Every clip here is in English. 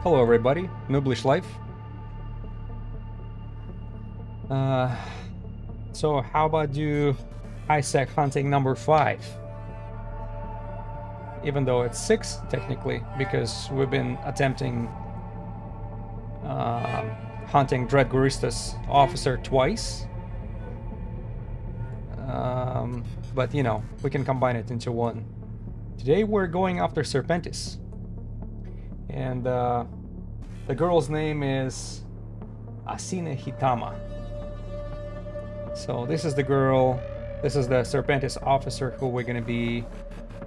Hello everybody, Nooblish Life. So how about do Isaac hunting number 5? Even though it's 6 technically, because we've been attempting hunting Dread Gorista's officer twice. But you know, we can combine it into one. Today we're going after Serpentis. And the girl's name is Asine Hitama. So this is the girl, this is the Serpentis officer who we're gonna be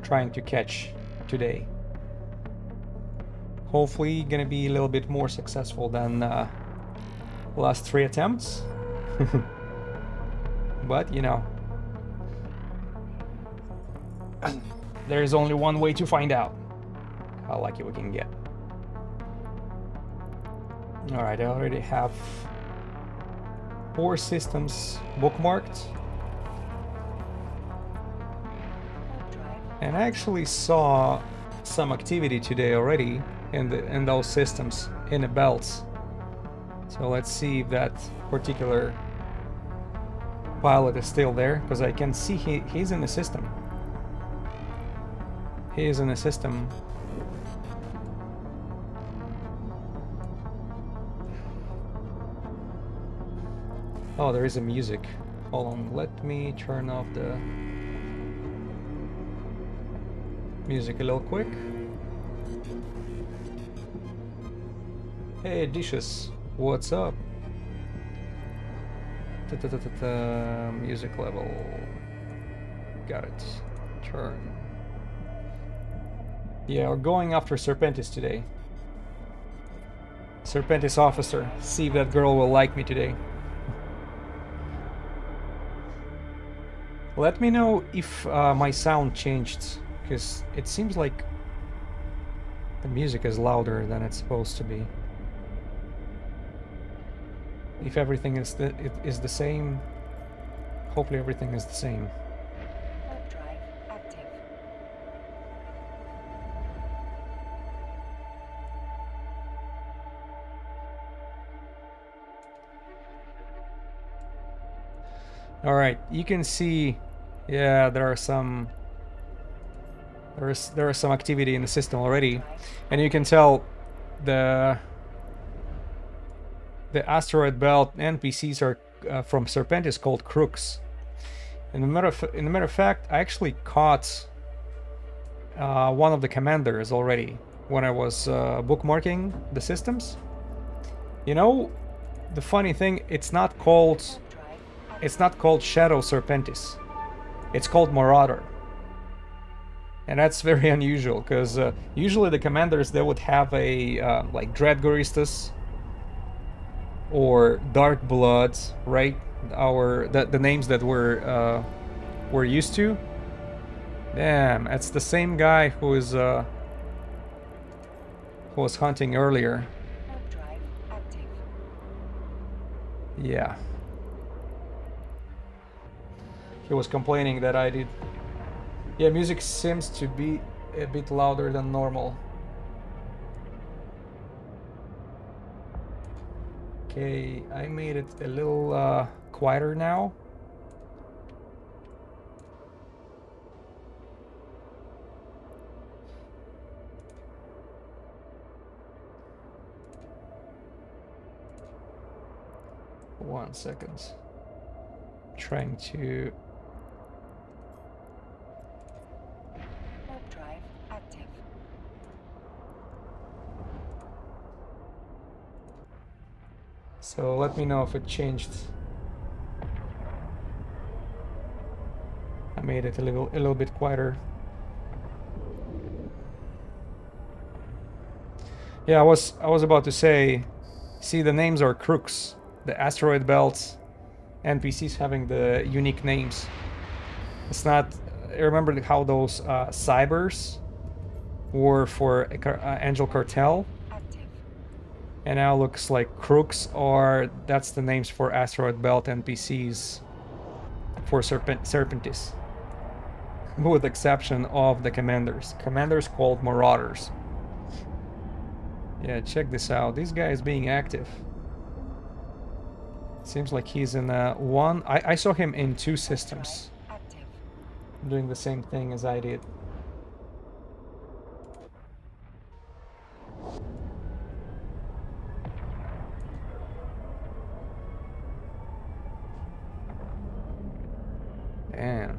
trying to catch today. Hopefully gonna be a little bit more successful than last 3 attempts. But you know, there is only one way to find out how lucky we can get. Alright, I already have 4 systems bookmarked. And I actually saw some activity today already in those systems, in the belts. So let's see if that particular pilot is still there, because I can see he's in the system. He is in the system. Oh, there is a music. Hold on, let me turn off the music a little quick. Hey, Dishes, what's up? Music level. Got it. Turn. Yeah, we're going after Serpentis today. Serpentis officer. See if that girl will like me today. Let me know if my sound changed, because it seems like the music is louder than it's supposed to be. If everything is the same, hopefully everything is the same. Warp drive active. All right, you can see, yeah, there are some activity in the system already, and you can tell the asteroid belt NPCs are from Serpentis called crooks. In the matter of fact, I actually caught one of the commanders already when I was bookmarking the systems. You know, the funny thing, it's not called Shadow Serpentis. It's called Marauder. And that's very unusual, because usually the commanders, they would have a like Dread Goristas or Dark Bloods, right? The names that we're used to. Damn, it's the same guy who was hunting earlier. Warp drive active. Yeah. He was complaining that I did. Yeah, music seems to be a bit louder than normal. Okay, I made it a little quieter now. One second. Trying to. Warp drive active. So let me know if it changed. I made it a little bit quieter. Yeah, I was about to say, see, the names are crooks. The asteroid belts, NPCs having the unique names. It's not. I remember how those cybers were for Angel Cartel. And now looks like crooks that's the names for asteroid belt NPCs for Serpentis. With exception of the commanders. Commanders called Marauders. Yeah, check this out. This guy is being active. Seems like he's in one. I saw him in 2 systems. Active. Doing the same thing as I did. Damn.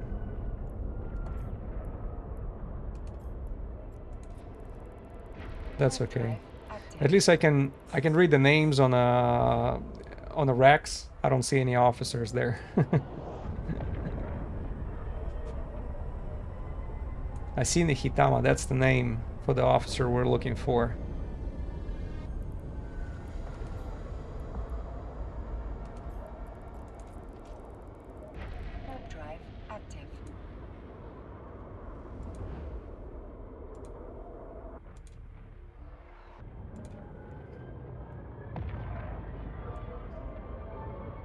That's okay. At least I can read the names on the racks. I don't see any officers there. Asine Hitama, that's the name for the officer we're looking for. Warp drive active.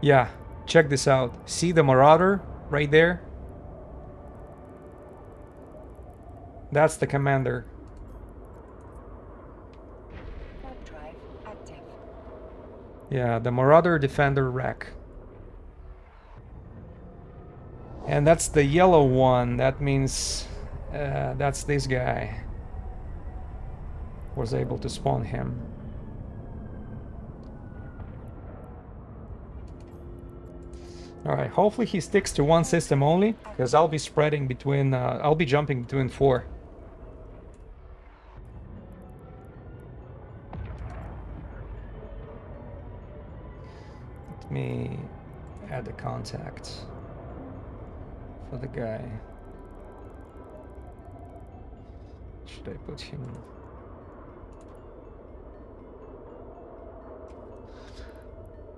Yeah, check this out. See the Marauder right there? That's the commander. Warp drive active. Yeah, the Marauder Defender rack. And that's the yellow one. That means that's this guy. Was able to spawn him. Alright, hopefully he sticks to one system only, because I'll be spreading between, I'll be jumping between 4. Let me add the contact for the guy. Should I put him?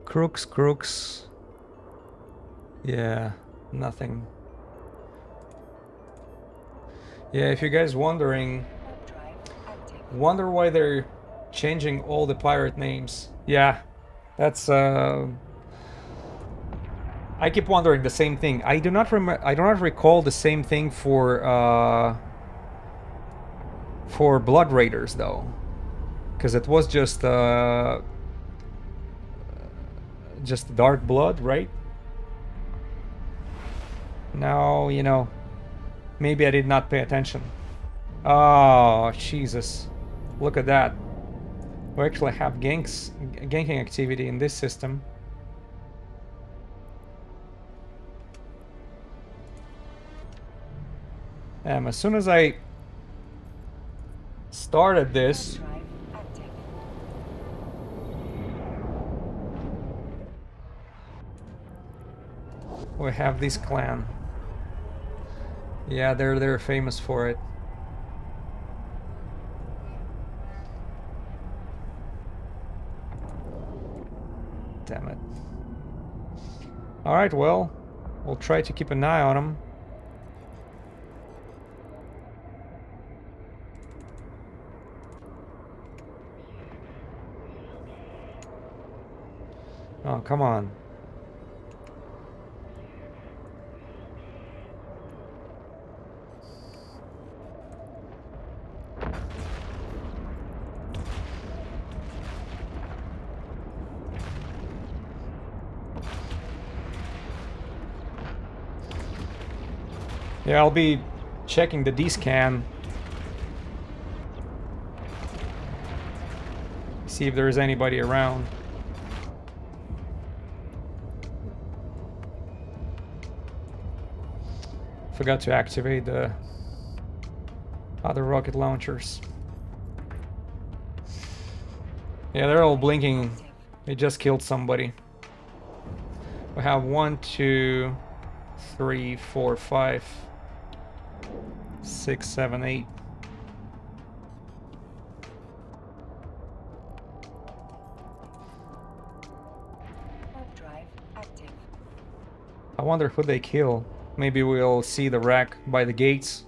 Crooks. Yeah, nothing. Yeah, if you guys wondering, wonder why they're changing all the pirate names. Yeah, that's I keep wondering the same thing. I do not recall the same thing for Blood Raiders though, because it was just Dark Blood, right? Now, you know, maybe I did not pay attention. Oh, Jesus. Look at that. We actually have ganking activity in this system. As soon as I started this, we have this clan. Yeah, they're famous for it. Damn it. Alright, well, we'll try to keep an eye on them. Oh, come on. Yeah, I'll be checking the D-scan. See if there's anybody around. Forgot to activate the other rocket launchers. Yeah, they're all blinking. They just killed somebody. We have 1, 2, 3, 4, 5, 6, 7, 8. Drive active. I wonder who they kill. Maybe we'll see the rack by the gates.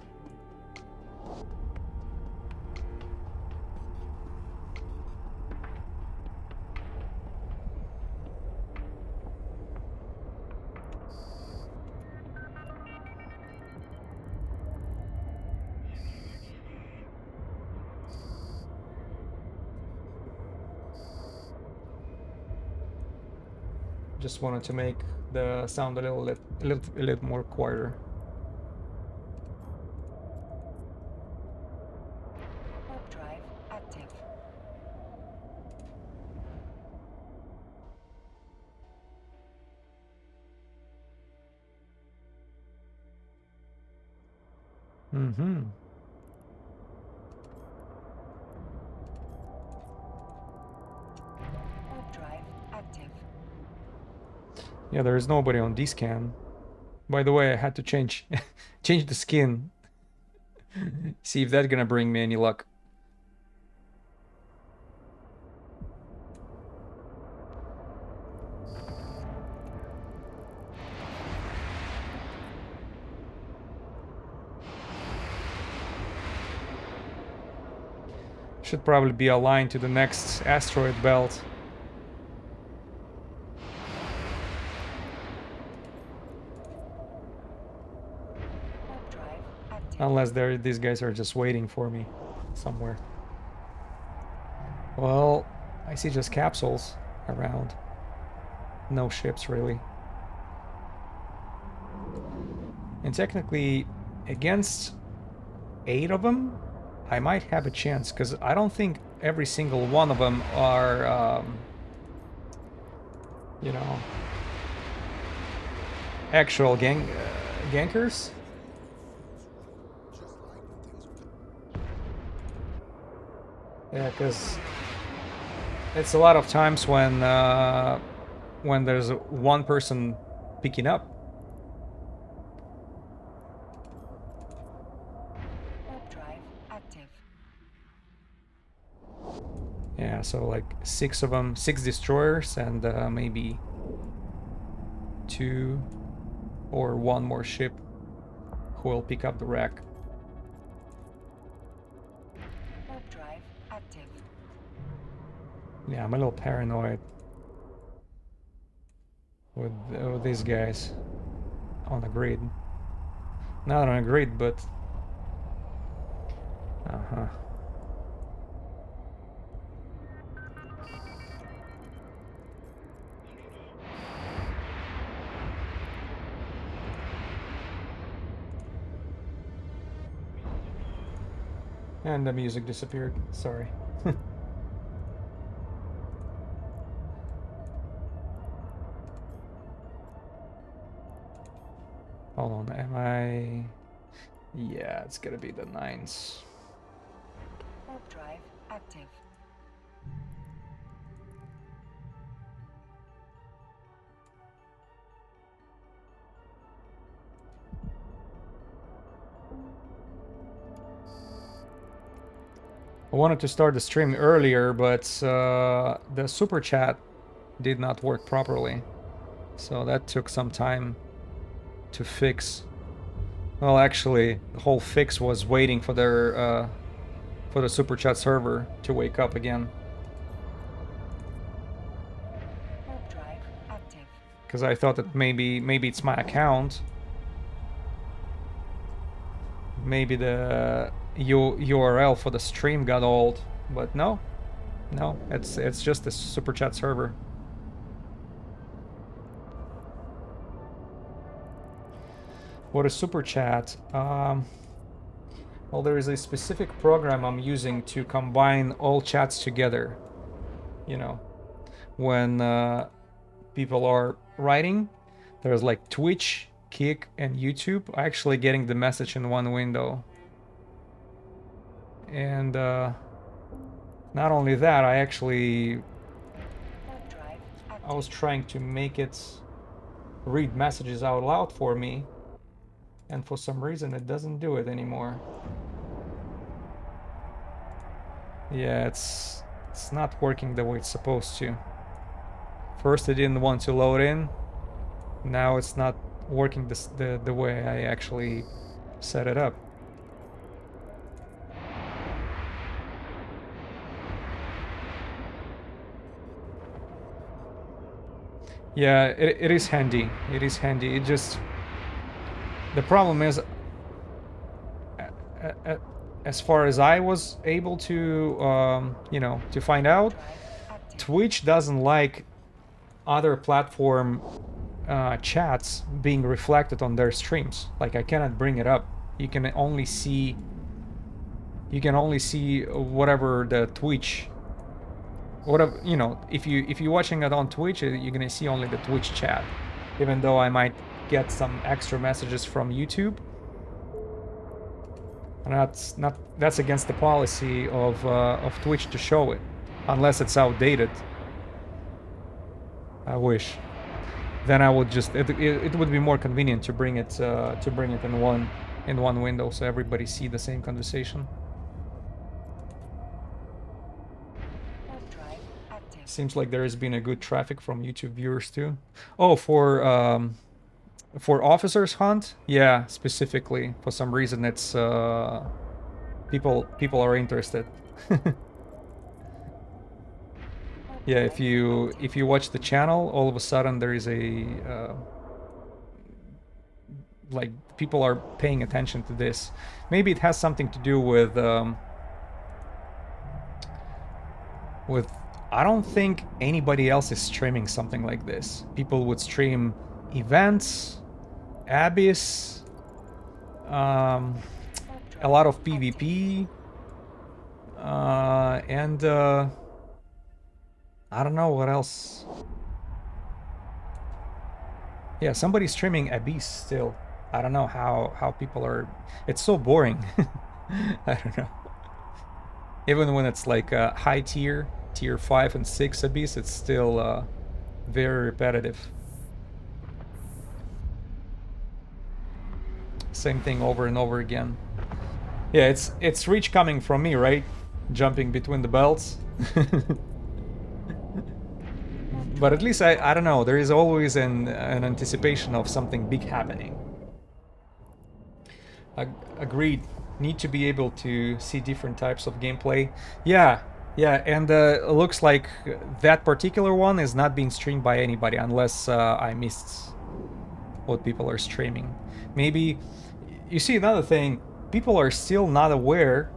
Just wanted to make the sound a little more quieter. Warp drive active. Mm-hmm. Warp drive active. Yeah, there is nobody on D-scan. By the way, I had to change change the skin. See if that's gonna bring me any luck. Should probably be aligned to the next asteroid belt. Warp drive active. Unless these guys are just waiting for me somewhere. Well, I see just capsules around. No ships, really. And technically, against 8 of them, I might have a chance, because I don't think every single one of them are, you know, actual gankers. Yeah, because it's a lot of times when there's one person picking up. Warp drive active. Yeah, so like 6 of them, 6 destroyers, and maybe 2 or 1 more ship who will pick up the wreck. Warp drive active. Yeah, I'm a little paranoid with these guys on the grid. Not on a grid, but and the music disappeared. Sorry. Hold on, am I... Yeah, it's gonna be the 9s. Warp drive active. I wanted to start the stream earlier, but the super chat did not work properly. So that took some time to fix. Well, actually, the whole fix was waiting for their for the super chat server to wake up again. Warp drive active. Because I thought that maybe it's my account. Maybe the URL for the stream got old, but no, it's just the super chat server. What is super chat? Well, there is a specific program I'm using to combine all chats together. You know, when people are writing, there's like Twitch, Kick, and YouTube actually getting the message in one window. And not only that, I was trying to make it read messages out loud for me, and for some reason it doesn't do it anymore. Yeah, it's not working the way it's supposed to. First it didn't want to load in, now it's not working the way I actually set it up. Yeah, it is handy. It is handy. It just... The problem is, as far as I was able to, you know, to find out, Twitch doesn't like other platform chats being reflected on their streams. Like I cannot bring it up. You can only see whatever the Twitch, whatever, you know, if you're watching it on Twitch, you're gonna see only the Twitch chat, even though I might get some extra messages from YouTube. And that's against the policy of Twitch to show it, unless it's outdated. I wish. Then I would just it would be more convenient to bring it in one window so everybody see the same conversation. Seems like there has been a good traffic from YouTube viewers too. Oh, for Officers Hunt, yeah, specifically for some reason it's people are interested. Yeah, if you watch the channel, all of a sudden there is a like people are paying attention to this. Maybe it has something to do with I don't think anybody else is streaming something like this. People would stream events, Abyss, a lot of PvP, and I don't know what else. Yeah, somebody's streaming Abyss still. I don't know how people are. It's so boring. I don't know. Even when it's like high tier 5 and 6 Abyss, it's still very repetitive. Same thing over and over again. Yeah, it's reach coming from me, right? Jumping between the belts. But at least I don't know, there is always an anticipation of something big happening. Agreed. Need to be able to see different types of gameplay. Yeah, and it looks like that particular one is not being streamed by anybody unless I missed what people are streaming. Maybe, you see, another thing, people are still not aware,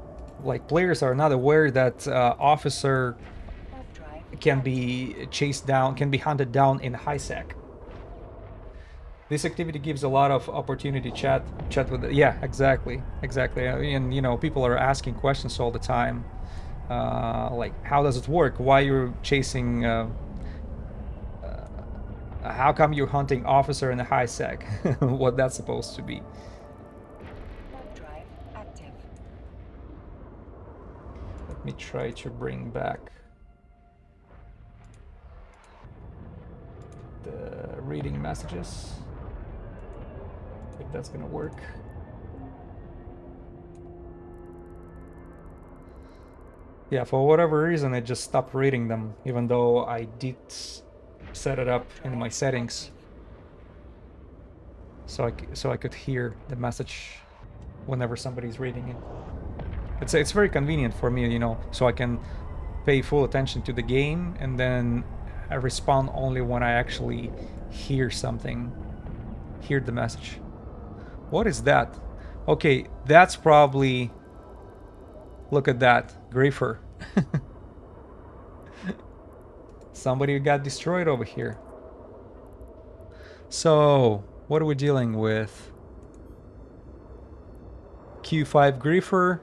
like players are not aware that Officer can be chased down, can be hunted down in high sec. This activity gives a lot of opportunity chat with. Yeah, exactly. And you know, people are asking questions all the time, like how does it work? Why you're chasing? How come you're hunting Officer in a high sec? What that's supposed to be? Drive active. Let me try to bring back the reading messages. If that's gonna work. Yeah, for whatever reason it just stopped reading them, even though I did set it up in my settings so I could hear the message whenever somebody's reading it. It's very convenient for me, you know, so I can pay full attention to the game and then I respond only when I actually hear something, hear the message. What is that? Okay, that's probably... Look at that, Griefer. Somebody got destroyed over here. So, what are we dealing with? Q5 Griefer.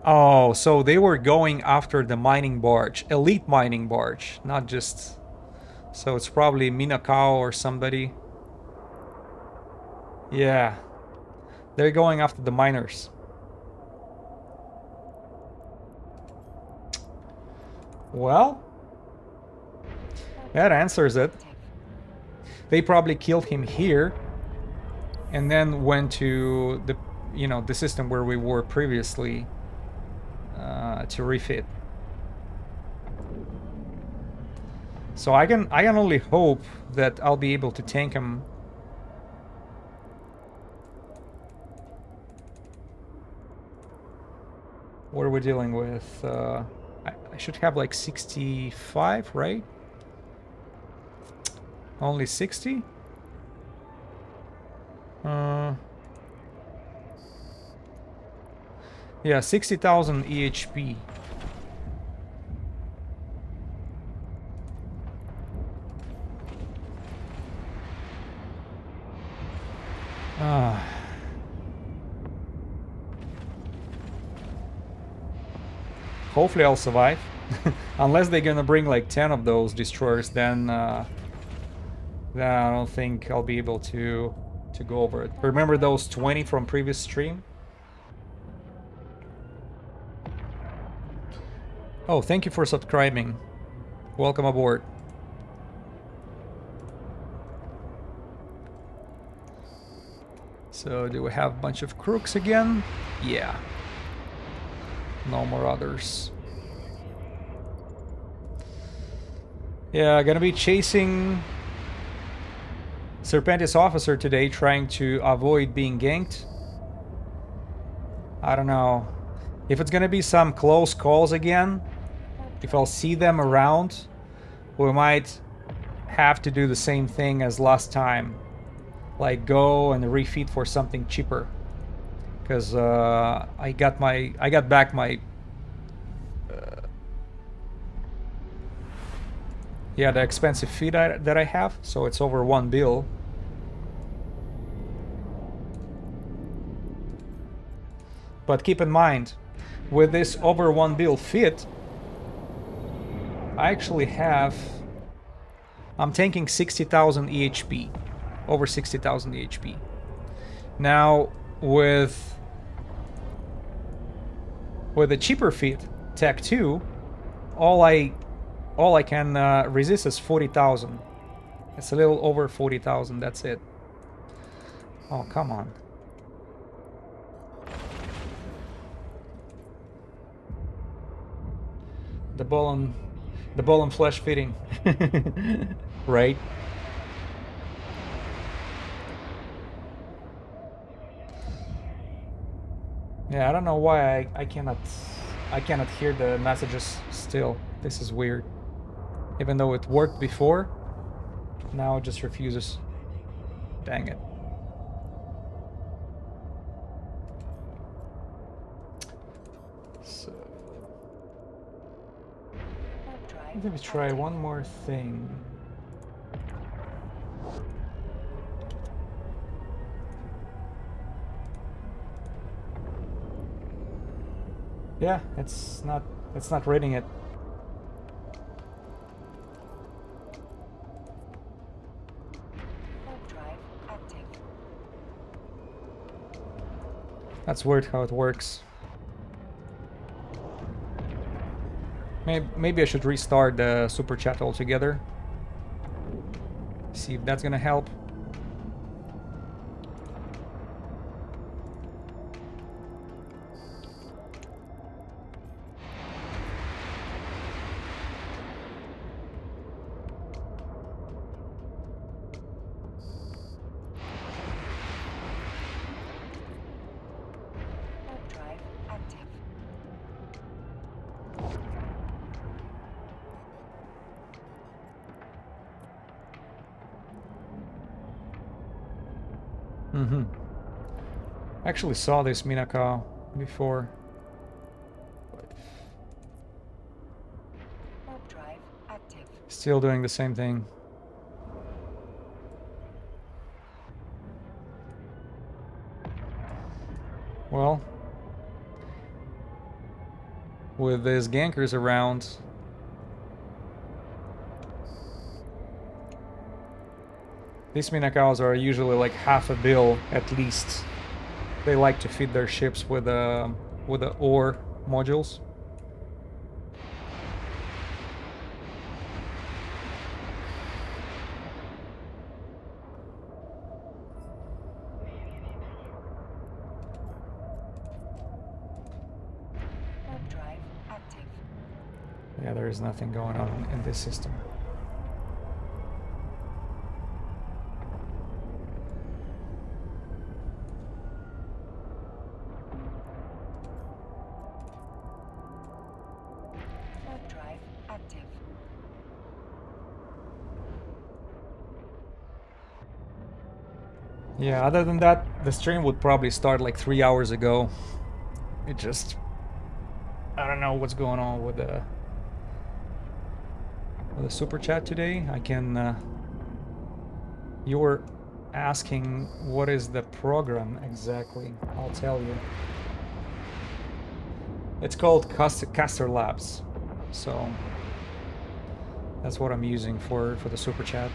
Oh, so they were going after the mining barge, elite mining barge, not just... So it's probably Minakao or somebody. Yeah. They're going after the miners. Well, that answers it. They probably killed him here and then went to the, you know, the system where we were previously to refit. So I can only hope that I'll be able to tank him. What are we dealing with? I should have like 65, right? Only 60? Yeah, 60,000 EHP. Ah. Hopefully I'll survive. Unless they're gonna bring like 10 of those destroyers, then I don't think I'll be able to go over it. Remember those 20 from previous stream? Oh, thank you for subscribing. Welcome aboard. So, do we have a bunch of crooks again? Yeah. No more others. Yeah, gonna be chasing Serpentis officer today, trying to avoid being ganked. I don't know. If it's gonna be some close calls again, if I'll see them around, we might have to do the same thing as last time. Like go and refeed for something cheaper. Because I got back my yeah, the expensive feed that I have, so it's over 1 bill. But keep in mind, with this over 1 bill feed, I actually have... I'm tanking 60,000 EHP. Over 60,000 EHP. Now, with a cheaper feed, Tech 2, all I can resist is 40,000. It's a little over 40,000, that's it. Oh, come on. The ball and flesh fitting. Right? Yeah, I don't know why I cannot hear the messages still. This is weird. Even though it worked before, now it just refuses. Dang it. So let me try one more thing. Yeah, it's not reading it. That's weird how it works. Maybe I should restart the super chat altogether. See if that's gonna help. Actually saw this Minaka before. Drive active. Still doing the same thing. Well, with these gankers around, these Minakaos are usually like half a bill at least. They like to feed their ships with the ore modules. Drive active. Yeah, there is nothing going on in this system. Drive active. Yeah, other than that, the stream would probably start like 3 hours ago. It just... I don't know what's going on with the super chat today. I can... you were asking what is the program exactly. I'll tell you. It's called Caster Labs. So that's what I'm using for the super chat.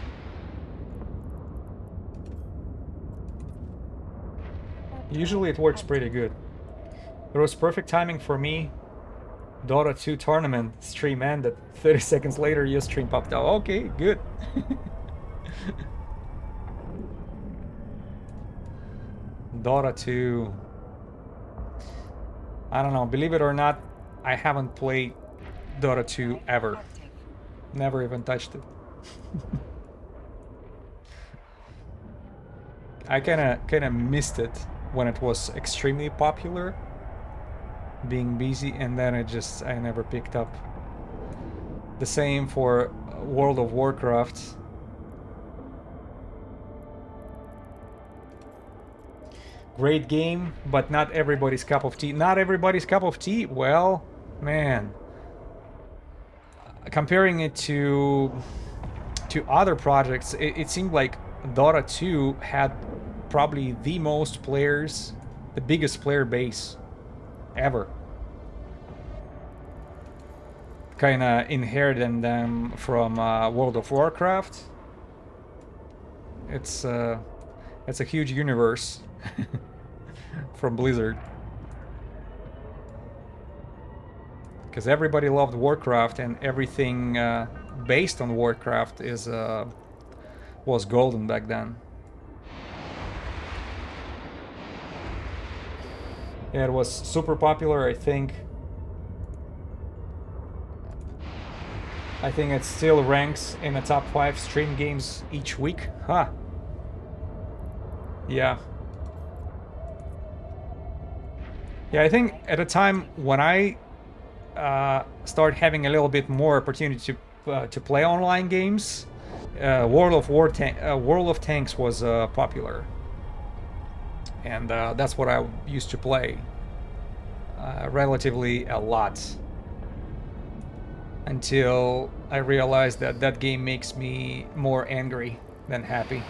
Usually it works pretty good. It was perfect timing for me. Dota 2 tournament stream ended. 30 seconds later, your stream popped out. Okay, good. Dota 2. I don't know, believe it or not, I haven't played Dota 2 ever. Never even touched it. I kinda missed it when it was extremely popular, being busy, and then I never picked up. The same for World of Warcraft. Great game, but not everybody's cup of tea. Not everybody's cup of tea? Well, man. Comparing it to other projects, it seemed like Dota 2 had probably the most players, the biggest player base ever. Kinda inherited them from World of Warcraft. It's a huge universe from Blizzard. Because everybody loved Warcraft, and everything based on Warcraft was golden back then. Yeah, it was super popular, I think. I think it still ranks in the top 5 stream games each week. Huh. Yeah. Yeah, I think at a time when I start having a little bit more opportunity to play online games, World of Tanks was popular, and that's what I used to play relatively a lot, until I realized that that game makes me more angry than happy.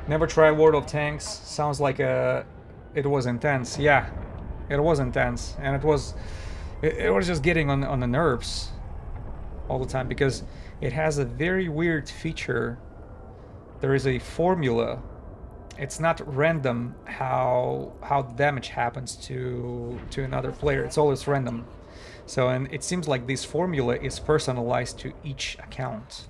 Never tried World of Tanks. Sounds like it was intense. Yeah, it was intense, and it was just getting on the nerves all the time, because it has a very weird feature. There is a formula. It's not random how damage happens to another player. It's always random. So, and it seems like this formula is personalized to each account.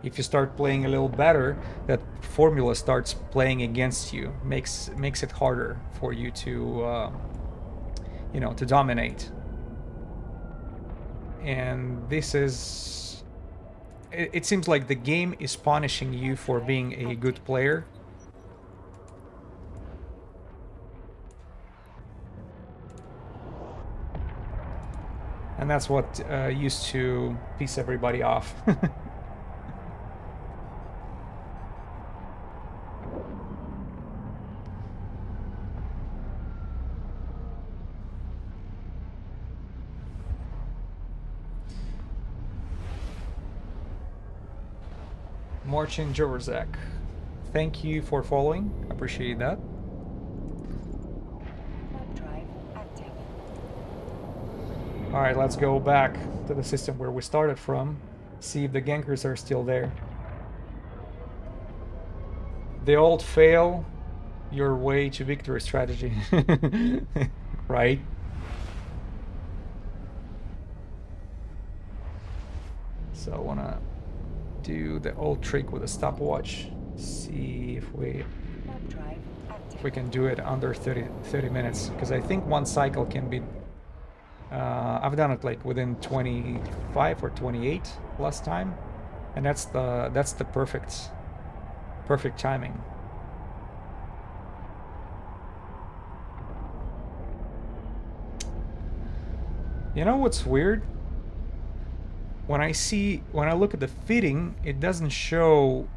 If you start playing a little better, that formula starts playing against you, makes it harder for you to to dominate. And this is, it seems like the game is punishing you for being a good player. And that's what used to piss everybody off. Marcin Jorzak, thank you for following. Appreciate that. Alright, let's go back to the system where we started from. See if the gankers are still there. The old fail your way to victory strategy. Right? So I wanna do the old trick with a stopwatch. See if we can do it under 30 minutes, because I think one cycle can be I've done it like within 25 or 28 last time, and that's the perfect timing. You know what's weird? When I look at the fitting, it doesn't show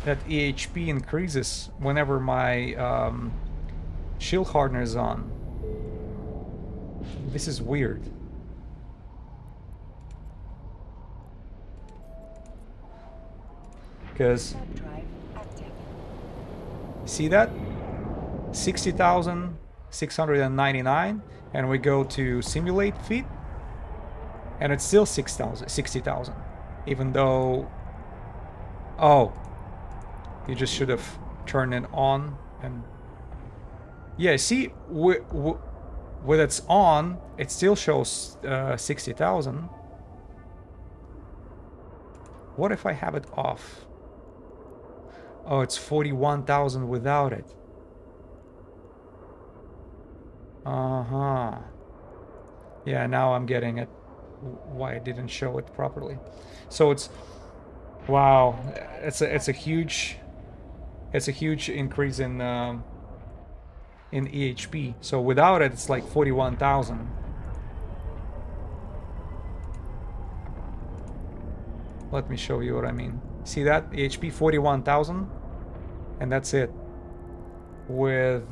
that EHP increases whenever my shield hardener is on. This is weird. Because Warp drive active. see that? 60,699, and we go to simulate feet, and it's still 60,000, even though, oh, you just should have turned it on. And yeah, see, when it's on, it still shows 60,000. What if I have it off? Oh, it's 41,000 without it. Uh-huh. Yeah, now I'm getting it. Why it didn't show it properly. So it's, wow, it's a huge increase in EHP. So without it, it's like 41,000. Let me show you what I mean. See that? EHP 41,000, and that's it. With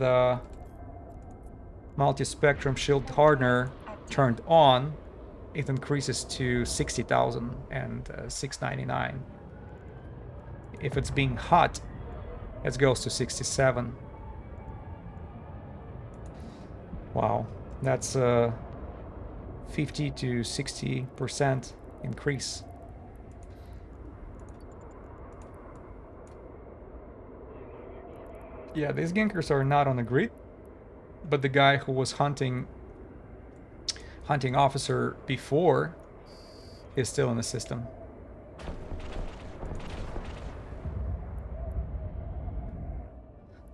multi-spectrum shield hardener turned on, it increases to 60,000 and 699. If it's being hot, it goes to 67. Wow, that's a 50 to 60% increase. Yeah, these gankers are not on the grid, but the guy who was hunting officer before is still in the system.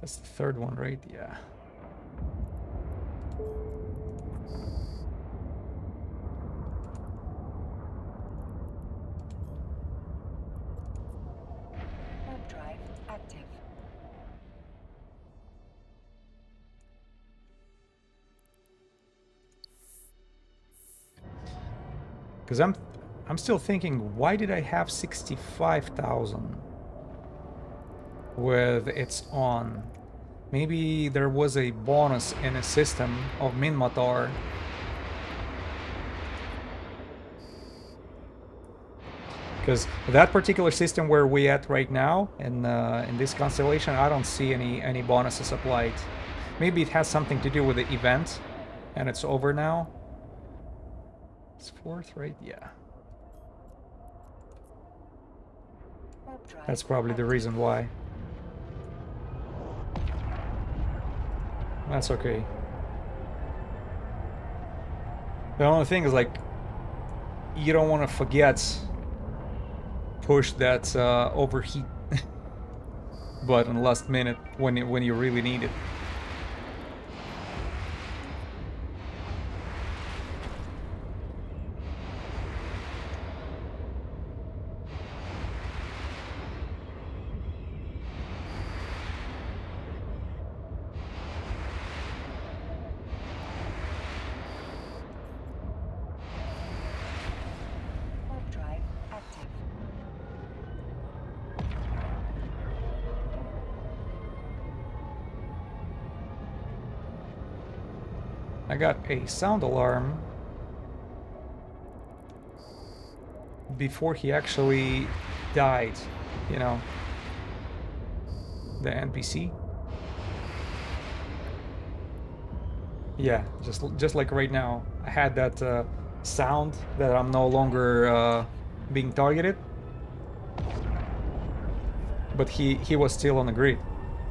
That's the third one, right? Yeah. Warp drive active. Because I'm still thinking, why did I have 65,000 with it's on? Maybe there was a bonus in a system of Minmatar. Because that particular system where we at right now in this constellation, I don't see any bonuses applied. Maybe it has something to do with the event, and it's over now. It's 4th, right? Yeah. Warp drive That's probably the active. reason why. That's okay. The only thing is, like, you don't want to forget push that overheat button last minute when you really need it. Warp drive active. I got a sound alarm before he actually died, you know, the NPC. Yeah, just like right now, I had that sound that I'm no longer being targeted, but he was still on the grid.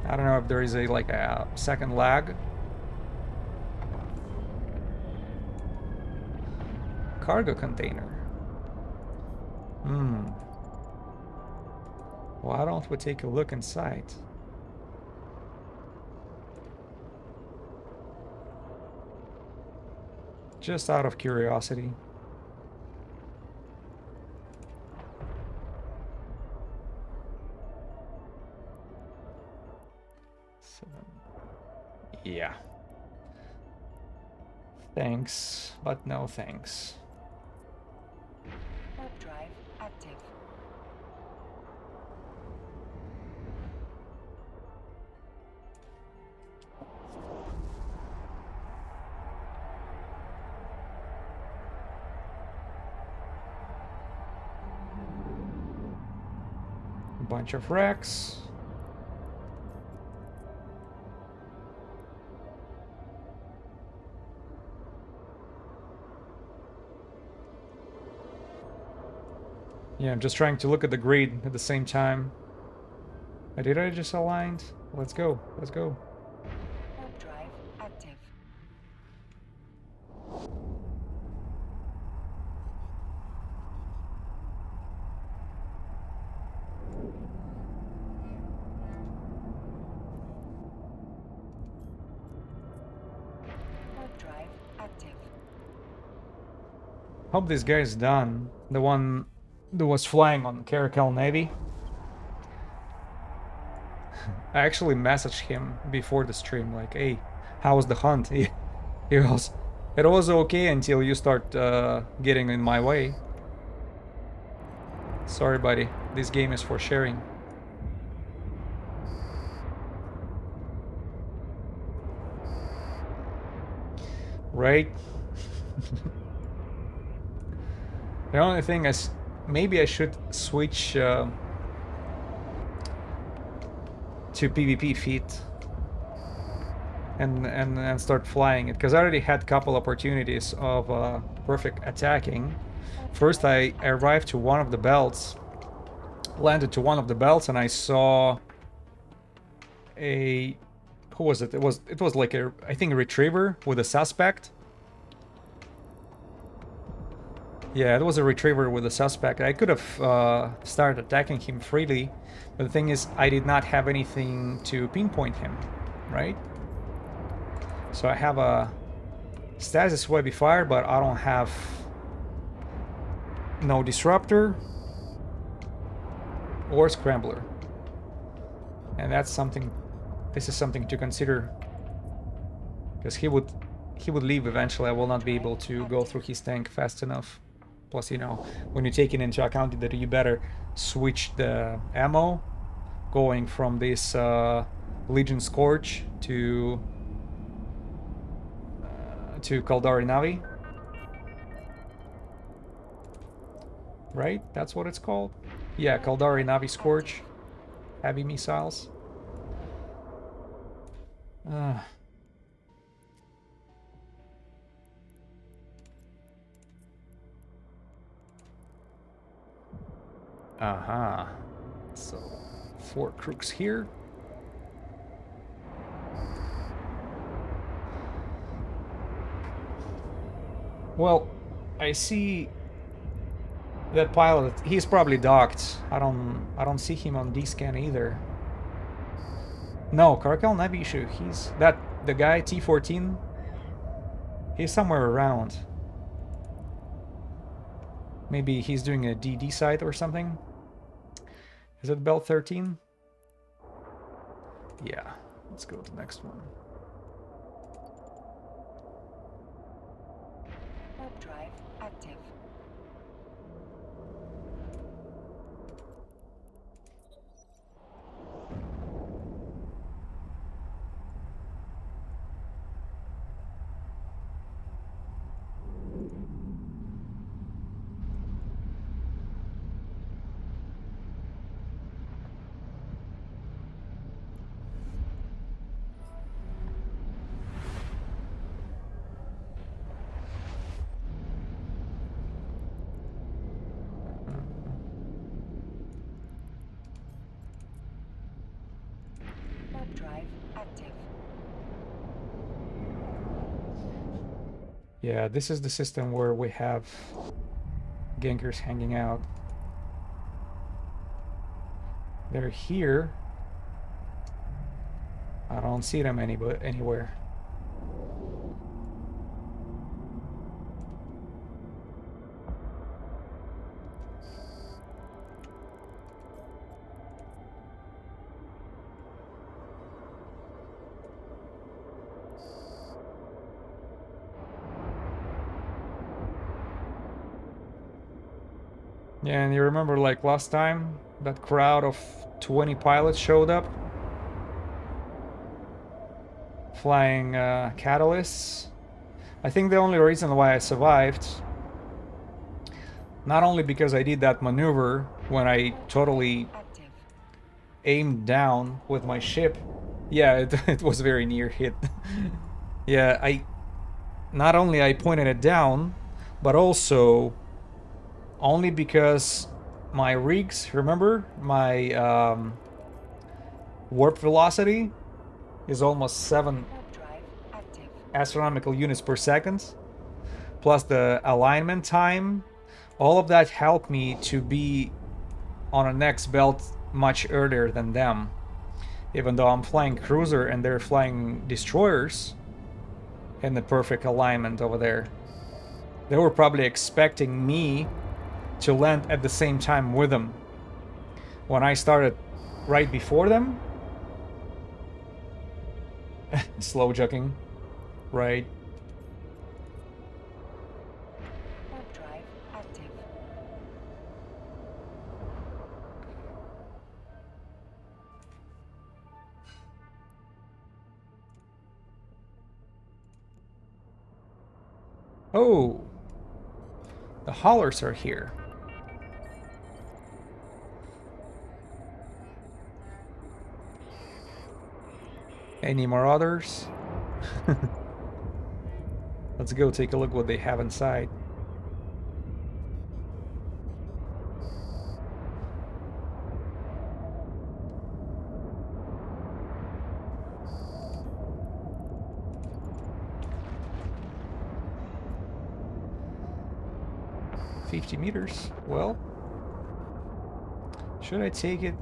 I don't know if there is like a second lag. Cargo container. Why don't we take a look inside? Just out of curiosity. Yeah. Thanks, but no thanks. Warp drive active. Bunch of wrecks. Yeah, I'm just trying to look at the grid at the same time. Did I just aligned? Let's go. Let's go. Warp drive active. Warp drive active. Hope this guy is done. The one that was flying on Caracal Navy. I actually messaged him before the stream, like, hey, how was the hunt? He goes, it was okay until you start getting in my way. Sorry, buddy. This game is for sharing. Right? The only thing is, maybe I should switch to PvP feat and start flying it, because I already had a couple opportunities of perfect attacking. First, I arrived to one of the belts, landed to one of the belts, and I saw a, who was it? It was like a, I think, a retriever with a suspect. Yeah, it was a retriever with a suspect. I could have started attacking him freely, but the thing is, I did not have anything to pinpoint him, right? So I have a stasis webby fire, but I don't have no disruptor or scrambler, and that's something. This is something to consider, because he would leave eventually. I will not be able to go through his tank fast enough. Plus, you know, when you take it into account that you better switch the ammo, going from this Legion Scorch to Caldari Navi. Right? That's what it's called? Yeah, Caldari Navi Scorch. Heavy missiles. Aha. So, 4 crooks here. Well, I see that pilot. He's probably docked. I don't see him on D-scan either. No, Caracal Navi issue. He's the guy T14. He's somewhere around. Maybe he's doing a DD site or something. Is it belt 13? Yeah, let's go to the next one. Warp drive active. Warp drive active. Yeah, this is the system where we have gankers hanging out. They're here. I don't see them anywhere. Yeah, and you remember, like, last time that crowd of 20 pilots showed up flying catalysts? I think the only reason why I survived, not only because I did that maneuver when I totally Active. aimed down with my ship. Yeah, it was very near hit. Yeah, not only I pointed it down, but also only because my rigs, remember, my warp velocity is almost 7 Warp drive active. astronomical units per second, plus the alignment time. All of that helped me to be on a next belt much earlier than them. Even though I'm flying cruiser and they're flying destroyers in the perfect alignment over there. They were probably expecting me to land at the same time with them. When I started right before them, slow jucking, right? Warp drive active. Oh, the haulers are here. Any marauders? Let's go take a look what they have inside. $50 meters. Well, should I take it?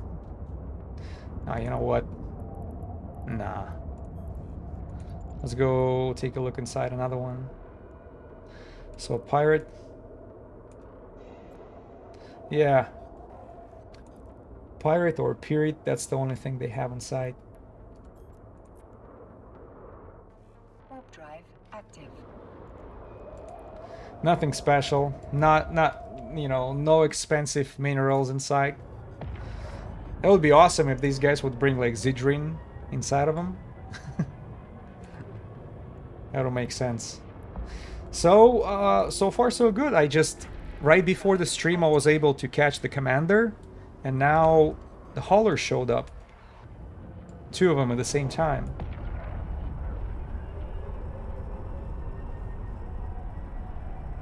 Nah, you know what? Nah. Let's go take a look inside another one. So, pirate. Yeah. Pirate or pirate, that's the only thing they have inside. Warp drive active. Nothing special. Not you know, no expensive minerals inside. That would be awesome if these guys would bring like Zidrine inside of them. That'll make sense. So, so far so good. I just, right before the stream, I was able to catch the commander, and now the haulers showed up. 2 of them at the same time.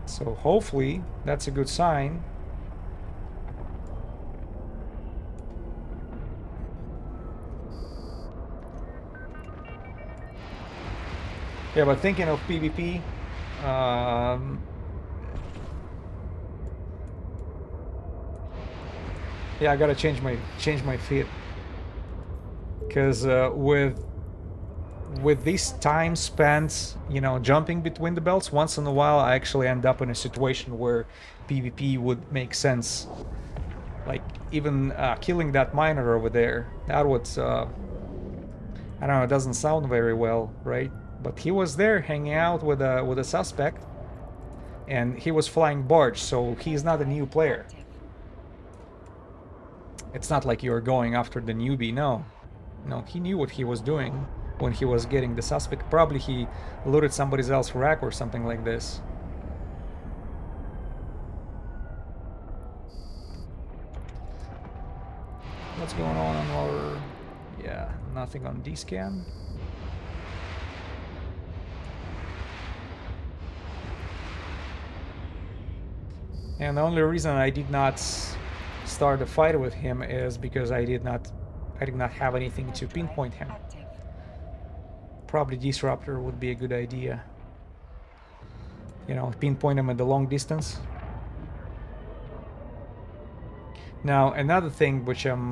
So hopefully that's a good sign. Yeah, but thinking of PvP, yeah, I gotta change my fit, because with this time spent, you know, jumping between the belts, once in a while I actually end up in a situation where PvP would make sense. Like even killing that miner over there, that would, I don't know, it doesn't sound very well, right? But he was there hanging out with a suspect, and he was flying barge, so he's not a new player. It's not like you're going after the newbie, no. No, he knew what he was doing when he was getting the suspect. Probably he looted somebody else's rack or something like this. What's going on our... Yeah, nothing on D-scan. And the only reason I did not start a fight with him is because I did not have anything to pinpoint him. Probably disruptor would be a good idea. You know, pinpoint him at the long distance. Now, another thing which I'm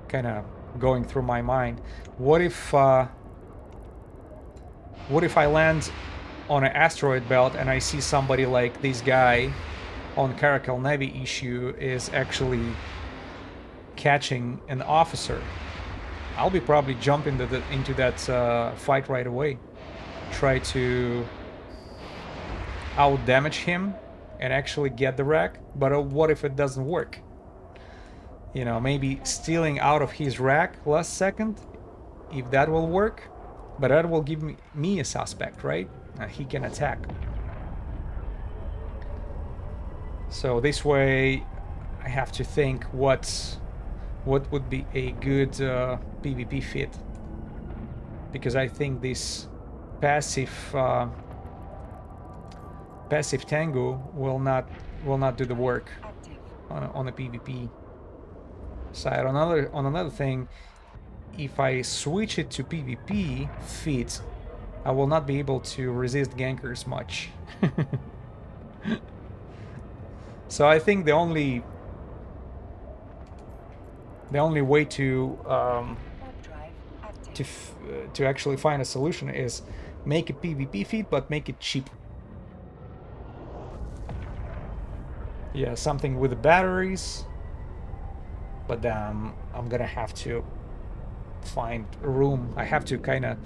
kind of going through my mind: what if I land on an asteroid belt and I see somebody like this guy on Caracal Navy issue is actually catching an officer? I'll be probably jumping into that fight right away. Try to out-damage him and actually get the rack. But what if it doesn't work? You know, maybe stealing out of his rack last second, if that will work. But that will give me a suspect, right? He can attack. So this way I have to think what what would be a good PvP fit, because I think this passive passive Tango will not do the work Active. on a PvP side. On another thing, if I switch it to PvP fit, I will not be able to resist gankers much. So I think the only way to Warp drive active. to actually find a solution is make a PvP feed, but make it cheap. Yeah, something with the batteries, but I'm gonna have to find a room. I have to kind of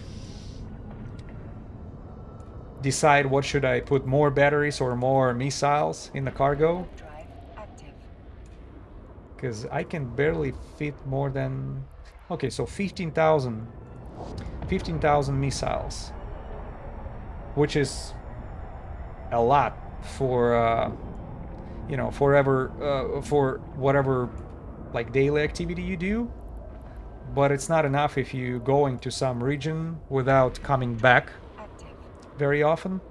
decide what should I put, more batteries or more missiles in the cargo, Warp drive active. because I can barely fit more than, okay, so 15,000 missiles, which is a lot for you know, for whatever like daily activity you do, but it's not enough if you go into some region without coming back Active. very often.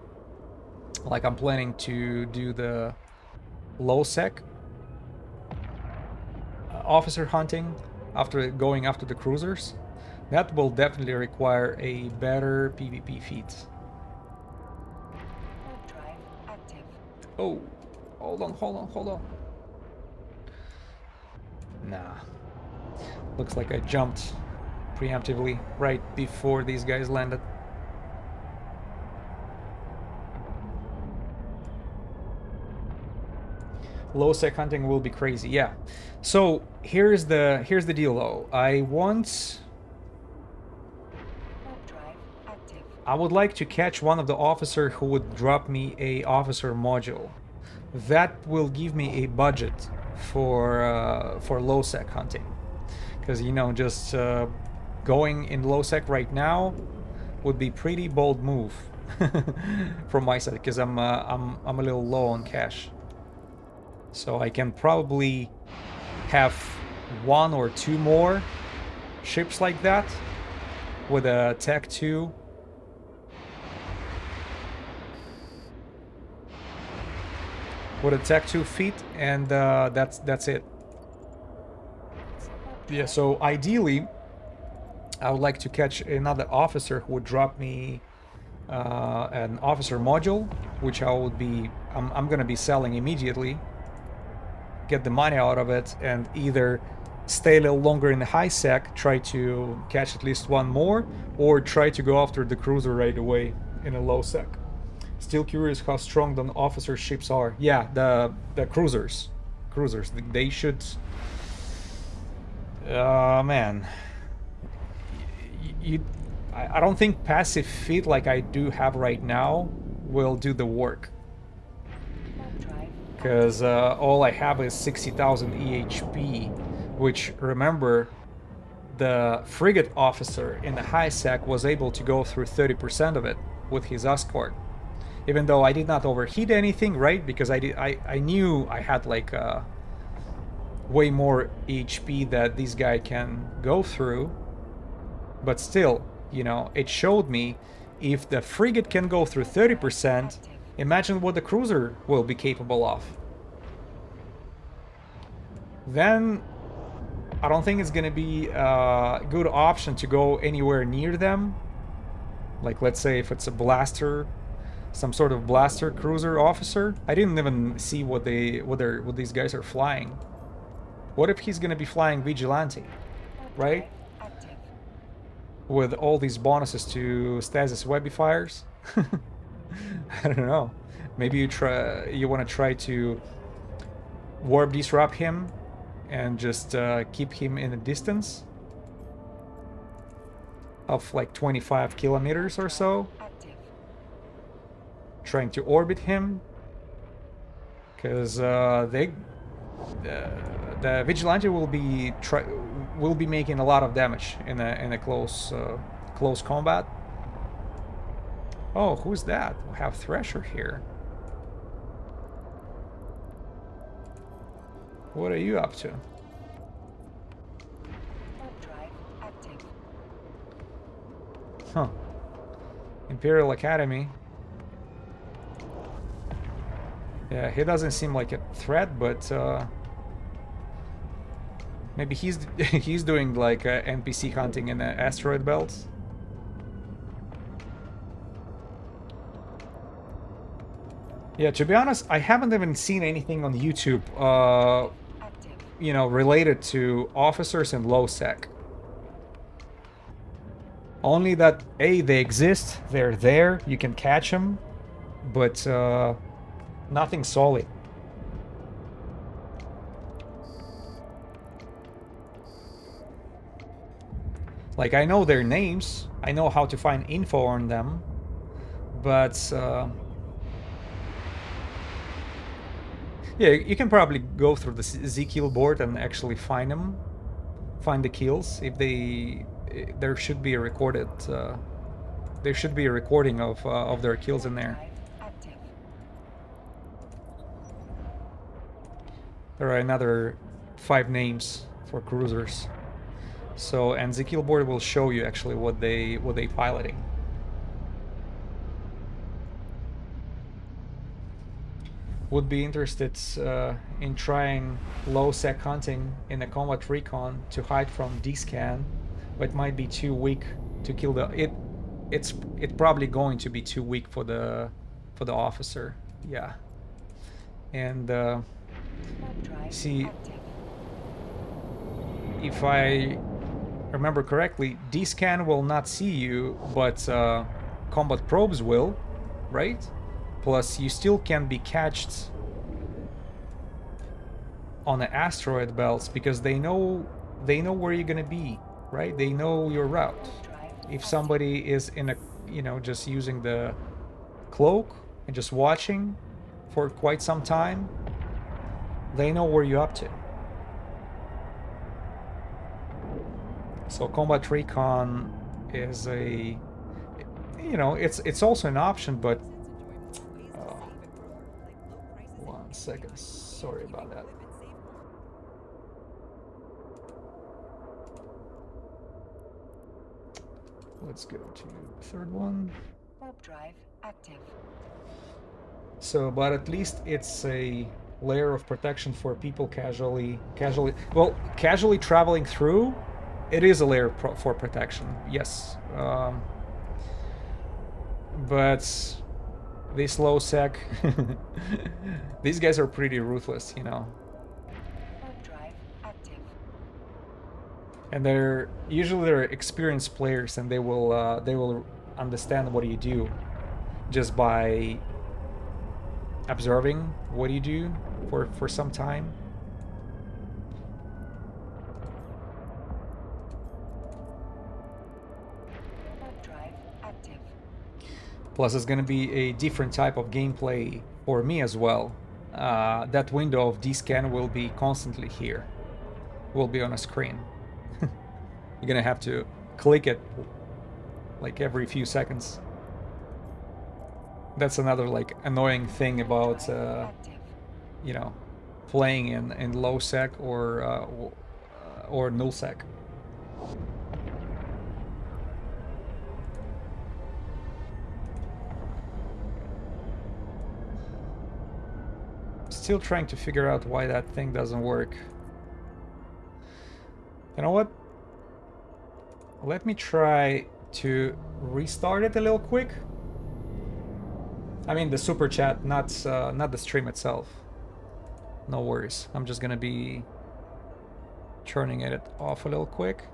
Like I'm planning to do the low sec officer hunting after going after the cruisers. That will definitely require a better PvP feed. Warp drive active. Oh, hold on. Nah. Looks like I jumped preemptively right before these guys landed. Low sec hunting will be crazy, yeah. So here's the deal though. Warp drive active. I would like to catch one of the officer who would drop me a officer module. That will give me a budget for low sec hunting, because you know, just going in low sec right now would be pretty bold move from my side, because I'm a little low on cash. So I can probably have one or two more ships like that with a Tech 2. With a Tech 2 feet, and that's it. Yeah, so ideally, I would like to catch another officer who would drop me an officer module, which I'm gonna be selling immediately. Get the money out of it, and either stay a little longer in the high sec, try to catch at least one more, or try to go after the cruiser right away in a low sec. Still curious how strong the officer ships are. Yeah, the cruisers, they should. Man, I don't think passive feed like I do have right now will do the work, Warp drive. because all I have is 60,000 EHP, which, remember, the frigate officer in the high sec was able to go through 30% of it with his escort, even though I did not overheat anything, right? Because I knew I had like way more HP that this guy can go through, but still, you know, it showed me if the frigate can go through 30%, imagine what the cruiser will be capable of. Then I don't think it's gonna be a good option to go anywhere near them. Like, let's say if it's a blaster, some sort of blaster cruiser officer. I didn't even see what these guys are flying. What if he's gonna be flying Vigilante, Warp right? drive active. With all these bonuses to stasis webifiers? I don't know. Maybe you want to try to warp disrupt him and just keep him in a distance of like 25 kilometers or so, Active. trying to orbit him, because the Vigilante will be making a lot of damage in a close combat. Oh, who's that? We have Thresher here. What are you up to? Huh. Imperial Academy. Yeah, he doesn't seem like a threat, but maybe he's he's doing like NPC hunting in the asteroid belts. Yeah, to be honest, I haven't even seen anything on YouTube, Active. you know, related to officers in low sec. Only that, A, they exist, they're there, you can catch them, but nothing solid. Like, I know their names, I know how to find info on them, but yeah, you can probably go through the Z-kill board and actually find them, find the kills. If they, there should be a recorded, there should be a recording of their kills in there. Drive active. There are another 5 names for cruisers. So, and the kill board will show you actually what they piloting. Would be interested in trying low sec hunting in a combat recon to hide from D-scan, but it might be too weak to kill the it's probably going to be too weak for the officer. Yeah. And Warp drive see, active. if I remember correctly, D-scan will not see you, but combat probes will, right? Plus, you still can be catched on the asteroid belts because they know where you're gonna be, right? They know your route. Warp drive If active. somebody is in a, you know, just using the cloak and just watching for quite some time, they know where you're up to. So combat recon is a, you know, it's also an option, but 1 second, sorry about that. Let's go to the third one. Warp drive active. So, but at least it's a layer of protection for people casually traveling through. It is a layer for protection, yes. But this low sec, these guys are pretty ruthless, you know. Warp drive active. And they're usually experienced players, and they will understand what you do just by observing what you do for some time. Warp drive active. Plus, it's gonna be a different type of gameplay for me as well. That window of D-scan will be constantly here. Will be on a screen. You're gonna have to click it like every few seconds. That's another like annoying thing about Active. you know, playing in low sec or null sec. Still trying to figure out why that thing doesn't work. You know what? Let me try to restart it a little quick. I mean the super chat, not the stream itself. No worries. I'm just gonna be turning it off a little quick.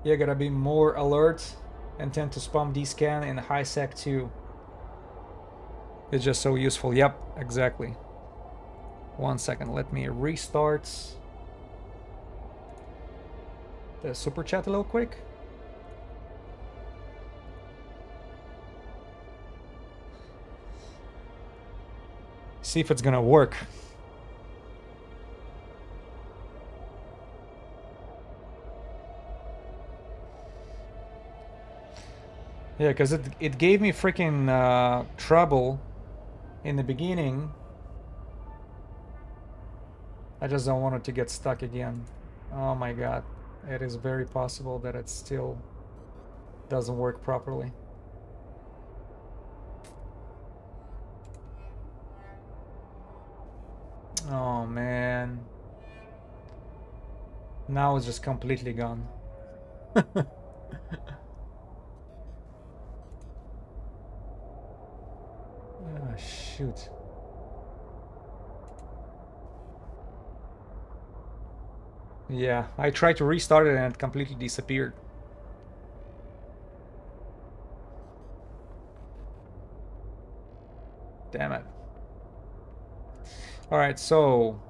Yeah, gotta be more alert and tend to spam D-scan in high sec too. It's just so useful. Yep, exactly. 1 second, let me restart the super chat a little quick. See if it's gonna work. Yeah, because it gave me freaking trouble in the beginning I just don't want it to get stuck again. Oh my god. It is very possible that it still doesn't work properly. Oh man. Now it's just completely gone. Ah, shoot. Yeah, I tried to restart it and it completely disappeared. Damn it. Alright, so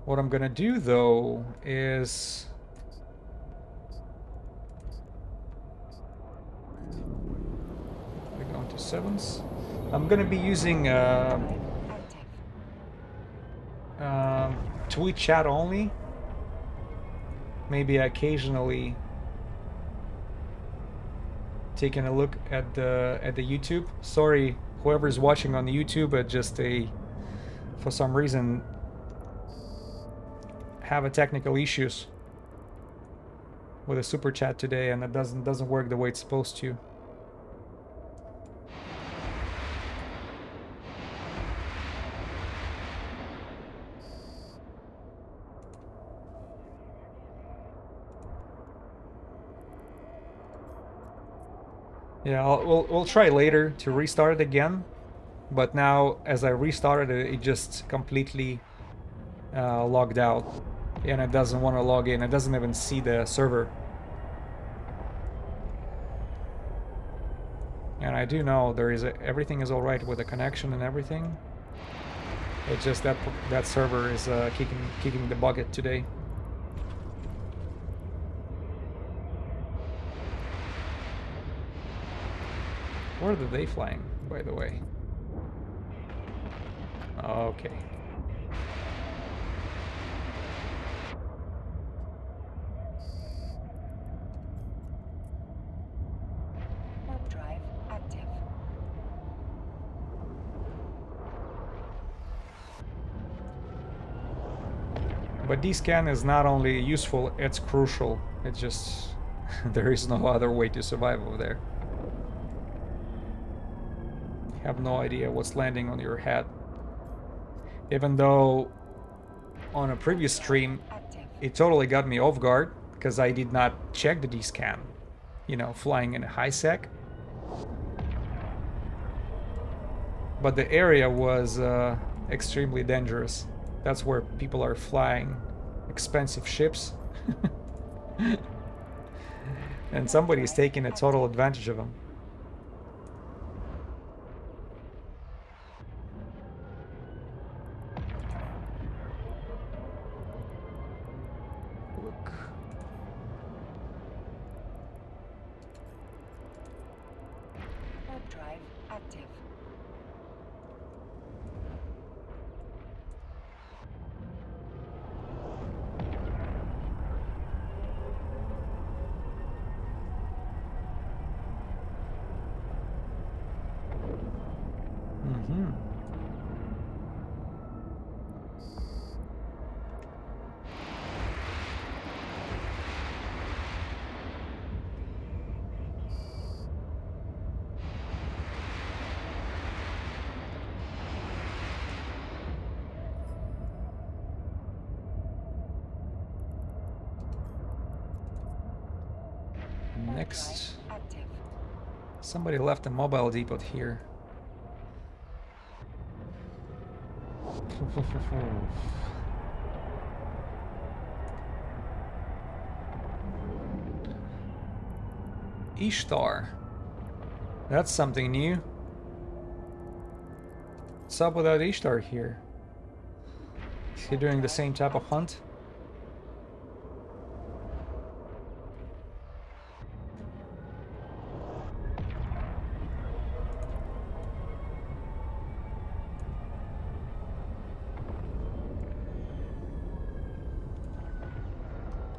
what I'm gonna do though is we're going to sevens. I'm gonna be using tweet chat only. Maybe occasionally taking a look at the YouTube. Sorry, whoever's watching on the YouTube, but just for some reason have a technical issues with a super chat today, and it doesn't work the way it's supposed to. Yeah, we'll try later to restart it again, but now as I restarted it, it just completely logged out, and it doesn't want to log in. It doesn't even see the server. And I do know everything is all right with the connection and everything. It's just that server is kicking the bucket today. Where are they flying, by the way? Okay. Warp drive active. But D-scan is not only useful, it's crucial. It's just there is no other way to survive over there. You have no idea what's landing on your head. Even though on a previous stream it totally got me off guard because I did not check the D-scan, you know, flying in a high sec. But the area was extremely dangerous. That's where people are flying expensive ships. And somebody's taking a total advantage of them. Look. Warp drive active. Mm-hmm. Next, Active. somebody left a mobile depot here. Ishtar. That's something new. What's up with that Ishtar here? Is he doing the same type of hunt?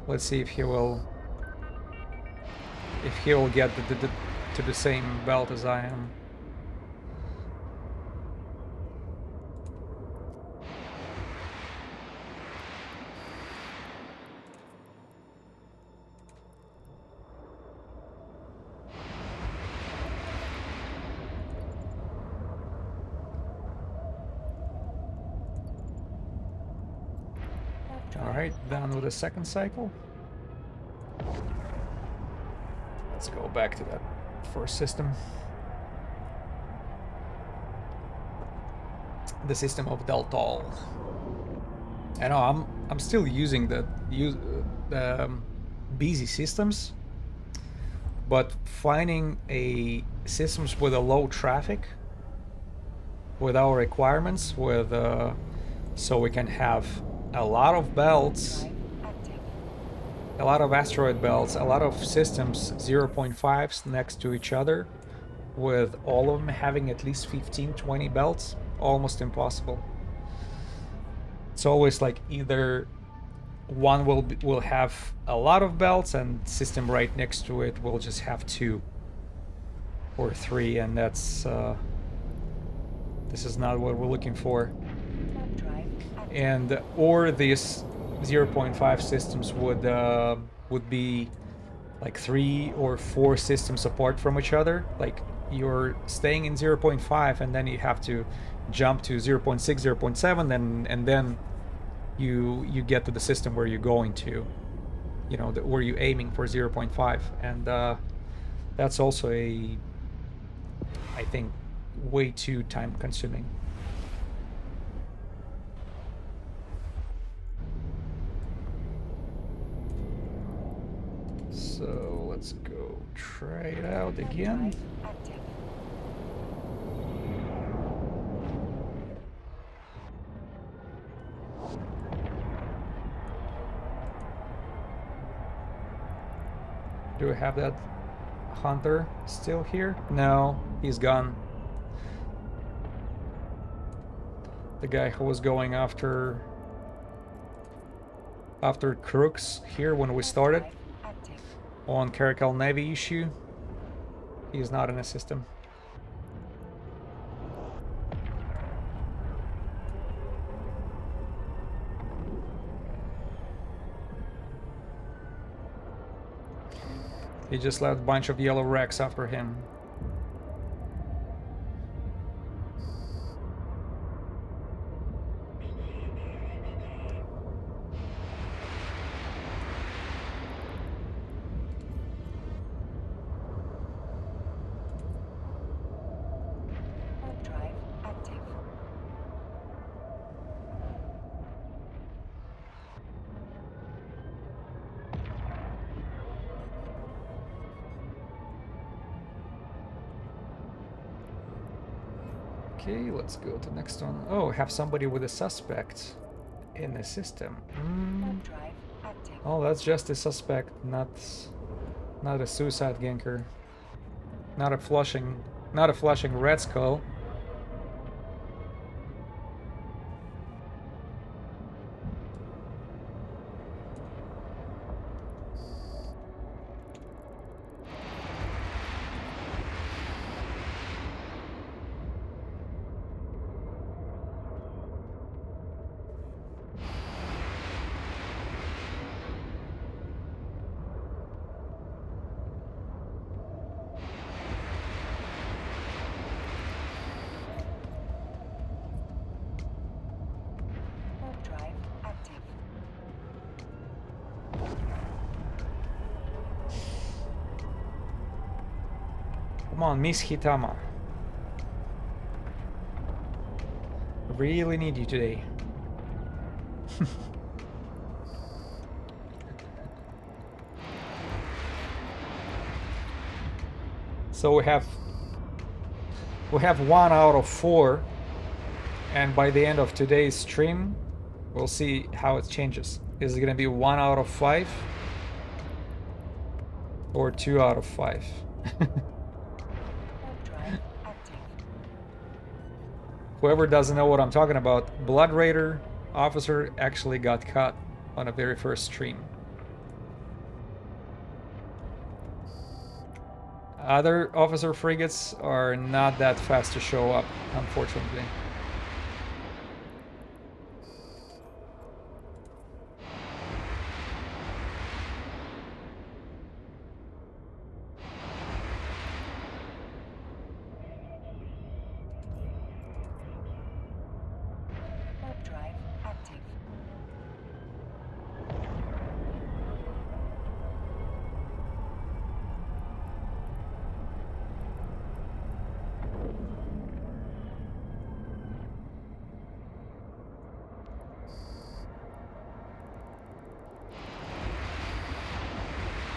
Let's see if he will get to the same belt as I am. Alright, done with the second cycle. Let's go back to that first system. The system of Deltol. I know I'm still using the busy systems, but finding a systems with a low traffic, with our requirements, with so we can have a lot of belts, a lot of asteroid belts, a lot of systems 0.5s next to each other, with all of them having at least 15-20 belts, almost impossible. It's always like either one will have a lot of belts and system right next to it will just have 2 or 3, and that's this is not what we're looking for. And or these 0.5 systems would be like 3 or 4 systems apart from each other. Like you're staying in 0.5 and then you have to jump to 0.6, 0.7, and then you get to the system where you're going to, you know, where you're aiming for 0.5, and that's also I think, way too time consuming. So let's go try it out again. Do we have that hunter still here? No, he's gone. The guy who was going after crooks here when we started on Caracal Navy issue, he's not in the system. He just left a bunch of yellow wrecks after him. Okay, let's go to the next one. Oh, have somebody with a suspect in the system. Oh, that's just a suspect, not a suicide ganker. Not a flushing red skull. Come on, Miss Hitama. Really need you today. So we have 1 out of 4, and by the end of today's stream, we'll see how it changes. Is it gonna be 1 out of 5 or 2 out of 5? Whoever doesn't know what I'm talking about, Blood Raider officer actually got caught on a very first stream. Other officer frigates are not that fast to show up, unfortunately.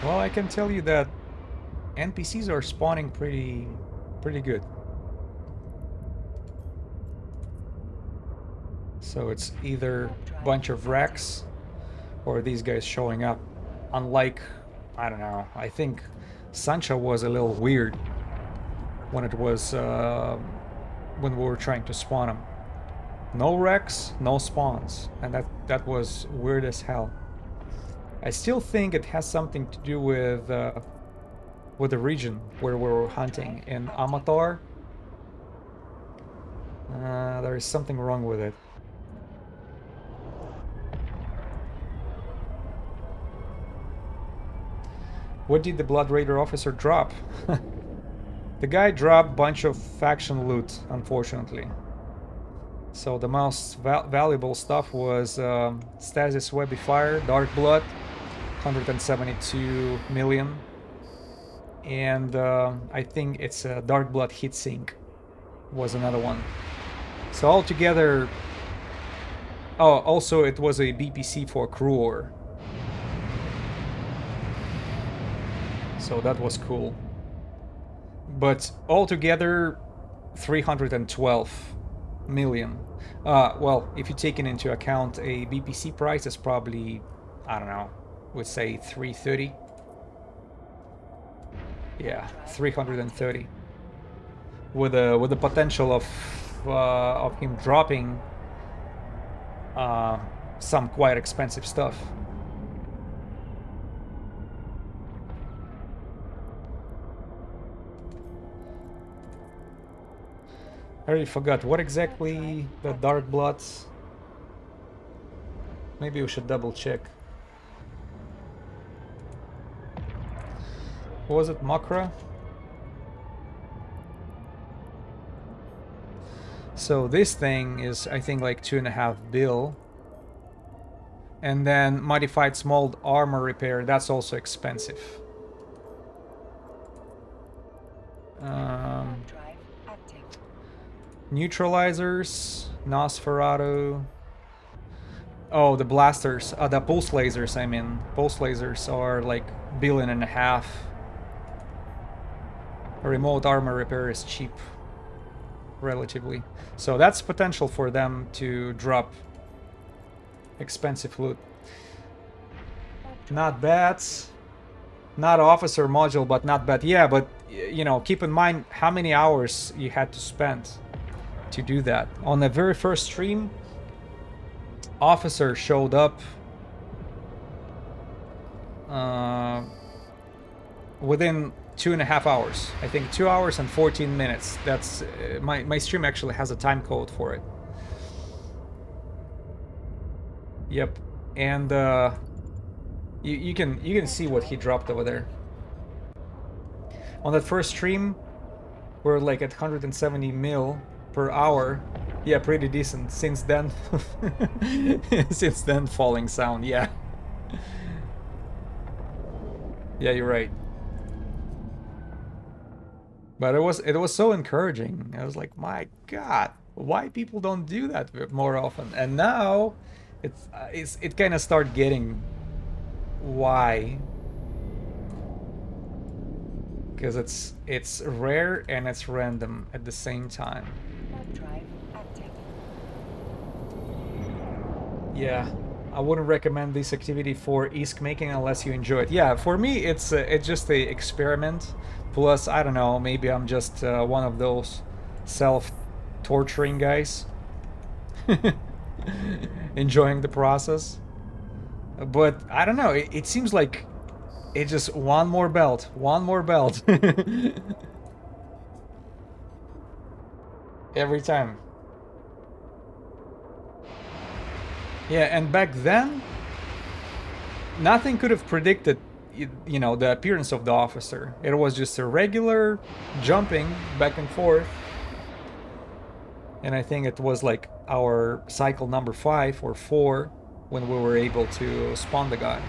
Well, I can tell you that NPCs are spawning pretty good. So it's either a bunch of wrecks or these guys showing up. Unlike, I don't know, I think Sancha was a little weird when it was when we were trying to spawn them. No wrecks, no spawns, and that was weird as hell. I still think it has something to do with the region where we were hunting in Amatar. There is something wrong with it. What did the Blood Raider officer drop? The guy dropped a bunch of faction loot, unfortunately. So the most valuable stuff was Stasis Webifier, Dark Blood, 172 million. And I think it's a Dark Blood Heatsink was another one. So altogether... Oh, also it was a BPC for Kruor. So that was cool. But altogether, 312 million. Well, if you take into account a BPC price, it's probably, I don't know, would say 330. Yeah, 330. With the potential of him dropping some quite expensive stuff. I already forgot what exactly the Dark Bloods. Maybe we should double check. Was it Makra? So this thing is, I think, like 2.5 bill. And then modified small armor repair, that's also expensive. Neutralizers, Nosferatu. Oh, the blasters, the pulse lasers, I mean. Pulse lasers are like 1.5 billion. Remote armor repair is cheap, relatively. So that's potential for them to drop expensive loot. Not bad. Not officer module, but not bad. Yeah, but you know, keep in mind how many hours you had to spend to do that. On the very first stream, officer showed up within 2.5 hours. I think 2 hours and 14 minutes. That's my stream actually has a time code for it. Yep, and you can see what he dropped over there. On that first stream, we're like at 170 mil per hour. Yeah, pretty decent. Since then, since then, falling sound. Yeah, yeah, you're right. But it was so encouraging. I was like, my God, why people don't do that more often? And now, it kind of start getting why. Because it's rare and it's random at the same time. Yeah, I wouldn't recommend this activity for ISK making unless you enjoy it. Yeah, for me it's just a experiment. Plus, I don't know, maybe I'm just one of those self-torturing guys, enjoying the process. But I don't know. It seems like it's just one more belt, one more belt. Every time. Yeah, and back then, nothing could have predicted, you know, the appearance of the officer. It was just a regular jumping back and forth. And I think it was like our cycle number 5 or 4 when we were able to spawn the guy.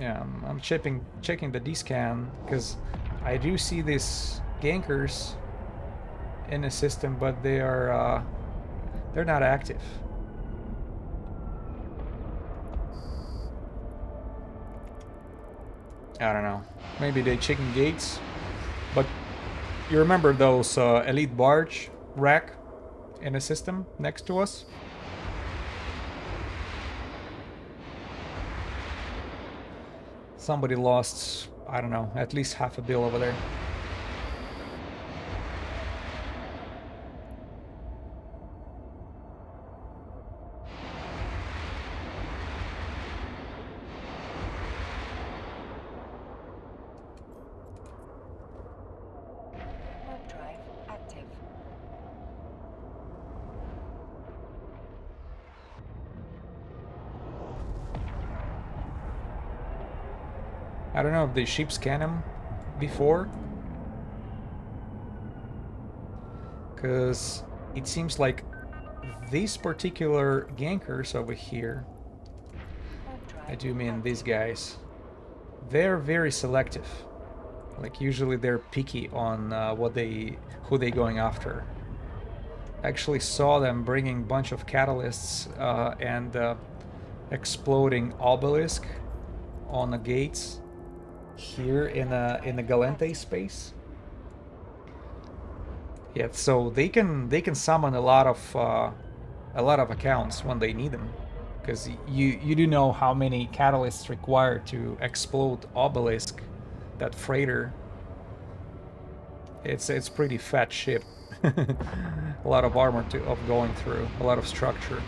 Yeah, I'm checking the D-scan because I do see these gankers in the system, but they're not active. I don't know. Maybe they checking gates, but you remember those elite barge rack in the system next to us? Somebody lost, I don't know, at least half a bill over there. Warp drive active. I don't know if they sheep scan him before, because it seems like these particular gankers over here, Warp drive I do mean these active. guys, they're very selective. Like usually they're picky on who they going after. I actually saw them bringing a bunch of catalysts and exploding obelisk on the gates here in the Galente space. Yeah, so they can summon a lot of accounts when they need them, because you do know how many catalysts required to explode obelisk, that freighter. It's pretty fat ship. A lot of armor of going through, a lot of structure.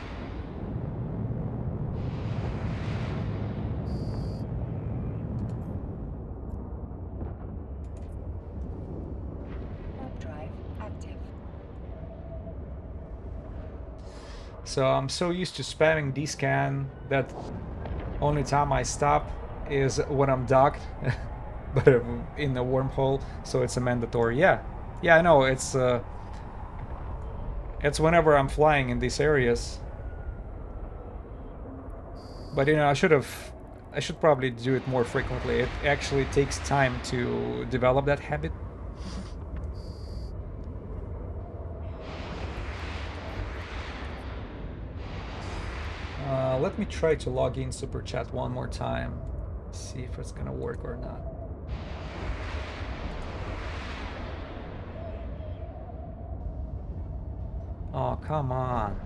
Warp drive active. So I'm so used to spamming D-scan that only time I stop is when I'm docked, but in the wormhole, so it's a mandatory. Yeah, I know it's whenever I'm flying in these areas. But you know, I should probably do it more frequently. It actually takes time to develop that habit. Let me try to log in Super Chat one more time. See if it's gonna work or not. Oh, come on.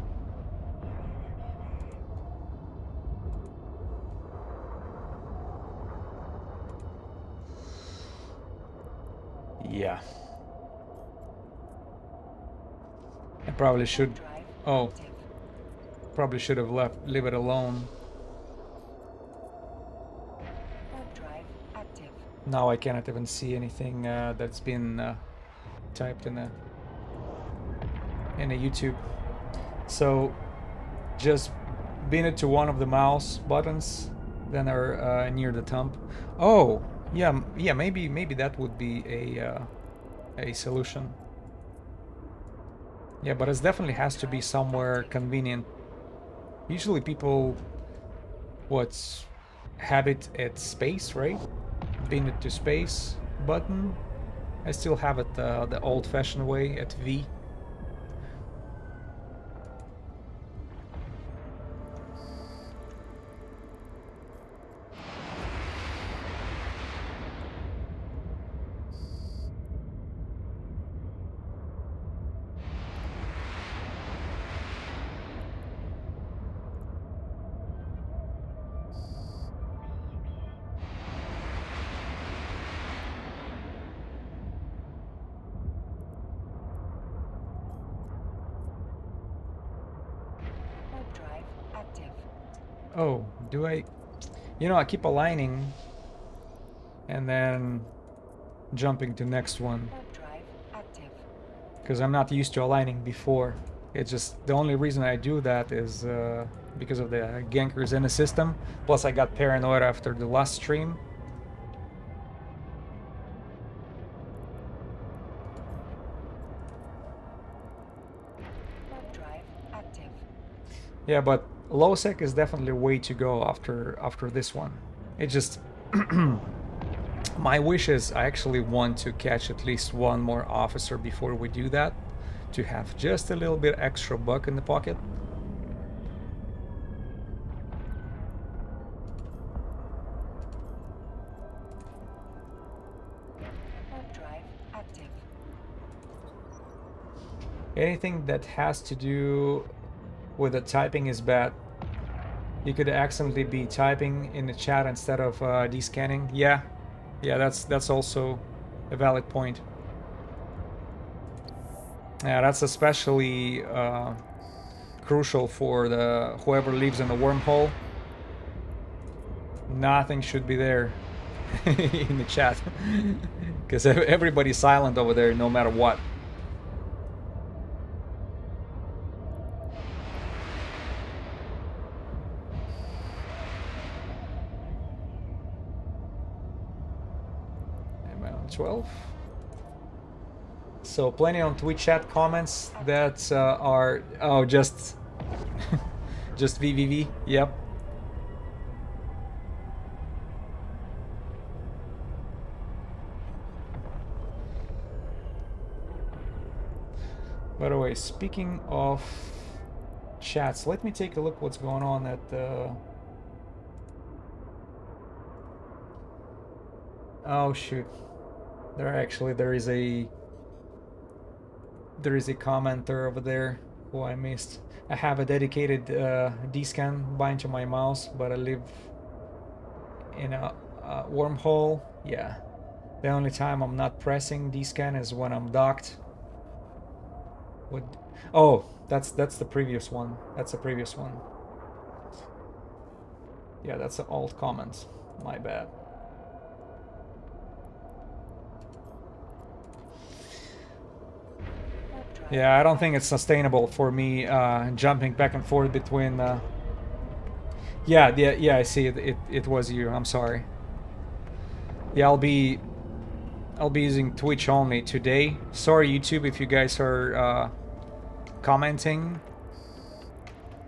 Yeah. I probably should. Drive Oh, active. probably should have leave it alone. Warp drive active. Now I cannot even see anything that's been typed in a YouTube. So just pin it to one of the mouse buttons, then are near the thumb. Oh, yeah, maybe that would be a solution. Yeah, but it definitely has to be somewhere convenient. Usually people have it at space, right? Pin it to space button. I still have it the old-fashioned way at V. Warp drive active. Oh, do I? You know, I keep aligning and then jumping to next one Warp drive active. because I'm not used to aligning before. It's just the only reason I do that is because of the gankers in the system. Plus, I got paranoid after the last stream. Warp drive active. Yeah, but low sec is definitely way to go after this one. It just My wish is I actually want to catch at least one more officer before we do that, to have just a little bit extra buck in the pocket. Warp drive active. Anything that has to do with the typing is bad. You could accidentally be typing in the chat instead of descanning. Yeah, that's also a valid point. Yeah, that's especially crucial for the whoever lives in the wormhole. Nothing should be there in the chat, because everybody's silent over there, no matter what. Am I on 12? So plenty on Twitch chat comments that are just just VVV. Yep. By the way, speaking of chats, let me take a look what's going on at the... Oh shoot. There is a commenter over there who I missed. I have a dedicated D-scan bind to my mouse, but I live in a wormhole. Yeah. The only time I'm not pressing D-scan is when I'm docked. What? Oh, that's the previous one. That's the previous one. Yeah, that's an alt comment. My bad. Yeah, I don't think it's sustainable for me jumping back and forth between. Yeah, I see it. It was you. I'm sorry. Yeah, I'll be using Twitch only today. Sorry, YouTube, if you guys are commenting.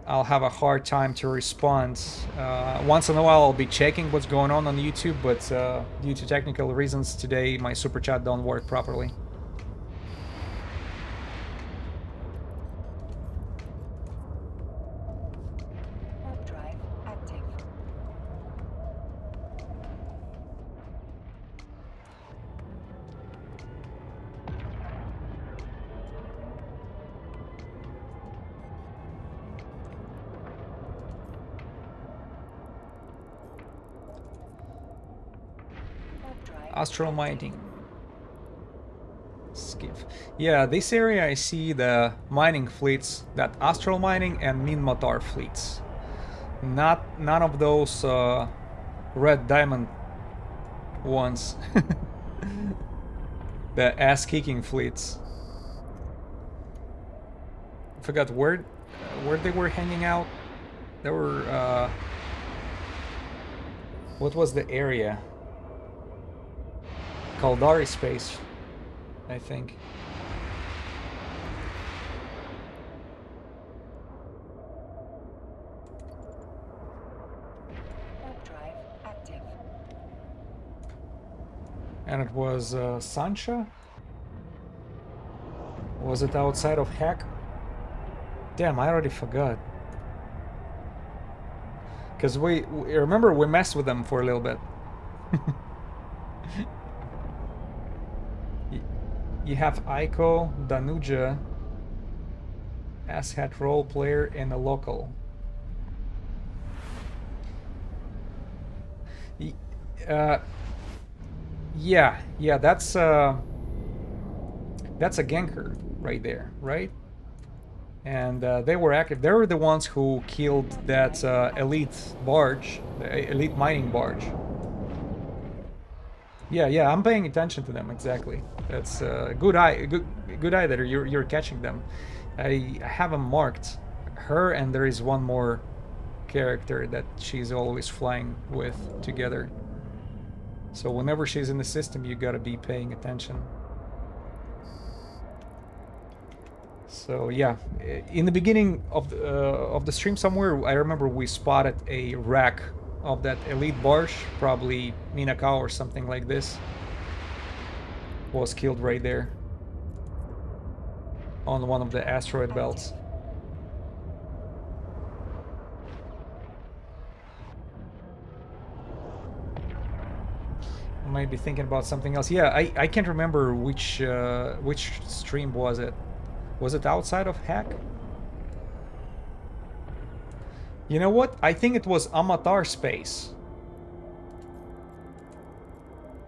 I'll have a hard time to respond. Once in a while, I'll be checking what's going on YouTube, but due to technical reasons today, my super chat don't work properly. Warp drive active. Warp drive Astral mining. Skiff. Yeah, this area I see the mining fleets, that astral mining and Minmatar fleets. None of those red diamond ones. The ass-kicking fleets. I forgot where they were hanging out. They were what was the area? Caldari space, I think. Warp drive active. And it was Sancha? Was it outside of Hack? Damn, I already forgot. Because we remember we messed with them for a little bit. You have Aiko, Danuja, asshat role player, and a local. Yeah, that's a ganker right there, right? And they were active. They were the ones who killed that elite barge, the elite mining barge. Yeah, I'm paying attention to them, exactly. That's good eye that you're catching them. I have them marked, her, and there is one more character that she's always flying with together. So whenever she's in the system, you gotta be paying attention. So yeah, in the beginning of the stream somewhere, I remember we spotted a wreck of that elite barge, probably Minakao or something like this, was killed right there on one of the asteroid belts. I might be thinking about something else. Yeah, I can't remember which stream was it. Was it outside of Hack? You know what? I think it was Amatar Space.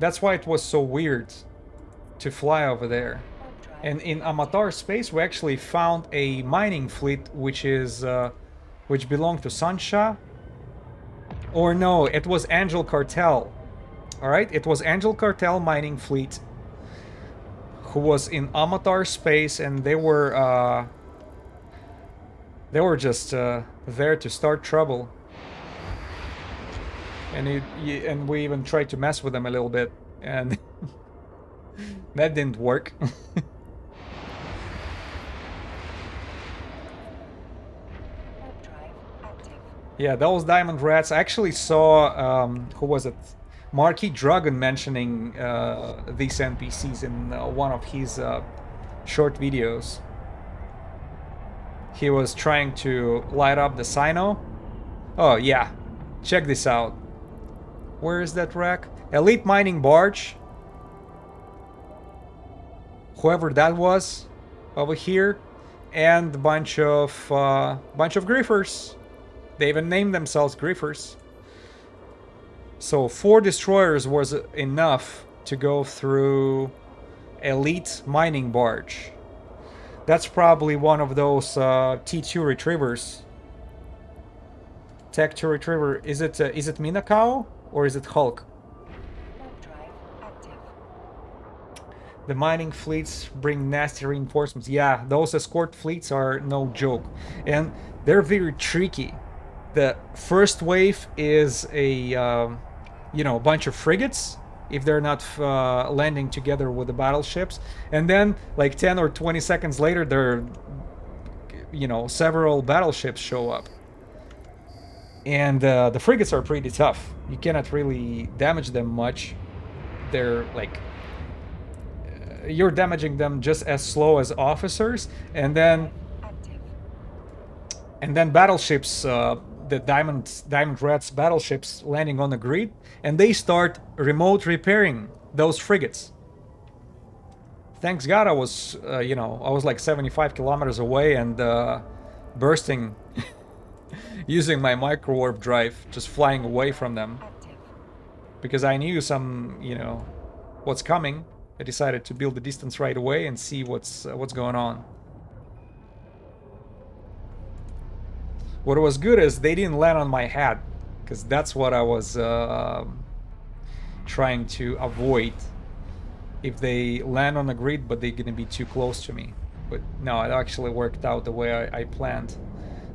That's why it was so weird to fly over there. And in Amatar Space, we actually found a mining fleet which belonged to Sansha. Or no, it was Angel Cartel. Alright, it was Angel Cartel mining fleet who was in Amatar Space, and they were just there to start trouble. And we even tried to mess with them a little bit, and that didn't work. Yeah, those diamond rats. I actually saw who was it? Marquis Dragon mentioning these NPCs in one of his short videos. He was trying to light up the Sino. Oh yeah, check this out. Where is that wreck? Elite mining barge. Whoever that was, over here, and a bunch of griffers. They even named themselves griffers. So 4 destroyers was enough to go through elite mining barge. That's probably one of those T2 retrievers. Tech 2 retriever. Is it Minakao or is it Hulk? The mining fleets bring nasty reinforcements. Yeah, those escort fleets are no joke, and they're very tricky. The first wave is a bunch of frigates if they're not landing together with the battleships, and then like 10 or 20 seconds later, several battleships show up, and the frigates are pretty tough. You cannot really damage them much. They're like you're damaging them just as slow as officers, and then battleships. The Diamond Rats battleships landing on the grid, and they start remote repairing those frigates. Thanks God I was, I was like 75 kilometers away and bursting, using my micro warp drive, just flying away from them. Because I knew what's coming. I decided to build the distance right away and see what's going on. What was good is they didn't land on my head, because that's what I was trying to avoid. If they land on the grid, but they're gonna be too close to me. But no, it actually worked out the way I planned.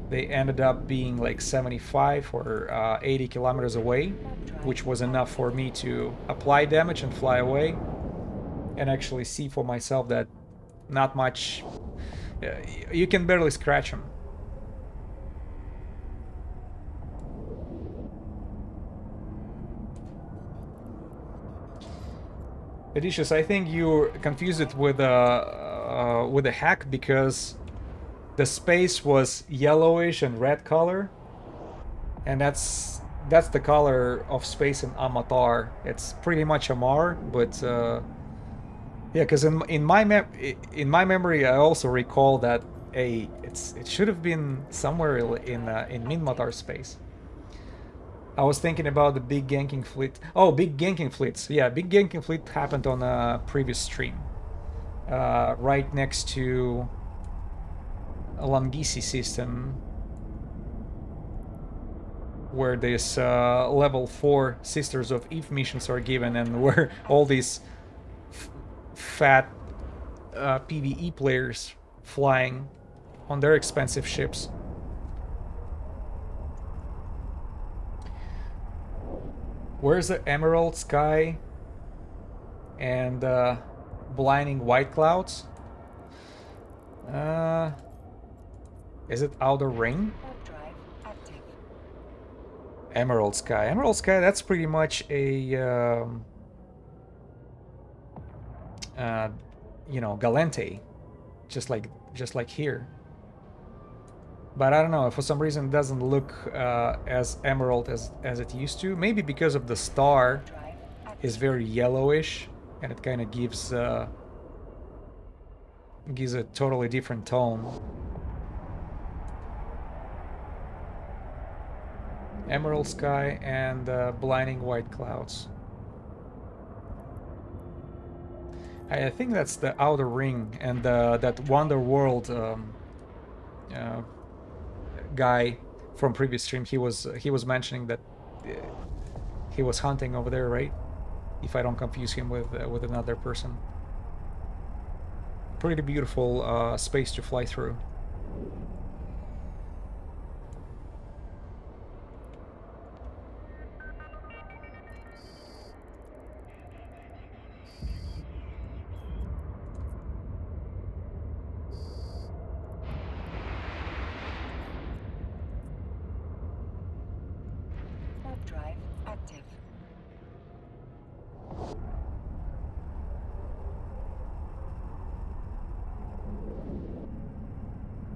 They ended up being like 75 or 80 kilometers away, which was enough for me to apply damage and fly away, and actually see for myself that not much. You can barely scratch them. Edicious, I think you confused it with a hack, because the space was yellowish and red color, and that's the color of space in Amatar. It's pretty much Amar, but yeah, because in my memory, I also recall that it should have been somewhere in Minmatar space. I was thinking about the big ganking fleet. Oh, big ganking fleets. Yeah, big ganking fleet happened on a previous stream. Right next to a Langisi system, where this level 4 Sisters of Eve missions are given, and where all these fat PvE players flying on their expensive ships. Where's the emerald sky and blinding white clouds? Is it outer ring? Emerald Sky. Emerald Sky, that's pretty much a, you know, Galente, just like here. But I don't know, for some reason it doesn't look as emerald as it used to. Maybe because of the star is very yellowish, and it kind of gives a totally different tone. Emerald Sky and blinding white clouds. I think that's the outer ring, and that Wonder World guy from previous stream, he was mentioning that he was hunting over there, right? If I don't confuse him with another person. Pretty beautiful space to fly through. Warp drive active.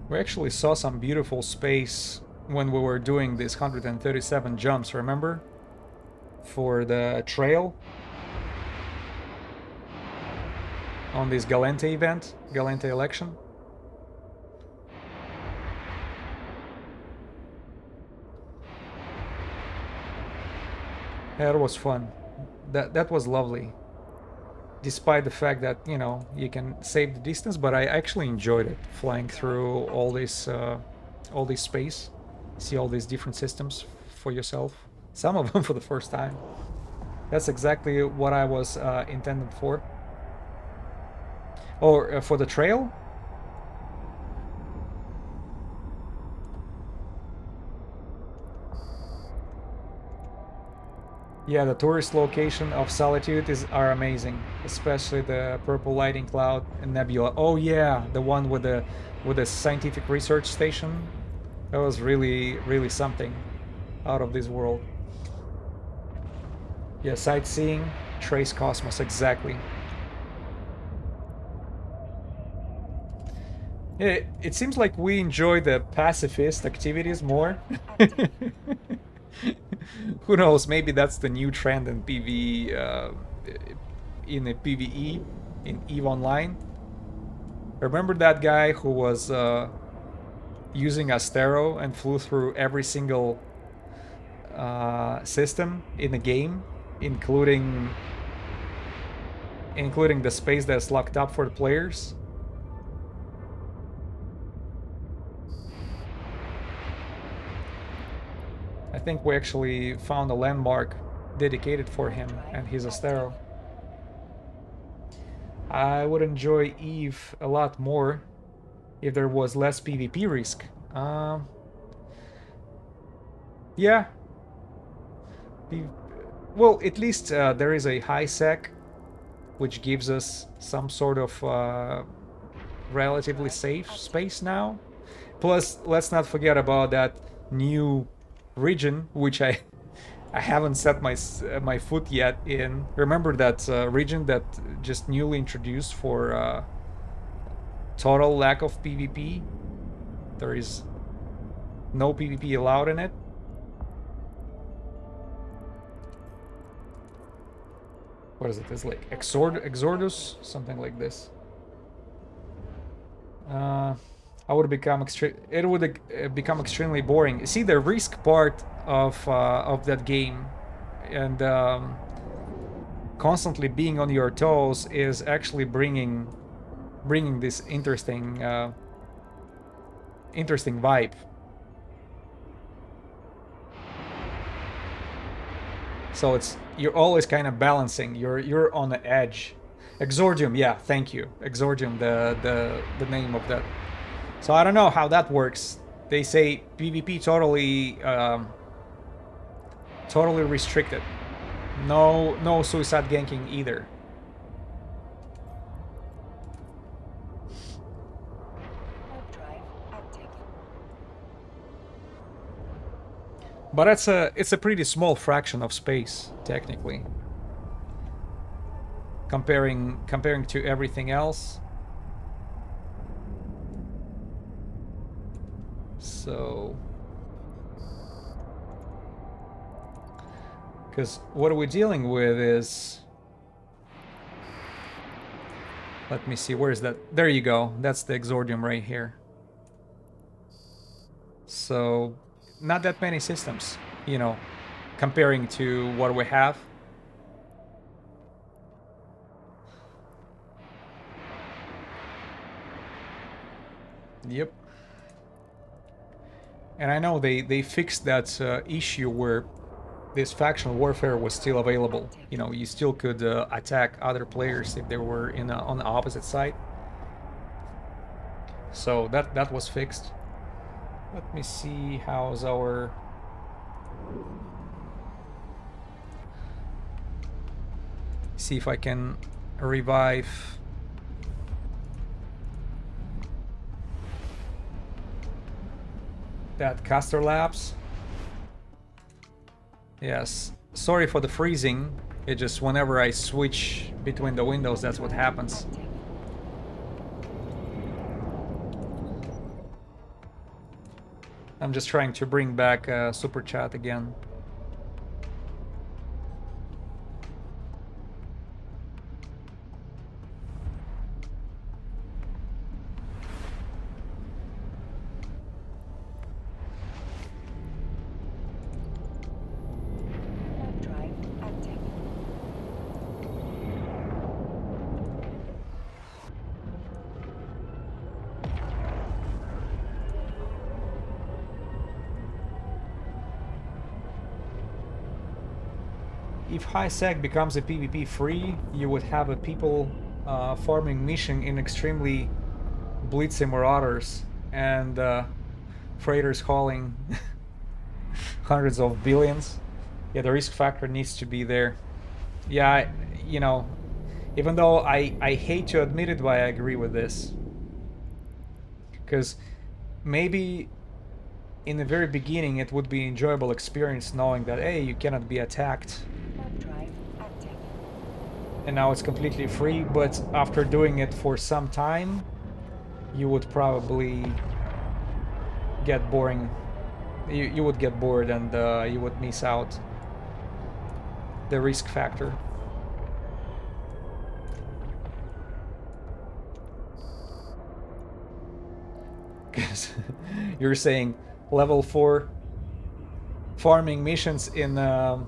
We actually saw some beautiful space when we were doing these 137 jumps, remember? For the trail on this Galente event, Galente election. That was fun. That was lovely. Despite the fact that, you know, you can save the distance, but I actually enjoyed it, flying through all this space, see all these different systems for yourself. Some of them for the first time. That's exactly what I was intended for. Or for the trail? Yeah, the tourist location of Solitude are amazing, especially the purple lighting cloud and nebula. Oh yeah, the one with the scientific research station. That was really something, out of this world. Yeah, sightseeing, trace cosmos, exactly. It seems like we enjoy the pacifist activities more. Who knows? Maybe that's the new trend in PvE, in a PvE, in EVE Online. Remember that guy who was using Astero and flew through every single system in the game, including the space that's locked up for the players? I think we actually found a landmark dedicated for him and his Astero. I would enjoy EVE a lot more if there was less PvP risk. Yeah. Well, at least there is a high sec, which gives us some sort of relatively safe space now. Plus, let's not forget about that new region, which I haven't set my foot yet in. Remember that region that just newly introduced for total lack of PvP? There is no PvP allowed in it. What is it? It's like Exordus, something like this. I would become it would become extremely boring. See, the risk part of that game, and constantly being on your toes, is actually bringing this interesting vibe. So you're always kind of balancing. You're on the edge. Exordium, yeah, thank you. Exordium, the name of that. So I don't know how that works. They say PvP totally restricted. No suicide ganking either. But it's a pretty small fraction of space, technically. Comparing to everything else. So, because what we're dealing with is, let me see, where is that? There you go. That's the exordium right here. So, not that many systems, you know, comparing to what we have. Yep. And I know they fixed that issue where this factional warfare was still available. You know, you still could attack other players if they were on the opposite side. So that was fixed. Let me see how's our... See if I can revive... that caster lapse. Yes, sorry for the freezing. It just whenever I switch between the windows, that's what happens. I'm just trying to bring back super chat again. If high sec becomes a PvP free, you would have a people farming mission in extremely blitzy marauders and freighters hauling hundreds of billions. Yeah, the risk factor needs to be there. Yeah, you know, even though I hate to admit it, but I agree with this. Because maybe in the very beginning it would be an enjoyable experience knowing that, hey, you cannot be attacked. And now it's completely free, but after doing it for some time, you would probably get boring. You would get bored and you would miss out the risk factor. Because you're saying level 4 farming missions in a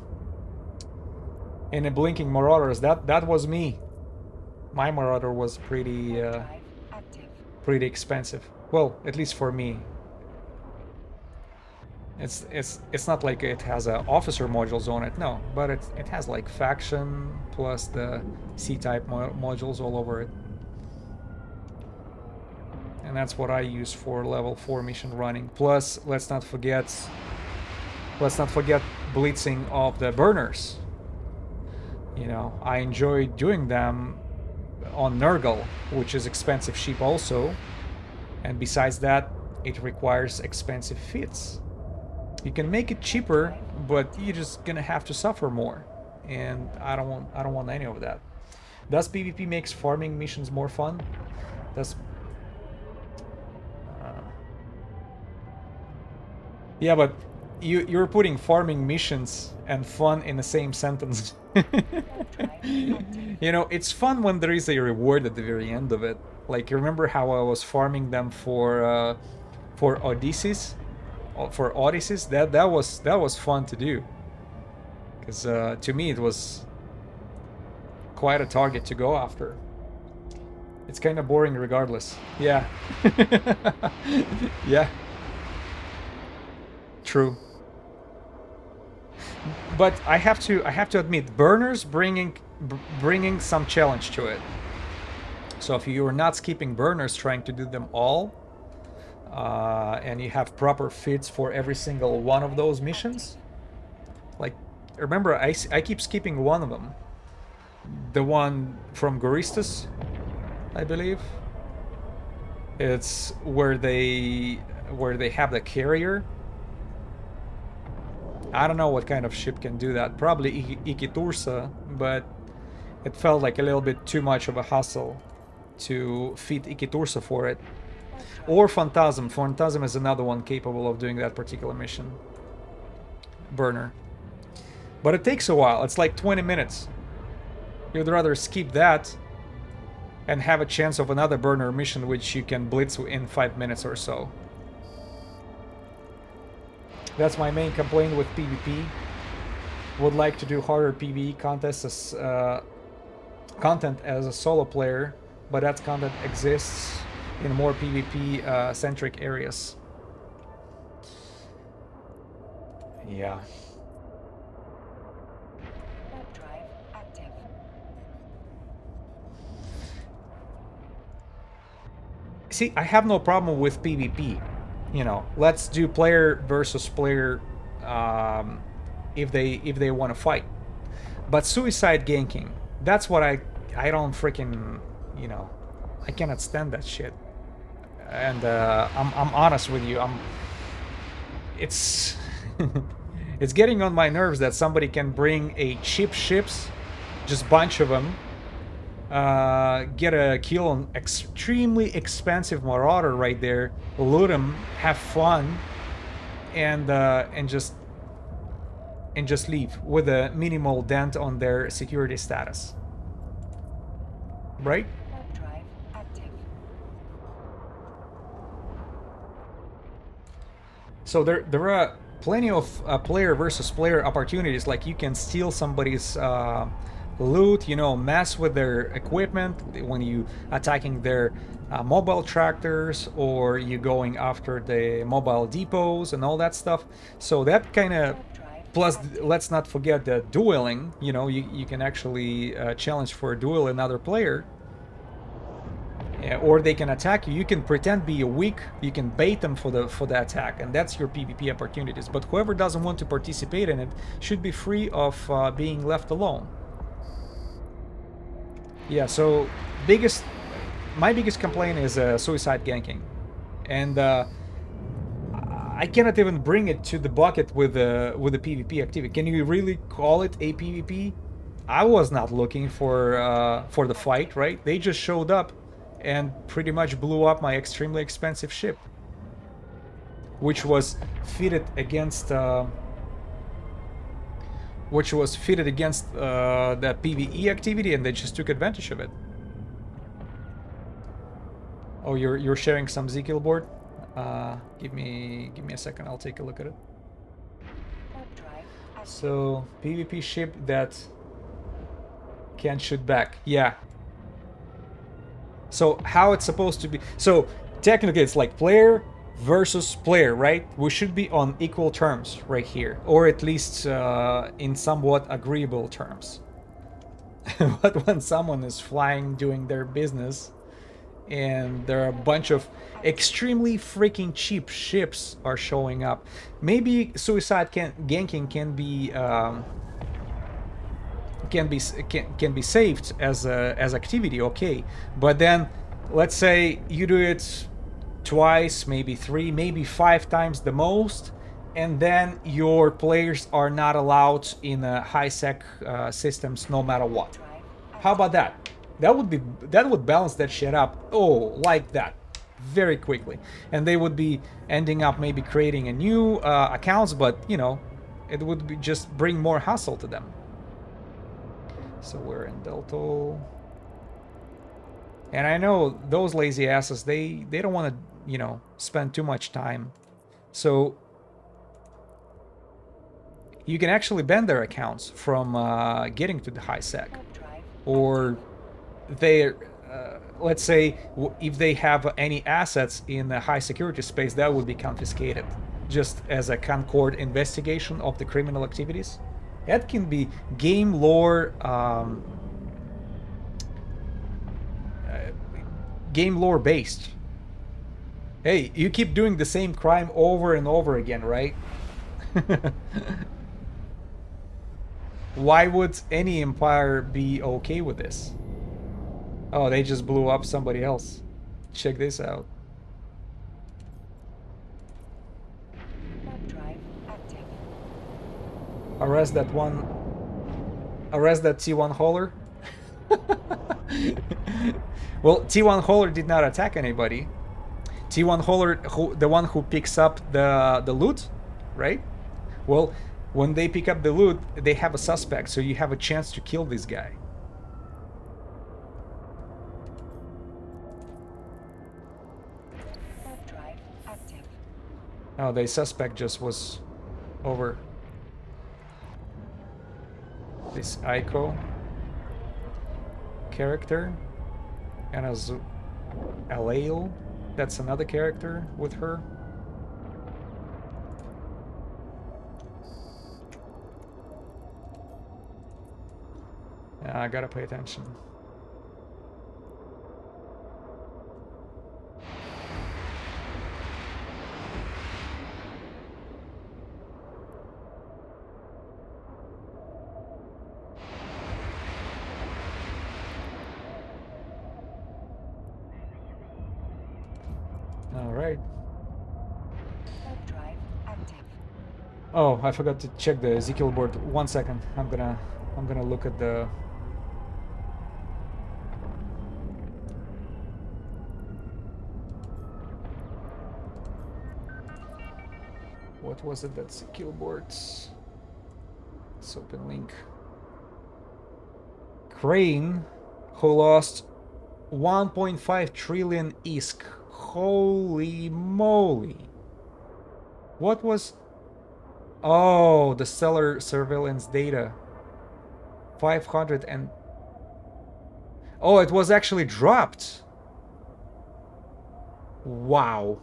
blinking marauders. That was me. My marauder was pretty expensive. Well, at least for me. It's not like it has officer modules on it, no, but it has like faction plus the C-type modules all over it. And that's what I use for level 4 mission running. Plus, let's not forget blitzing of the burners. You know, I enjoy doing them on Nurgle, which is expensive ship also. And besides that, it requires expensive fits. You can make it cheaper, but you're just gonna have to suffer more. And I don't want any of that. Does PvP makes farming missions more fun? Does yeah, but you're putting farming missions and fun in the same sentence. You know, it's fun when there is a reward at the very end of it. Like, remember how I was farming them for Odysseus? For Odysseus? That was fun to do. Because to me it was quite a target to go after. It's kind of boring regardless. Yeah. Yeah. True. But I have to admit, burners bringing some challenge to it. So if you are not skipping burners, trying to do them all, and you have proper fits for every single one of those missions, like, remember, I keep skipping one of them, the one from Goristas, I believe. It's where they have the carrier. I don't know what kind of ship can do that. Probably Ikitursa, but it felt like a little bit too much of a hassle to feed Ikitursa for it. Or Phantasm. Phantasm is another one capable of doing that particular mission. Burner. But it takes a while. It's like 20 minutes. You'd rather skip that and have a chance of another burner mission which you can blitz in 5 minutes or so. That's my main complaint with PvP. Would like to do harder PvE contests as content as a solo player, but that content exists in more PvP centric areas. Yeah. Warp drive active. See, I have no problem with PvP. You know, let's do player versus player if they want to fight. But suicide ganking, that's what I don't freaking, you know, I cannot stand that shit. And I'm honest with you, it's it's getting on my nerves that somebody can bring a cheap ships, just bunch of them, get a kill on extremely expensive marauder right there, loot them, have fun, and just leave with a minimal dent on their security status. Right? Warp drive active. So there are plenty of player versus player opportunities. Like you can steal somebody's loot, you know, mess with their equipment when you attacking their mobile tractors, or you going after the mobile depots and all that stuff. So that kind of, plus let's not forget the dueling. You know, you can actually challenge for a duel another player. Or they can attack you. You can pretend be weak. You can bait them for the attack, and that's your PvP opportunities. But whoever doesn't want to participate in it should be free of being left alone. Yeah. So my biggest complaint is suicide ganking, and I cannot even bring it to the bucket with the PvP activity. Can you really call it a PvP? I was not looking for the fight, right? They just showed up and pretty much blew up my extremely expensive ship, which was fitted against the PvE activity, and they just took advantage of it. Oh, you're sharing some Zkill board? Give me a second. I'll take a look at it. So PvP ship that can shoot back. Yeah. So how it's supposed to be? So technically, it's like player versus player, right? We should be on equal terms right here, or at least in somewhat agreeable terms. But when someone is flying, doing their business, and there are a bunch of extremely freaking cheap ships are showing up, maybe suicide ganking can be saved as activity, okay, but then let's say you do it twice, maybe 3, maybe 5 times the most, and then your players are not allowed in high sec systems no matter what. How about that? That would balance that shit up. Oh, like that, very quickly, and they would be ending up maybe creating a new accounts, but you know, it would be just bring more hassle to them. So we're in Delta, and I know those lazy asses, they don't want to, you know, spend too much time. So you can actually ban their accounts from getting to the high sec, or they, let's say, if they have any assets in the high security space, that would be confiscated, just as a Concord investigation of the criminal activities. That can be game lore, based. Hey, you keep doing the same crime over and over again, right? Why would any empire be okay with this? Oh, they just blew up somebody else. Check this out. Arrest that one. Arrest that T1 hauler. Well, T1 hauler did not attack anybody. T1 hauler, the one who picks up the loot, right? Well, when they pick up the loot, they have a suspect, so you have a chance to kill this guy. Warp drive active. Oh, the suspect just was over. This Aiko character. And as Alail, that's another character with her. I gotta pay attention. All right. Warp drive active. Oh, I forgot to check the Ezekiel board. 1 second. I'm gonna look at the. What was it? That's Ezekiel boards. Let's open link. Crane, who lost 1.5 trillion ISK. Holy moly. What was... Oh, the seller surveillance data. 500 and... Oh, it was actually dropped. Wow.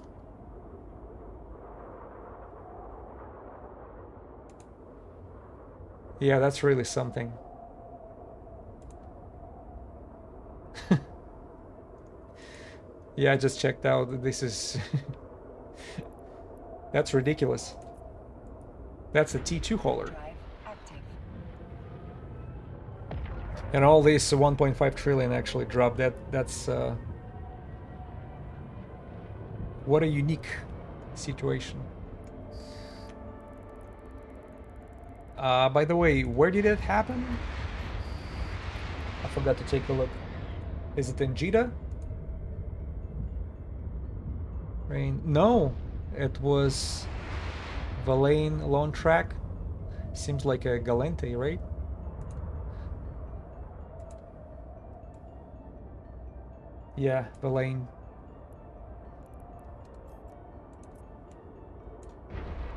Yeah, that's really something. Yeah, I just checked out. This is... That's ridiculous. That's a T2 hauler. Drive active. And all this 1.5 trillion actually dropped. That's... What a unique situation. By the way, where did it happen? I forgot to take a look. Is it in Jeddah? Rain? No, it was Valane Lone Track. Seems like a Galente, right? Yeah, Valane.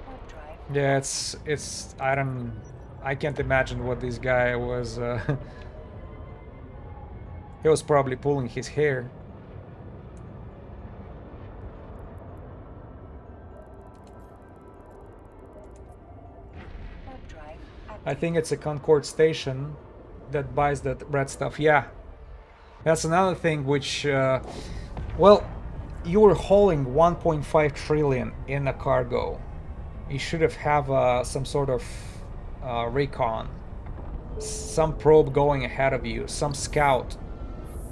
Warp drive. Yeah, it's I can't imagine what this guy was he was probably pulling his hair. Warp drive active. I think it's a Concord station that buys that red stuff. Yeah, that's another thing which well, you were hauling 1.5 trillion in a cargo. You should have some sort of recon, some probe going ahead of you, some scout.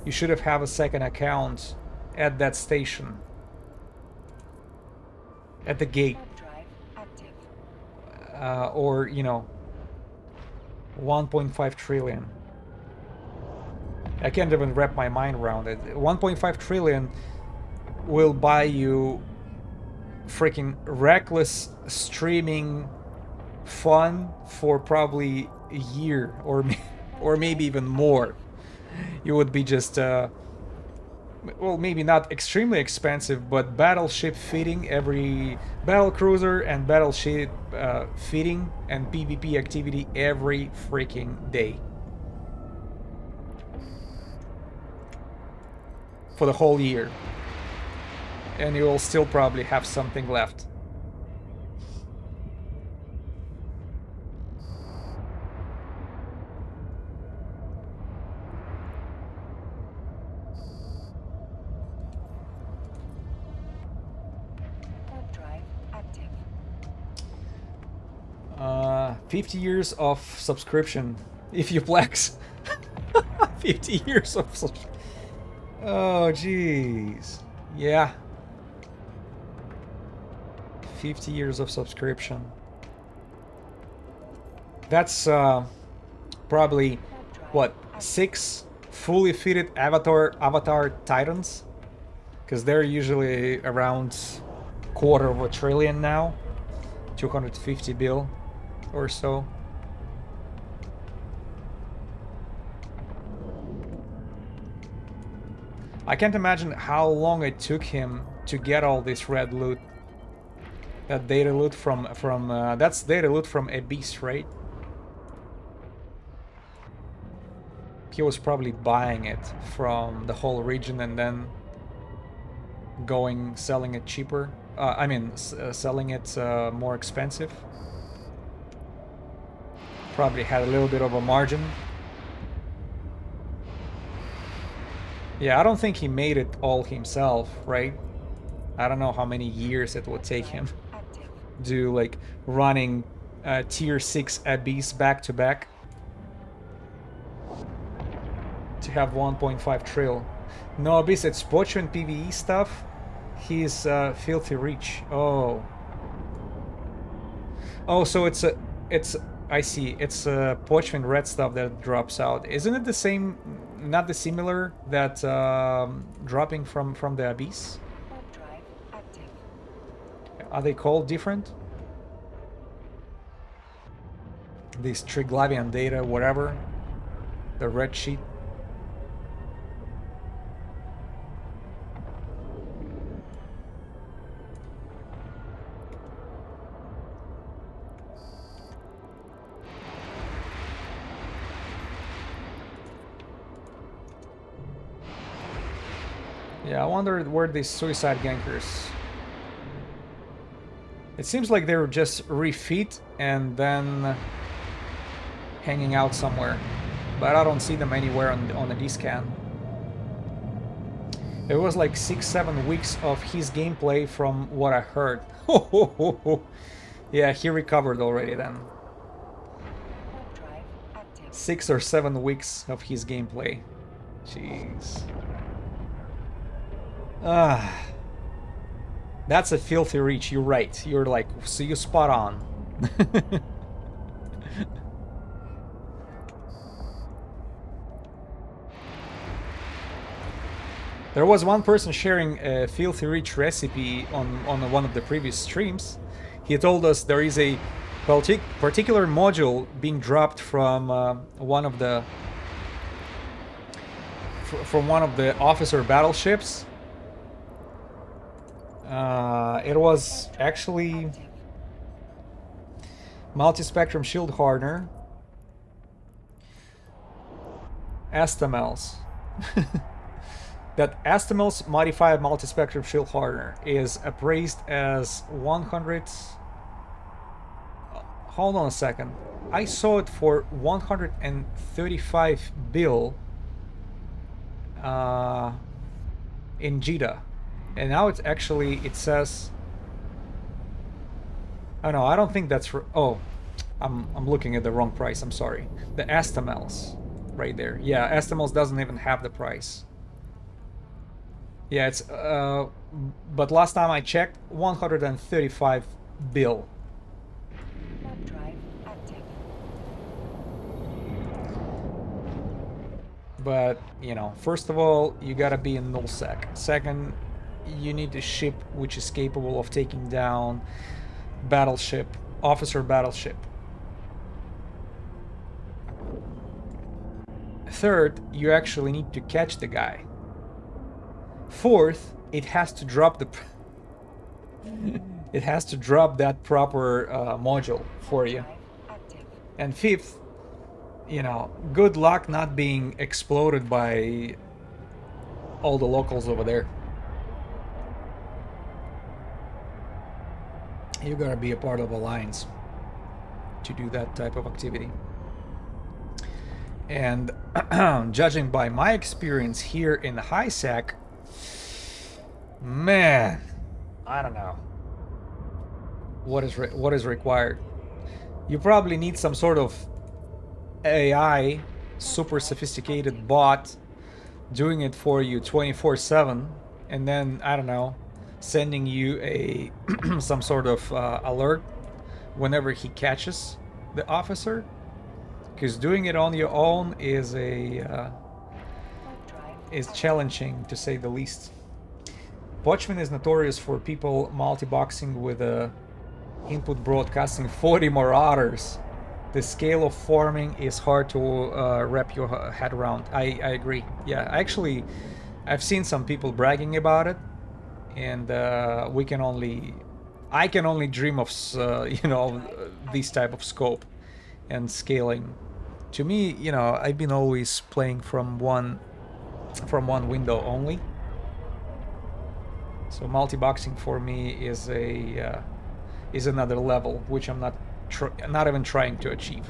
You should have a second account at that station, at the gate, Warp drive active. or you know, 1.5 trillion. I can't even wrap my mind around it. 1.5 trillion will buy you freaking reckless streaming fun for probably a year or maybe even more. You would be just well, maybe not extremely expensive, but battleship fitting every battle cruiser and battleship fitting and PvP activity every freaking day for the whole year. And you will still probably have something left. Warp drive active. 50 years of subscription, if you flex. 50 years of subscription. Oh, jeez. Yeah. 50 years of subscription. That's probably Warp drive what, active. 6 fully fitted avatar titans, because they're usually around quarter of a trillion now, 250 bill or so. I can't imagine how long it took him to get all this red loot. That data loot from that's data loot from Abyss, right? He was probably buying it from the whole region and then selling it cheaper. Selling it more expensive. Probably had a little bit of a margin. Yeah, I don't think he made it all himself, right? I don't know how many years it would take him Active. do like running tier 6 Abyss back to back to have 1.5 trill. No Abyss, it's Pocho and PvE stuff. He's Filthy Reach. Oh, so it's I see. It's Pocho and red stuff that drops out. Isn't it the same? Not the similar that dropping from the Abyss? Warp drive active. Are they called different? These Triglavian data, whatever. The red sheet. Yeah, I wonder where these suicide gankers. It seems like they were just refit and then hanging out somewhere, but I don't see them anywhere on the D-scan. It was like 6-7 weeks of his gameplay from what I heard. Yeah, he recovered already then. Warp drive active. 6 or 7 weeks of his gameplay. Jeez. Ah. That's a filthy reach, you're right. You're like, so you spot on. There was one person sharing a filthy reach recipe on one of the previous streams. He told us there is a particular module being dropped from one of the officer battleships. It was actually Active. multi-spectrum shield hardener, Astamels. That Astamels modified multi-spectrum shield hardener is appraised as 100. Hold on a second. I saw it for 135 bill in Jeddah. And now it's actually, it says, oh no, I don't think that's for, oh, I'm looking at the wrong price, I'm sorry. The Astamels, right there. Yeah, Astamels doesn't even have the price. Yeah, it's, but last time I checked, 135 bill. Warp drive active. But, you know, first of all, you gotta be in nullsec. Second, you need a ship which is capable of taking down battleship, officer battleship. Third, you actually need to catch the guy. Fourth, it has to drop the it has to drop that proper module for you. Drive active. And fifth, you know, good luck not being exploded by all the locals over there. You gotta be a part of Alliance to do that type of activity. And judging by my experience here in the high sec, man, I don't know what is required. You probably need some sort of AI, super sophisticated bot doing it for you 24/7, and then I don't know, sending you some sort of alert whenever he catches the officer. because doing it on your own is Drive. is challenging to say the least. Watchmen is notorious for people multi-boxing with input broadcasting 40 Marauders. The scale of farming is hard to wrap your head around. I agree. Yeah, actually, I've seen some people bragging about it, and I can only dream of this type of scope and scaling. To me, I've been always playing from one window only. So multi-boxing for me is another level, which I'm not even trying to achieve.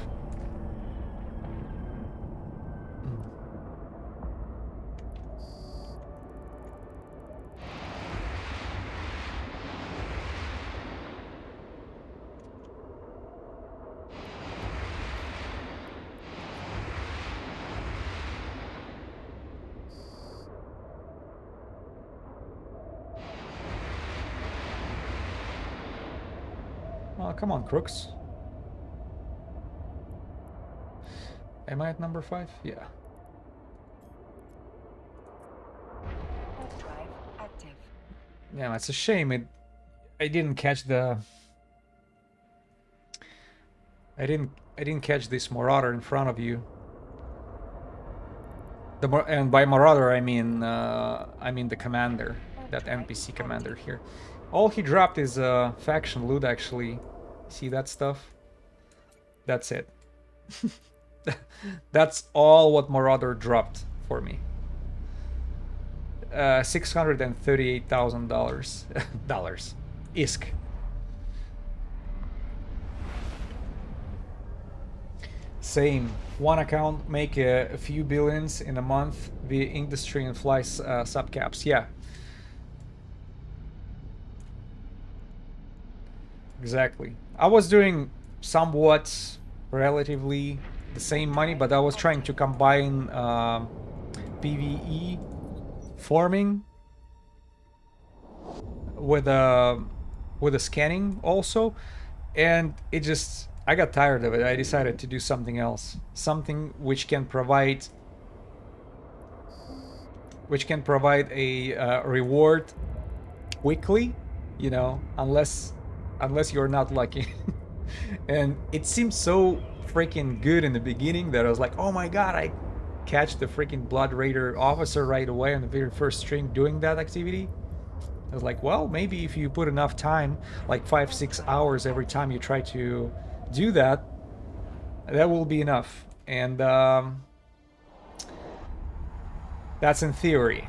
Oh, come on, crooks. Am I at number 5? Yeah. Drive active. Yeah, it's a shame. I didn't catch the. I didn't catch this Marauder in front of you. And by Marauder I mean the commander, that NPC commander here. All he dropped is faction loot. Actually, see that stuff? That's it. That's all what Marauder dropped for me. $638,000 dollars. ISK. Same. One account make a few billions in a month via industry and fly subcaps. Yeah. Exactly. I was doing somewhat relatively the same money, but I was trying to combine PvE farming with a scanning also, and I got tired of it. I decided to do something else, something which can provide a reward quickly, unless you're not lucky. And it seemed so freaking good in the beginning that I was like, oh my god, I catch the freaking Blood Raider officer right away on the very first stream doing that activity. I was like, well, maybe if you put enough time, like 5-6 hours every time you try to do that, that will be enough. And that's in theory.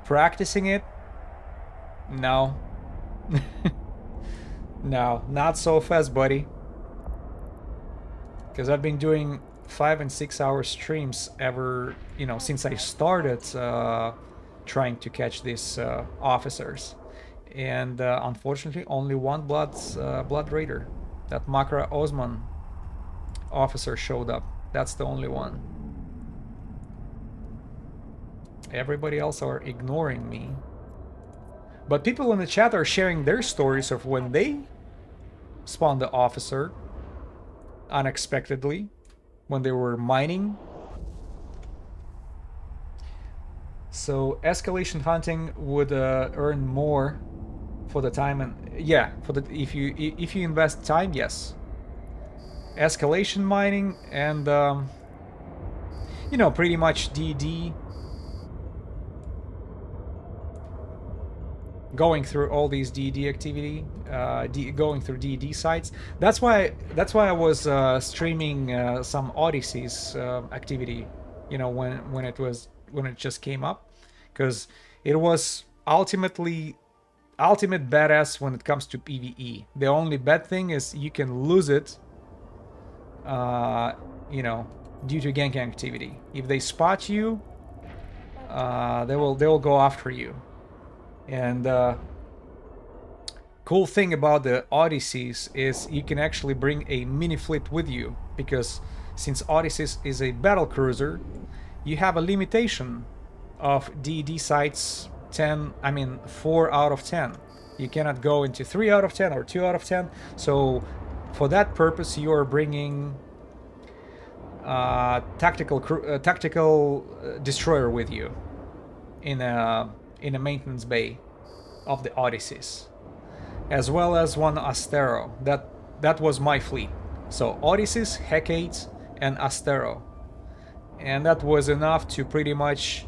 Practicing it? No. No, not so fast, buddy. Because I've been doing 5 and 6 hour streams since I started trying to catch these officers. And unfortunately, only one Blood Raider. That Makra Osman officer showed up. That's the only one. Everybody else are ignoring me. But people in the chat are sharing their stories of when they spawned the officer unexpectedly, when they were mining. So escalation hunting would earn more for the time, and yeah, if you invest time, yes. Escalation mining and pretty much DD. Going through all these DD activity, going through DD sites. That's why I was streaming some Odysseys activity, when it just came up, because it was ultimate badass when it comes to PvE. The only bad thing is you can lose it, due to ganking activity. If they spot you, they will go after you. And cool thing about the Odysseys is you can actually bring a mini fleet with you, because since Odysseys is a battle cruiser, you have a limitation of DD sites 4 out of 10. You cannot go into 3 out of 10 or 2 out of 10. So for that purpose, you are bringing tactical destroyer with you in a maintenance bay of the Odysseys, as well as one Astero. That was my fleet. So Odysseys, Hecates, and Astero, and that was enough to pretty much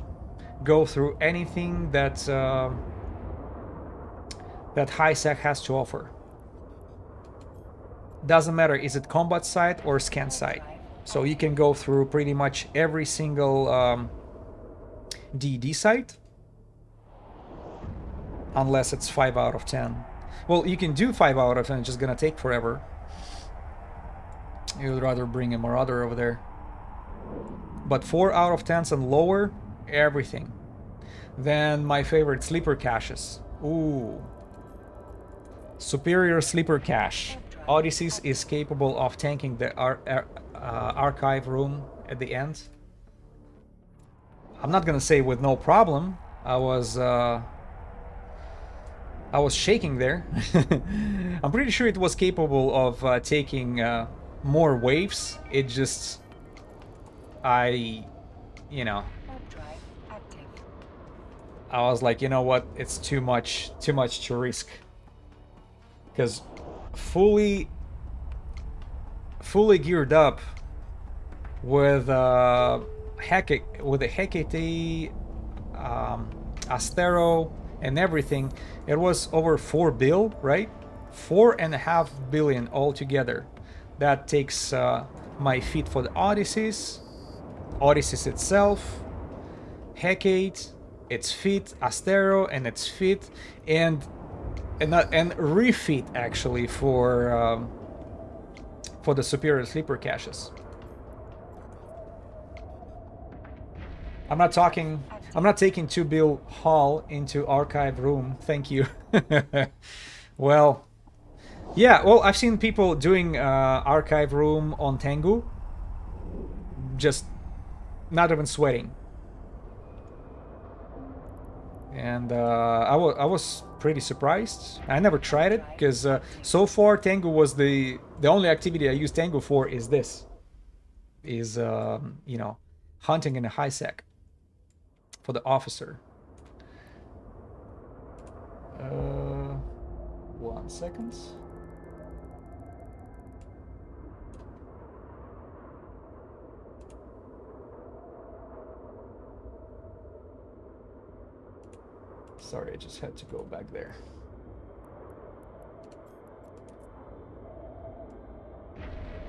go through anything that that high sec has to offer. Doesn't matter, is it combat site or scan site. So you can go through pretty much every single DD site, unless it's 5 out of 10. Well, you can do 5 out of 10, it's just gonna take forever. You would rather bring a Marauder over there. But 4 out of 10s and lower, everything. Then my favorite, sleeper caches. Ooh. Superior sleeper cache. Odysseys is capable of tanking the archive room at the end. I'm not gonna say with no problem. I was shaking there. I'm pretty sure it was capable of taking more waves. It just, you know, I was like, you know what? It's too much to risk. Because fully geared up with a Hecate, Astero, and everything, it was over 4 bill, right? 4.5 billion altogether. That takes my feet for the Odysseys itself, Hecate, its feet, Astero, and its feet, and refit actually for the superior sleeper caches. I'm not taking 2 bill haul into archive room. Thank you. Well, yeah. Well, I've seen people doing archive room on Tengu, just not even sweating. And I was pretty surprised. I never tried it because so far Tengu was the only activity I use Tengu for is this, is you know, hunting in a high sec for the officer. 1 second. Sorry, I just had to go back there.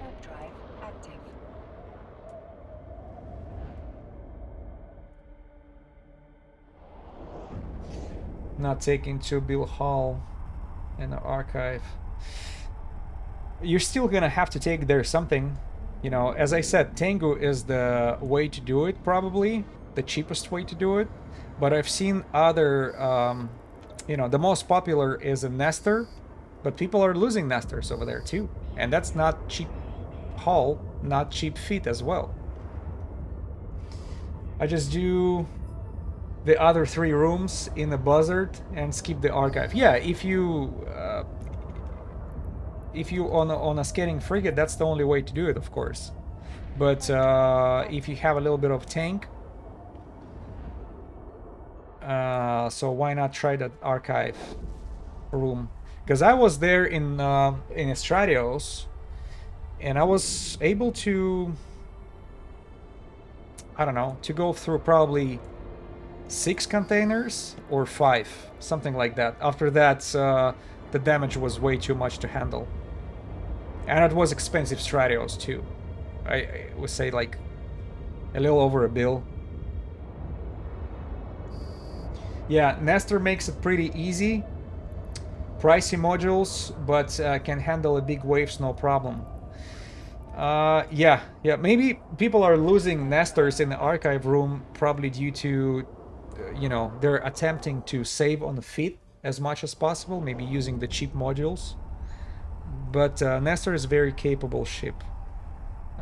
Warp drive active. Not taking 2 bill haul in the archive. You're still gonna have to take there something. You know, as I said, Tengu is the way to do it, probably the cheapest way to do it. But I've seen other, you know, the most popular is a Nestor, but people are losing Nestors over there too. And that's not cheap haul, not cheap feet as well. I just do the other 3 rooms in the buzzard and skip the archive. Yeah, if you on a scanning frigate, that's the only way to do it, of course. But if you have a little bit of tank, so why not try that archive room? Because I was there in Estradios, and I was able to, I don't know, to go through probably 6 containers or 5, something like that. After that, the damage was way too much to handle, and it was expensive Stradios too. I would say like a little over $1 bill. Yeah, Nestor makes it pretty easy. Pricey modules, but can handle a big waves no problem. Yeah, maybe people are losing Nestors in the archive room probably due to, you know, they're attempting to save on the feet as much as possible, maybe using the cheap modules. But Nestor is a very capable ship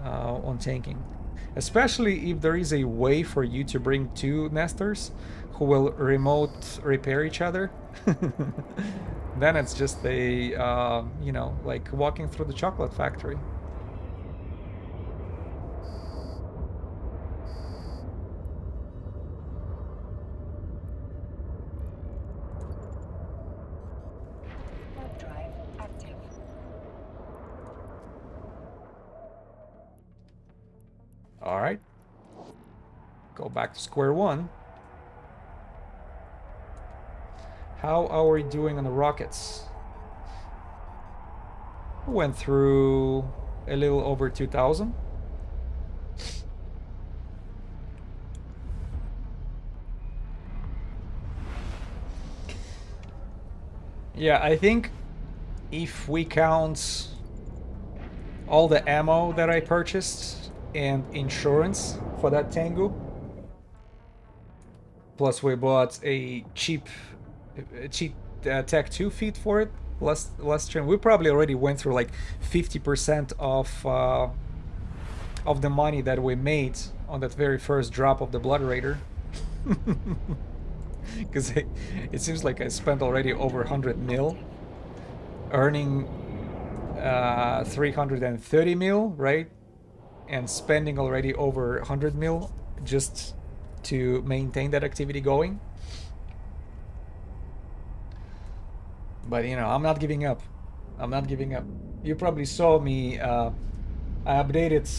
on tanking. Especially if there is a way for you to bring 2 Nestors who will remote repair each other. Then it's just a, you know, like walking through the chocolate factory. Alright. Go back to square one. How are we doing on the rockets? Went through a little over 2,000. Yeah, I think if we count all the ammo that I purchased and insurance for that Tengu, plus we bought a cheap Tech 2 feed for it last stream, we probably already went through like 50% of the money that we made on that very first drop of the Blood Raider. Because it seems like I spent already over 100 mil, earning 330 mil, right? And spending already over 100 mil just to maintain that activity going. But you know, I'm not giving up. I'm not giving up. You probably saw me. I updated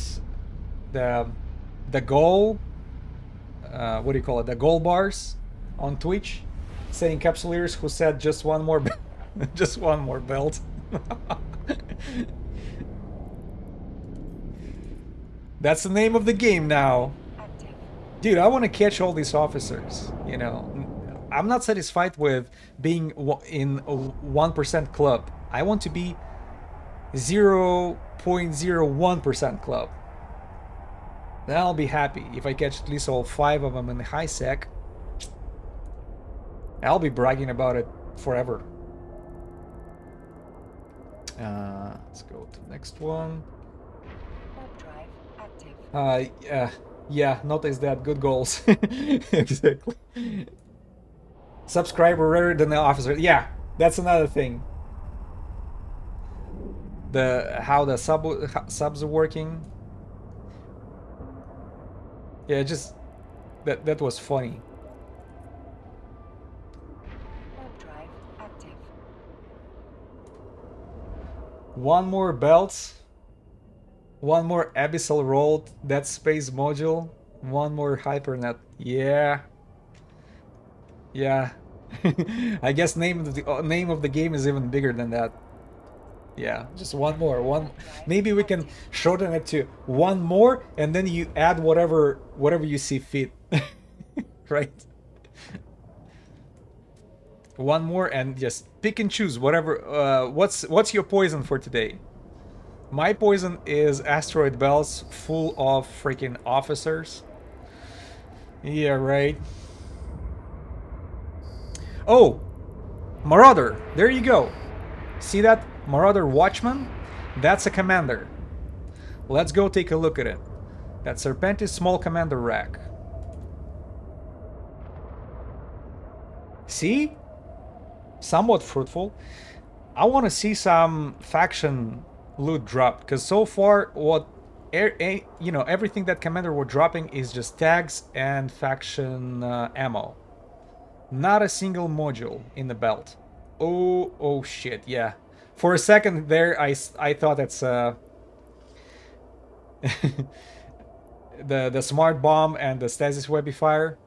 the goal. What do you call it? The goal bars on Twitch, saying Capsuleers who said just one more, just one more belt. That's the name of the game now. Dude, I want to catch all these officers, you know. I'm not satisfied with being in a 1% club. I want to be 0.01% club. Then I'll be happy if I catch at least all 5 of them in the high sec. I'll be bragging about it forever. Let's go to the next one. Yeah, notice that. Good goals. Exactly. Subscriber rarer than the officer. Yeah, that's another thing. How the subs are working. Yeah, just that was funny. One more belt. One more Abyssal Roll, Dead Space module, one more Hypernet. Yeah. Yeah. I guess name of the game is even bigger than that. Yeah, just one more. Maybe we can shorten it to one more and then you add whatever you see fit. Right? One more and just pick and choose whatever what's your poison for today? My poison is asteroid belts full of freaking officers. Yeah, right. Oh, Marauder. There you go. See that Marauder Watchman? That's a commander. Let's go take a look at it. That Serpentis small commander rack. See? Somewhat fruitful. I want to see some faction loot dropped, because so far what everything that commander were dropping is just tags and faction ammo, not a single module in the belt. Oh shit, yeah, for a second there I thought it's the smart bomb and the stasis webifier.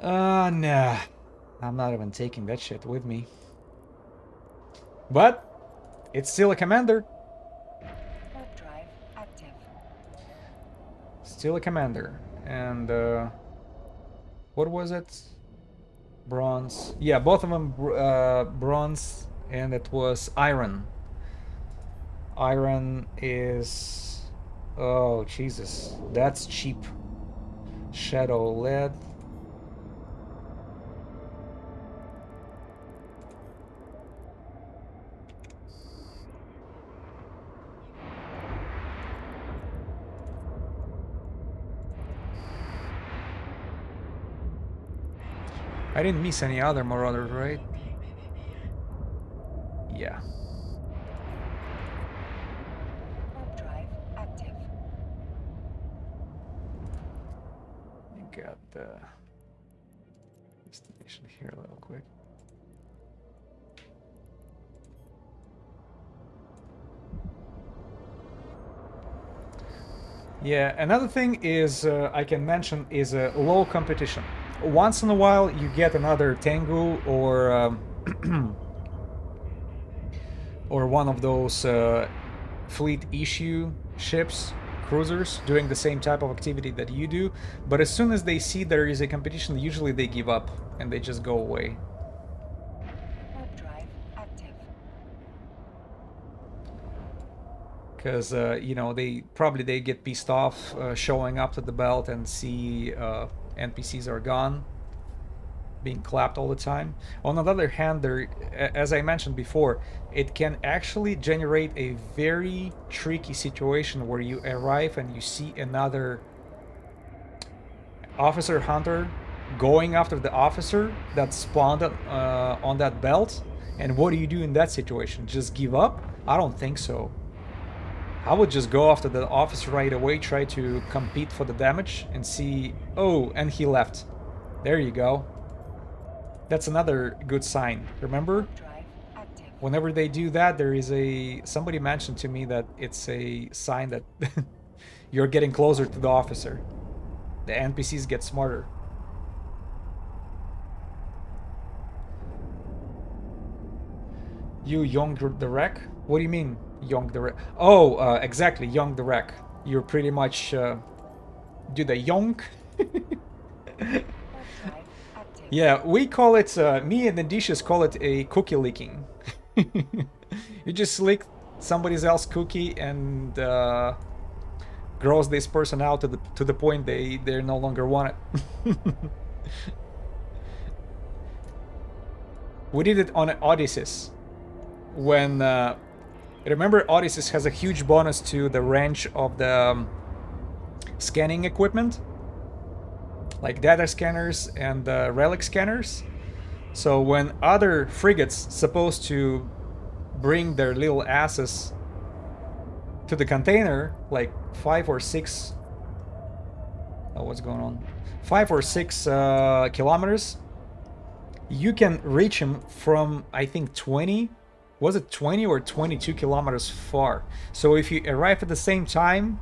Nah, I'm not even taking that shit with me, but it's still a commander. Drive active. Still a commander. And what was it? Bronze. Yeah, both of them bronze, and it was iron. Iron is... Oh, Jesus. That's cheap. Shadow lead. I didn't miss any other Marauders, right? Yeah. Drive active. You got the destination here real quick. Yeah, another thing is I can mention is low competition. Once in a while, you get another Tengu or one of those fleet issue ships, cruisers, doing the same type of activity that you do. But as soon as they see there is a competition, usually they give up and they just go away. Warp drive active. Because you know, they get pissed off showing up to the belt and see NPCs are gone, being clapped all the time. On the other hand, there, as I mentioned before, it can actually generate a very tricky situation where you arrive and you see another officer hunter going after the officer that spawned on that belt. And what do you do in that situation? Just give up? I don't think so. I would just go after the officer right away, try to compete for the damage and see... Oh, and he left. There you go. That's another good sign. Remember? Drive active. Whenever they do that, there is a... Somebody mentioned to me that it's a sign that you're getting closer to the officer. The NPCs get smarter. You yonked the wreck? What do you mean, yonk the wreck? Oh, exactly, yonk the wreck. You're pretty much do the yonk. Warp drive active. Yeah, we call it, me and the dishes call it a cookie licking. You just lick somebody else's cookie and gross this person out to the point they no longer want it. We did it on Odysseus. When remember, Odysseus has a huge bonus to the range of the scanning equipment, like data scanners and relic scanners. So when other frigates supposed to bring their little asses to the container, like 5 or 6 oh, what's going on, 5 or 6 kilometers, you can reach him from, I think, 20, was it 20 or 22 kilometers far. So if you arrive at the same time,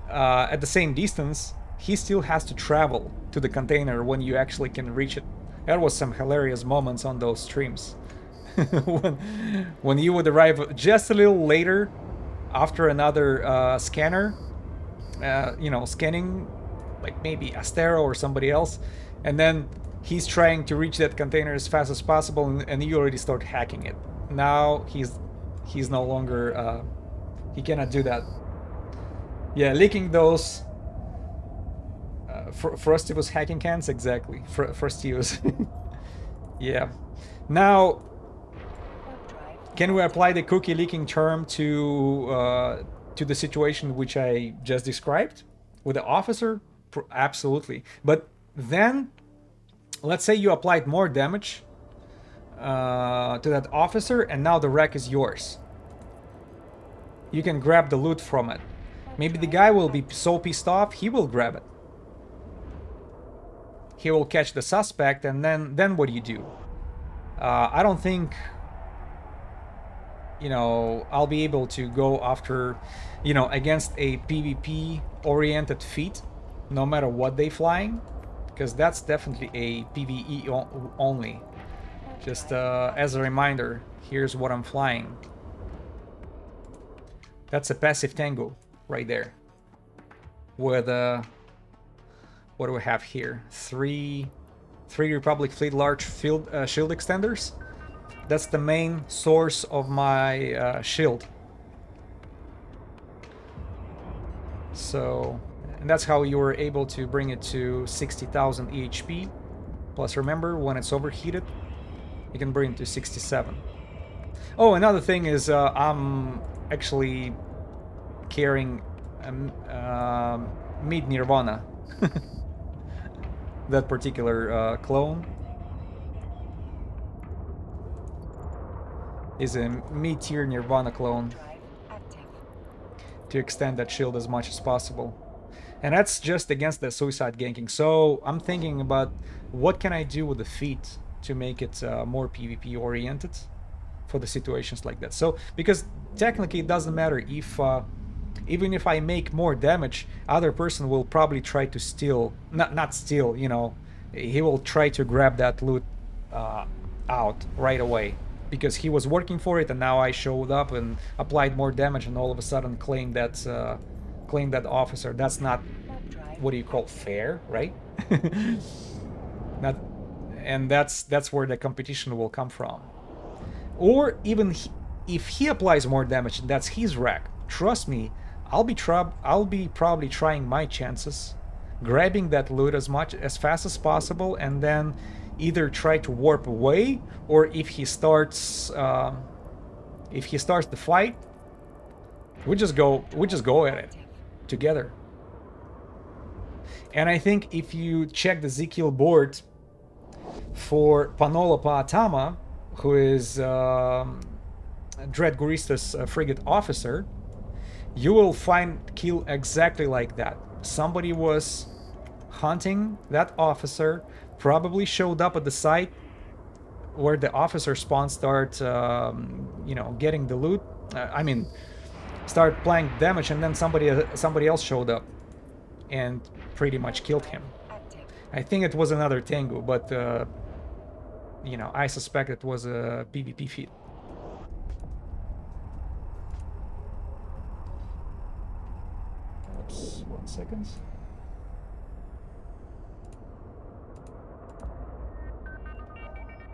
at the same distance, he still has to travel to the container when you actually can reach it. That was some hilarious moments on those streams. when you would arrive just a little later after another scanner, you know, scanning, like maybe Astero or somebody else, and then he's trying to reach that container as fast as possible, and you already start hacking it. Now he's no longer he cannot do that. Yeah, licking those Frostivus hacking cans, exactly. Frostivus. Yeah. Now, can we apply the cookie leaking term to the situation which I just described with the officer? Absolutely. But then, let's say you applied more damage to that officer, and now the wreck is yours. You can grab the loot from it. Maybe the guy will be so pissed off, he will grab it. He will catch the suspect, and then what do you do? I don't think, you know, I'll be able to go after, you know, against a PvP oriented feat, no matter what they flying, because that's definitely a PvE only. Just as a reminder, here's what I'm flying. That's a passive Tango right there. With what do we have here? Three Republic Fleet large shield extenders. That's the main source of my shield. So, and that's how you were able to bring it to 60,000 EHP. Plus, remember, when it's overheated, you can bring it to 67. Oh, another thing is I'm actually carrying Mid Nirvana. That particular clone is a mid-tier Nirvana clone to extend that shield as much as possible. And that's just against the suicide ganking. So I'm thinking about what can I do with the feat to make it more PvP oriented for the situations like that. So because technically it doesn't matter if even if I make more damage, other person will probably try to steal, not steal, you know, he will try to grab that loot out right away because he was working for it, and now I showed up and applied more damage, and all of a sudden claimed that officer. That's not, what do you call, fair, right? Not, and that's where the competition will come from. Or even if he applies more damage, that's his rack. Trust me, I'll be probably trying my chances, grabbing that loot as fast as possible, and then either try to warp away, or if he starts the fight, we just go at it together. And I think if you check the Ezekiel board for Panolopa Atama, who is Dread Gurista's frigate officer, you will find kill exactly like that. Somebody was hunting that officer, probably showed up at the site where the officer spawn start, you know, getting the loot. Start applying damage, and then somebody else showed up and pretty much killed him. I think it was another Tengu, but you know, I suspect it was a PvP feat. Oops, 1 second.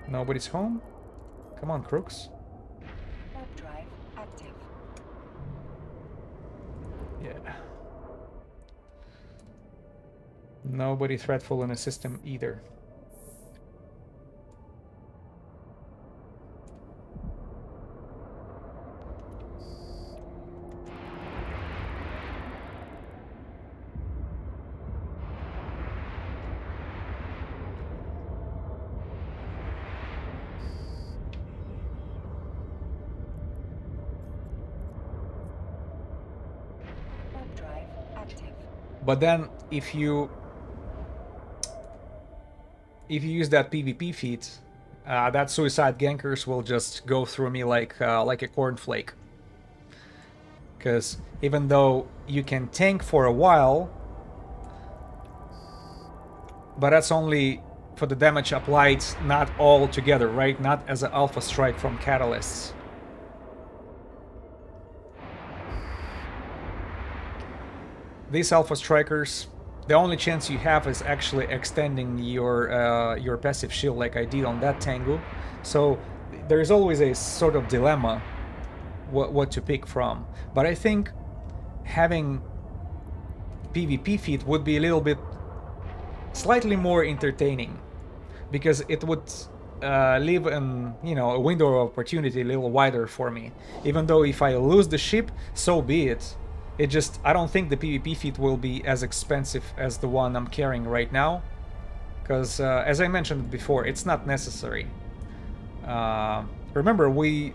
Nobody's home? Come on, crooks. Warp drive active. Yeah. Nobody threatful in the system either. Warp drive active. But then if you use that PvP feat, that suicide gankers will just go through me like a cornflake. Because even though you can tank for a while, but that's only for the damage applied, not all together, right? Not as an alpha strike from catalysts. These alpha strikers, the only chance you have is actually extending your passive shield like I did on that Tengu. So there's always a sort of dilemma what to pick from. But I think having PvP feat would be a little bit slightly more entertaining, because it would leave an, you know, a window of opportunity a little wider for me. Even though if I lose the ship, so be it. It just, I don't think the PvP feat will be as expensive as the one I'm carrying right now, because as I mentioned before, it's not necessary. Remember, we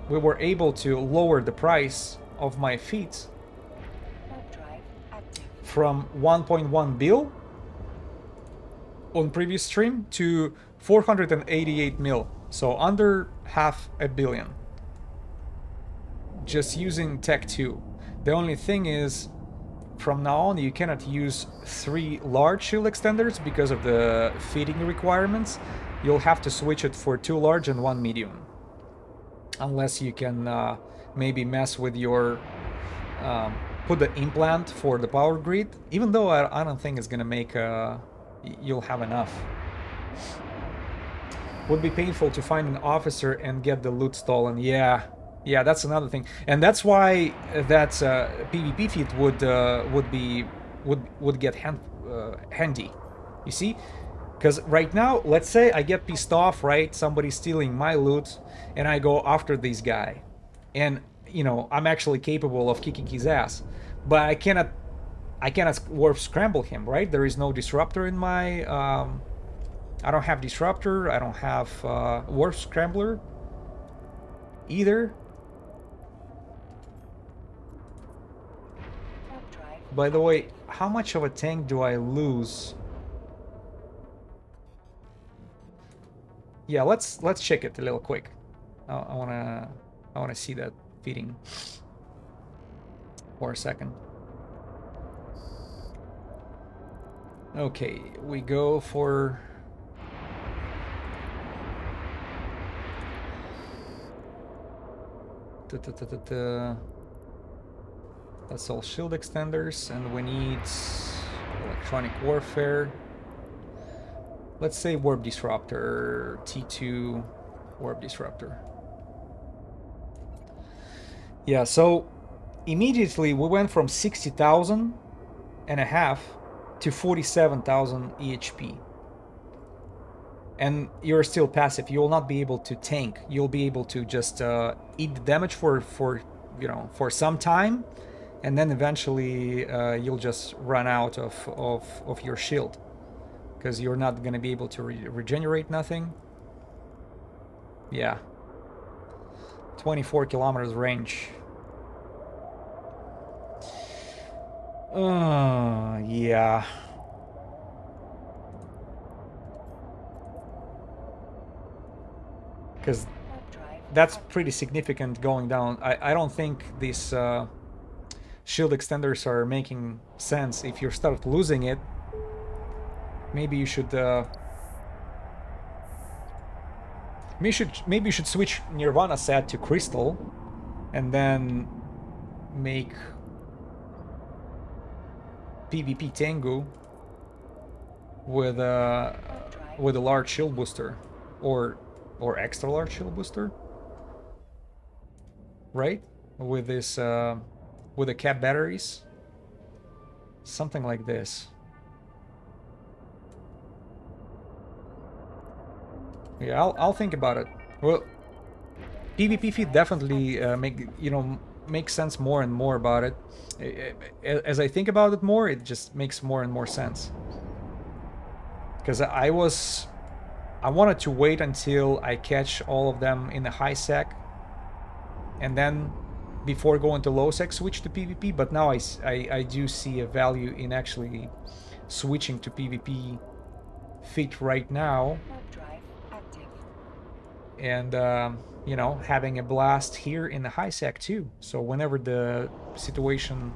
were able to lower the price of my feats from 1.1 bill on previous stream to 488 mil, so under $500 million, just using Tech 2. The only thing is, from now on you cannot use 3 large shield extenders because of the feeding requirements. You'll have to switch it for 2 large and 1 medium, unless you can maybe mess with your put the implant for the power grid, even though I don't think it's gonna make you'll have enough. Would be painful to find an officer and get the loot stolen. Yeah, that's another thing, and that's why that PvP feat would get handy. You see, because right now, let's say I get pissed off, right? Somebody's stealing my loot, and I go after this guy, and you know I'm actually capable of kicking his ass, but I cannot warp scramble him, right? There is no disruptor in my. I don't have disruptor. I don't have warp scrambler either. By the way, how much of a tank do I lose? Yeah, let's check it a little quick. I wanna see that feeding. for a second. Okay, we go for... That's all shield extenders, and we need electronic warfare. Let's say warp disruptor, T2 warp disruptor. Yeah, so immediately we went from 60,000 and a half to 47,000 EHP. And you're still passive. You will not be able to tank. You'll be able to just eat the damage for some time, and then eventually you'll just run out of your shield, because you're not going to be able to regenerate nothing. Yeah. 24 kilometers range. Yeah. Because that's pretty significant going down. I don't think these shield extenders are making sense. If you start losing it, maybe you should maybe you should switch Nirvana set to Crystal, and then make PvP Tengu with a large shield booster, or extra large shield booster, right? With this with the cap batteries, something like this. Yeah, I'll think about it. Well, PvP feed definitely makes sense more and more about it. As I think about it more, it just makes more and more sense. Because I wanted to wait until I catch all of them in the high sec, and then before going to low sec switch to PvP. But now I do see a value in actually switching to PvP fit right now, and having a blast here in the high sec too. So whenever the situation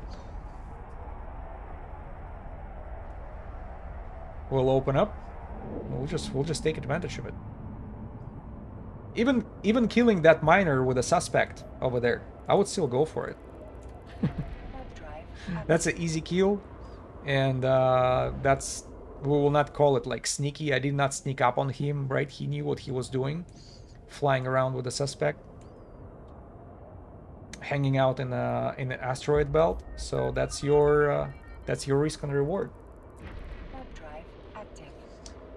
will open up, we'll just take advantage of it. Even killing that miner with a suspect over there, I would still go for it. That's an easy kill, and we will not call it like sneaky. I did not sneak up on him, right? He knew what he was doing, flying around with a suspect, hanging out in the asteroid belt. So that's your risk and reward.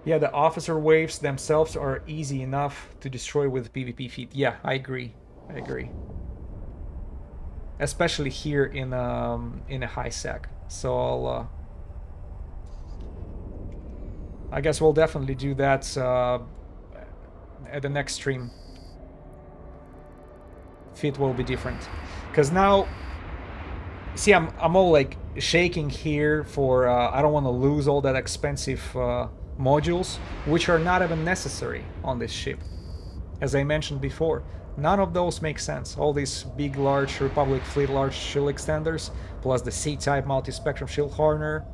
Yeah, the officer waves themselves are easy enough to destroy with PvP feed. Yeah, I agree. Especially here in a high sec. So I guess we'll definitely do that at the next stream. Feed will be different, because now, see, I'm all like shaking here for I don't want to lose all that expensive modules, which are not even necessary on this ship. As I mentioned before, none of those make sense. All these big, large Republic fleet large shield extenders, plus the C-type multi-spectrum shield hardener,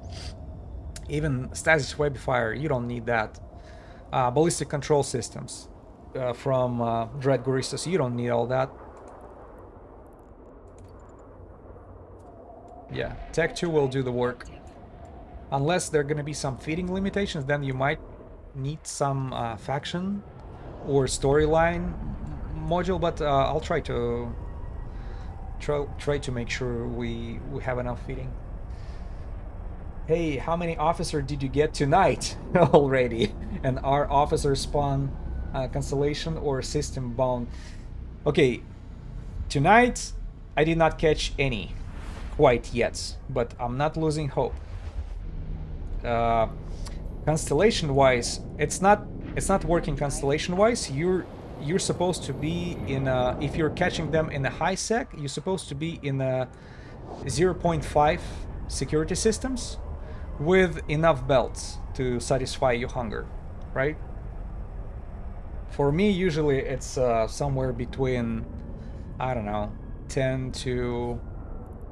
even stasis webifier, you don't need that. Ballistic control systems from Dread Guristas, you don't need all that. Yeah, Tech 2 will do the work. Unless there are going to be some feeding limitations, then you might need some faction or storyline module, but I'll try to make sure we have enough feeding. Hey, how many officers did you get tonight already? And are officers spawn constellation or system bound? Okay, tonight I did not catch any quite yet, but I'm not losing hope. Constellation wise, it's not working constellation wise. You're supposed to be in if you're catching them in a high sec, you're supposed to be in a 0.5 security systems with enough belts to satisfy your hunger, right? For me, usually it's somewhere between, I don't know, 10 to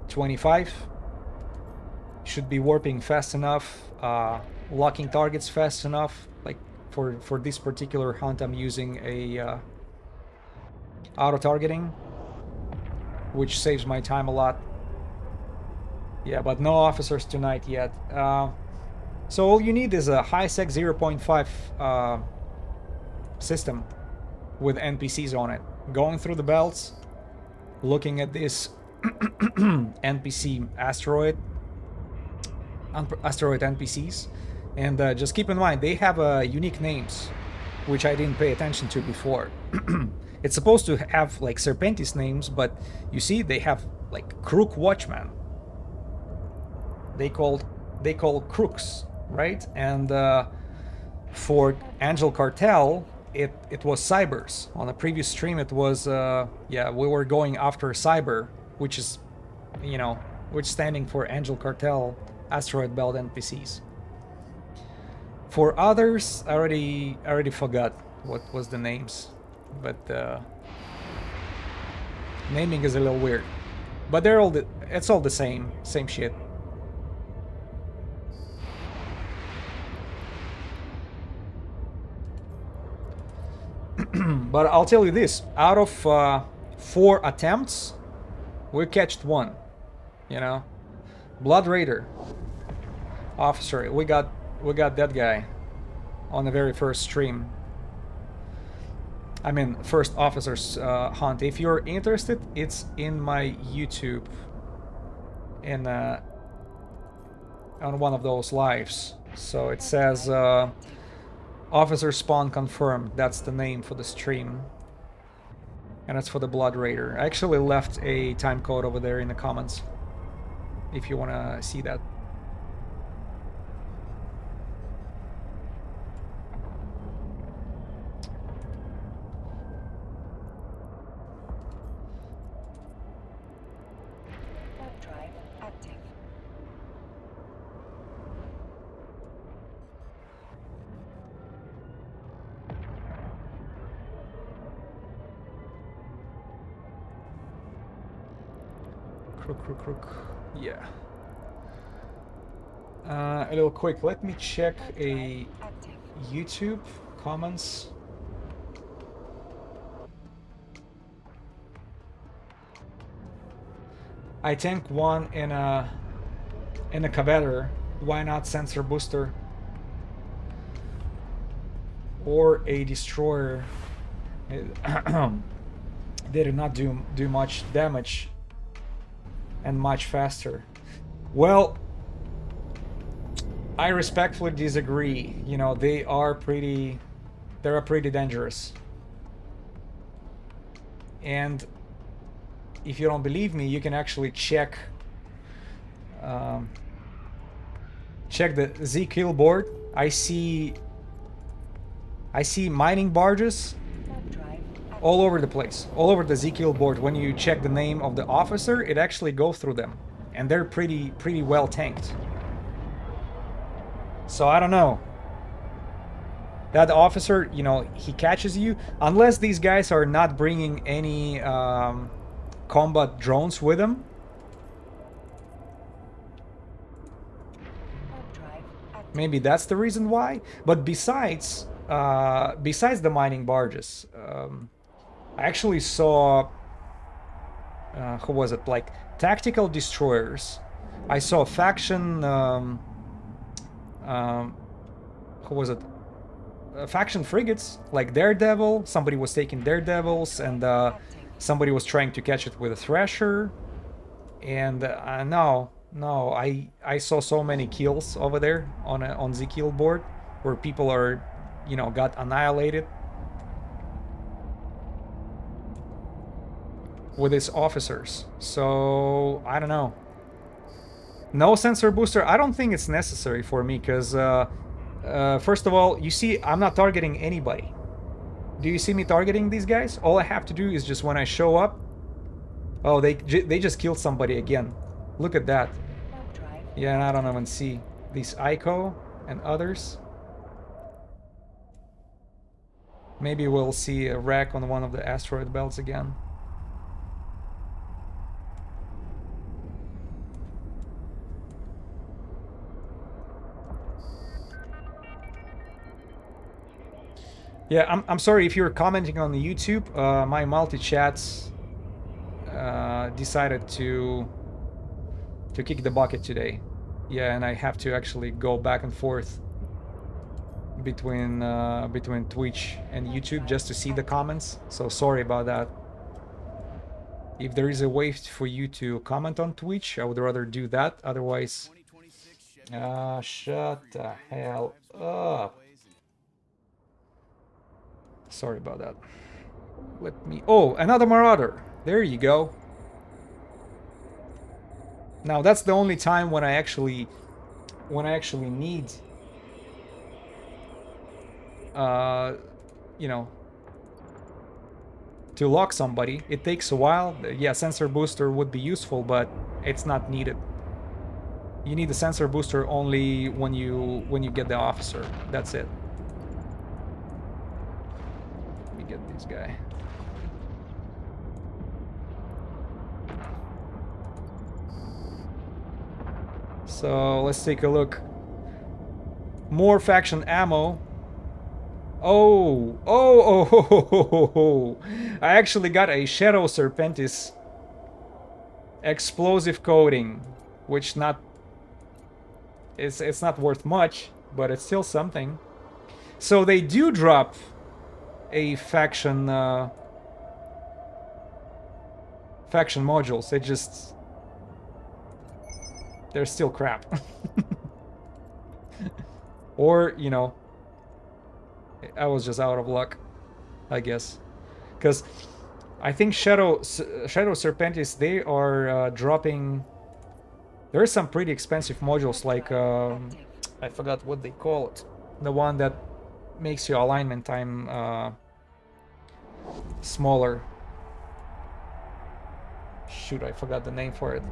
25. Should be warping fast enough, locking targets fast enough. Like for this particular hunt, I'm using a auto targeting, which saves my time a lot. Yeah, but no officers tonight yet. So all you need is a high-sec 0.5 system with NPCs on it. Going through the belts, looking at this NPC asteroid NPCs, and just keep in mind they have unique names, which I didn't pay attention to before. It's supposed to have like Serpentis names, but you see they have like Crook Watchman. They call crooks, right? And for Angel Cartel, it was Cybers. On a previous stream, it was yeah, we were going after Cyber, which is, you know, which standing for Angel Cartel Asteroid Belt NPCs. For others, I already forgot what was the names, but naming is a little weird. But they're all it's all the same shit. But I'll tell you this: out of 4 attempts, we catched 1. You know, Blood Raider officer. We got that guy on the very first stream. I mean, first officer's hunt. If you're interested, it's in my YouTube, in on one of those lives. So it says officer spawn confirmed. That's the name for the stream, and it's for the Blood Raider. I actually left a time code over there in the comments if you want to see that. Crook. Yeah. A little quick. Let me check a YouTube comments. I tank 1 in a Cavader. Why not sensor booster or a destroyer? They did not do much damage and much faster. Well, I respectfully disagree. You know, they are pretty dangerous. And if you don't believe me, you can actually check the Z-Kill board. I see mining barges all over the place, all over the Z-Kill board. When you check the name of the officer, it actually goes through them, and they're pretty well tanked. So I don't know. That officer, you know, he catches you unless these guys are not bringing any combat drones with them. Maybe that's the reason why. But besides the mining barges, I actually saw who was it? Like tactical destroyers. I saw faction. Who was it? Faction frigates, like Daredevil. Somebody was taking Daredevils, and somebody was trying to catch it with a Thrasher. And no, I saw so many kills over there on the kill board, where people are, you know, got annihilated with his officers. So I don't know. No sensor booster. I don't think it's necessary for me, because first of all, you see, I'm not targeting anybody. Do you see me targeting these guys? All I have to do is just when I show up. Oh, they just killed somebody again. Look at that. Yeah, and I don't even see these Ico and others. Maybe we'll see a wreck on one of the asteroid belts again. Yeah, I'm sorry if you're commenting on the YouTube. My multi-chats decided to kick the bucket today. Yeah, and I have to actually go back and forth between Twitch and YouTube just to see the comments. So sorry about that. If there is a way for you to comment on Twitch, I would rather do that. Otherwise, shut the hell up. Sorry about that. Let me... Oh, another Marauder. There you go. Now that's the only time when I actually need you know, to lock somebody. It takes a while. Yeah, sensor booster would be useful, but it's not needed. You need the sensor booster only when you get the officer. That's it. Let me get this guy. So let's take a look. More faction ammo. Oh. I actually got a Shadow Serpentis explosive coating, which it's not worth much, but it's still something. So they do drop a faction modules. They're still crap. Or, you know, I was just out of luck, I guess. Because I think Shadow Serpentis, they are dropping... There are some pretty expensive modules, like... I forgot what they call it. The one that makes your alignment time smaller. Shoot, I forgot the name for it.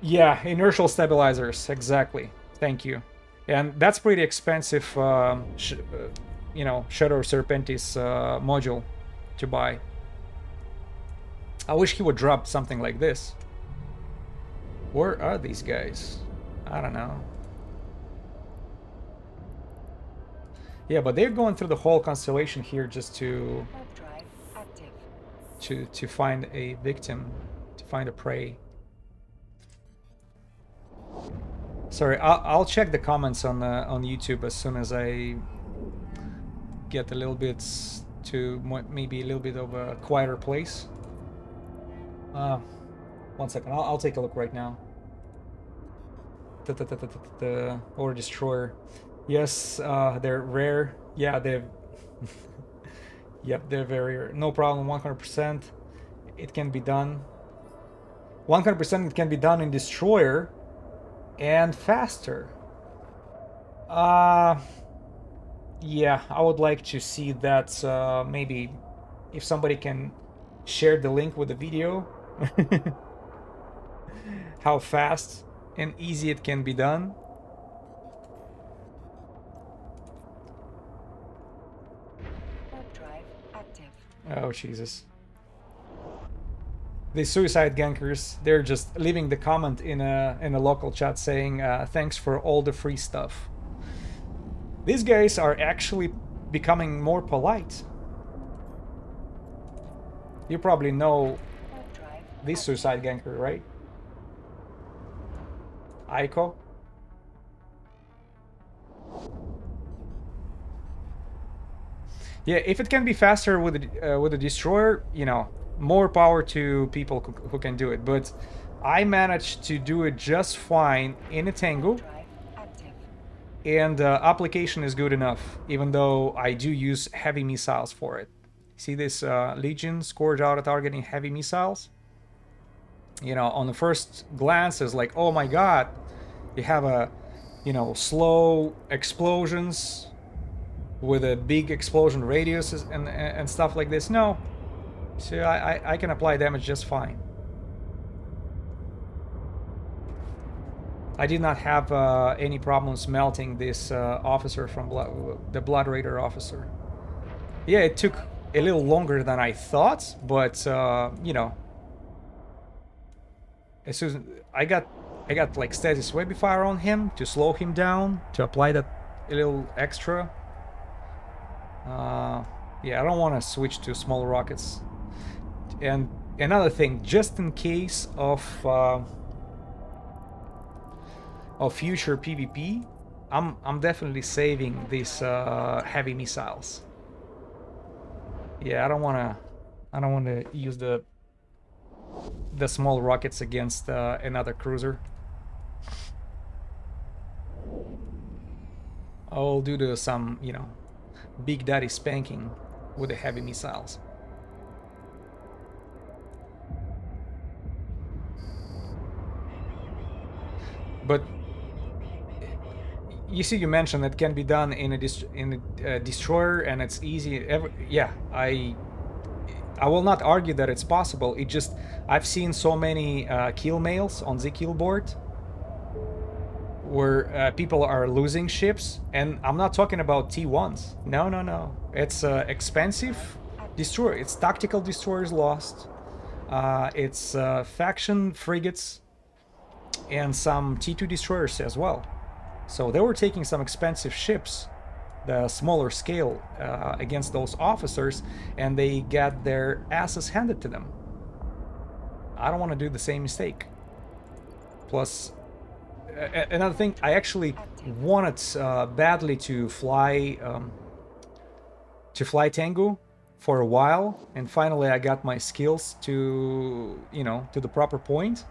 Yeah, inertial stabilizers, exactly. Thank you. And that's pretty expensive, you know, Shadow Serpentis module to buy. I wish he would drop something like this. Where are these guys? I don't know. Yeah, but they're going through the whole constellation here just to find a victim, to find a prey. Sorry, I'll check the comments on YouTube as soon as I get a little bit to maybe a little bit of a quieter place. 1 second, I'll take a look right now. The Ore Destroyer. Yes, they're rare. Yeah, they've... Yep, they're very rare. No problem, 100%. It can be done. 100% it can be done in Destroyer. And faster. Yeah, I would like to see that. Maybe if somebody can share the link with the video. How fast and easy it can be done. Oh, Jesus. The suicide gankers, they're just leaving the comment in a local chat saying thanks for all the free stuff. These guys are actually becoming more polite. You probably know this suicide ganker, right? Aiko? Yeah, if it can be faster with a destroyer, you know, more power to people who can do it, but I managed to do it just fine in a Tango, and application is good enough, even though I do use heavy missiles for it. See this Legion Scourge auto targeting heavy missiles? You know, on the first glance, it's like, oh my god, you have a, you know, slow explosions with a big explosion radius and stuff like this. No. So I can apply damage just fine. I did not have any problems melting this officer from the Blood Raider officer. Yeah, it took a little longer than I thought, but you know, as soon as I got like stasis webby fire on him to slow him down, to apply that a little extra. Yeah, I don't want to switch to small rockets. And another thing, just in case of future PvP, I'm definitely saving these heavy missiles. Yeah, I don't want to use the small rockets against another cruiser. I'll do some, you know, big daddy spanking with the heavy missiles. But you see, you mentioned it can be done in a destroyer, and it's easy. Yeah, I will not argue that it's possible. It just, I've seen so many kill mails on the kill board where people are losing ships, and I'm not talking about T1s. No. It's expensive destroyer. It's tactical destroyers lost. It's faction frigates and some T2 destroyers as well. So they were taking some expensive ships, the smaller scale, against those officers, and they got their asses handed to them. I don't want to do the same mistake. Plus, another thing, I actually wanted badly to fly Tengu for a while, and finally I got my skills to, you know, to the proper point.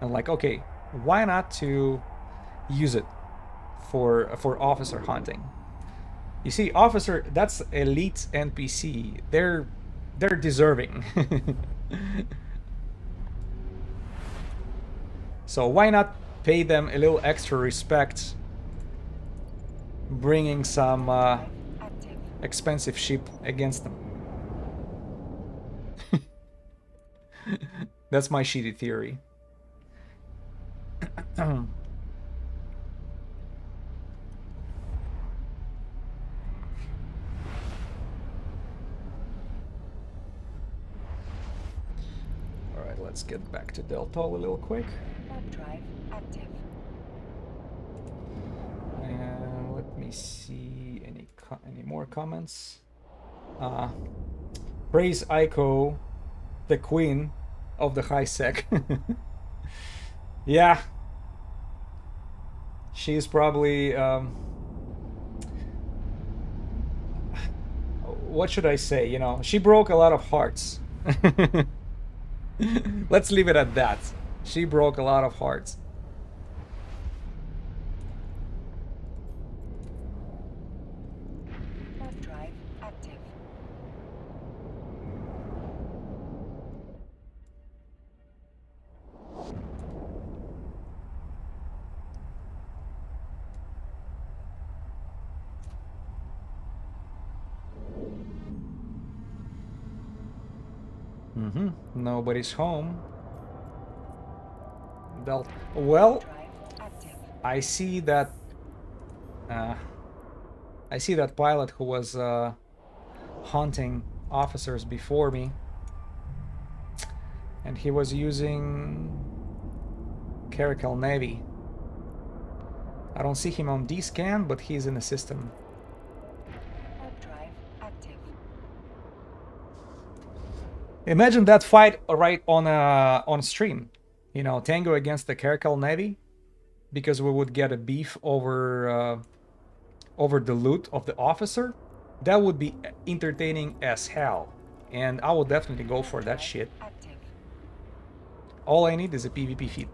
And like, okay, why not to use it for officer hunting? You see, officer, that's elite NPC. They're deserving. So why not pay them a little extra respect, bringing some expensive ship against them? That's my shitty theory. Alright, let's get back to Deltol a little quick. Warp drive active. And let me see any more comments. Praise Aiko, the queen of the high sec. Yeah, she's probably what should I say? You know, she broke a lot of hearts. Let's leave it at that. She broke a lot of hearts. Warp drive active. Nobody's home. Well, Drive active. I see that pilot who was hunting officers before me, and he was using Caracal Navy. I don't see him on D-scan, but he's in the system. Warp drive active. Imagine that fight right on stream. You know, Tango against the Caracal Navy, because we would get a beef over the loot of the officer. That would be entertaining as hell, and I will definitely go for that shit. Active. All I need is a PvP feed.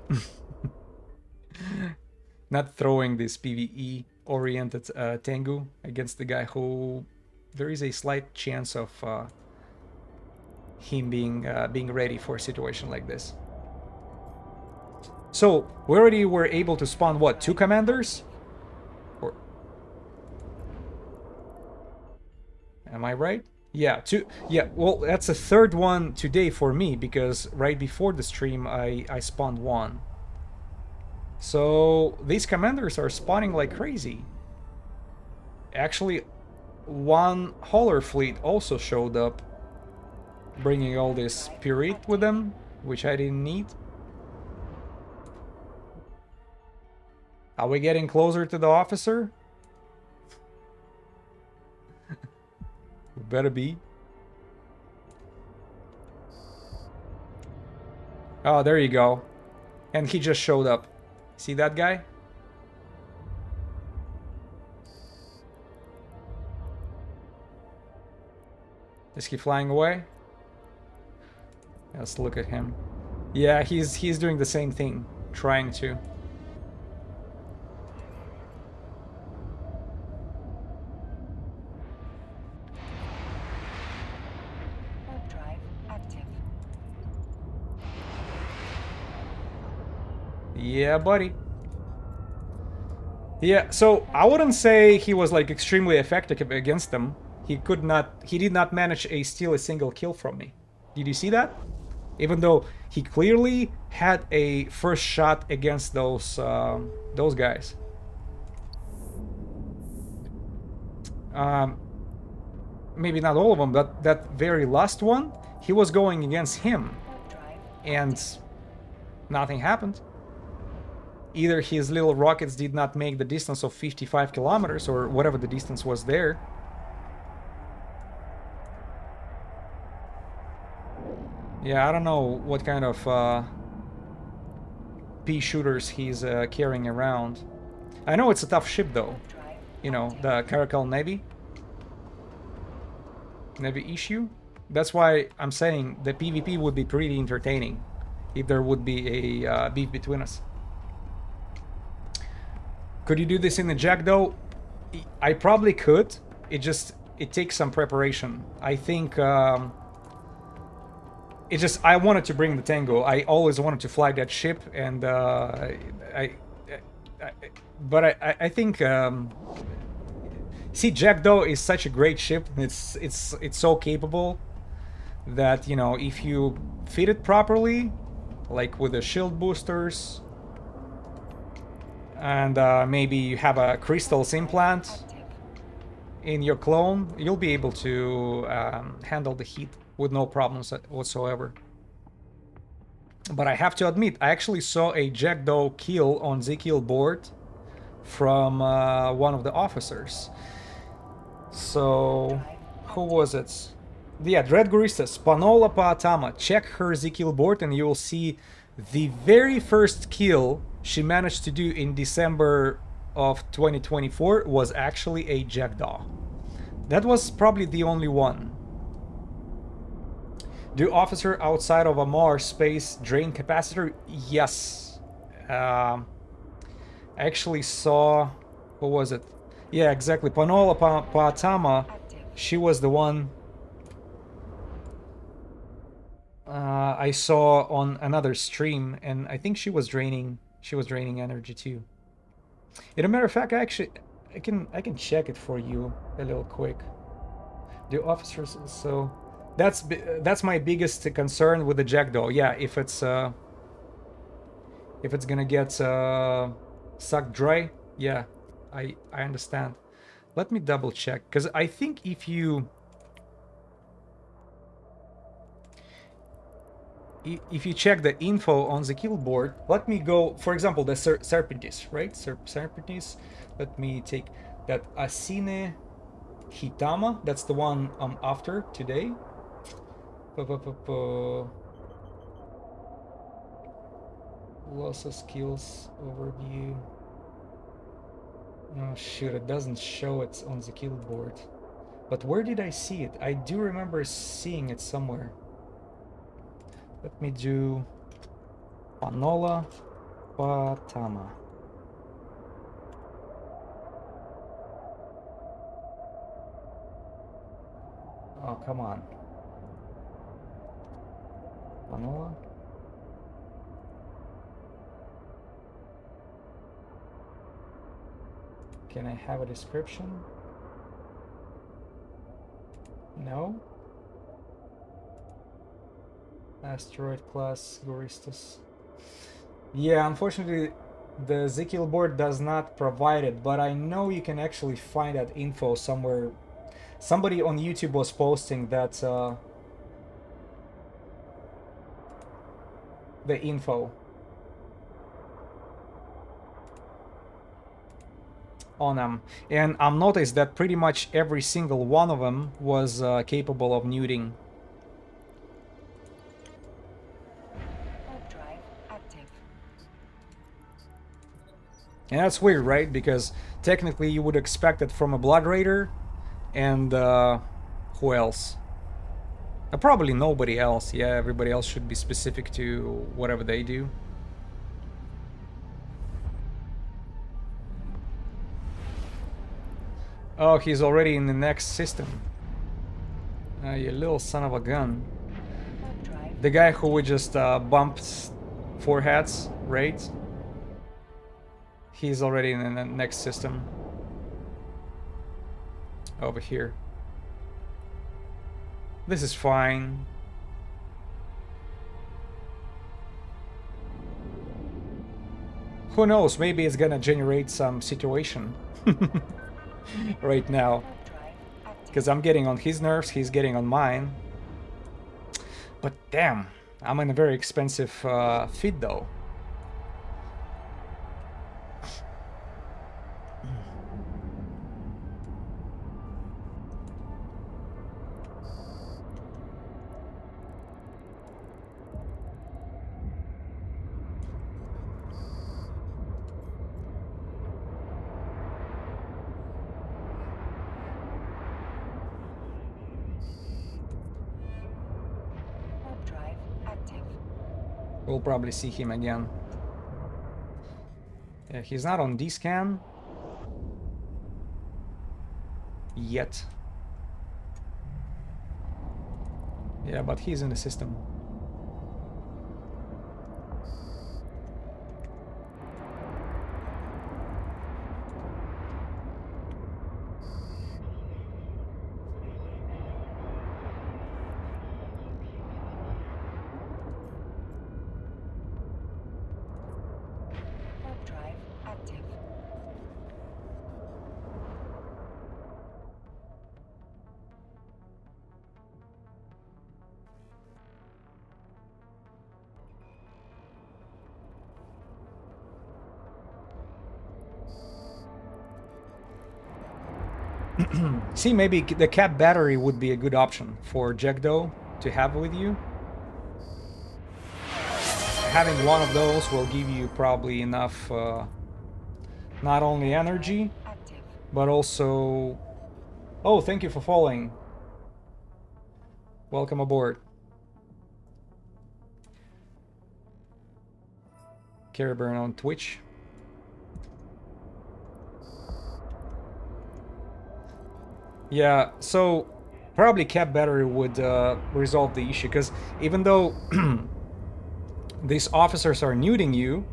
Not throwing this PvE oriented Tengu against the guy who there is a slight chance of him being ready for a situation like this. So we already were able to spawn what, 2 commanders? Or am I right? Yeah, 2. Yeah, well, that's a 3rd one today for me, because right before the stream I spawned 1. So these commanders are spawning like crazy. Actually, 1 hauler fleet also showed up, bringing all this Spirit with them, which I didn't need. Are we getting closer to the officer? We better be. Oh, there you go. And he just showed up. See that guy? Is he flying away? Let's look at him. Yeah, he's doing the same thing, trying to. Warp drive active. Yeah, buddy. Yeah, so I wouldn't say he was like extremely effective against them. He did not manage to steal a single kill from me. Did you see that? Even though he clearly had a first shot against those guys. Maybe not all of them, but that very last one, he was going against him, and nothing happened. Either his little rockets did not make the distance of 55 kilometers, or whatever the distance was there. Yeah, I don't know what kind of pea shooters he's carrying around. I know it's a tough ship though. You know, the Caracal Navy issue. That's why I'm saying the PvP would be pretty entertaining if there would be a beef between us. Could you do this in the Jack though? I probably could. It takes some preparation. I think I wanted to bring the Tango. I always wanted to fly that ship, and I think see, Jackdaw is such a great ship. It's so capable that, you know, if you fit it properly, like with the shield boosters, and maybe you have a crystals implant in your clone, you'll be able to handle the heat with no problems whatsoever. But I have to admit, I actually saw a Jackdaw kill on Z-kill board from one of the officers. So, who was it? Yeah, Dread Guristas, Panola Paatama. Check her Z-kill board and you will see the very first kill she managed to do in December of 2024 was actually a Jackdaw. That was probably the only one. Do officer outside of a Mars space drain capacitor? Yes. I actually saw... What was it? Yeah, exactly. Panola Paatama. She was the one I saw on another stream, and I think she was draining energy too. In a matter of fact, I can check it for you a little quick. Do officers so that's my biggest concern with the Jackdaw. Yeah, if it's gonna get sucked dry, yeah, I understand. Let me double check, because I think if you check the info on the kill board, let me go, for example, the Serpentis, right? Serpentis. Let me take that Asine Hitama. That's the one I'm after today. Losses, skills, overview. Oh shoot, it doesn't show it on the kill board. But where did I see it? I do remember seeing it somewhere. Let me do Panola Paatama. Oh, come on. Panola? Can I have a description? No? Asteroid class Guristas. Yeah, unfortunately the Z-kill board does not provide it, but I know you can actually find that info somewhere. Somebody on YouTube was posting that the info. on them. And I've noticed that pretty much every single one of them was capable of neuting. Warp drive active. And that's weird, right? Because technically you would expect it from a Blood Raider and who else? Probably nobody else. Yeah, everybody else should be specific to whatever they do. Oh, he's already in the next system. You little son of a gun. Warp drive. The guy who we just bumped 4 heads, right? He's already in the next system. Over here. This is fine. Who knows, maybe it's gonna generate some situation right now. Warp drive active. Because I'm getting on his nerves, he's getting on mine. But damn, I'm in a very expensive feed though. Warp drive active. We'll probably see him again. Yeah, he's not on D-scan yet. Yeah, but he's in the system. Warp drive active. See, maybe the cap battery would be a good option for Jackdaw to have with you. Having one of those will give you probably enough, not only energy, Active. but also... Oh, thank you for following. Welcome aboard. Caraburn on Twitch. Yeah, so probably cap battery would resolve the issue, because even though these officers are neuting you,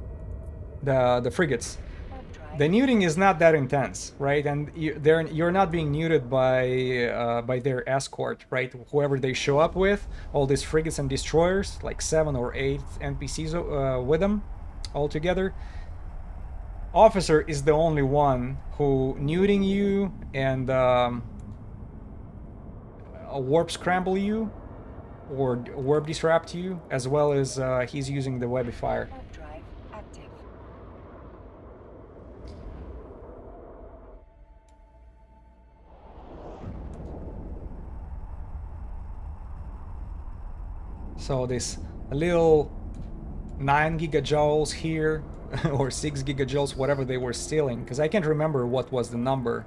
the frigates, Warp drive. the neuting is not that intense, right? And you're not being neuted by their escort, right? Whoever they show up with, all these frigates and destroyers, like 7 or 8 NPCs with them all together. Officer is the only one who neuting you and warp scramble you or warp disrupt you, as well as he's using the webifier. Warp drive active. So this little 9 gigajoules here or 6 gigajoules, whatever they were stealing, because I can't remember what was the number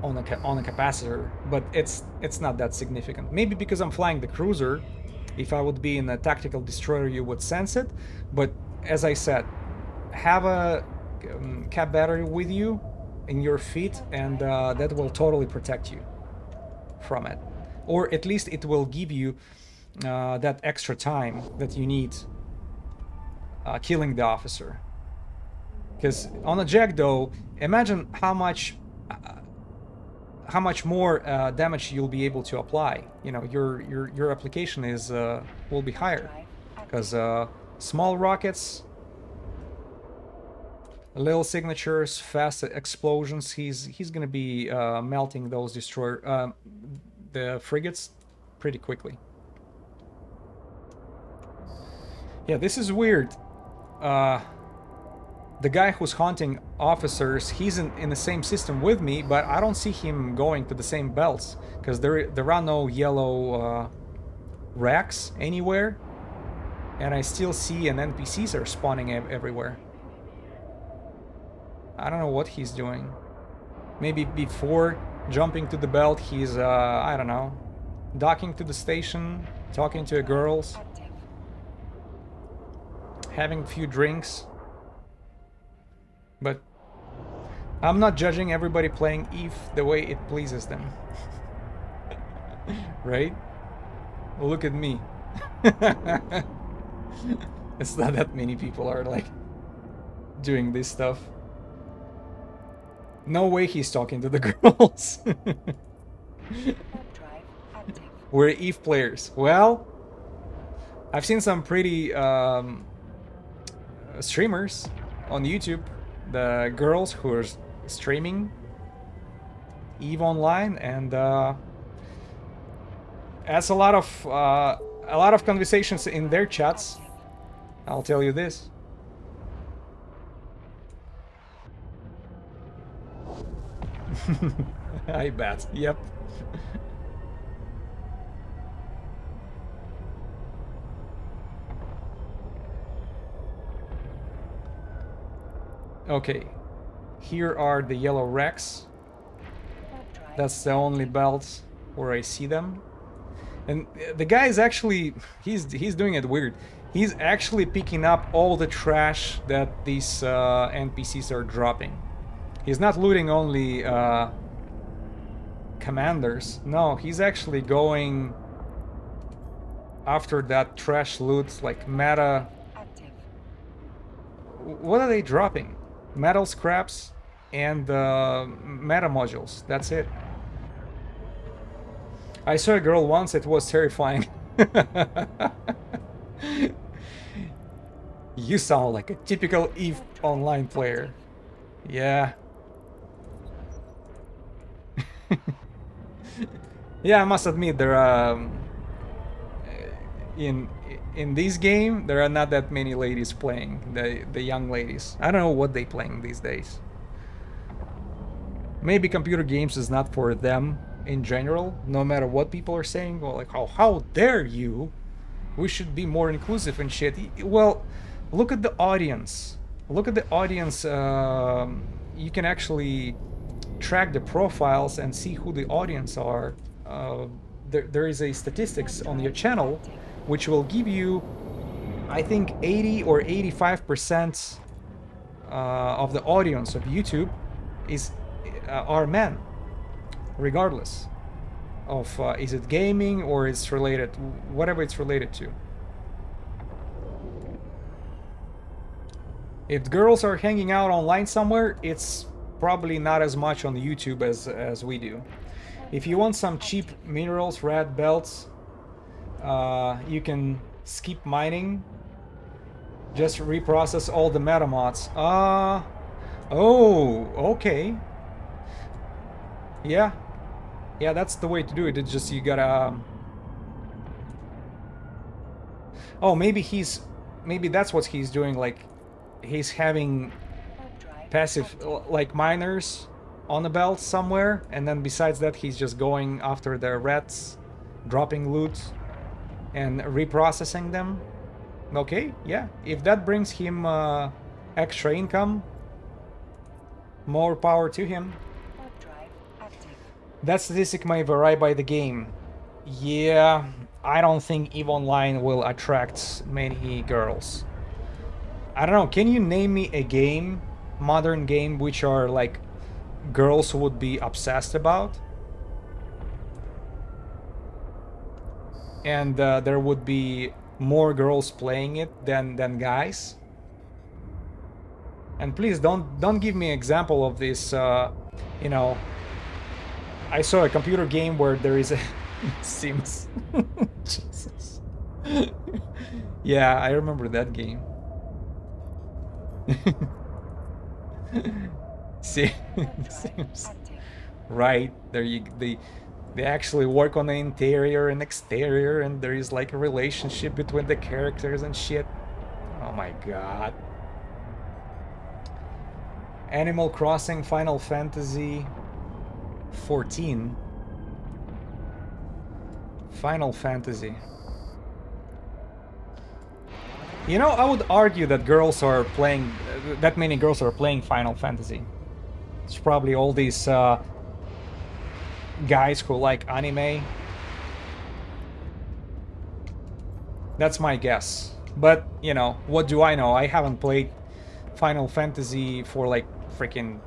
on a capacitor, but it's not that significant. Maybe because I'm flying the cruiser. If I would be in a tactical destroyer, you would sense it. But as I said, have a cap battery with you in your feet, and that will totally protect you from it. Or at least it will give you that extra time that you need killing the officer. Because on a Jackdaw, imagine how much more damage you'll be able to apply. You know, your application is will be higher, because small rockets, little signatures, fast explosions. He's gonna be melting those the frigates pretty quickly. Yeah, this is weird. the guy who's hunting officers, he's in the same system with me, but I don't see him going to the same belts because there are no yellow racks anywhere, and I still see an NPCs are spawning everywhere. I don't know what he's doing. Maybe before jumping to the belt, he's I don't know, docking to the station, talking to the girls, Active. having a few drinks. But I'm not judging everybody playing Eve the way it pleases them. Right? Look at me. It's not that many people are like doing this stuff. No way he's talking to the girls. Warp drive active. We're Eve players. Well, I've seen some pretty streamers on YouTube, the girls who are streaming Eve Online, and that's a lot of conversations in their chats. I'll tell you this. I bet. Yep. Okay. Here are the yellow racks. Warp drive. That's the only belts where I see them. And the guy is actually he's doing it weird. He's actually picking up all the trash that these NPCs are dropping. He's not looting only commanders. No, he's actually going after that trash loot, like meta. Active. What are they dropping? Metal scraps and meta modules. That's it. I saw a girl once, it was terrifying. You sound like a typical Eve Online player. Yeah. Yeah, I must admit there are in this game there are not that many ladies playing, the young ladies. I don't know what they playing these days. Maybe computer games is not for them in general, no matter what people are saying. Well, like, oh, how dare you? We should be more inclusive and shit. Well, look at the audience. Look at the audience. You can actually track the profiles and see who the audience are. There is a statistics on your channel which will give you, I think, 80 or 85% of the audience of YouTube are men, regardless of is it gaming or it's related, whatever it's related to. If girls are hanging out online somewhere, it's probably not as much on YouTube as we do. If you want some cheap minerals, red belts, you can skip mining. Just reprocess all the meta mods. Oh, okay. Yeah, that's the way to do it. It's just you gotta. Oh, maybe that's what he's doing. Like, he's having Warp drive passive, active. like miners on the belt somewhere, and then besides that he's just going after the rats, dropping loot and reprocessing them. Okay, yeah, if that brings him extra income, more power to him. Warp drive active. That statistic may vary by the game. Yeah, I don't think EVE Online will attract many girls. I don't know, can you name me a game, modern game, which are like girls would be obsessed about? And there would be more girls playing it than guys? And please don't give me an example of this, you know, I saw a computer game where there is a Sims. Jesus. Yeah, I remember that game. See, Warp drive Sims. active. Right, they actually work on the interior and exterior, and there is like a relationship between the characters and shit. Oh my god. Animal Crossing, Final Fantasy 14. Final Fantasy. You know, I would argue that girls are playing, that many girls are playing Final Fantasy. It's probably all these guys who like anime. That's my guess. But, you know, what do I know? I haven't played Final Fantasy for like freaking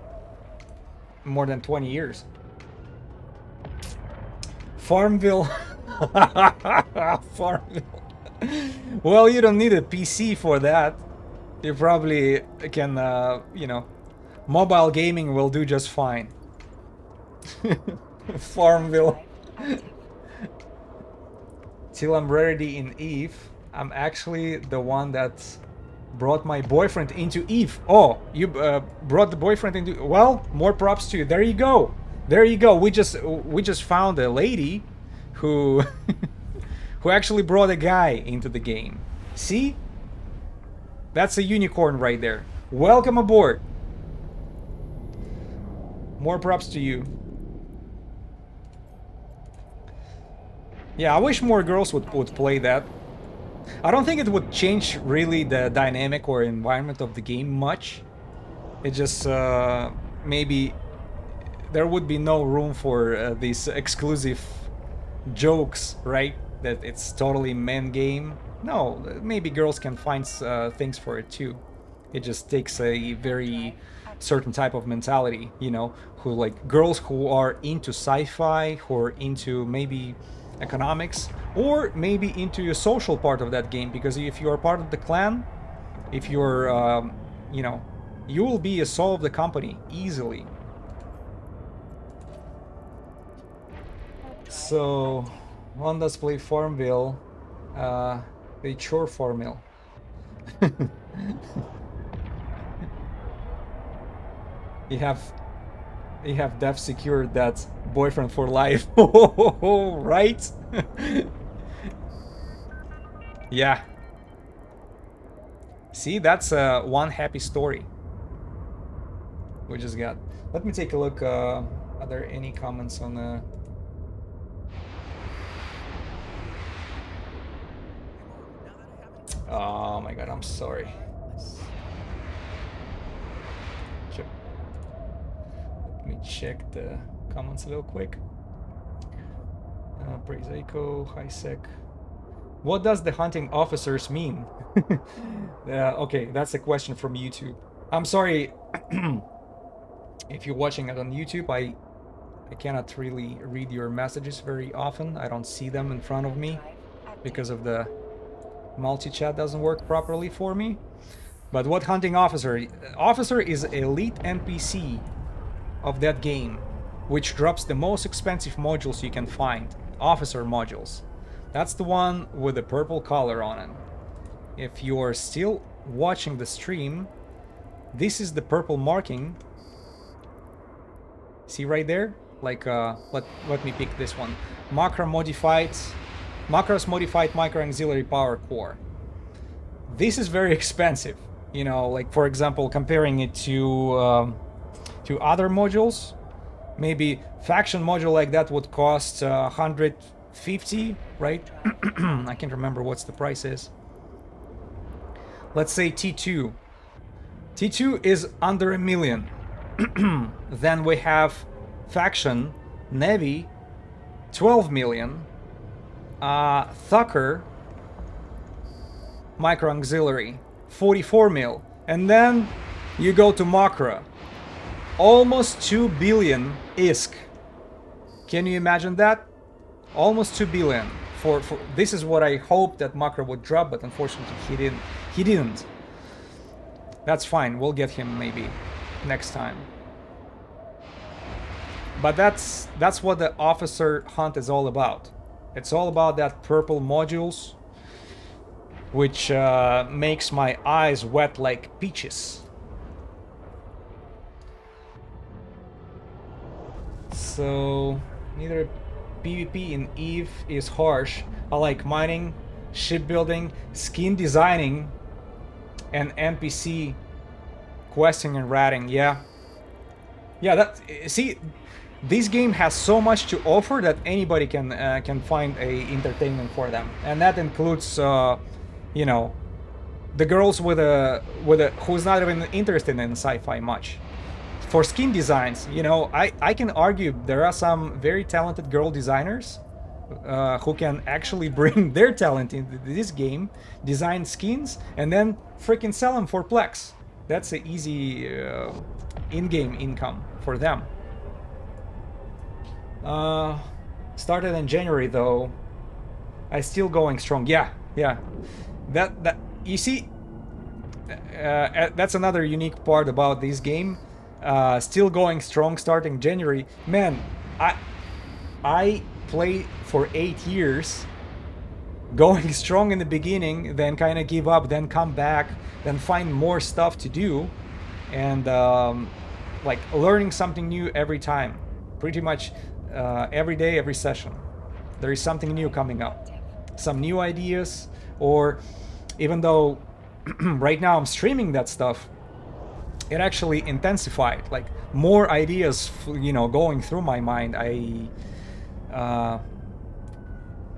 more than 20 years. Farmville. Farmville. Well, you don't need a PC for that. You probably can, you know, mobile gaming will do just fine. Farmville. Till I'm ready in Eve. I'm actually the one that brought my boyfriend into Eve. Oh, you brought the boyfriend into... Well, more props to you. There you go. There you go. We just found a lady who who actually brought a guy into the game. See? That's a unicorn right there. Welcome aboard. More props to you. Yeah, I wish more girls would play that. I don't think it would change really the dynamic or environment of the game much. It just maybe there would be no room for these exclusive jokes, right? That it's totally men game. No, maybe girls can find things for it too. It just takes a very certain type of mentality, you know, who like girls who are into sci-fi, who are into maybe economics, or maybe into a social part of that game, because if you are part of the clan, if you're you know, you will be a soul of the company easily. So one does play Farmville, they chore Farmville. you have Dev secured that boyfriend for life. Right? Yeah. See, that's one happy story we just got. Let me take a look. Are there any comments on the... Oh my god, I'm sorry. Let me check the comments real quick. Praise Echo, hi sec. What does the hunting officers mean? Okay, that's a question from YouTube. I'm sorry if you're watching it on YouTube. I cannot really read your messages very often. I don't see them in front of me because of the multi-chat doesn't work properly for me. But what hunting officer? Officer is elite NPC of that game, which drops the most expensive modules you can find. Officer modules. That's the one with the purple color on it. If you're still watching the stream, this is the purple marking. See right there? Like, let me pick this one. Macros modified micro auxiliary power core. This is very expensive. You know, like for example, comparing it to other modules, maybe faction module like that would cost 150, right? I can't remember what's the price is. Let's say T2. T2 is under $1 million. Then we have faction Navy, 12 million. Thucker micro auxiliary, 44 mil. And then you go to Makra, almost 2 billion ISK. Can you imagine that? Almost 2 billion. For this is what I hoped that Makra would drop, but unfortunately he didn't. That's fine, we'll get him maybe next time. But that's what the officer hunt is all about. It's all about that purple modules, which makes my eyes wet like peaches. So, neither PvP in Eve is harsh. I like mining, shipbuilding, skin designing, and NPC questing and ratting. Yeah, Yeah, that see, this game has so much to offer that anybody can find a entertainment for them, and that includes, you know, the girls with a who's not even interested in sci-fi much. For skin designs, you know, I can argue there are some very talented girl designers who can actually bring their talent into this game, design skins, and then freaking sell them for Plex. That's an easy in-game income for them. Started in January though. I still going strong. Yeah, yeah. That you see, that's another unique part about this game. Still going strong starting January. Man, I play for 8 years, going strong in the beginning, then kind of give up, then come back, then find more stuff to do, and like learning something new every time. Pretty much every day, every session, there is something new coming up, some new ideas, or even though right now I'm streaming that stuff, it actually intensified, like more ideas, you know, going through my mind.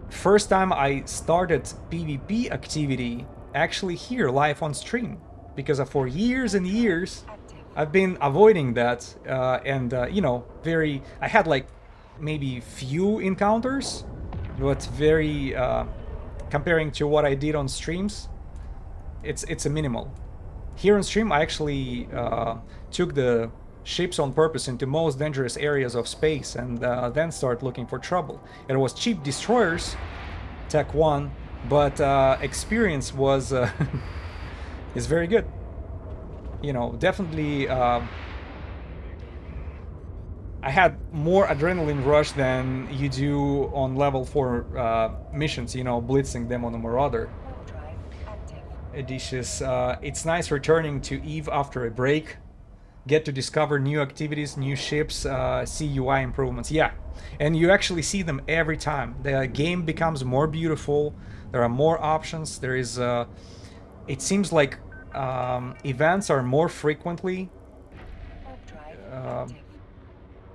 First time I started PvP activity actually here live on stream, because for years and years I've been avoiding that, and you know, I had like maybe few encounters, but very comparing to what I did on streams, it's a minimal. Here on stream, I actually took the ships on purpose into most dangerous areas of space, and then start looking for trouble. It was cheap destroyers, Tech 1, but experience was is very good. You know, definitely I had more adrenaline rush than you do on level 4 missions, you know, blitzing them on a Marauder. Odysseus, it's nice returning to Eve after a break. Get to discover new activities, new ships, see UI improvements. Yeah, and you actually see them every time. The game becomes more beautiful. There are more options. There is, it seems like events are more frequently.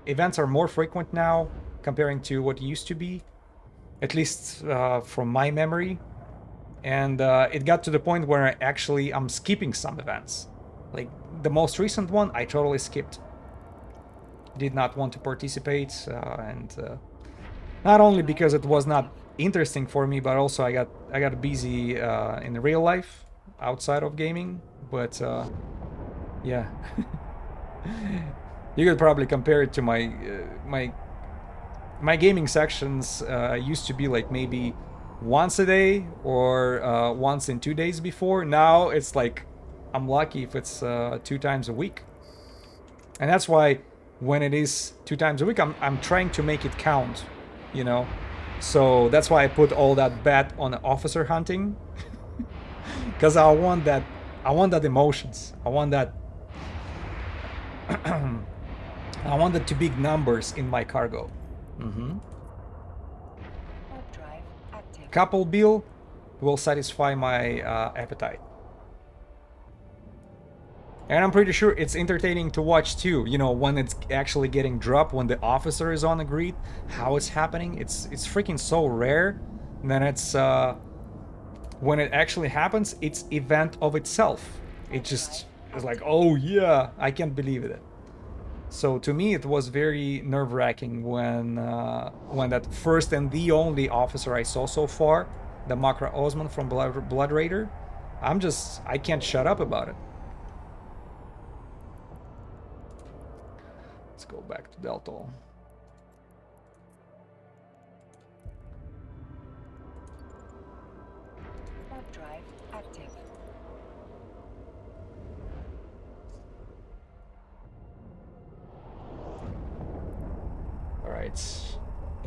Events are more frequent now comparing to what used to be, at least from my memory. And it got to the point where I'm skipping some events. Like the most recent one, I totally skipped. Did not want to participate, and not only because it was not interesting for me, but also I got busy in real life outside of gaming. But yeah, you could probably compare it to my gaming sections. Used to be like maybe once a day or once in 2 days before. Now it's like I'm lucky if it's 2 times a week, and that's why when it is 2 times a week, I'm trying to make it count, you know. So that's why I put all that bet on officer hunting, because I want that emotions. I want that I want that to big numbers in my cargo. Couple bill will satisfy my appetite. And I'm pretty sure it's entertaining to watch too, you know, when it's actually getting dropped, when the officer is on the grid, how it's happening. It's freaking so rare. And then it's when it actually happens, it's event of itself. It just is like, oh yeah, I can't believe it. So to me, it was very nerve-wracking when that first and the only officer I saw so far, the Makra Osman from Blood Raider, I can't shut up about it. Let's go back to Delta. Drive active. All right.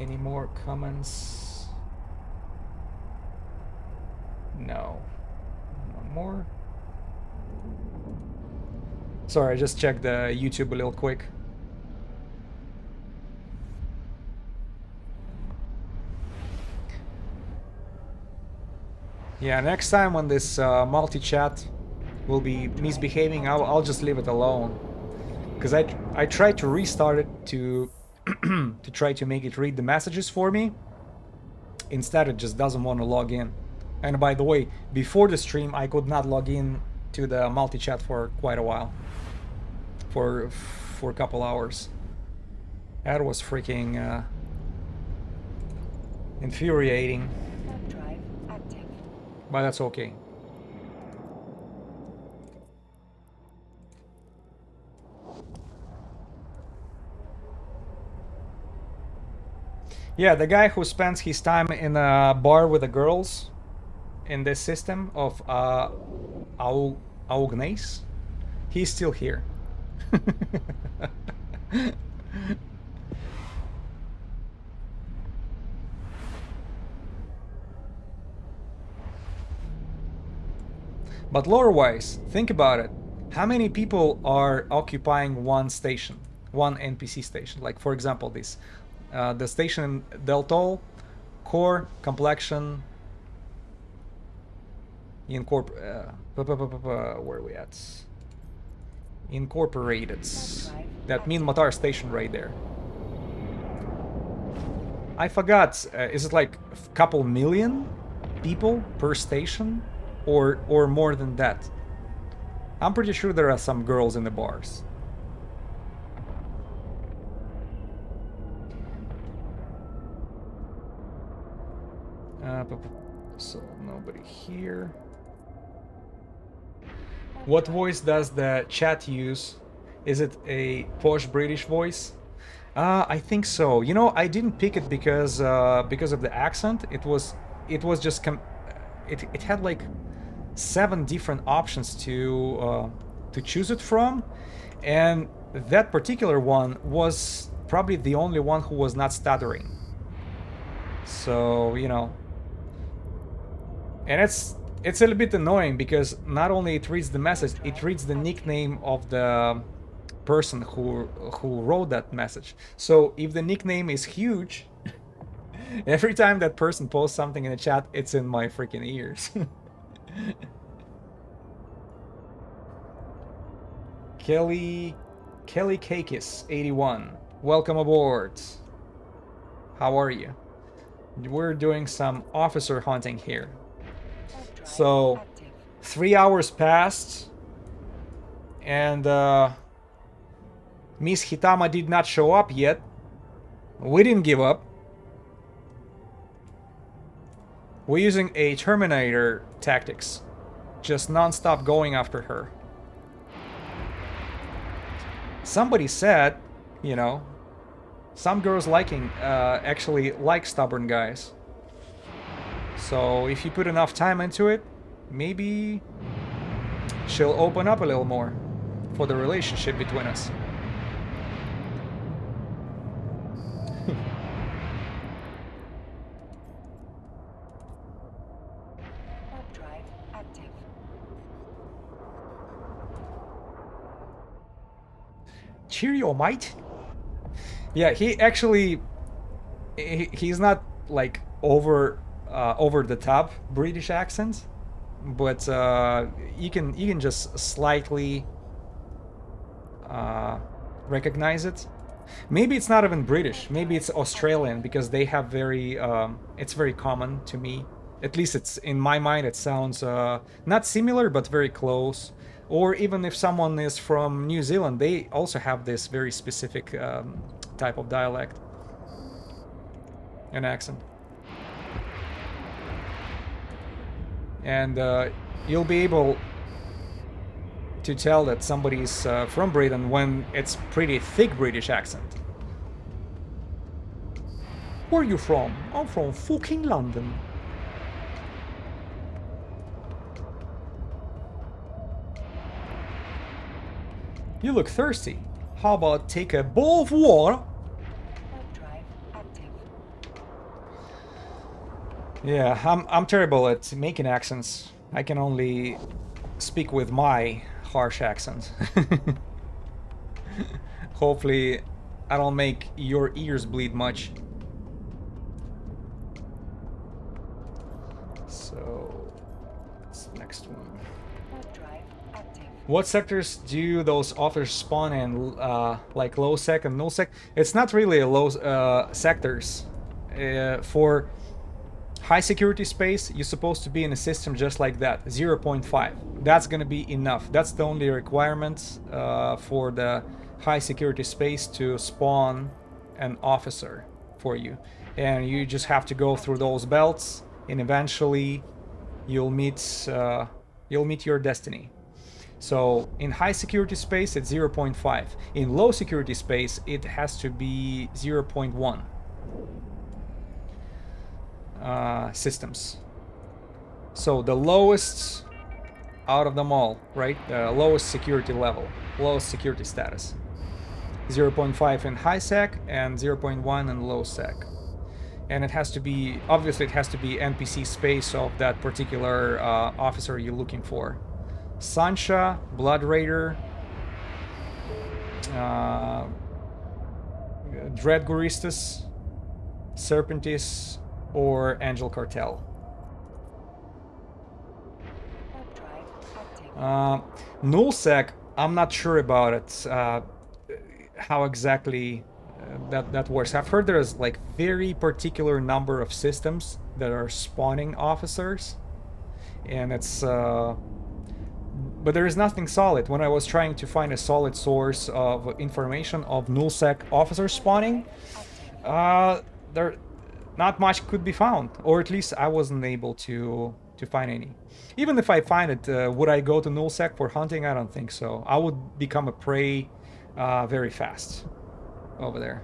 Any more comments? No. One more. Sorry, I just checked the YouTube a little quick. Yeah, next time when this multi-chat will be misbehaving, I'll just leave it alone. because I tried to restart it to to try to make it read the messages for me. Instead, it just doesn't want to log in. And by the way, before the stream, I could not log in to the multi-chat for quite a while, for a couple hours. That was freaking infuriating. Warp drive active. But that's okay. Yeah, the guy who spends his time in a bar with the girls in this system of Augnace, he's still here. But lore-wise, think about it. How many people are occupying one station, one NPC station? Like, for example, this. The station Deltol, core, complexion, where are we at? Incorporated. That mean Matar station right there. I forgot, is it like a couple million people per station? Or more than that? I'm pretty sure there are some girls in the bars. So nobody here. What voice does the chat use? Is it a posh British voice? I think so. You know, I didn't pick it because of the accent. It was just it had like 7 different options to choose it from, and that particular one was probably the only one who was not stuttering. So, you know, and it's a little bit annoying because not only it reads the message, it reads the nickname of the person who wrote that message. So if the nickname is huge, every time that person posts something in the chat, it's in my freaking ears. Kelly Kakis 81, welcome aboard. How are you? We're doing some officer hunting here. So 3 hours passed and Miss Hitama did not show up yet. We didn't give up. We're using a Terminator tactics, just non-stop going after her. Somebody said, you know, some girls actually like stubborn guys. So if you put enough time into it, maybe she'll open up a little more for the relationship between us. Warp drive active. Cheerio, mate. Yeah, he actually he's not like over the top British accent, but you can just slightly recognize it. Maybe it's not even British. Maybe it's Australian because they have very it's very common to me. At least it's in my mind. It sounds not similar but very close. Or even if someone is from New Zealand, they also have this very specific type of dialect and accent. And you'll be able to tell that somebody's from Britain when it's pretty thick British accent. Where are you from? I'm from fucking London. You look thirsty. How about take a bowl of water? Warp drive active. Yeah, I'm terrible at making accents. I can only speak with my harsh accent. Hopefully, I don't make your ears bleed much. So, what's the next one? Warp drive active. What sectors do those officers spawn in? Like low sec and null sec? It's not really a low sectors. For high security space, you're supposed to be in a system just like that, 0.5. That's gonna be enough. That's the only requirement for the high security space to spawn an officer for you. And you just have to go through those belts, and eventually you'll meet your destiny. So in high security space, it's 0.5. In low security space, it has to be 0.1. Systems. So the lowest out of them all, right? The lowest security level, lowest security status. 0.5 in high sec and 0.1 in low sec. And it has to be, obviously it has to be NPC space of that particular officer you're looking for. Sancha, Blood Raider, Dread Guristas, Serpentis, or Angel Cartel. Nullsec, I'm not sure about it. How exactly that works. I've heard there's like very particular number of systems that are spawning officers, and it's but there is nothing solid. When I was trying to find a solid source of information of nullsec officer spawning, there not much could be found, or at least I wasn't able to find any. Even if I find it, would I go to nullsec for hunting? I don't think so. I would become a prey very fast over there.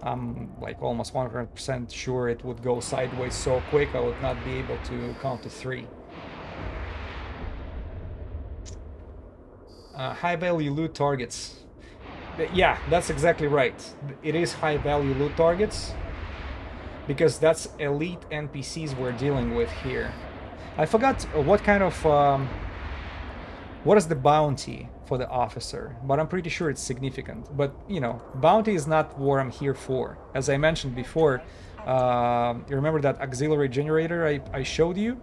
I'm like almost 100% sure it would go sideways so quick I would not be able to count to 3. High value loot targets. Yeah, that's exactly right. It is high value loot targets, because that's elite NPCs we're dealing with here. I forgot what kind of what is the bounty for the officer, but I'm pretty sure it's significant. But you know, bounty is not what I'm here for. As I mentioned before, you remember that auxiliary generator I showed you?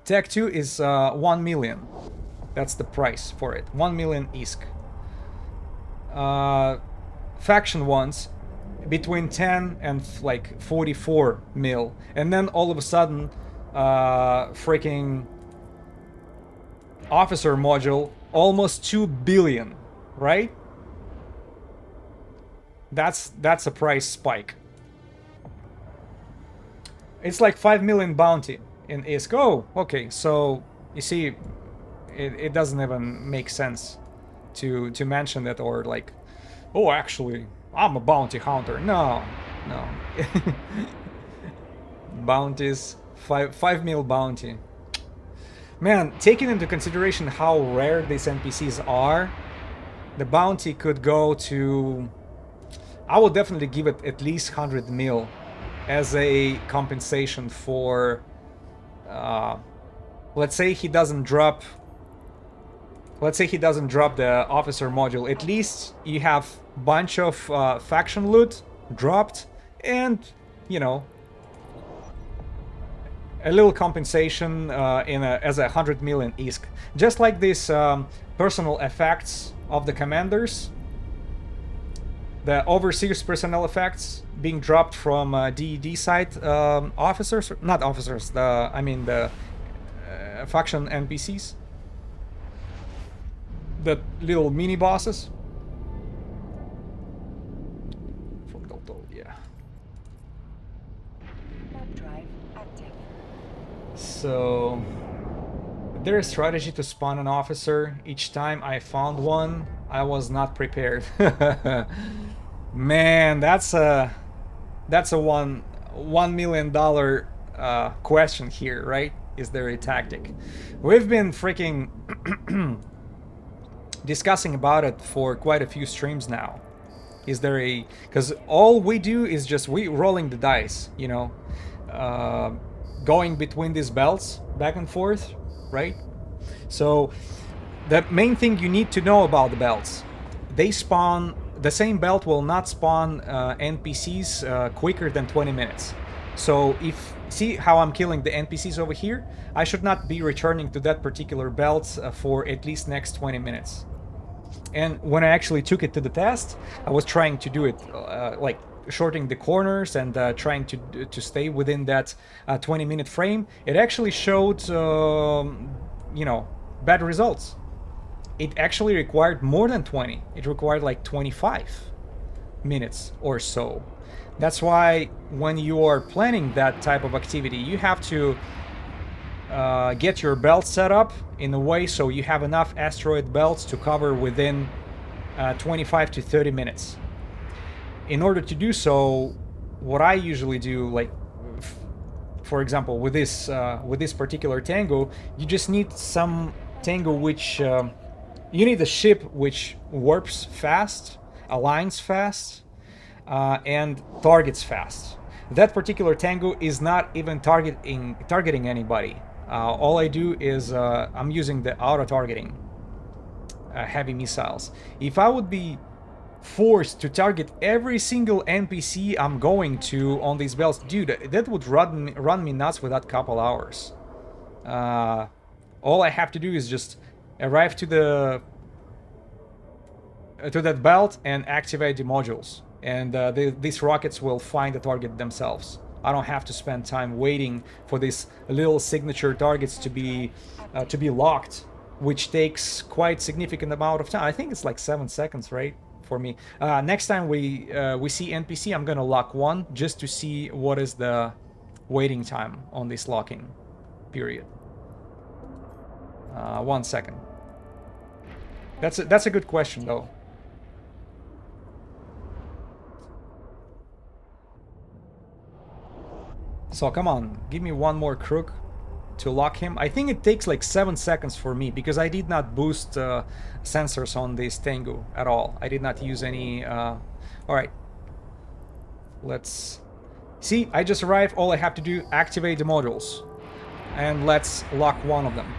Tech 2 is 1 million. That's the price for it. 1 million ISK. Faction ones between 10 and like 44 mil, and then all of a sudden freaking officer module almost 2 billion, right? That's a price spike. It's like 5 million bounty in ISK. Oh, okay, so you see, it doesn't even make sense to mention that, or like, oh, actually, I'm a bounty hunter. No. Bounties, 5 mil bounty. Man, taking into consideration how rare these NPCs are, the bounty could go to... I would definitely give it at least 100 mil as a compensation for... let's say he doesn't drop... Let's say he doesn't drop the officer module. At least you have a bunch of faction loot dropped, and, you know, a little compensation as a 100 million ISK. Just like these personal effects of the commanders, the overseers personnel effects being dropped from DED side officers, not officers, I mean the faction NPCs. The little mini bosses. Yeah. So there is strategy to spawn an officer. Each time I found one, I was not prepared. Man, that's a $1 million question here, right? Is there a tactic? We've been freaking discussing about it for quite a few streams now. Is there a... Because all we do is just we rolling the dice, you know, going between these belts back and forth, right? So the main thing you need to know about the belts, they spawn... The same belt will not spawn NPCs quicker than 20 minutes. So if see how I'm killing the NPCs over here, I should not be returning to that particular belt for at least next 20 minutes. And when I actually took it to the test, I was trying to do it like shorting the corners and trying to stay within that 20-minute frame. It actually showed, you know, bad results. It actually required more than 20. It required like 25 minutes or so. That's why when you are planning that type of activity, you have to get your belt set up in a way so you have enough asteroid belts to cover within 25 to 30 minutes. In order to do so, what I usually do, like for example with this particular tango, you just need some tango which you need a ship which warps fast, aligns fast, and targets fast. That particular tango is not even targeting anybody. All I do is I'm using the auto targeting heavy missiles. If I would be forced to target every single NPC I'm going to on these belts, dude, that would run me nuts for that couple hours. All I have to do is just arrive to that belt and activate the modules, and these rockets will find the target themselves. I don't have to spend time waiting for these little signature targets to be locked, which takes quite significant amount of time. I think it's like 7 seconds, right? For me. Next time we see NPC, I'm gonna lock one just to see what is the waiting time on this locking period. 1 second. That's a good question though. So come on, give me one more crook to lock him. I think it takes like 7 seconds for me because I did not boost sensors on this Tengu at all. I did not use any... Alright. Let's... See, I just arrived. All I have to do, activate the modules. And let's lock one of them.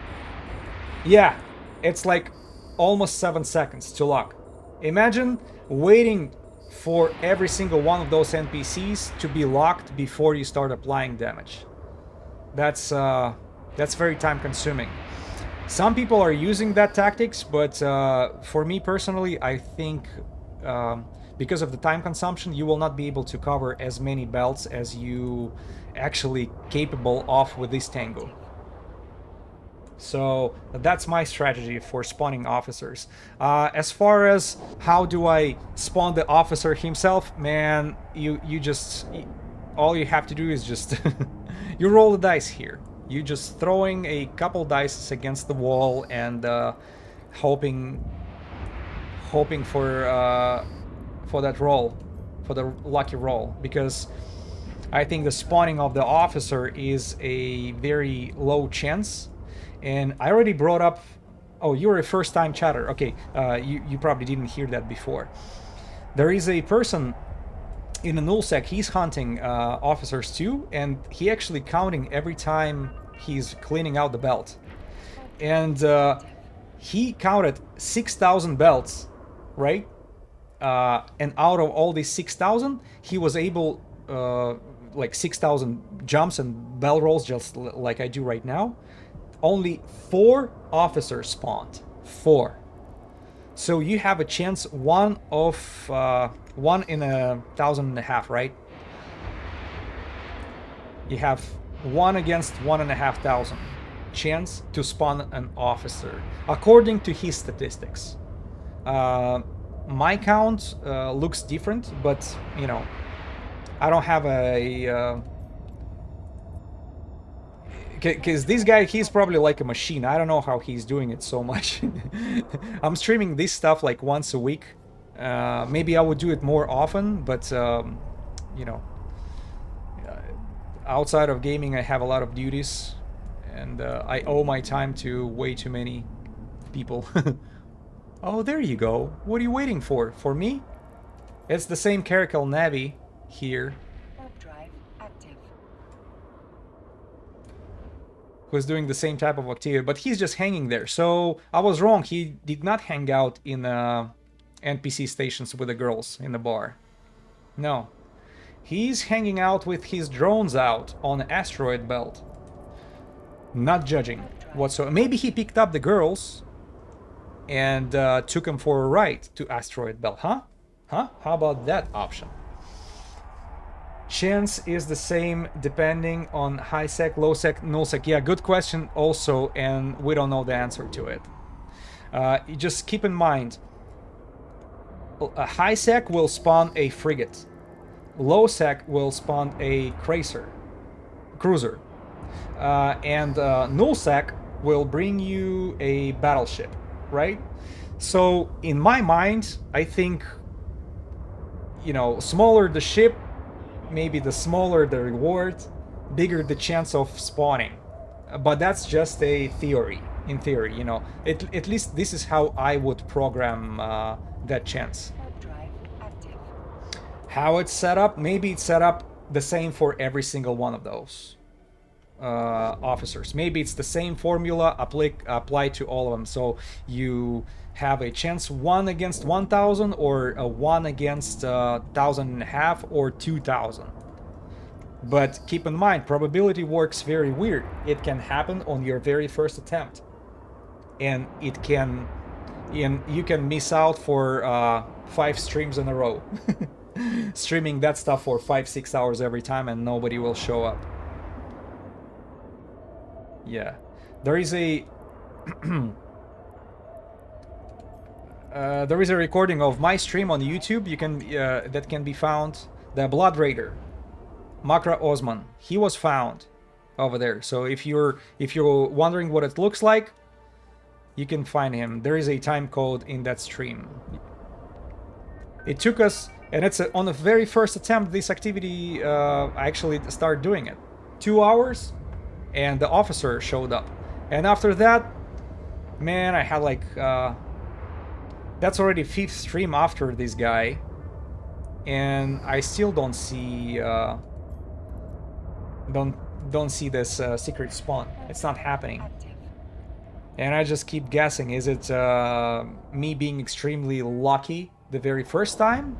Yeah, it's like almost 7 seconds to lock. Imagine waiting for every single one of those NPCs to be locked before you start applying damage. That's very time consuming. Some people are using that tactics, but for me personally, I think because of the time consumption, you will not be able to cover as many belts as you actually capable of with this Tango. So that's my strategy for spawning officers. As far as how do I spawn the officer himself, man, you just... all you have to do is just... you roll the dice here. You just throwing a couple dice against the wall and hoping for that roll, for the lucky roll, because I think the spawning of the officer is a very low chance. And I already brought up... Oh, you're a first-time chatter. Okay, you probably didn't hear that before. There is a person in a nullsec. He's hunting officers too, and he actually counting every time he's cleaning out the belt. And he counted 6,000 belts, right? And out of all these 6,000, he was able... like 6,000 jumps and bell rolls, just like I do right now. Only 4 officers spawned. 4. So you have a chance, one in 1,500, right? You have 1 against 1,500 chance to spawn an officer, according to his statistics. My count looks different, but you know, I don't have a... because this guy, he's probably like a machine. I don't know how he's doing it so much. I'm streaming this stuff like once a week. Maybe I would do it more often, but you know, outside of gaming, I have a lot of duties, and I owe my time to way too many people. Oh, there you go. What are you waiting for? For me? It's the same Caracal Navi here. Who's doing the same type of activity, but he's just hanging there. So I was wrong. He did not hang out in NPC stations with the girls in the bar. No, He's hanging out with his drones out on the asteroid belt. Not judging whatsoever. Maybe he picked up the girls and took them for a ride to asteroid belt, huh? Huh? How about that option? Chance is the same depending on high sec, low sec, null sec. Yeah, good question also, and we don't know the answer to it. You just keep in mind, a high sec will spawn a frigate. Low sec will spawn a cruiser. And null sec will bring you a battleship, right? So in my mind, I think, you know, smaller the ship, maybe the smaller the reward, bigger the chance of spawning. But that's just a theory. In theory, you know, at least this is how I would program that chance. Warp drive active. How it's set up, maybe it's set up the same for every single one of those officers. Maybe it's the same formula applied to all of them. So you have a chance 1 against 1,000, or a 1 against 1,500, or 2,000. But keep in mind, probability works very weird. It can happen on your very first attempt, and it can, you can miss out for 5 streams in a row. Streaming that stuff for 5-6 hours every time, and nobody will show up. Yeah, there is a there is a recording of my stream on YouTube. You can that can be found. The Blood Raider, Makra Osman, he was found over there. So if you're wondering what it looks like, you can find him. There is a time code in that stream. It took us, and it's on the very first attempt this activity, I actually started doing it. 2 hours, and the officer showed up. And after that, man, I had like, that's already 5th stream after this guy, and I still don't see, don't see this secret spawn. It's not happening. Active. And I just keep guessing, is it me being extremely lucky the very first time,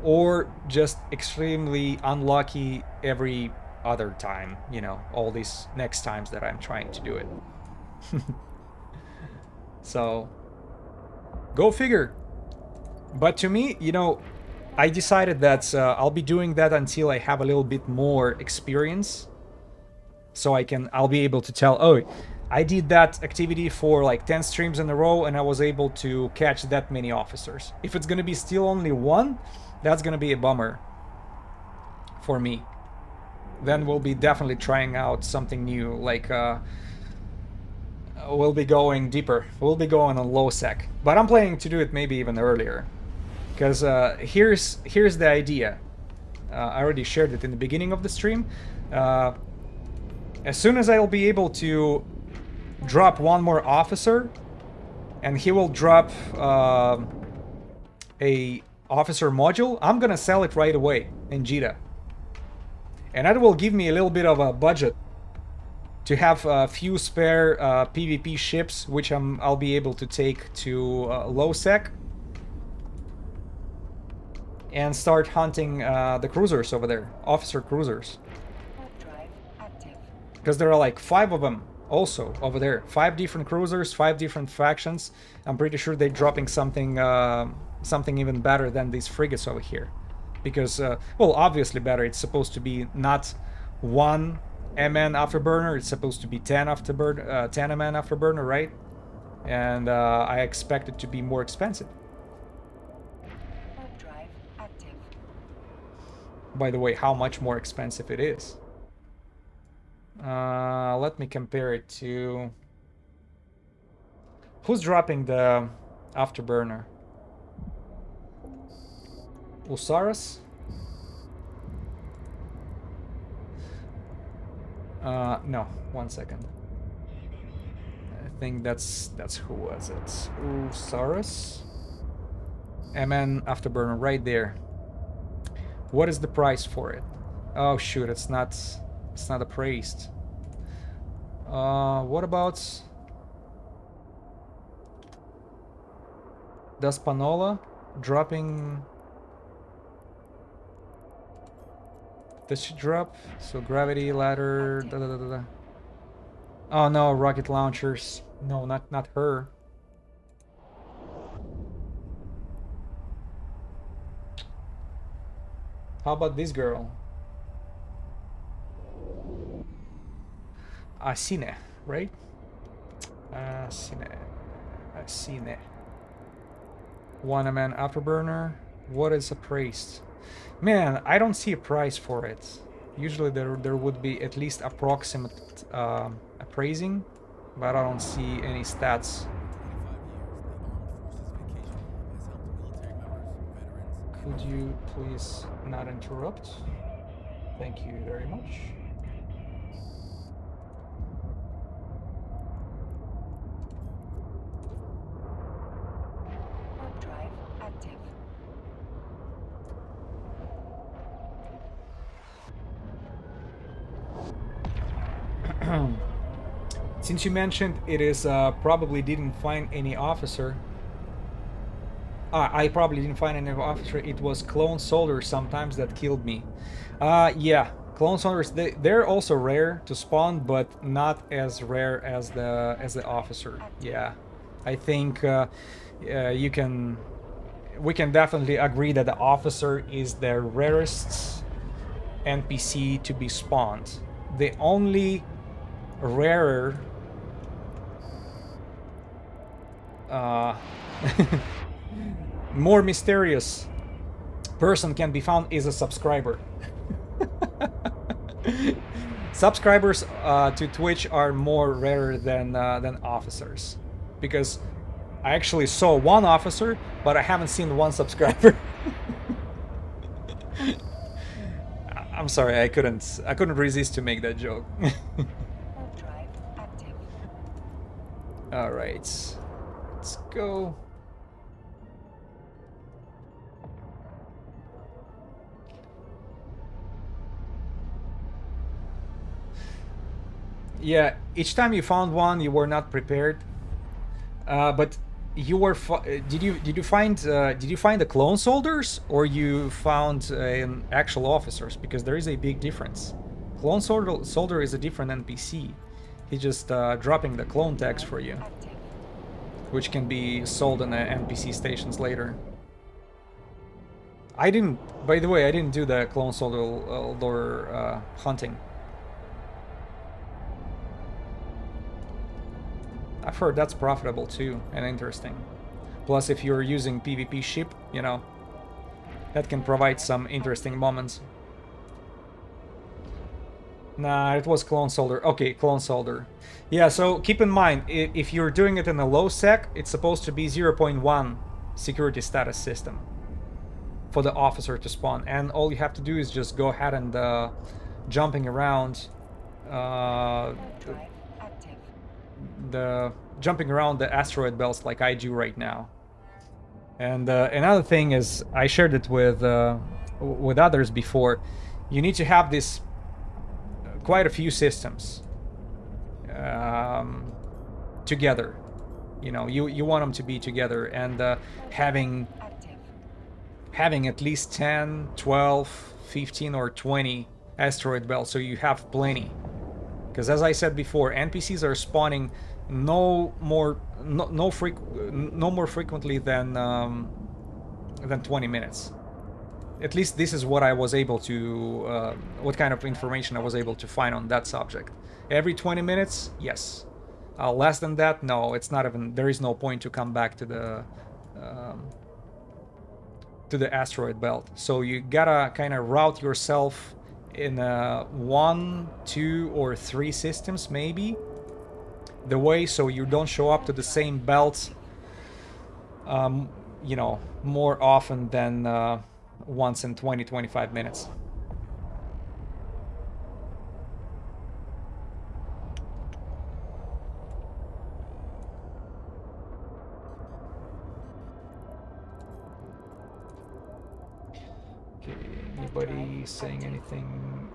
or just extremely unlucky every other time, you know, all these next times that I'm trying to do it. So, go figure. But to me, you know, I decided that I'll be doing that until I have a little bit more experience, so I'll be able to tell, oh, I did that activity for like 10 streams in a row, and I was able to catch that many officers. If it's gonna be still only 1, that's gonna be a bummer for me. Then we'll be definitely trying out something new, like we'll be going deeper. We'll be going on low sec, but I'm planning to do it maybe even earlier, because here's the idea. I already shared it in the beginning of the stream. As soon as I'll be able to drop 1 more officer, and he will drop a officer module, I'm gonna sell it right away in Jita, and that will give me a little bit of a budget to have a few spare PvP ships, which I'll be able to take to low sec and start hunting the cruisers over there, officer cruisers, Warp drive active. because there are like 5 of them also over there. 5 different cruisers, 5 different factions. I'm pretty sure they're dropping something something even better than these frigates over here, because well, obviously better. It's supposed to be not 1 MN afterburner, it's supposed to be 10 afterburner, 10 MN afterburner, right? And I expect it to be more expensive. Warp drive active. By the way, how much more expensive it is? Let me compare it to... Who's dropping the afterburner? Usaris? No, 1 second. I think that's who was it? Usaris? MN afterburner right there. What is the price for it? Oh shoot, it's not appraised. What about does Panola dropping does she drop? So gravity, ladder, da da da da da. Oh no, rocket launchers. No, not her. How about this girl? Asine, right? Asine. One-man afterburner. What is a priest? Man, I don't see a price for it. Usually there would be at least approximate appraising, but I don't see any stats. Could you please not interrupt? Thank you very much. Warp drive active. Since you mentioned it is probably didn't find any officer. I probably didn't find any officer. It was clone soldiers sometimes that killed me. Yeah, clone soldiers. They're also rare to spawn, but not as rare as the officer. Yeah, I think we can definitely agree that the officer is the rarest NPC to be spawned. The only rarer more mysterious person can be found is a subscriber. Subscribers to Twitch are more rare than officers, because I actually saw one officer, but I haven't seen one subscriber. I'm sorry, I couldn't resist to make that joke. Warp drive active. All right, let's go. Yeah, each time you found one, you were not prepared. But you were. Did you find the clone soldiers, or you found an actual officers? Because there is a big difference. Clone soldier is a different NPC. He's just dropping the clone tags for you, Active. which can be sold in the NPC stations later. I didn't. By the way, I didn't do the clone soldier hunting. I've heard that's profitable too and interesting. Plus, if you're using PvP ship, you know, that can provide some interesting moments. Nah, it was clone soldier. Okay, clone soldier. Yeah, so keep in mind, if you're doing it in a low sec, it's supposed to be 0.1 security status system for the officer to spawn. And all you have to do is just go ahead and jumping around Warp drive active. jumping around the asteroid belts like I do right now. And another thing is, I shared it with others before. You need to have this quite a few systems together. You know, you want them to be together, and having at least 10, 12, 15 or 20 asteroid belts, so you have plenty. Because as I said before, NPCs are spawning no more frequently than 20 minutes. At least this is what I was able to, what kind of information I was able to find on that subject. Every 20 minutes, yes. Less than that, no. It's not even. There is no point to come back to the asteroid belt. So you gotta kind of route yourself in 1, 2, or 3 systems, maybe. The way so you don't show up to the same belt, you know, more often than once in 20-25 minutes. Okay, anybody saying anything?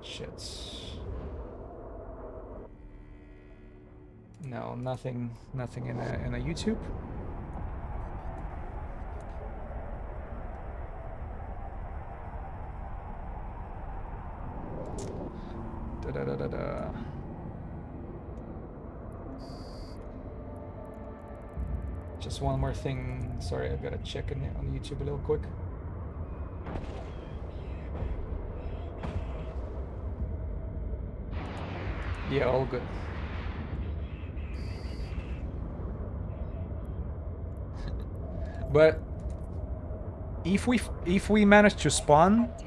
Shit. No, nothing in a YouTube. Da-da-da-da-da-da. Just one more thing. Sorry, I gotta check on YouTube a little quick. Yeah, all good. But if we manage to spawn, Active.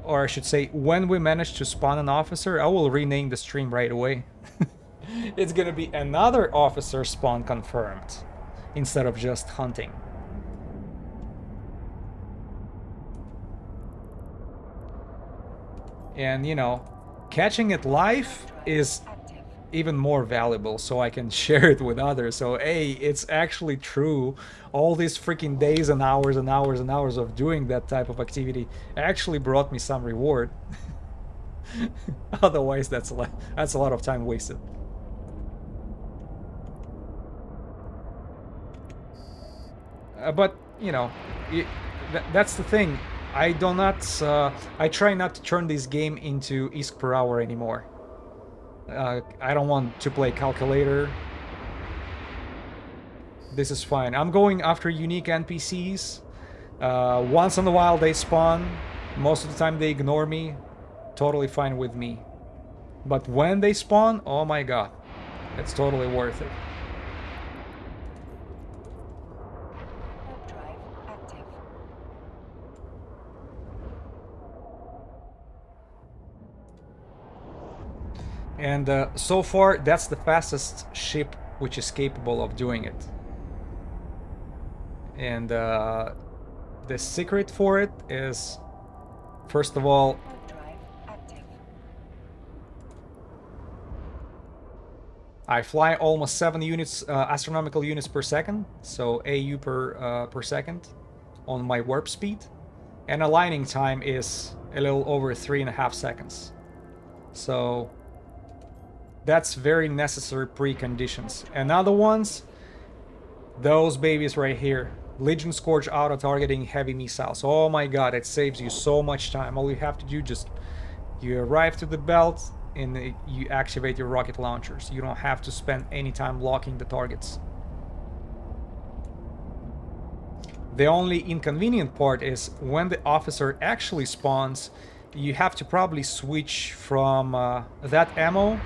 or I should say, when we manage to spawn an officer, I will rename the stream right away. It's gonna be another officer spawn confirmed, instead of just hunting. And you know, catching it live is Active. even more valuable, so I can share it with others. So hey, it's actually true. All these freaking days and hours and hours and hours of doing that type of activity actually brought me some reward. Otherwise, that's a lot of time wasted. But you know, that's the thing. I do not. I try not to turn this game into ISK per hour anymore. I don't want to play calculator. This is fine. I'm going after unique NPCs. Once in a while they spawn. Most of the time they ignore me. Totally fine with me. But when they spawn, oh my god, it's totally worth it. Warp drive active. And so far, that's the fastest ship which is capable of doing it. And the secret for it is, first of all, Warp drive active. I fly almost 7 units, astronomical units per second, so AU per second on my warp speed, and aligning time is a little over 3.5 seconds. So that's very necessary preconditions. And other ones, those babies right here. Legion Scourge auto-targeting heavy missiles. Oh my god, it saves you so much time. All you have to do, just you arrive to the belt and you activate your rocket launchers. You don't have to spend any time locking the targets. The only inconvenient part is when the officer actually spawns, you have to probably switch from that ammo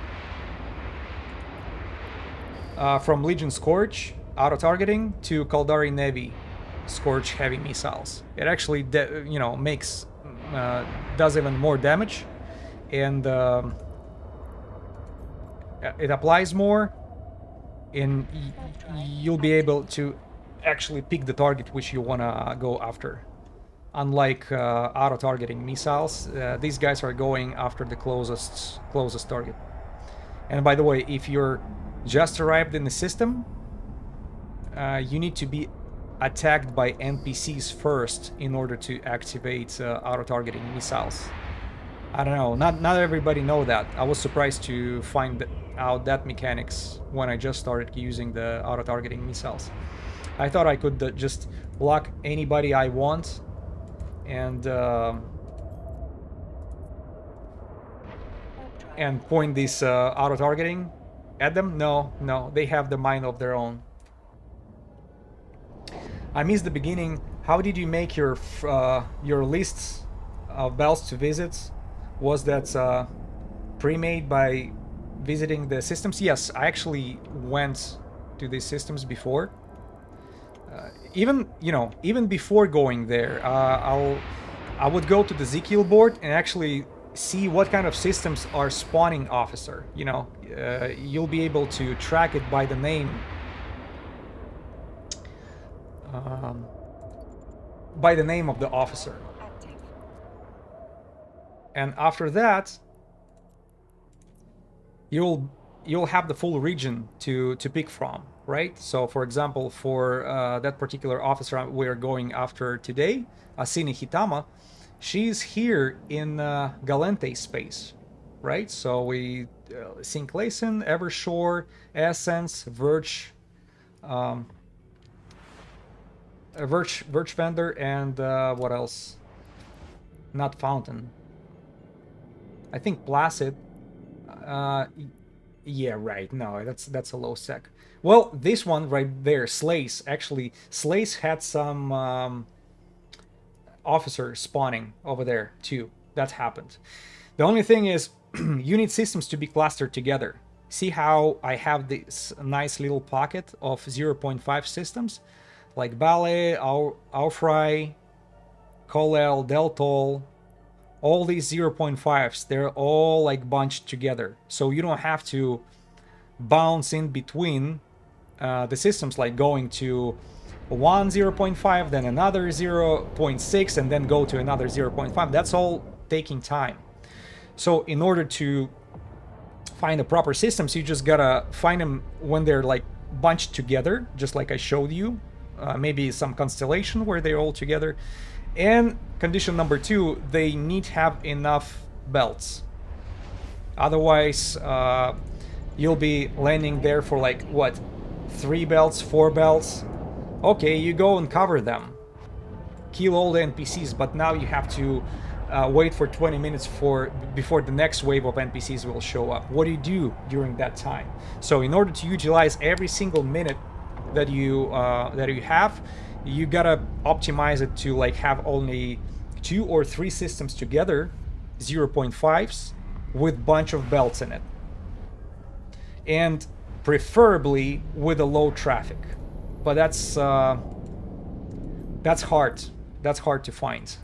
from Legion Scourge auto-targeting to Caldari Navy Scourge heavy missiles. It actually, you know, makes does even more damage, and it applies more, and you'll be able to actually pick the target which you wanna go after. Unlike auto-targeting missiles, these guys are going after the closest target. And by the way, if you're just arrived in the system, you need to be attacked by NPCs first in order to activate auto-targeting missiles. I don't know, not everybody know that. I was surprised to find out that mechanics when I just started using the auto-targeting missiles. I thought I could just block anybody I want and point this auto-targeting at them. No, they have the mind of their own. I missed the beginning. How did you make your lists of belts to visit? Was that pre-made by visiting the systems? Yes, I actually went to these systems before. Even before going there, I would go to the Ezekiel board and actually see what kind of systems are spawning officer. You know, you'll be able to track it by the name. By the name of the officer. Active. And after that, you'll have the full region to pick from, right? So for example, for that particular officer we're going after today, Asine Hitama, she's here in Galente space, right? So we Sink Layson, Evershore, Essence, Verge, Verge Vendor, and what else? Not Fountain. I think Placid. Yeah, right. No, that's a low sec. Well, this one right there, Slays. Actually, Slays had some officers spawning over there too. That happened. The only thing is, you need systems to be clustered together. See how I have this nice little pocket of 0.5 systems, like Ballet, Aufrei, Kolel, Deltol, all these 0.5s. They're all like bunched together, so you don't have to bounce in between the systems, like going to one 0.5, then another 0.6, and then go to another 0.5. That's all taking time. So in order to find the proper systems, you just gotta find them when they're like bunched together, just like I showed you. Maybe some constellation where they're all together. And condition number 2, they need to have enough belts. Otherwise, you'll be landing there for like, what, 3 belts, 4 belts? Okay, you go and cover them. Kill all the NPCs, but now you have to wait for 20 minutes before the next wave of NPCs will show up. What do you do during that time? So in order to utilize every single minute that you have, you gotta optimize it to like have only 2 or 3 systems together, 0.5s, with bunch of belts in it, and preferably with a low traffic. But that's hard. That's hard to find.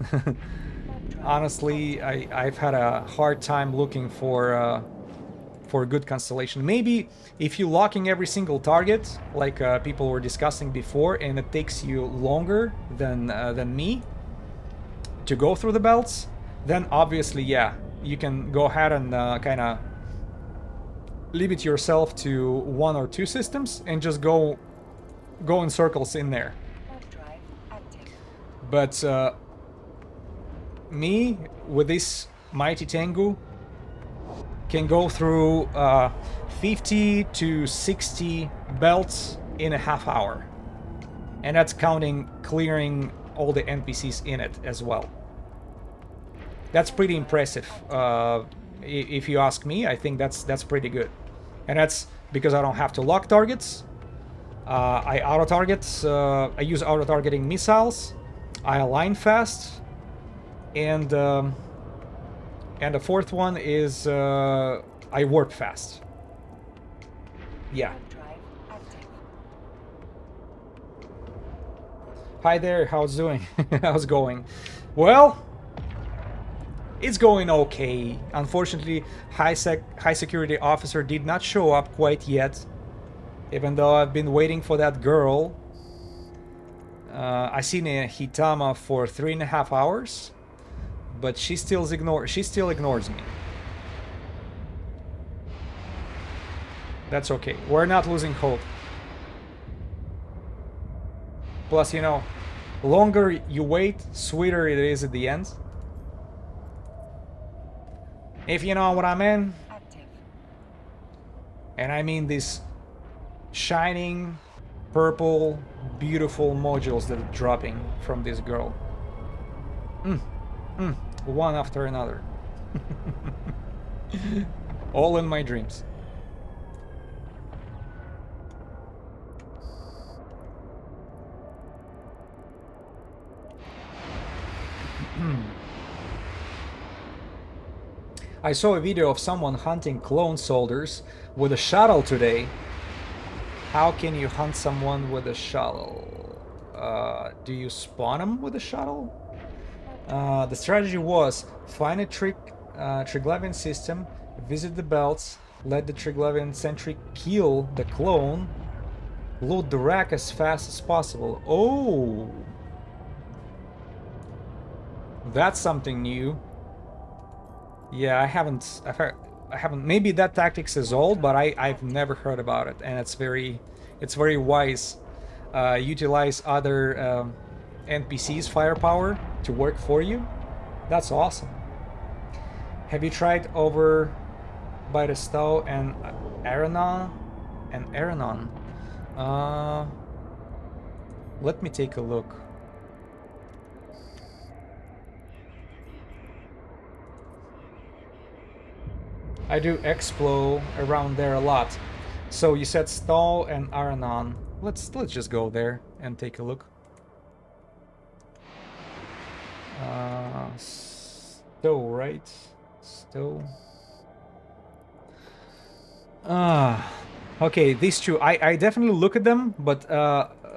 Honestly, I've had a hard time looking for a good constellation. Maybe if you're locking every single target, like people were discussing before, and it takes you longer than me to go through the belts, then obviously, yeah, you can go ahead and kind of limit yourself to 1 or 2 systems and just go in circles in there. But me, with this mighty Tengu, can go through 50 to 60 belts in a half hour. And that's counting clearing all the NPCs in it as well. That's pretty impressive. If you ask me, I think that's pretty good. And that's because I don't have to lock targets. I auto-target, I use auto-targeting missiles. I align fast. And the 4th one is I warp fast. Yeah. Hi there, how's it doing? How's it going? Well, it's going okay. Unfortunately, high security officer did not show up quite yet. Even though I've been waiting for that girl, Asine Hitama, for 3.5 hours, but she still ignores me. That's okay. We're not losing hope. Plus, you know, longer you wait, sweeter it is at the end. If you know what I mean. And I mean these shining, purple, beautiful modules that are dropping from this girl. One after another. All in my dreams. I saw a video of someone hunting clone soldiers with a shuttle today. How can you hunt someone with a shuttle? Do you spawn them with a shuttle? The strategy was find a Triglavian system, visit the belts, let the Triglavian sentry kill the clone, loot the rack as fast as possible. Oh! That's something new. Yeah, I haven't. Maybe that tactics is old, but I've never heard about it, and it's very wise. Utilize other NPCs' firepower to work for you. That's awesome. Have you tried over by the Stow and Aranon? Let me take a look. I do Explo around there a lot. So you said Stall and Aranon. Let's just go there and take a look. Stowe, right? Stowe. Okay, these two, I definitely look at them, but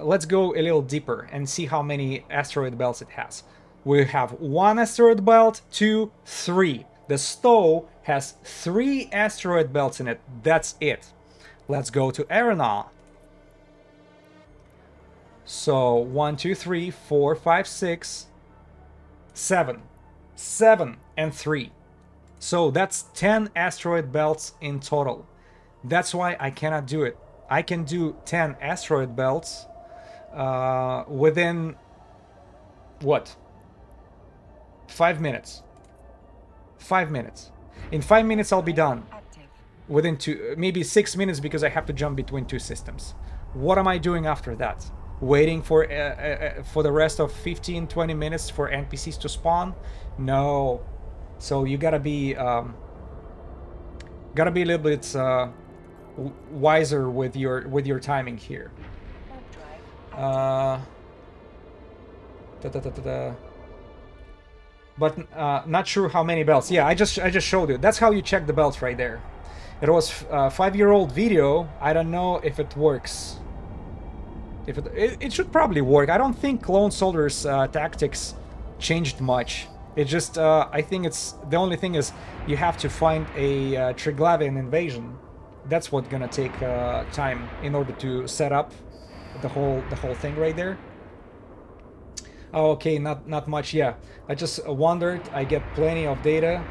let's go a little deeper and see how many asteroid belts it has. We have 1 asteroid belt, 2, 3. The Stowe has 3 asteroid belts in it. That's it. Let's go to Arenal. So 1, 2, 3, 4, 5, 6, 7. 7 and 3. So that's 10 asteroid belts in total. That's why I cannot do it. I can do 10 asteroid belts within, what? 5 minutes. 5 minutes. In 5 minutes I'll be done. Active. Within maybe 6 minutes because I have to jump between 2 systems. What am I doing after that? Waiting for the rest of 15-20 minutes for NPCs to spawn? No. So you gotta be a little bit wiser with your timing here. Warp drive. But not sure how many belts. Yeah, I just showed you. That's how you check the belts right there. It was a 5-year-old video. I don't know if it works. If it should probably work. I don't think Clone Soldier's tactics changed much. It just I think it's the only thing is you have to find a Triglavian invasion. That's what's gonna take time in order to set up the whole thing right there. Oh, okay, not much. Yeah, I just wondered. I get plenty of data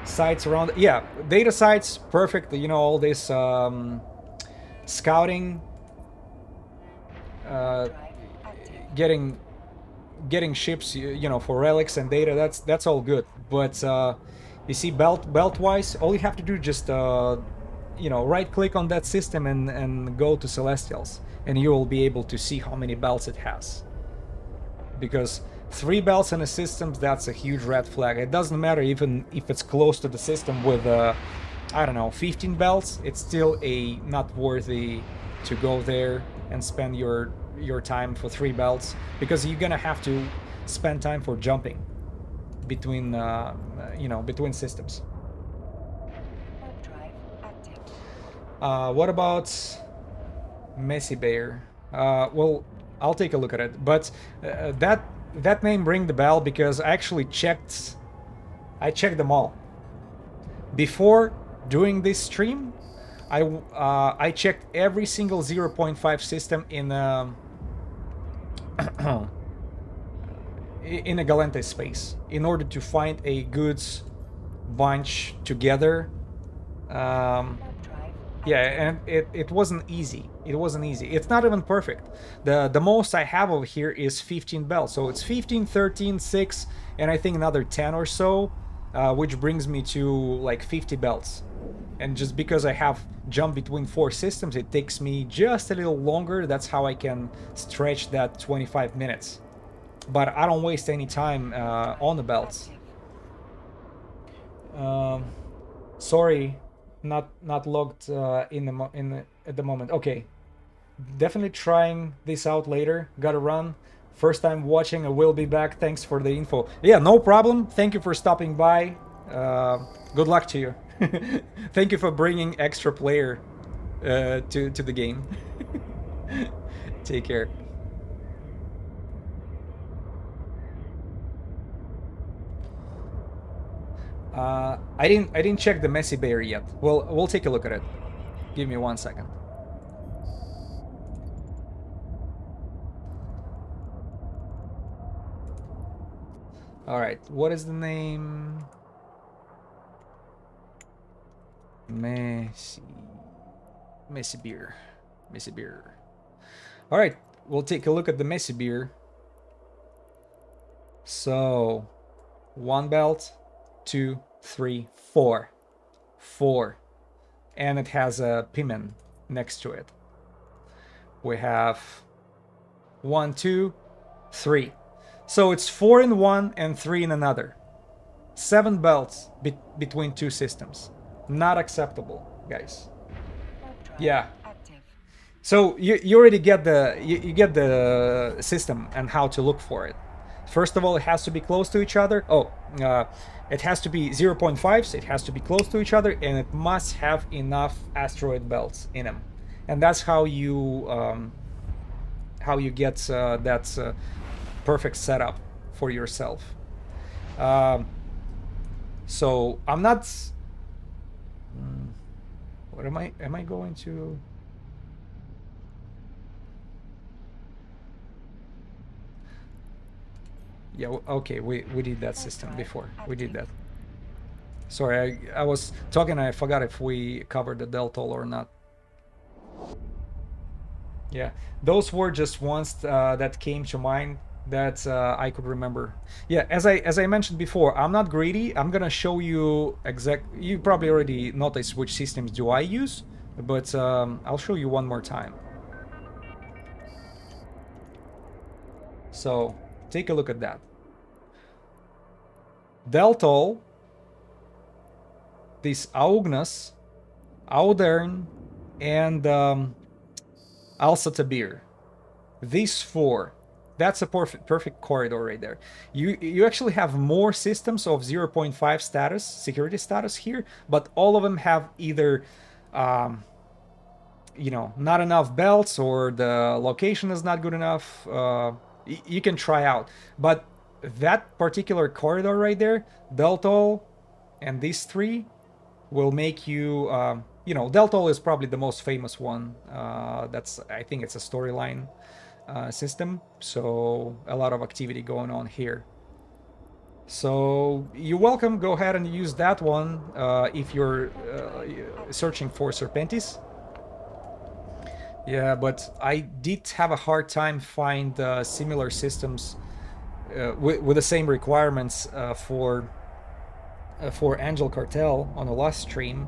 sites around. Yeah, data sites, perfect. You know, all this scouting, Drive. Active. getting ships, you know, for relics and data. That's all good. But you see, belt wise, all you have to do just you know, right click on that system and go to Celestials, and you will be able to see how many belts it has. Because 3 belts in a system, that's a huge red flag. It doesn't matter even if it's close to the system with I don't know, 15 belts. It's still not worthy to go there and spend your time for 3 belts, because you're gonna have to spend time for jumping between you know, between systems. Warp drive. Active. What about Messy Bear? Well, I'll take a look at it, but that name ring the bell because I actually checked them all before doing this stream. I checked every single 0.5 system in in a Galente space in order to find a good bunch together. Warp drive. Yeah, and it wasn't easy. It wasn't easy. It's not even perfect. The most I have over here is 15 belts. So it's 15, 13, 6, and I think another 10 or so, which brings me to like 50 belts. And just because I have jumped between 4 systems, it takes me just a little longer. That's how I can stretch that 25 minutes. But I don't waste any time on the belts. Active. Sorry, not logged at the moment. Okay, definitely trying this out later. Gotta run. First time watching. I will be back. Thanks for the info. Yeah, no problem. Thank you for stopping by. Good luck to you. Thank you for bringing extra player to the game. Take care. I didn't check the Messy Bear yet. Well, we'll take a look at it. Give me 1 second. All right, what is the name? Messy Beer. Messy Beer. All right, we'll take a look at the Messy Beer. So, 1 belt, 2, 3, 4. 4. And it has a Pimen next to it. We have 1, 2, 3. So it's 4 in one and 3 in another. 7 belts between 2 systems. Not acceptable, guys. Warp drive Yeah. active. So you already get you get the system and how to look for it. First of all, it has to be close to each other. It has to be 0.5s. It has to be close to each other, and it must have enough asteroid belts in them. And that's how you get that perfect setup for yourself. So I'm not. What am I? Am I going to? Yeah, okay, we did that system before. We did that. Sorry, I was talking, I forgot if we covered the Deltol or not. Yeah, those were just ones that came to mind that I could remember. Yeah, as I mentioned before, I'm not greedy. I'm gonna show you you probably already noticed which systems do I use, but I'll show you one more time. So take a look at that. Deltol, this Augnas, Audern, and Alsatabir. These four. That's a perfect corridor right there. You actually have more systems of 0.5 status, security status here, but all of them have either not enough belts or the location is not good enough. You can try out. But that particular corridor right there, Deltol and these three, will make you Deltol is probably the most famous one. I think it's a storyline system, so a lot of activity going on here. So you're welcome, go ahead and use that one if you're searching for Serpentis. Yeah, but I did have a hard time find similar systems with the same requirements for Angel Cartel on the last stream,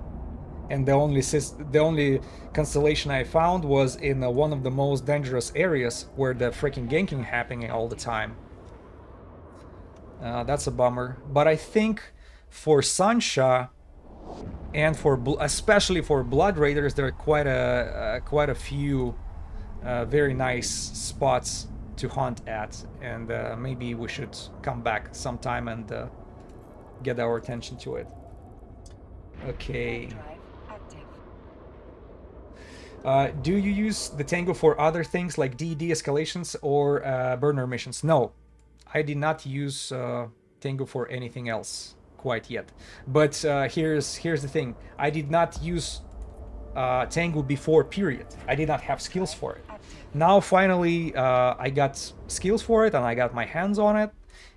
and the only constellation I found was in one of the most dangerous areas where the freaking ganking happening all the time. That's a bummer. But I think for Sansha and especially for Blood Raiders, there are quite a few very nice spots to hunt at, and maybe we should come back sometime and get our attention to it. Okay. Do you use the Tango for other things like DD escalations or burner missions? No, I did not use Tango for anything else quite yet. But here's the thing: I did not use Tango before. Period. I did not have skills for it. Now finally, I got skills for it and I got my hands on it,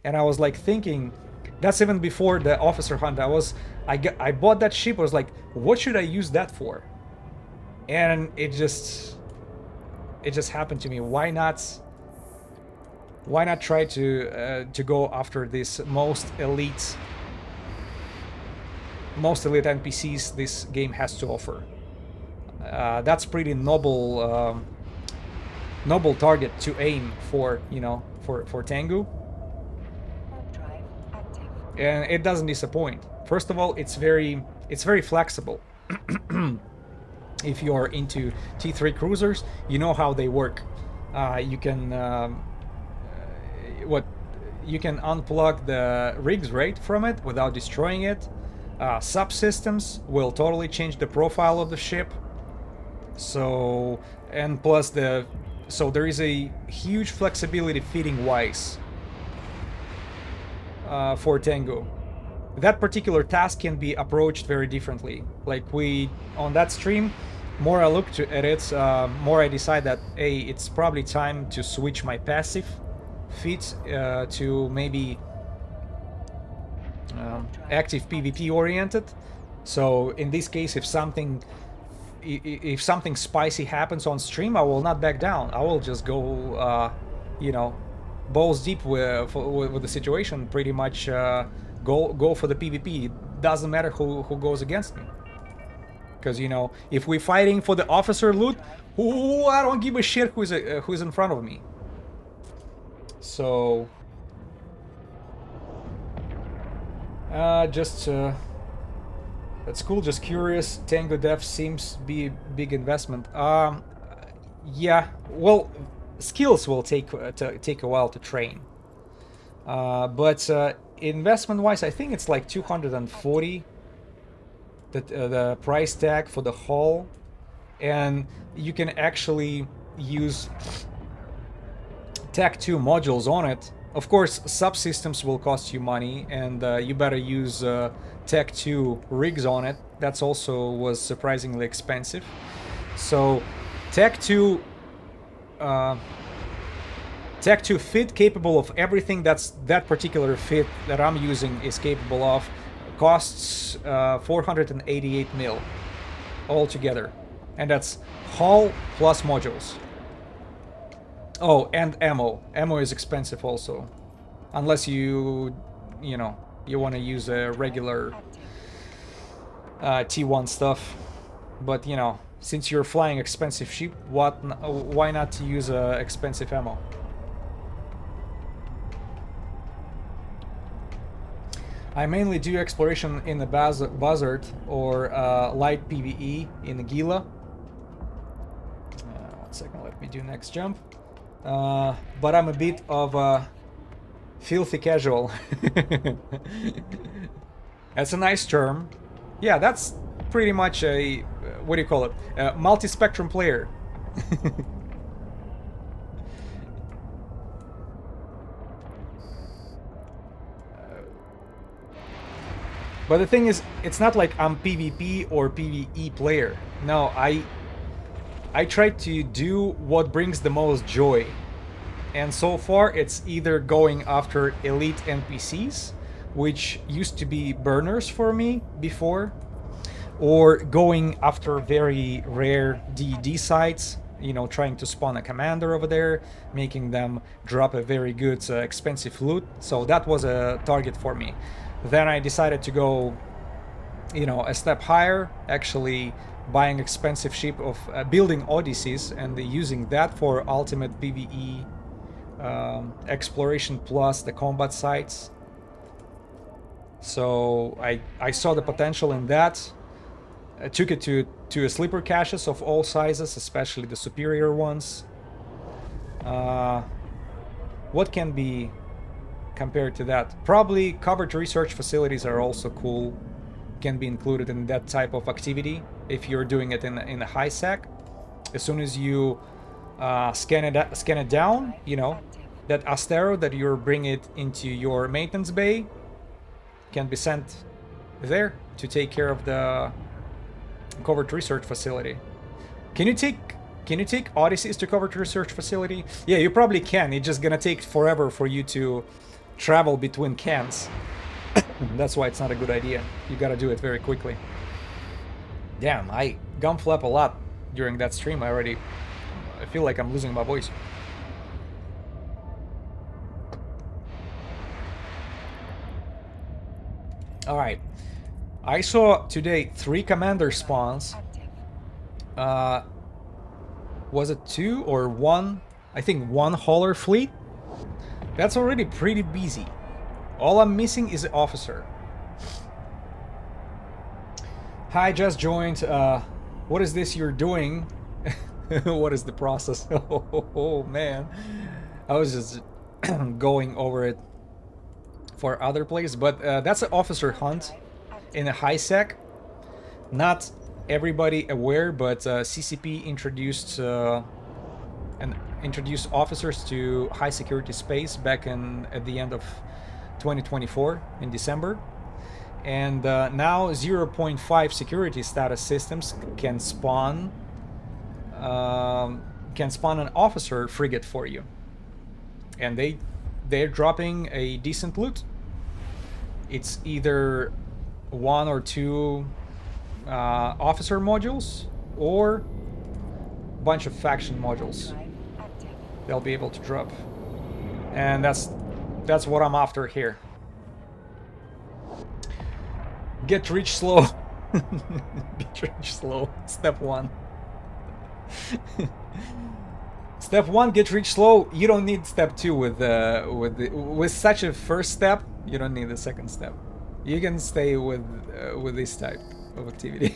and I was like thinking. That's even before the officer hunt. I bought that ship. I was like, what should I use that for? And it just happened to me. Why not try to go after this most elite NPCs this game has to offer? That's pretty noble target to aim for, for Tengu. And it doesn't disappoint. First of all, it's very flexible. If you're into T3 cruisers, you know how they work. You can unplug the rigs right from it without destroying it. Subsystems will totally change the profile of the ship. So, and plus there is a huge flexibility fitting wise for Tango. That particular task can be approached very differently. Like on that stream, more I look at it, more I decide that, hey, it's probably time to switch my passive feat to maybe active PvP oriented. So in this case, if something spicy happens on stream, I will not back down. I will just go, balls deep with the situation. Pretty much go for the PvP. It doesn't matter who goes against me. Because if we're fighting for the officer loot, I don't give a shit who's in front of me. So That's cool. Just curious. Tango Dev seems to be a big investment. Yeah. Well, skills will take a while to train. But investment-wise, I think it's like 240. The price tag for the hull, and you can actually use Tech 2 modules on it. Of course, subsystems will cost you money, and you better use Tech 2 rigs on it. That's also was surprisingly expensive. So Tech 2 fit capable of everything that particular fit that I'm using is capable of costs 488 mil altogether, and that's hull plus modules. Oh, and ammo. Ammo is expensive also, unless you want to use a regular T1 stuff. But since you're flying expensive ship, why not to use expensive ammo? I mainly do exploration in the Buzzard or light PvE in the Gila. 1 second, let me do next jump. But I'm a bit of a filthy casual. That's a nice term. Yeah, that's pretty much a, what do you call it? A multi-spectrum player. But the thing is, it's not like I'm PvP or PvE player. No, I try to do what brings the most joy. And so far, it's either going after elite NPCs, which used to be burners for me before, or going after very rare DD sites, trying to spawn a commander over there, making them drop a very good expensive loot. So that was a target for me. Then I decided to go, a step higher, actually buying expensive ship of building Odysseys and using that for ultimate PvE exploration plus the combat sites. So I saw the potential in that. I took it to a sleeper caches of all sizes, especially the superior ones. What can be compared to that? Probably covered research facilities are also cool. Can be included in that type of activity if you're doing it in a high sec. As soon as you scan it down, that Astero that you're bringing it into your maintenance bay can be sent there to take care of the covert research facility. Can you take Odysseys to covert research facility? Yeah, you probably can. It's just gonna take forever for you to travel between cans. That's why it's not a good idea. You gotta do it very quickly. Damn, I gunflap a lot during that stream. I feel like I'm losing my voice. Alright. I saw today 3 commander spawns. Was it 2 or 1? I think 1 hauler fleet. That's already pretty busy. All I'm missing is an officer. Hi, just joined. What is this you're doing? What is the process? Oh man. I was just going over it for other plays, but that's an officer hunt in a high sec. Not everybody aware, but CCP introduced officers to high security space back at the end of 2024 in December, and now 0.5 security status systems can spawn an officer frigate for you, and they're dropping a decent loot. It's either 1 or 2 officer modules or a bunch of faction modules they'll be able to drop, and that's what I'm after here. Get rich slow. Get rich slow. Step 1. Step 1, get rich slow. You don't need step 2 with such a first step. You don't need the second step. You can stay with this type. of activity.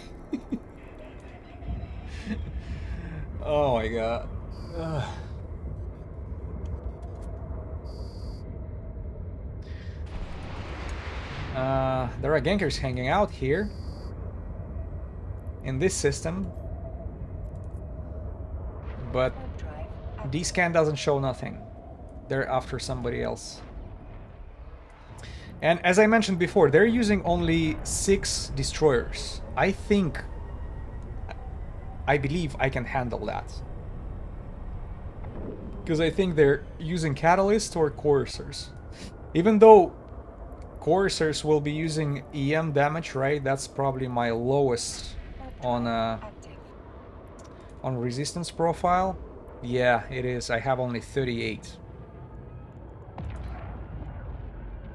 Oh my god. Ugh. There are gankers hanging out here in this system, but Warp drive active. D-scan doesn't show nothing. They're after somebody else. And as I mentioned before, they're using only 6 destroyers. I believe I can handle that. Because I think they're using catalysts or coursers. Even though coursers will be using EM damage, right? That's probably my lowest Warp drive on active. resistance profile. Yeah, it is. I have only 38.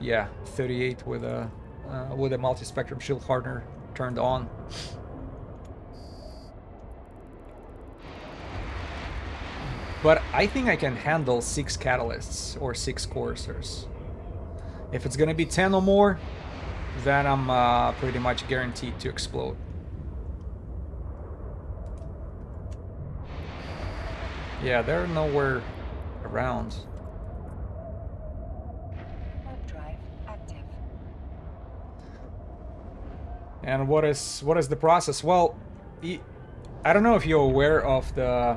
Yeah, 38 with a multi-spectrum shield hardener turned on. But I think I can handle 6 catalysts or 6 coursers. If it's gonna be 10 or more, then I'm pretty much guaranteed to explode. Yeah, they're nowhere around. Warp drive active. And what is the process? Well, I don't know if you're aware of the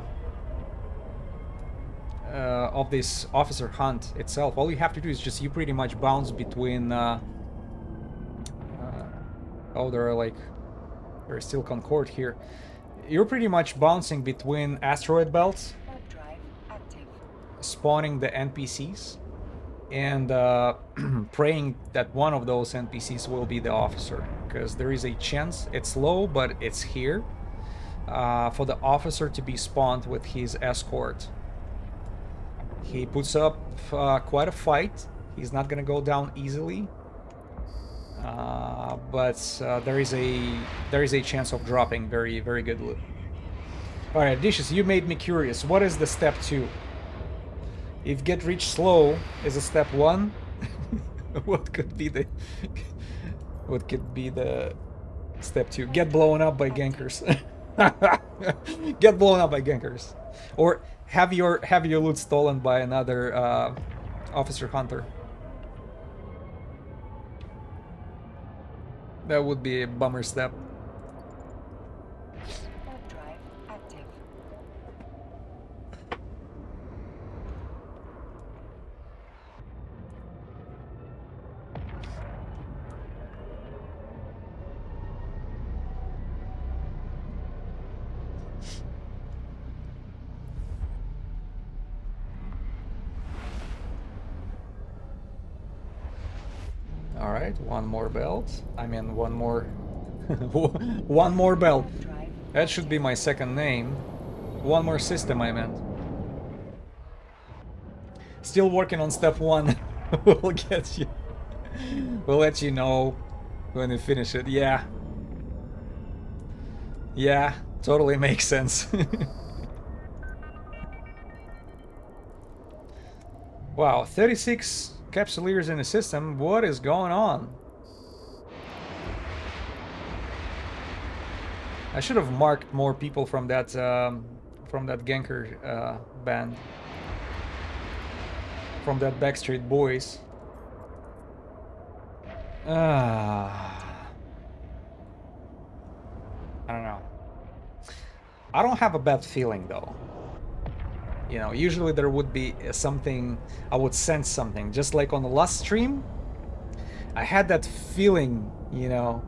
of this officer hunt itself. All you have to do is just you pretty much bounce between. Oh, there's still Concord here. You're pretty much bouncing between asteroid belts, Warp drive active. spawning the NPCs, and praying that one of those NPCs will be the officer, because there is a chance, it's low, but it's here, for the officer to be spawned with his escort. He puts up quite a fight. He's not gonna go down easily, but there is a chance of dropping very, very good loot. All right, Dishes, you made me curious. What is the step 2? If get rich slow is a step 1, what could be the step 2? Get blown up by gankers. Get blown up by gankers, or have your loot stolen by another officer hunter. That would be a bummer step. Warp drive active. All right, one more belt. I mean, one more, one more belt. Warp drive. That should be my second name. One more system, I meant. Still working on step 1. We'll get you. We'll let you know when we finish it. Yeah. Yeah, totally makes sense. Wow, 36 capsuleers in the system. What is going on? I should have marked more people from that ganker band, from that Backstreet Boys. I don't know. I don't have a bad feeling though. You know, usually there would be something, I would sense something. Just like on the last stream, I had that feeling, you know,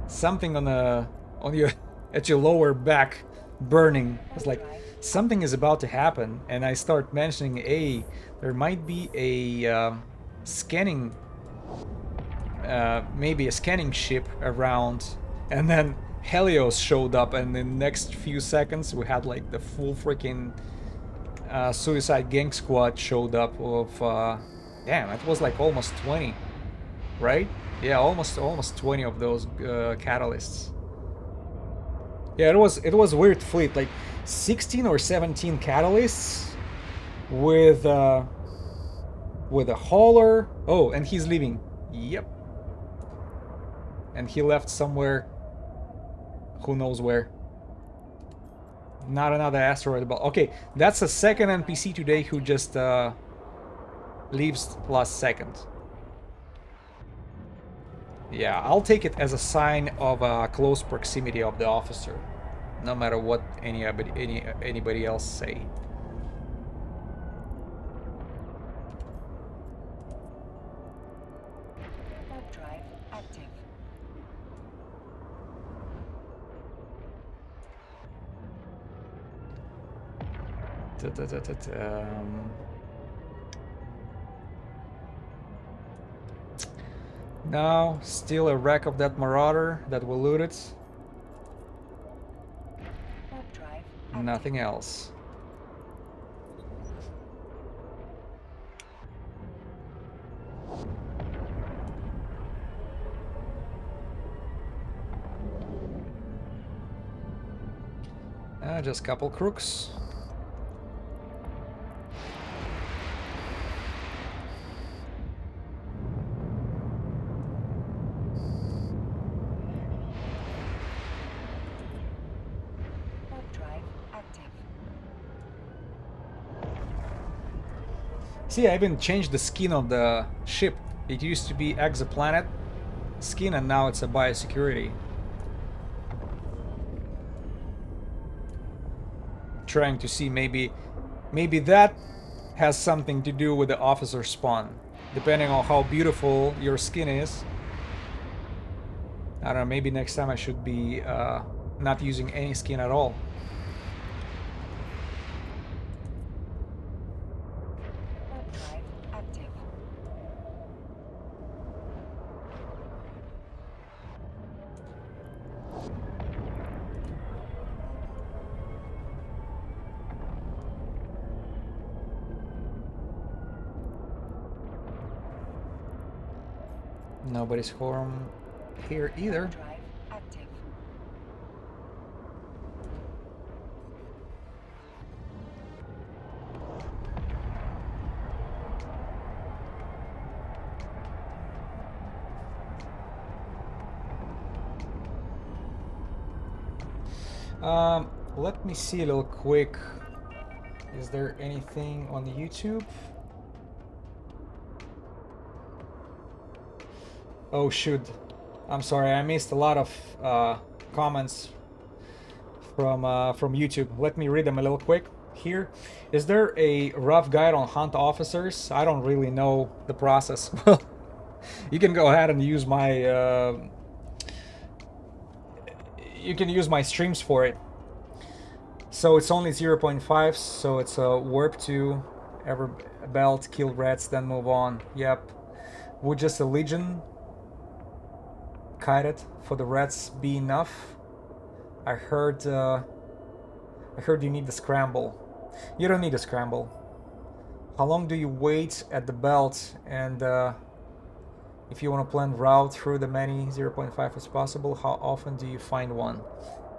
something on your at your lower back burning. It's like something is about to happen, and I start mentioning, hey, there might be a scanning, maybe a scanning ship around, and then Helios showed up, and in the next few seconds we had like the full freaking Suicide Gang Squad showed up of damn, it was like almost 20, right? Yeah, almost 20 of those catalysts. Yeah, it was weird fleet, like 16 or 17 catalysts with a hauler. Oh, and he's leaving. Yep. And he left somewhere who knows where. Not another asteroid belt. Okay, that's the second NPC today who just leaves last second. Yeah, I'll take it as a sign of close proximity of the officer, no matter what anybody else say. Warp drive active. No, still a wreck of that Marauder that will loot it. Warp drive active. Nothing else. Just a couple crooks. Warp drive active. See, I even changed the skin of the ship. It used to be exoplanet skin, and now it's a biosecurity. Trying to see maybe that has something to do with the officer spawn, depending on how beautiful your skin is. I don't know, maybe next time I should be not using any skin at all. Warp drive active. Nobody's home here either. Warp drive active. Let me see a little quick. Is there anything on YouTube? Oh shoot, I'm sorry, I missed a lot of comments from YouTube. Let me read them a little quick here. Is there a rough guide on hunt officers? I don't really know the process. Well, you can go ahead and use my you can use my streams for it. So it's only 0.5, so it's a warp 2, ever belt, kill rats, then move on. Yep. Would just a legion kite it for the rats be enough? I heard you need the scramble. You don't need a scramble. How long do you wait at the belt? And if you want to plan route through the many 0.5 as possible, how often do you find one?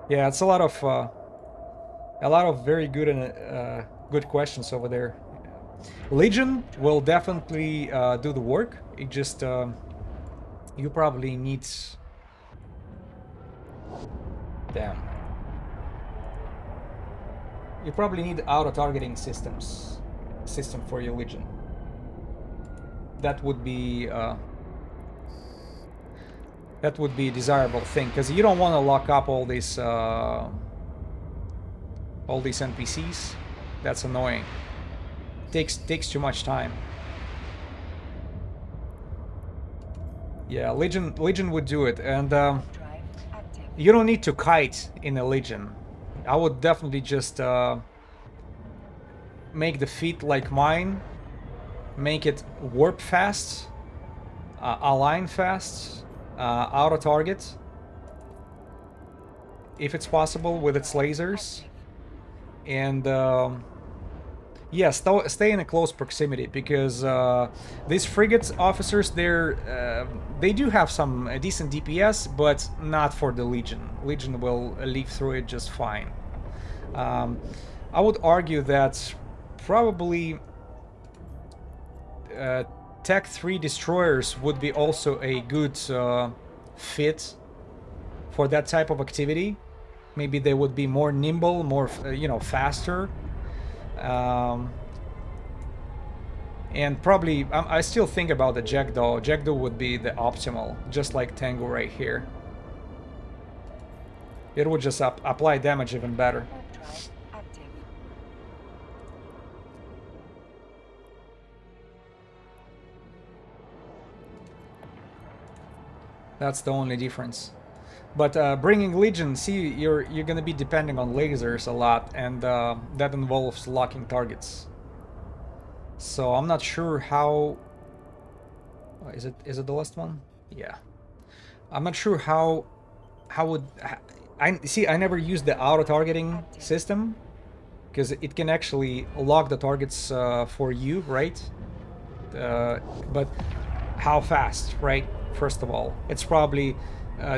Yeah, it's a lot of very good and good questions over there. Legion will definitely do the work. It just you probably need. Damn. You probably need auto-targeting system for your Legion. That would be a desirable thing, because you don't want to lock up all these NPCs. That's annoying. Takes too much time. Yeah, Legion would do it, and you don't need to kite in a Legion. I would definitely just make the feet like mine, make it warp fast, align fast, auto target, if it's possible with its lasers, and yeah, stay in a close proximity, because these frigate officers, they do have some decent DPS, but not for the Legion. Legion will leaf through it just fine. I would argue that probably Tech 3 destroyers would be also a good fit for that type of activity. Maybe they would be more nimble, more you know, faster. And probably I still think about the Jackdaw. Jackdaw would be the optimal, just like Tengu right here. It would just apply damage even better. Warp drive active. That's the only difference. But bringing Legion, see, you're gonna be depending on lasers a lot, and that involves locking targets. So I'm not sure how. Is it the last one? Yeah. I'm not sure how would I see. I never used the auto targeting system because it can actually lock the targets for you, right? But how fast, right? First of all, it's probably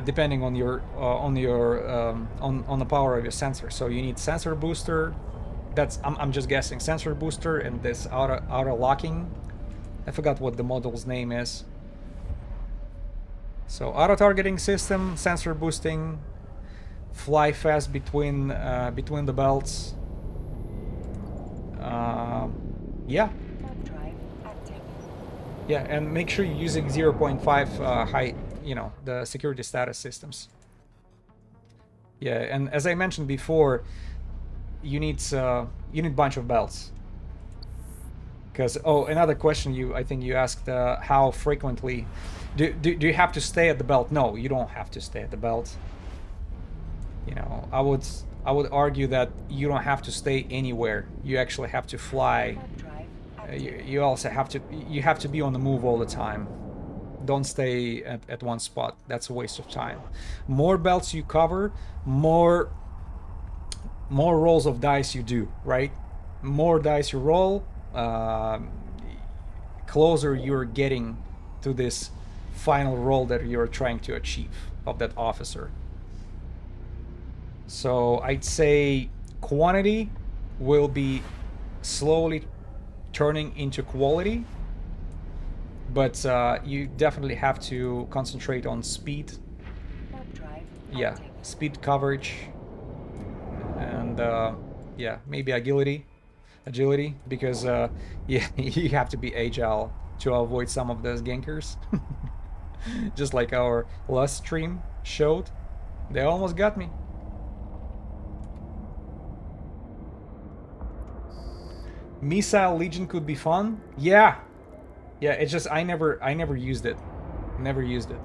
depending on your on the power of your sensor. So you need sensor booster. That's I'm just guessing, sensor booster and this auto locking. I forgot what the model's name is. So auto targeting system, sensor boosting, fly fast between the belts. Yeah. Warp drive active. Yeah, and make sure you're using 0.5 height, you know, the security status systems. Yeah, and as I mentioned before, you need bunch of belts. Because another question I think you asked, how frequently do you have to stay at the belt? No, you don't have to stay at the belt. You know, I would argue that you don't have to stay anywhere. You actually have to fly. Warp drive active. You also have to be on the move all the time. Don't stay at one spot. That's a waste of time. More belts you cover, more rolls of dice you do, right? More dice you roll, closer you're getting to this final roll that you're trying to achieve of that officer. So I'd say quantity will be slowly turning into quality, but you definitely have to concentrate on speed. Warp drive Yeah, active. speed, coverage, and yeah, maybe agility, because yeah, you have to be agile to avoid some of those gankers. Just like our last stream showed, they almost got me. Missile Legion could be fun. Yeah, it's just I never used it. Never used it.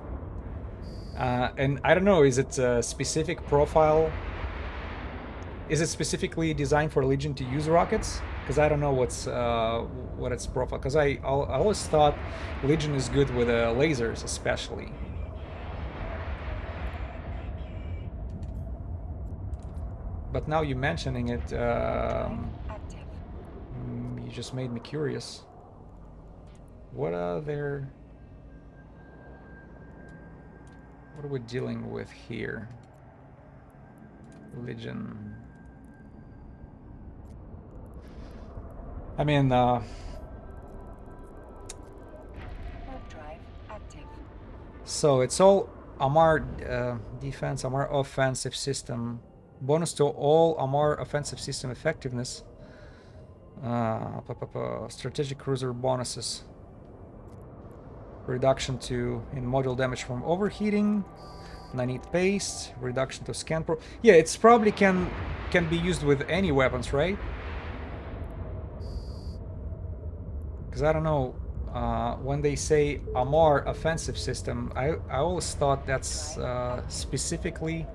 And I don't know, is it a specific profile? Is it specifically designed for Legion to use rockets? Because I don't know what its profile. Because I always thought Legion is good with lasers, especially. But now you mentioning it, Active. you just made me curious. What are there? What are we dealing with here? Legion. I mean, Warp drive active. so it's all Amar defense, Amar offensive system. Bonus to all Amar offensive system effectiveness. Strategic cruiser bonuses. Reduction in module damage from overheating. 98 paste. Reduction to scan pro. Yeah, it's probably can be used with any weapons, right? Because I don't know, when they say Amar offensive system, I always thought that's specifically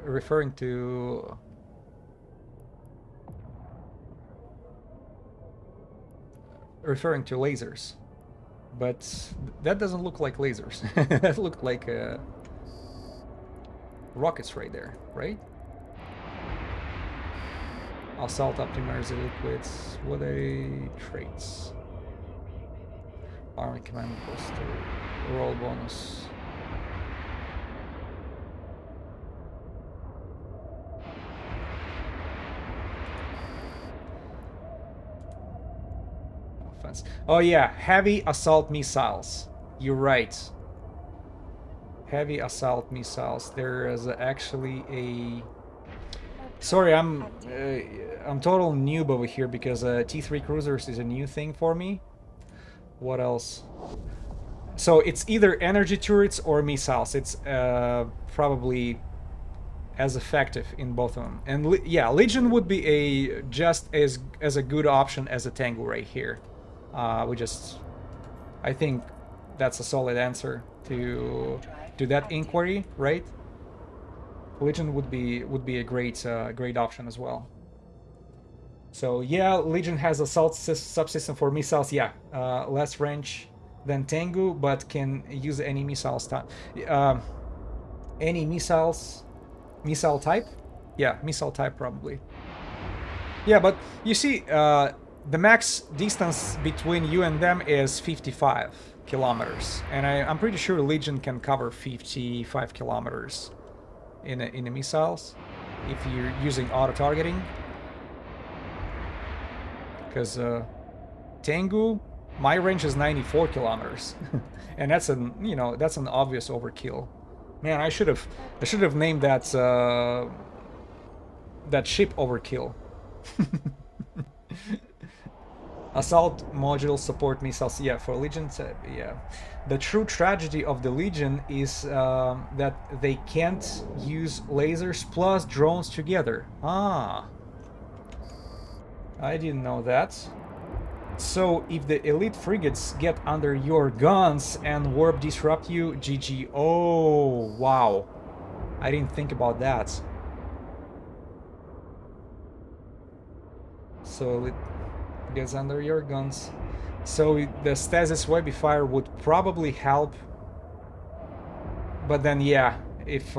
referring to lasers, but that doesn't look like lasers. That looked like rockets right there, right? Assault optimizer liquids. What are traits? Army command booster. Roll bonus. Offense. Oh yeah, heavy assault missiles. You're right. heavy assault missiles. There is actually a... Sorry, I'm total noob over here because T3 cruisers is a new thing for me. What else? So it's either energy turrets or missiles. It's probably as effective in both of them. And yeah, Legion would be a just as a good option as a Tengu right here. I think that's a solid answer to that inquiry, right? Legion would be a great option as well. So yeah, Legion has assault subsystem for missiles. Yeah, less range than Tengu, but can use any missiles any missile type. Yeah, missile type probably. Yeah, but you see, the max distance between you and them is 55 kilometers, and I'm pretty sure Legion can cover 55 kilometers in the missiles if you're using auto targeting. Because Tengu, my range is 94 kilometers, and that's an obvious overkill. Man, I should have named that ship Overkill. Assault module support missiles. Yeah, for Legion. Yeah, the true tragedy of the Legion is that they can't use lasers plus drones together. Ah, I didn't know that. So if the elite frigates get under your guns and warp disrupt you, GG. Oh, wow. I didn't think about that. So it gets under your guns. So the stasis webifier would probably help. But then, yeah, if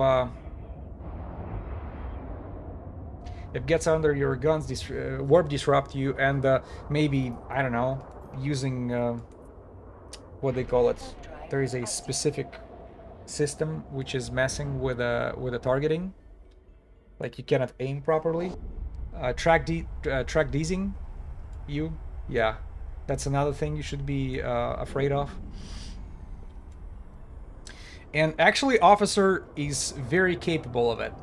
it gets under your guns, warp disrupt you, and maybe, I don't know, using what they call it. There is a specific system which is messing with the targeting. Like you cannot aim properly. Track deasing you. Yeah, that's another thing you should be afraid of. And actually, Officer is very capable of it.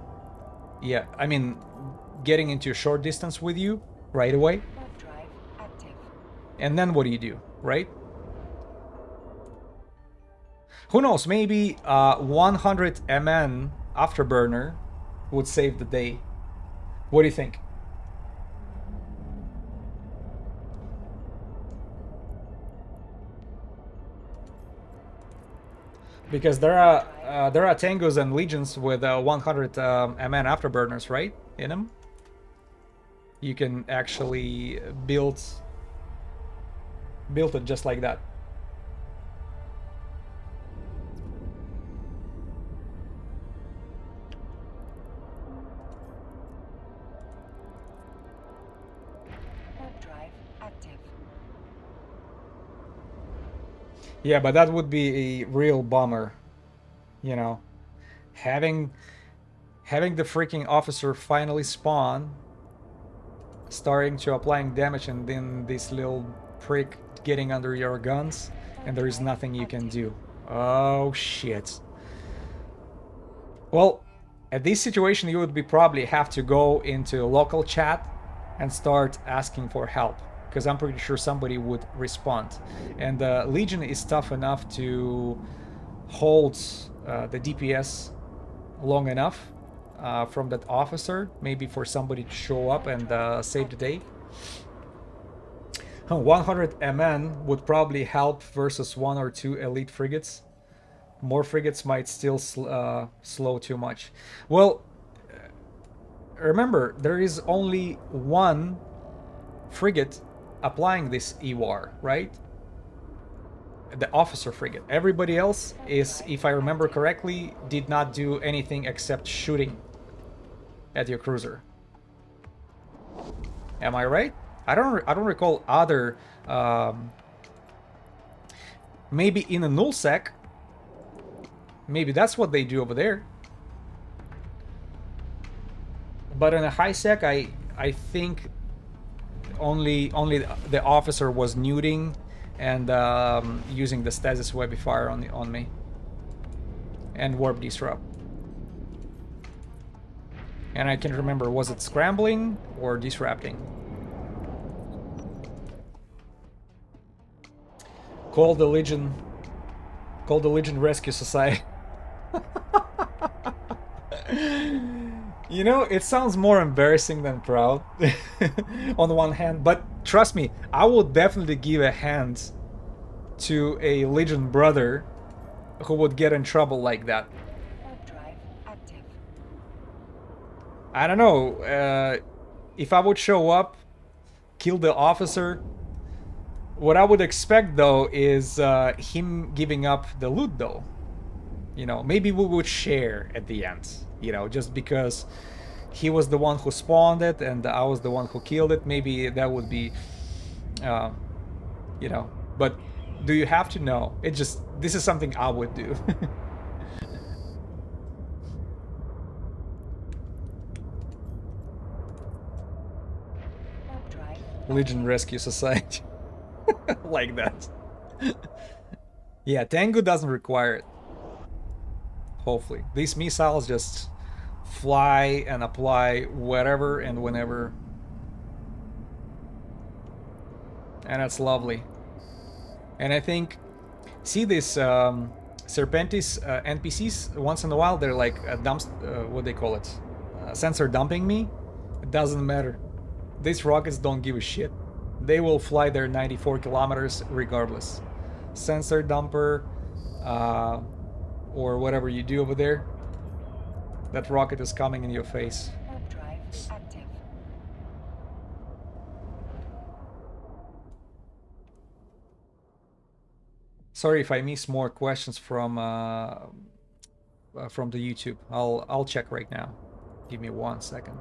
Yeah, I mean, getting into a short distance with you right away. And then what do, right? Who knows, maybe 100 MN afterburner would save the day. What do you think? Because there are Tengus and Legions with 100 MN afterburners, right? In them. You can actually build it just like that. Yeah, but that would be a real bummer, you know, having the freaking officer finally spawn, starting to applying damage, and then this little prick getting under your guns, and there is nothing you can do. Oh shit. Well, at this situation you would probably have to go into local chat and start asking for help, because I'm pretty sure somebody would respond. And Legion is tough enough to hold the DPS long enough from that officer, maybe for somebody to show up and save the day. 100 MN would probably help versus 1 or 2 elite frigates. More frigates might still slow too much. Well, remember, there is only one frigate applying this EWAR, right? The officer frigate. Everybody else is, if I remember correctly, did not do anything except shooting at your cruiser. Am I right? I don't recall other. Maybe in a nullsec. Maybe that's what they do over there. But in a high sec, I think only the officer was nuding and using the stasis webifier on me. and warp disrupt. And I can't remember, was it scrambling or disrupting? Call the Legion Rescue Society. You know, it sounds more embarrassing than proud on the one hand, but trust me, I would definitely give a hand to a Legion brother who would get in trouble like that. Warp drive active. I don't know, if I would show up, kill the officer, what I would expect though is him giving up the loot though. You know, maybe we would share at the end, you know, just because he was the one who spawned it and I was the one who killed it. Maybe that would be, you know, but do you have to know? It just, this is something I would do. Warp drive. Legion Rescue Society. Like that. Yeah, Tengu doesn't require it. Hopefully. These missiles just fly and apply wherever and whenever. And that's lovely. And I think, see this Serpentis NPCs, once in a while they're like what they call it? Sensor dumping me. It doesn't matter. These rockets don't give a shit. They will fly their 94 kilometers regardless. Sensor dumper, or whatever you do over there, that rocket is coming in your face. Warp drive active. Sorry if I miss more questions from the YouTube. I'll check right now. Give me 1 second.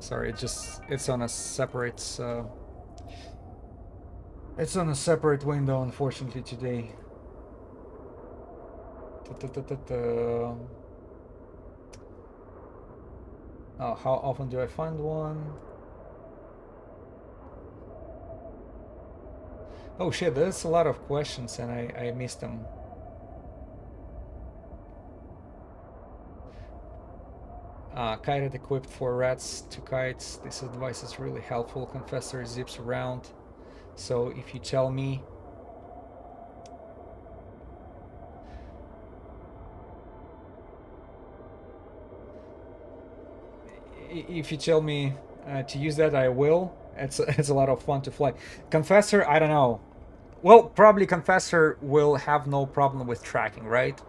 Sorry, it's on a separate window, unfortunately, today. Oh, how often do I find one? Oh shit, there's a lot of questions and I missed them. Kite equipped for rats to kites. This advice is really helpful. Confessor zips around. So if you tell me to use that, I will. It's a lot of fun to fly. Confessor, I don't know. Well, probably Confessor will have no problem with tracking, right?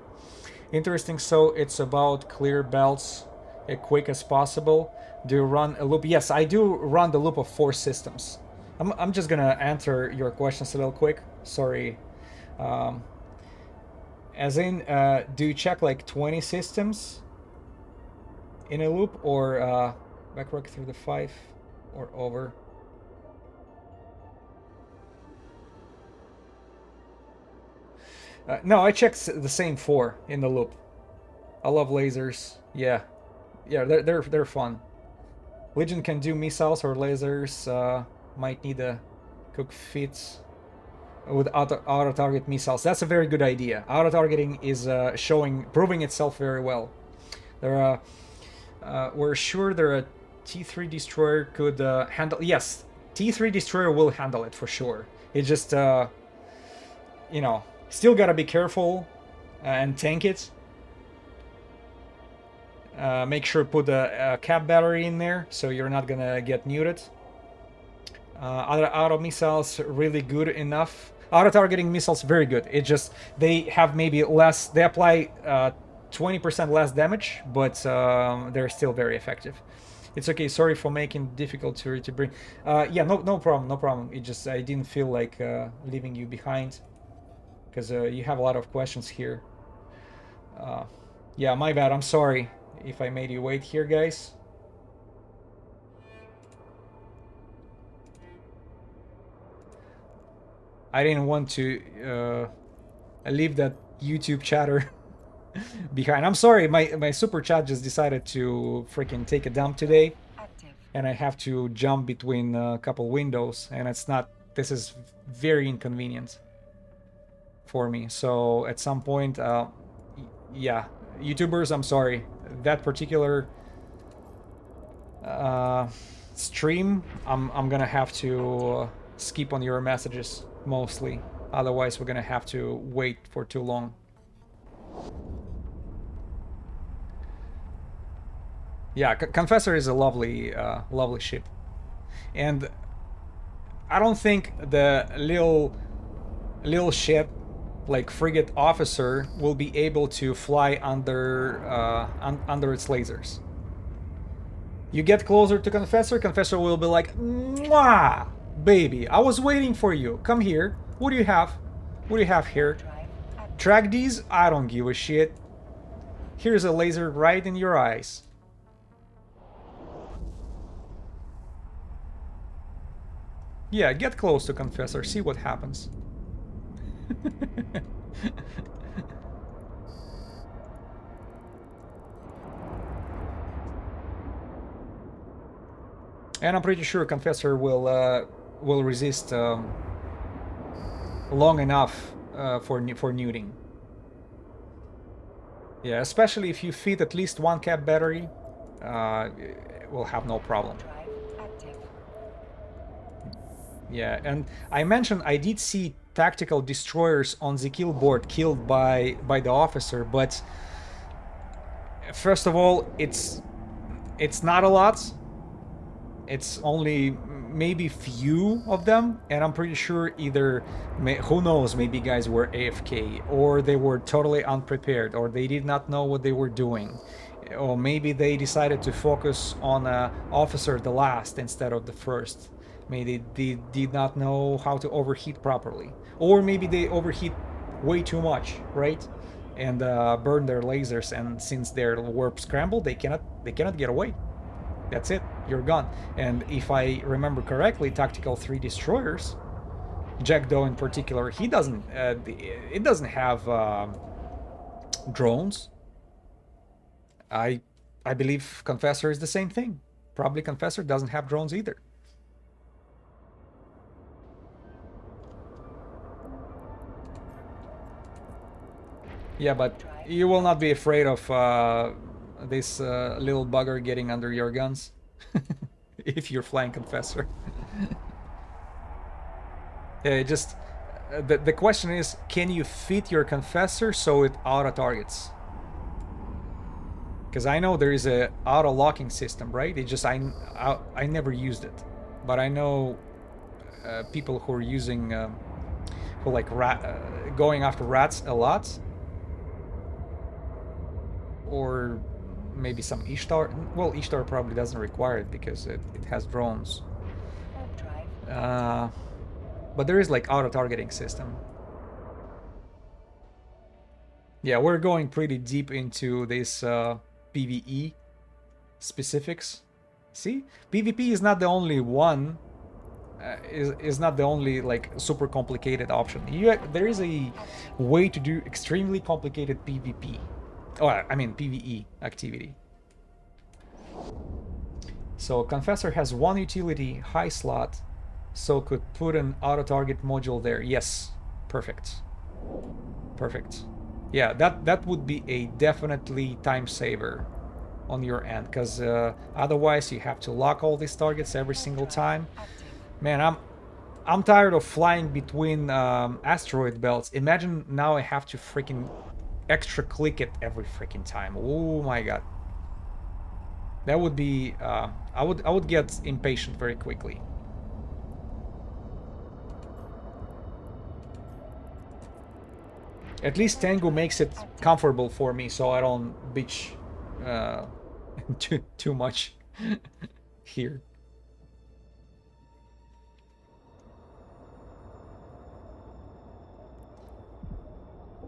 Interesting. So it's about clear belts as quick as possible. Do you run a loop? Yes, I do run the loop of 4 systems. I'm just gonna answer your questions a little quick. Sorry. As in, do you check like 20 systems in a loop, or backwork through the 5 or over? No, I checked the same 4 in the loop. I love lasers. Yeah, they're fun. Legion can do missiles or lasers. Might need a cook fit with auto target missiles. That's a very good idea. Auto targeting is proving itself very well. There we're sure there a T3 destroyer could handle. Yes, T3 destroyer will handle it for sure. It just you know, still gotta be careful and tank it. Make sure put a cap battery in there so you're not gonna get muted. Other auto missiles really good enough. Auto targeting missiles very good. It just, they have maybe less, they apply 20% less damage, but they're still very effective. It's okay. Sorry for making it difficult to bring. Yeah, no problem. It just, I didn't feel like leaving you behind, because you have a lot of questions here. Yeah, my bad. I'm sorry if I made you wait here, guys. I didn't want to leave that YouTube chatter behind. I'm sorry, my super chat just decided to freaking take a dump today, and I have to jump between a couple windows, and it's not. This is very inconvenient for me. So at some point, Yeah, YouTubers, I'm sorry. That particular stream, I'm gonna have to skip on your messages mostly. Otherwise, we're gonna have to wait for too long. Yeah, Confessor is a lovely, lovely ship, and I don't think the little ship, like frigate officer, will be able to fly under its lasers. You get closer to Confessor, Confessor will be like, "Mwah, baby, I was waiting for you. Come here. What do you have? What do you have here? Track these? I don't give a shit. Here's a laser right in your eyes." Yeah, get close to Confessor, see what happens. And I'm pretty sure Confessor will resist long enough for neuting. Yeah, especially if you feed at least one cap battery, we'll have no problem. Yeah, and I mentioned I did see tactical destroyers on the kill board killed by the officer, but first of all, it's not a lot. It's only maybe few of them, and I'm pretty sure either, who knows, maybe guys were AFK, or they were totally unprepared, or they did not know what they were doing, or maybe they decided to focus on officer the last instead of the first. Maybe they did not know how to overheat properly, or maybe they overheat way too much, right? And burn their lasers, and since their warp scrambled, they cannot get away. That's it, you're gone. And if I remember correctly, Tactical 3 destroyers, Jackdaw in particular, he doesn't. It doesn't have drones. I believe Confessor is the same thing. Probably Confessor doesn't have drones either. Yeah, but you will not be afraid of this little bugger getting under your guns if you're flying Confessor. Yeah, just the question is, can you fit your Confessor so it auto targets? Because I know there is a auto locking system, right? It just I never used it, but I know people who are using who like going after rats a lot. Or maybe some Ishtar. Well, Ishtar probably doesn't require it because it has drones. But there is like auto targeting system. Yeah, we're going pretty deep into this PvE specifics. See, PvP is not the only one. Is not the only like super complicated option. There is a way to do extremely complicated PvP. Oh, I mean PvE activity. So Confessor has one utility, high slot, so could put an auto-target module there. Yes, perfect. Perfect. Yeah, that would be a definitely time saver on your end, because otherwise you have to lock all these targets every single time. Man, I'm tired of flying between asteroid belts. Imagine now I have to freaking extra click it every freaking time. Oh my god, that would be I would get impatient very quickly. At least Tengu makes it comfortable for me, so I don't bitch too much here.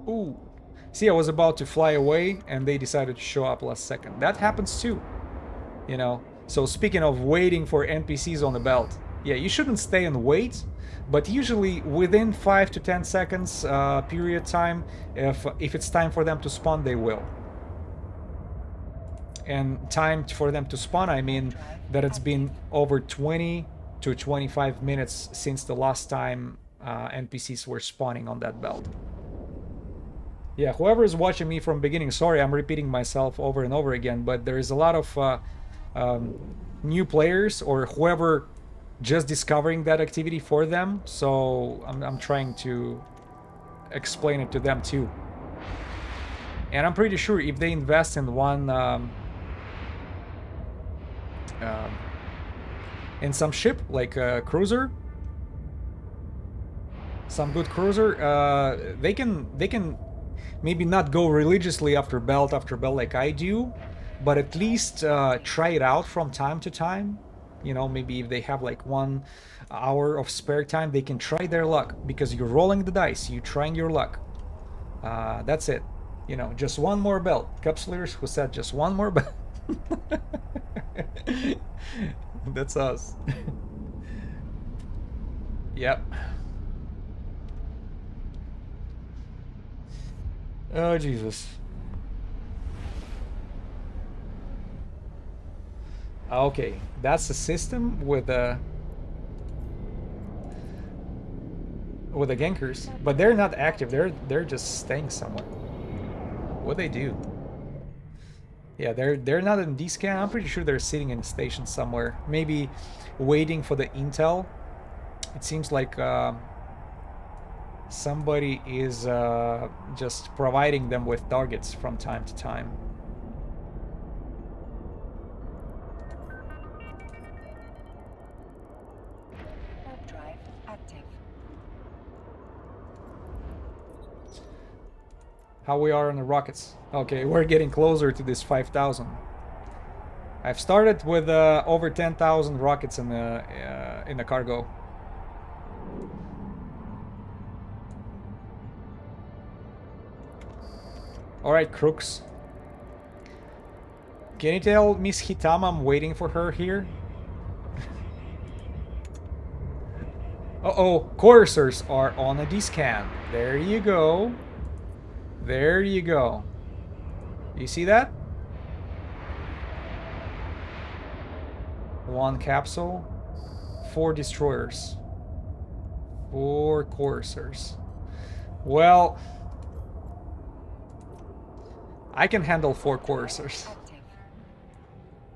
Ooh. See, I was about to fly away and they decided to show up last second. That happens too, you know. So speaking of waiting for NPCs on the belt, yeah, you shouldn't stay and wait, but usually within 5 to 10 seconds period time, if it's time for them to spawn, they will. And time for them to spawn, I mean that it's been over 20 to 25 minutes since the last time NPCs were spawning on that belt. Yeah, whoever is watching me from beginning, sorry, I'm repeating myself over and over again, but there is a lot of um, new players or whoever just discovering that activity for them. So I'm trying to explain it to them too. And I'm pretty sure if they invest in one in some ship like a cruiser, some good cruiser, they can maybe not go religiously after belt like I do, but at least try it out from time to time. You know, maybe if they have like 1 hour of spare time, they can try their luck because you're rolling the dice, you're trying your luck. That's it. You know, just one more belt. Capsulators who said just one more belt. That's us. Yep. Oh, Jesus. Okay, that's the system with the gankers, but they're not active. They're just staying somewhere. What they do? Yeah, they're not in D-scan. I'm pretty sure they're sitting in a station somewhere, maybe waiting for the intel. It seems like somebody is just providing them with targets from time to time. Warp drive active. How we are on the rockets? Okay, we're getting closer to this 5,000. I've started with over 10,000 rockets in the cargo. All right, crooks. Can you tell Miss Hitama I'm waiting for her here? Uh-oh, coursers are on a D-scan. There you go. There you go. You see that? 1 capsule, 4 destroyers, 4 coursers. Well, I can handle 4 coursers.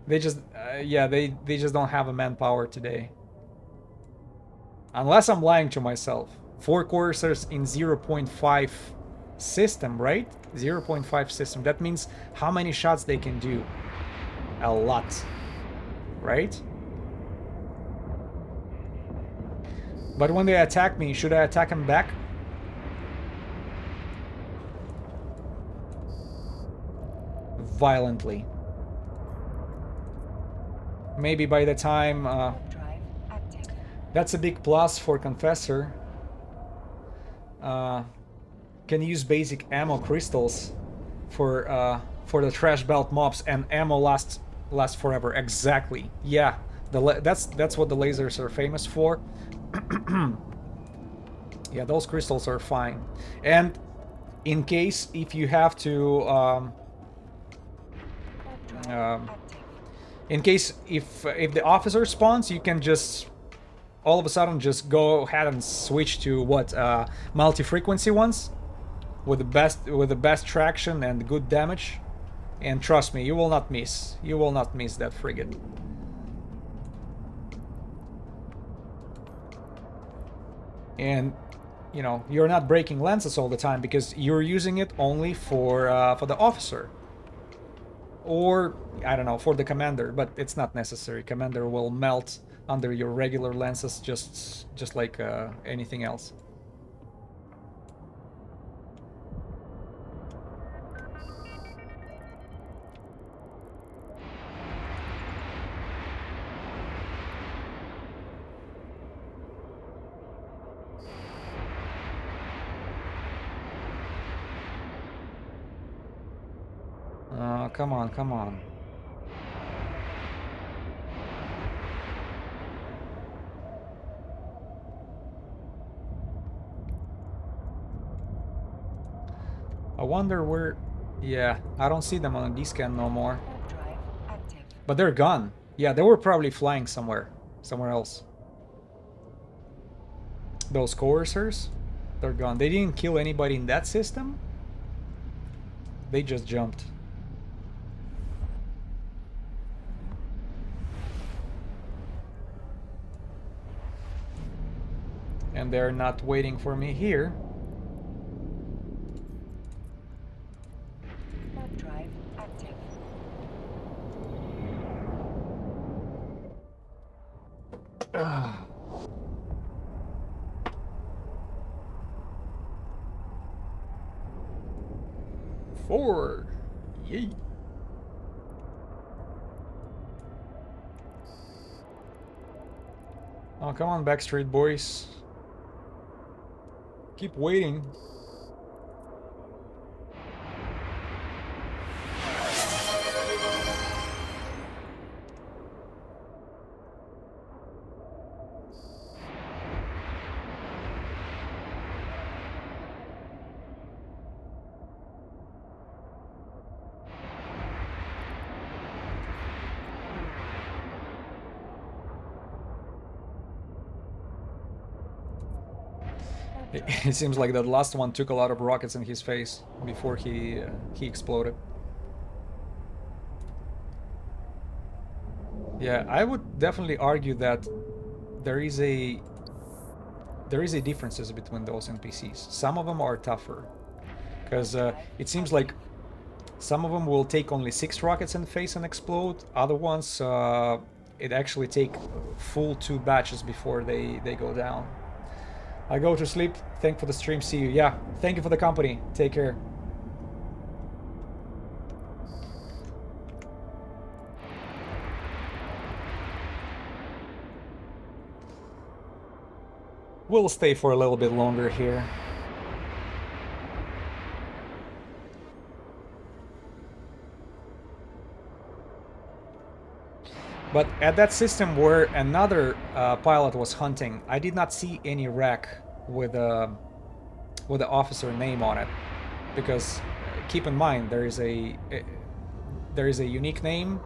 They just, yeah, they just don't have a manpower today. Unless I'm lying to myself. 4 coursers in 0.5 system, right? 0.5 system. That means how many shots they can do? A lot. Right? But when they attack me, should I attack them back? Violently. Maybe by the time... that's a big plus for Confessor. Can use basic ammo crystals for the trash belt mobs, and ammo lasts forever. Exactly. Yeah, that's what the lasers are famous for. Yeah, those crystals are fine. And in case if you have to, in case if the officer spawns, you can just all of a sudden just go ahead and switch to what multi-frequency ones with the best traction and good damage. And trust me, you will not miss. You will not miss that frigate. And you know, you're not breaking lenses all the time because you're using it only for the officer. Or I don't know, for the commander, but it's not necessary. Commander will melt under your regular lenses just like anything else. Come on, come on. I wonder where... Yeah, I don't see them on a D-scan no more. But they're gone. Yeah, they were probably flying somewhere else. Those coercers, they're gone. They didn't kill anybody in that system? They just jumped. And they're not waiting for me here. Warp drive active. Forward. Yay. Oh, come on, Backstreet Boys. Keep waiting. It seems like that last one took a lot of rockets in his face before he exploded. Yeah, I would definitely argue that there is a differences between those NPCs. Some of them are tougher, because it seems like some of them will take only 6 rockets in the face and explode. Other ones, it actually take full 2 batches before they go down. I go to sleep. Thank for the stream. See you. Yeah, thank you for the company. Take care. We'll stay for a little bit longer here. But at that system where another pilot was hunting, I did not see any wreck with the officer name on it, because keep in mind there is a unique name,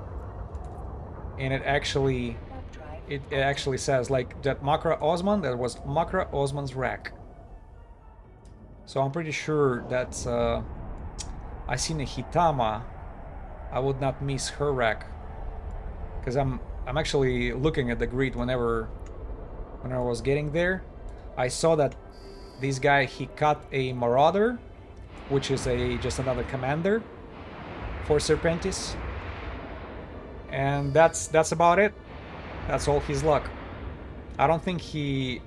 and it actually says like that Makra Osman. That was Makra Osman's wreck. So I'm pretty sure that's Asine Hitama. I would not miss her wreck. Because I'm actually looking at the grid when I was getting there. I saw that this guy, he caught a Marauder, which is just another commander for Serpentis, and that's about it. That's all his luck. I don't think he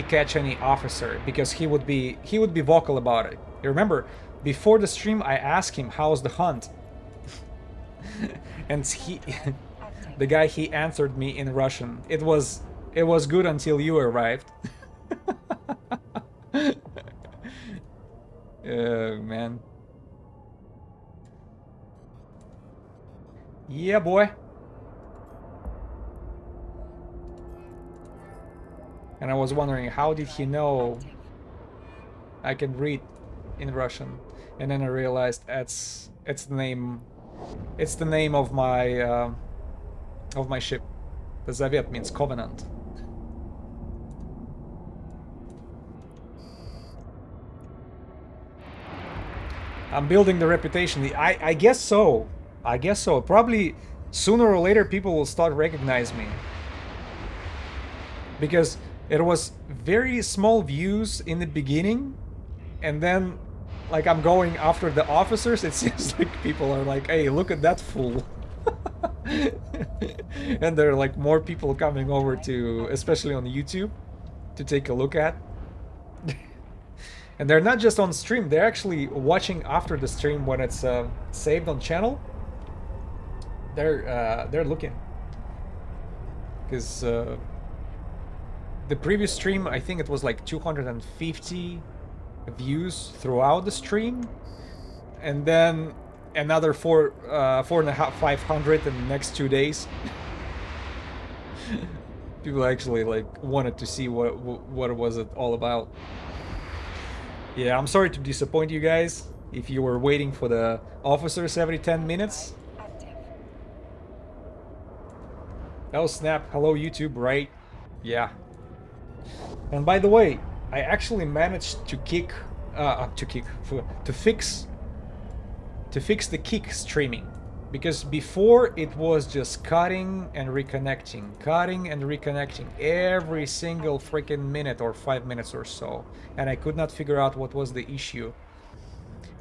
catch any officer, because he would be vocal about it. You remember before the stream I asked him how's the hunt. And the guy, he answered me in Russian. It was good until you arrived. Man. Yeah, boy. And I was wondering, how did he know I can read in Russian? And then I realized it's the name. It's the name of my ship. The Zavet means covenant. I'm building the reputation. I guess so. I guess so. Probably sooner or later people will start recognize me, because it was very small views in the beginning, and then like I'm going after the officers, it seems like people are like, hey, look at that fool. And there are like more people coming over to, especially on YouTube, to take a look at. And they're not just on stream, they're actually watching after the stream when it's saved on channel. They're looking. Because the previous stream, I think it was like 250 views throughout the stream, and then another 500 in the next 2 days. People actually like wanted to see what it was all about. Yeah, I'm sorry to disappoint you guys if you were waiting for the officers every 10 minutes. Oh snap, hello YouTube, right? Yeah. And by the way, I actually managed to kick to fix the kick streaming, because before it was just cutting and reconnecting every single freaking minute or 5 minutes or so, and I could not figure out what was the issue.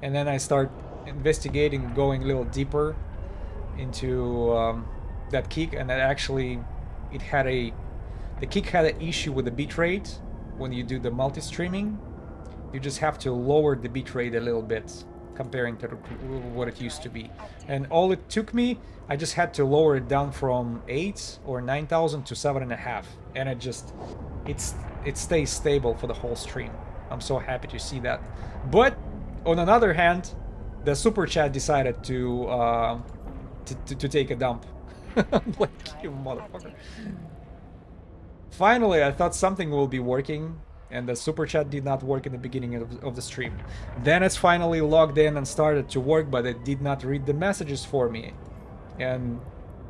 And then I start investigating, going a little deeper into that kick, and that actually the kick had an issue with the bitrate. When you do the multi-streaming, you just have to lower the bitrate a little bit comparing to what it used to be. And all it took me, I just had to lower it down from 8 or 9,000 to 7.5, and it stays stable for the whole stream. I'm so happy to see that. But on another hand, the super chat decided to take a dump. I'm like, you motherfucker. Finally, I thought something will be working, and the super chat did not work in the beginning of the stream. Then it's finally logged in and started to work, but it did not read the messages for me. And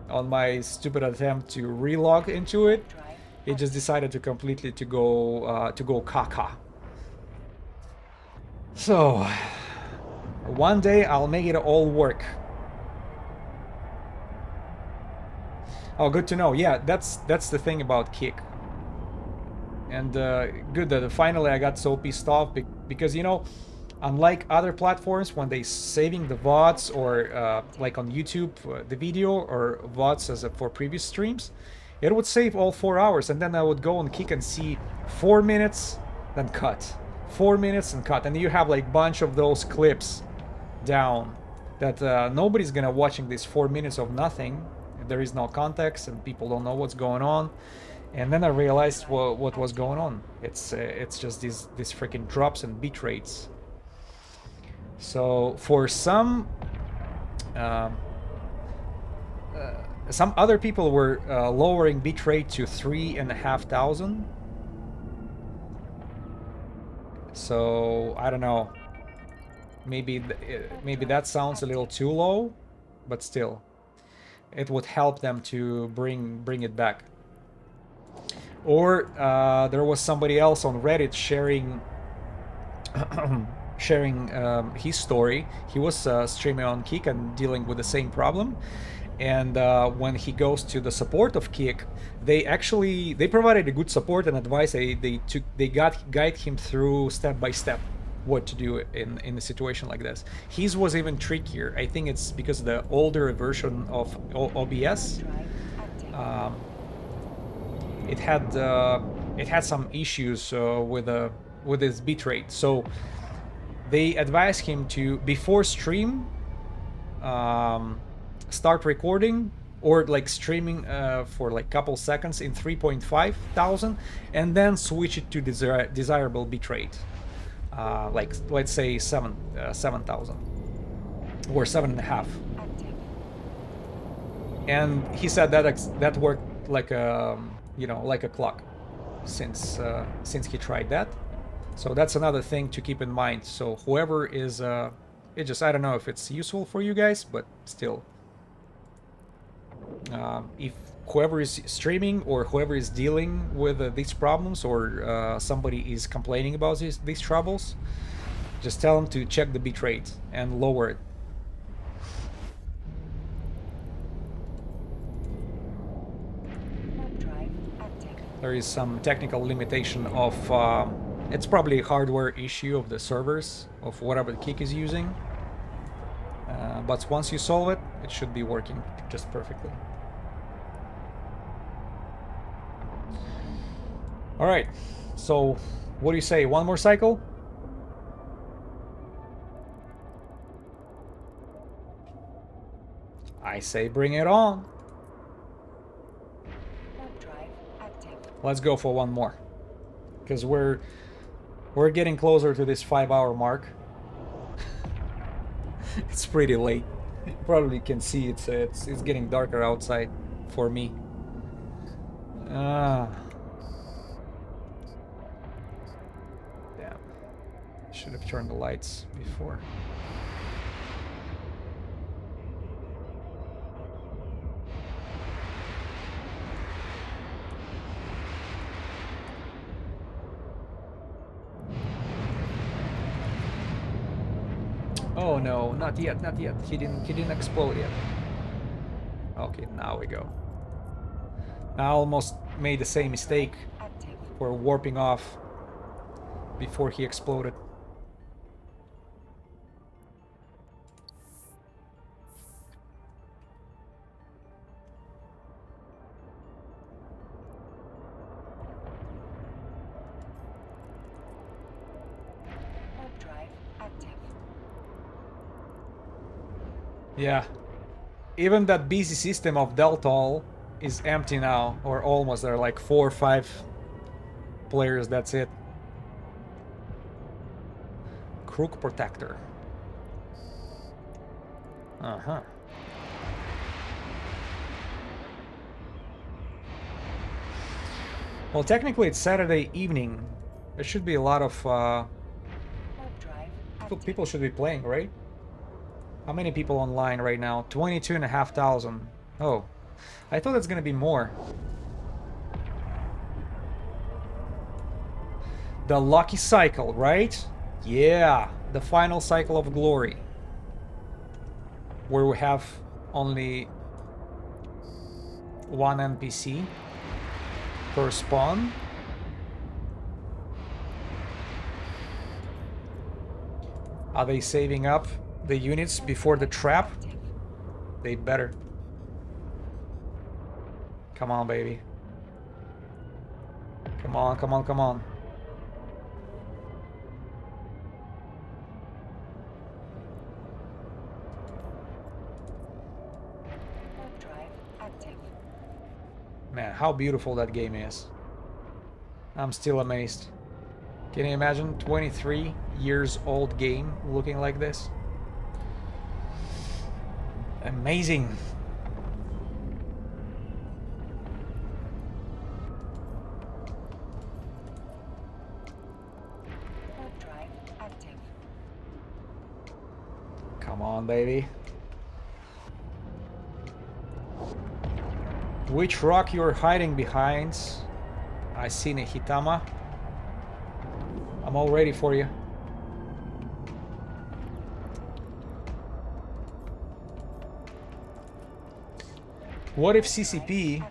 on my stupid attempt to relog into it, it just decided to completely to go caca. So one day I'll make it all work. Oh, good to know. Yeah, that's the thing about Kick. And good that finally I got so pissed off because, you know, unlike other platforms, when they saving the VODs or like on YouTube, the video or VODs as for previous streams, it would save all 4 hours, and then I would go on Kick and see 4 minutes, then cut. 4 minutes and cut, and you have like bunch of those clips down that nobody's gonna watching these 4 minutes of nothing. There is no context and people don't know what's going on. And then I realized what was going on. It's just these freaking drops and bit rates. So for some other people were lowering bitrate to 3,500. So I don't know. Maybe that sounds a little too low, but still, it would help them to bring it back. Or there was somebody else on Reddit sharing his story. He was streaming on Kick and dealing with the same problem. And when he goes to the support of Kick, they provided a good support and advice. They guide him through step by step what to do in a situation like this. His was even trickier. I think it's because of the older version of OBS. It had some issues with its bitrate. So they advised him to, before stream, start recording or like streaming for like couple seconds in 3.5 thousand, and then switch it to desirable bitrate, like let's say 7,000 or 7.5. And he said that worked like a like a clock since he tried that. So that's another thing to keep in mind. So whoever is I don't know if it's useful for you guys, but still, if whoever is streaming or whoever is dealing with these problems, or somebody is complaining about these troubles, just tell them to check the bitrate and lower it. There is some technical limitation of it's probably a hardware issue of the servers of whatever the Kick is using, but once you solve it, it should be working just perfectly. All right, so what do you say, one more cycle? I say bring it on. Let's go for one more, because we're getting closer to this 5-hour mark. It's pretty late. You probably can see it's getting darker outside for me. Damn. Should have turned the lights before. Oh no, not yet, not yet. He didn't explode yet. Okay, now we go. I almost made the same mistake Active. for warping off before he exploded. Warp drive active. Yeah. Even that busy system of Deltol is empty now, or almost. There are like 4 or 5 players, that's it. Crook Protector. Uh-huh. Well, technically it's Saturday evening. There should be a lot of Warp drive active. people should be playing, right? How many people online right now? 22,500. Oh, I thought it's gonna be more. The lucky cycle, right? Yeah, the final cycle of glory. Where we have only one NPC per spawn. Are they saving up the units before the trap? Active. They better. Come on, baby. Come on, come on, come on. Warp drive active. Man, how beautiful that game is. I'm still amazed. Can you imagine 23 years old game looking like this? Amazing. Warp drive active. Come on, baby. Which rock you're hiding behind? Asine Hitama. I'm all ready for you. What if CCP,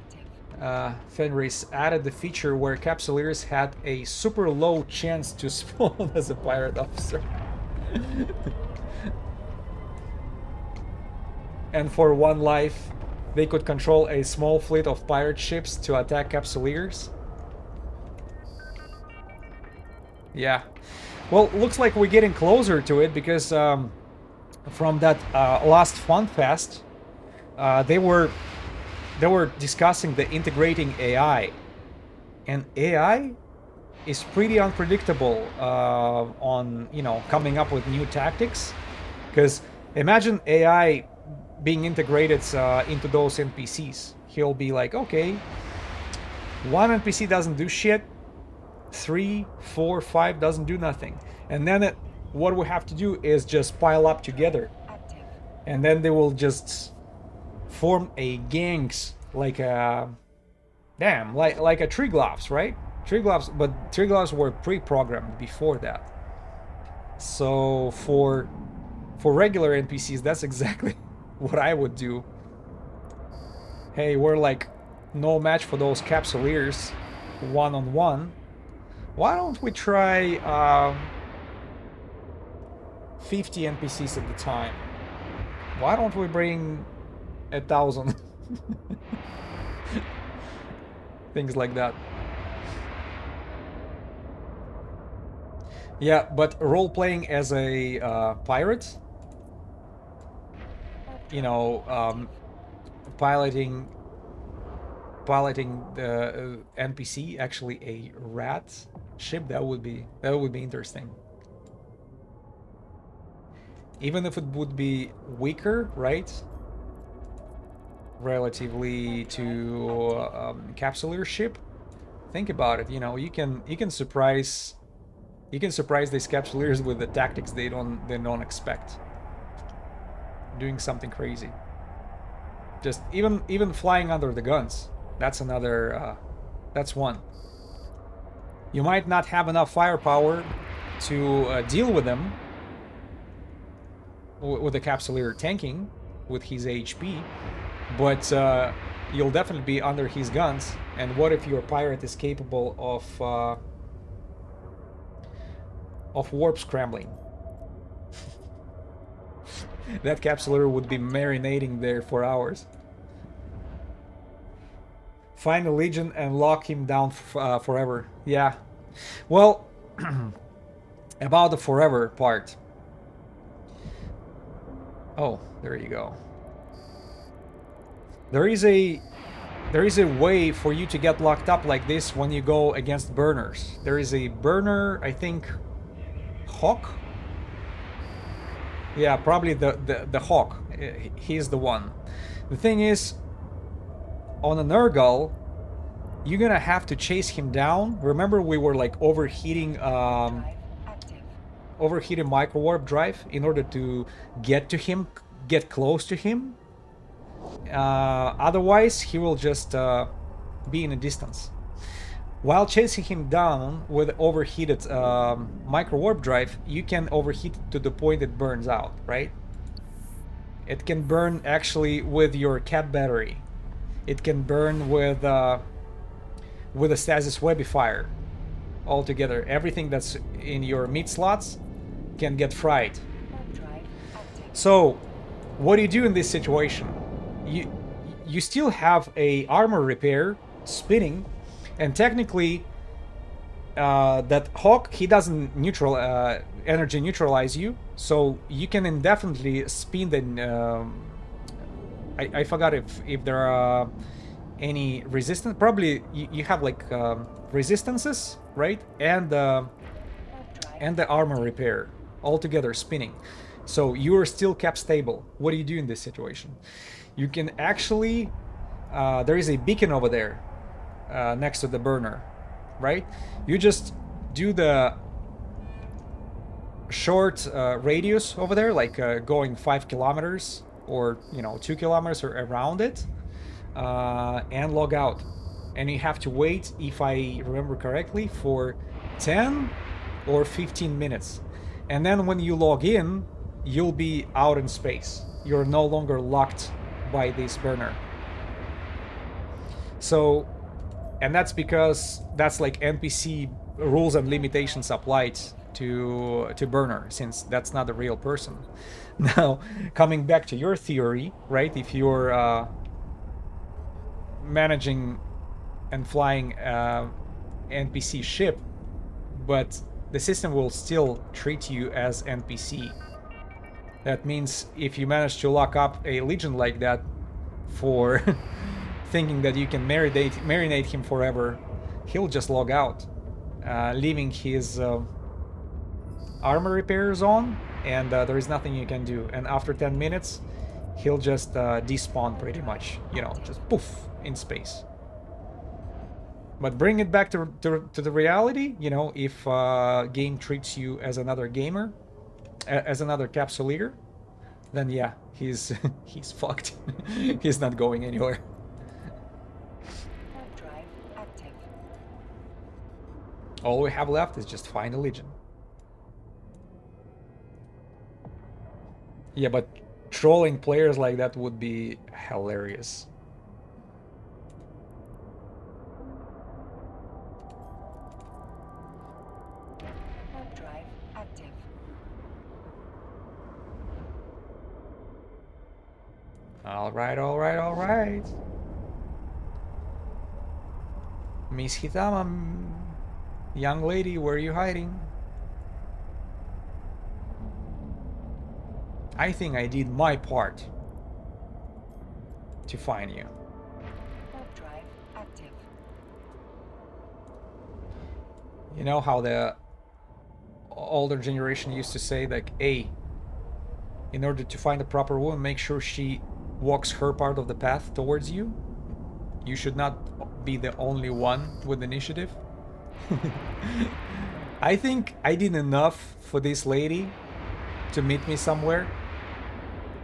Fenris, added the feature where Capsuleers had a super low chance to spawn as a pirate officer? And for one life, they could control a small fleet of pirate ships to attack Capsuleers? Yeah. Well, looks like we're getting closer to it because from that last Fun Fest, they were discussing the integrating AI, and AI is pretty unpredictable on coming up with new tactics. Because imagine AI being integrated into those NPCs. He'll be like, okay, one NPC doesn't do shit. 3, 4, 5 doesn't do nothing, and then what we have to do is just pile up together, Active. and then they will just form a gangs like a like a Tree Gloves, right? Tree Gloves, but Tree Gloves were pre-programmed before that. So for regular NPCs, that's exactly what I would do. Hey, we're like no match for those Capsuleers one-on-one. Why don't we try 50 NPCs at the time? Why don't we bring 1,000? Things like that. Yeah, but role-playing as a pirate, piloting the NPC, actually a rat ship, that would be interesting. Even if it would be weaker, right? Relatively to Capsuleer ship. Think about it. You can surprise these Capsuleers with the tactics they don't expect. Doing something crazy. Just even flying under the guns. That's another. That's one. You might not have enough firepower to deal with them, with the Capsuleer tanking with his HP, but you'll definitely be under his guns. And what if your pirate is capable of warp scrambling? That Capsuleer would be marinating there for hours. Find a Legion and lock him down forever. Yeah. Well, about the forever part. Oh, there you go. There is a way for you to get locked up like this when you go against burners. There is a burner, I think, Hawk? Yeah, probably the Hawk. He's the one. The thing is, on a Nurgle, you're gonna have to chase him down. Remember, we were like overheating micro warp drive in order to get to him, get close to him. Otherwise, he will just be in a distance. While chasing him down with overheated micro warp drive, you can overheat it to the point it burns out, right? It can burn actually with your cap battery. It can burn with a stasis webifier. Altogether, everything that's in your meat slots can get fried. So, what do you do in this situation? You still have a armor repair spinning, and technically, that Hawk, he doesn't energy neutralize you, so you can indefinitely spin the. I forgot if there are any resistance. Probably you have like resistances, right? And the armor repair all together spinning. So you are still cap stable. What do you do in this situation? You can actually there is a beacon over there next to the burner, right? You just do the short radius over there, like going 5 kilometers or 2 kilometers or around it, and log out. And you have to wait, if I remember correctly, for 10 or 15 minutes. And then when you log in, you'll be out in space. You're no longer locked by this burner. So, and that's because that's like NPC rules and limitations applied to burner, since that's not a real person. Now, coming back to your theory, right? If you're managing and flying NPC ship, but the system will still treat you as NPC. That means if you manage to lock up a Legion like that for thinking that you can marinate him forever, he'll just log out, leaving his armor repairs on, and there is nothing you can do. And after 10 minutes, he'll just despawn pretty much, just poof, in space. But bring it back to the reality, if game treats you as another gamer, as another Capsuleer, then yeah, he's he's fucked. He's not going anywhere. Drive active. All we have left is just find a Legion. Yeah, but trolling players like that would be hilarious. Drive active. All right. Miss Hitama, young lady, where are you hiding? I think I did my part to find you. Drive active. You know how the older generation used to say, like, hey, in order to find a proper woman, make sure she walks her part of the path towards you. You should not be the only one with initiative. I think I did enough for this lady to meet me somewhere.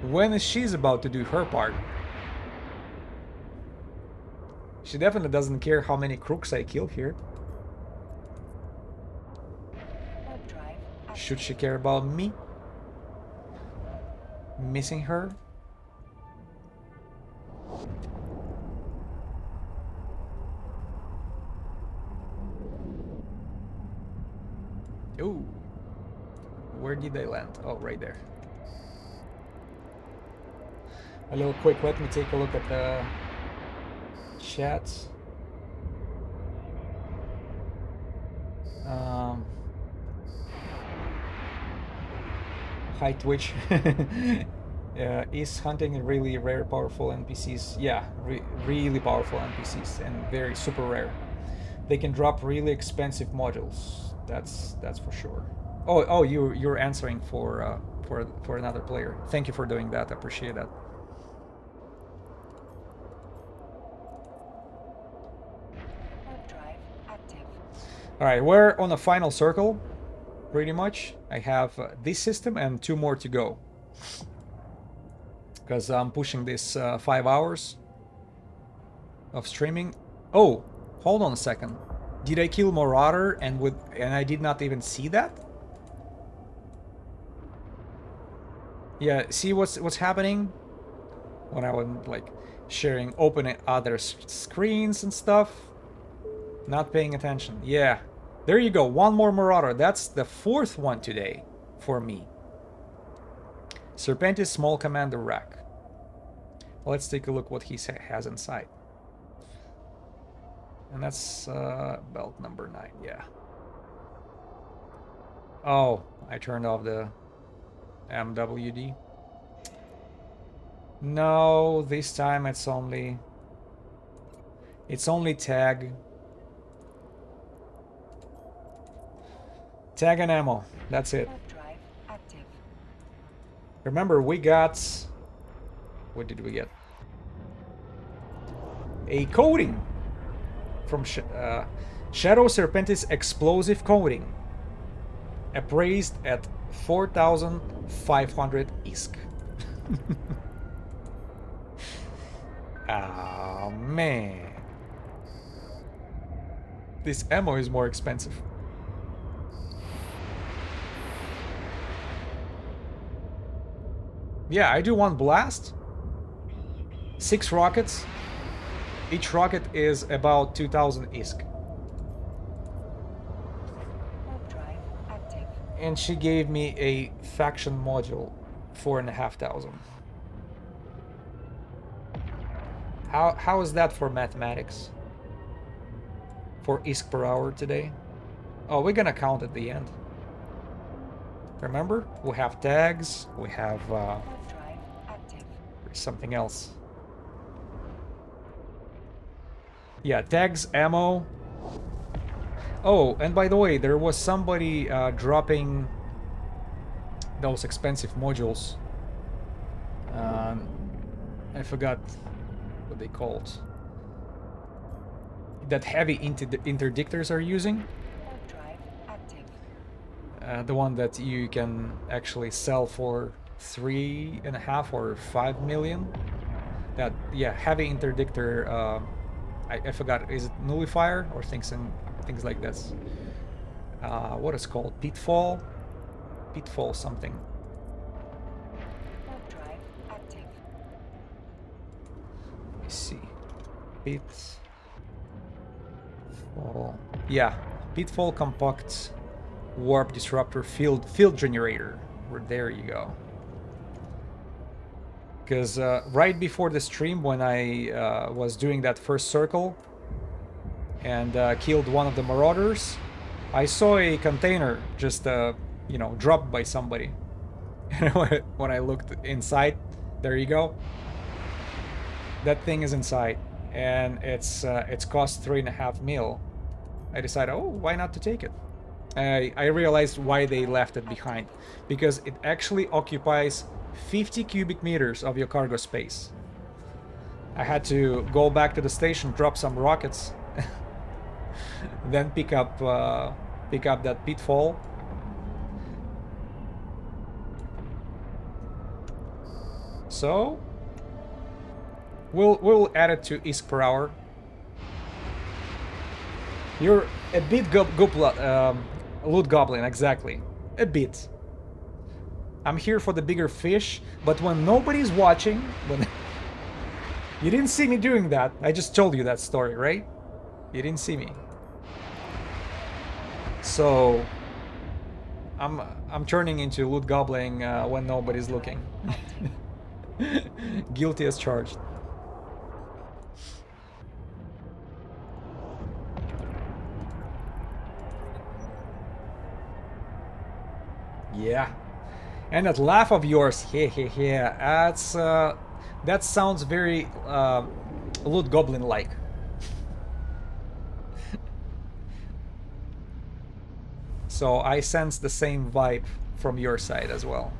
When is she's about to do her part? She definitely doesn't care how many crooks I kill here. Drive active. Should she care about me? missing her. Ooh. Where did they land? Oh, right there. A little quick, let me take a look at the chats. Hi Twitch. Is hunting really rare, powerful NPCs? Yeah, really powerful NPCs and very super rare. They can drop really expensive modules. That's for sure. Oh, you're answering for another player. Thank you for doing that. I appreciate that. Drive active. All right, we're on a final circle, pretty much. I have this system and 2 more to go. Because I'm pushing this 5 hours of streaming. Oh, hold on a second. Did I kill Marauder and I did not even see that? Yeah, see what's happening when I was like sharing, opening other screens and stuff. Not paying attention. Yeah, there you go. 1 more Marauder. That's the 4th one today for me. Serpentis small commander rack. Let's take a look what he has inside. And that's belt number 9, yeah. Oh, I turned off the MWD. No, this time it's only tag. Tag and ammo, that's it. Drive active. Remember, we got... What did we get? A coating from Shadow Serpentis explosive coating, appraised at 4,500 ISK. Ah, man. This ammo is more expensive. Yeah, I do 1 blast. 6 rockets. Each rocket is about 2,000 ISK. Drive active. And she gave me a faction module, 4,500. How is that for mathematics? For ISK per hour today? Oh, we're gonna count at the end. Remember, we have tags, we have Drive active. something else. Yeah, tags, ammo. Oh, and by the way, there was somebody dropping those expensive modules. I forgot what they called. That heavy interdictors are using. Drive active. The one that you can actually sell for 3.5 or 5 million. That, yeah, heavy interdictor. I forgot. Is it nullifier or things like this? What is called pitfall something. Drive active. Let me see. Pitfall. Yeah, pitfall compact warp disruptor field generator. There you go. Because right before the stream, when I was doing that first circle and killed one of the marauders, I saw a container just dropped by somebody. And when I looked inside, there you go. That thing is inside, and it's cost 3.5 mil. I decided, oh, why not to take it? I realized why they left it behind, because it actually occupies 50 cubic meters of your cargo space. I had to go back to the station, drop some rockets, then pick up that pitfall. So we'll add it to ISK per hour. You're a bit loot goblin, exactly. A bit. I'm here for the bigger fish, but when nobody's watching, when you didn't see me doing that, I just told you that story, right? You didn't see me. So I'm turning into loot gobbling when nobody's looking. Guilty as charged. Yeah. And that laugh of yours, that's that sounds very loot goblin like. So I sense the same vibe from your side as well.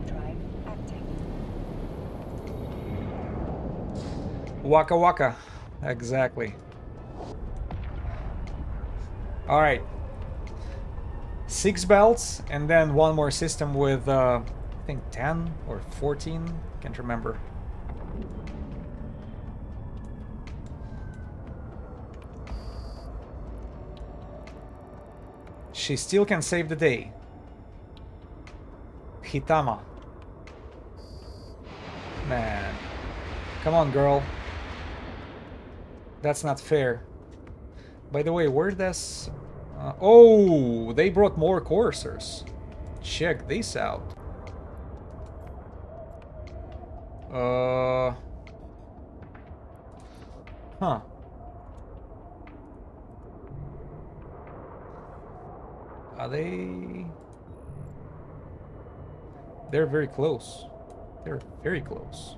Drive active. Waka waka. Exactly. Alright. 6 belts and then one more system with I think 10 or 14. Can't remember. She still can save the day. Hitama. Man. Come on, girl. That's not fair. By the way, where does... oh, they brought more coursers. Check this out. Huh. Are they... They're very close. They're very close.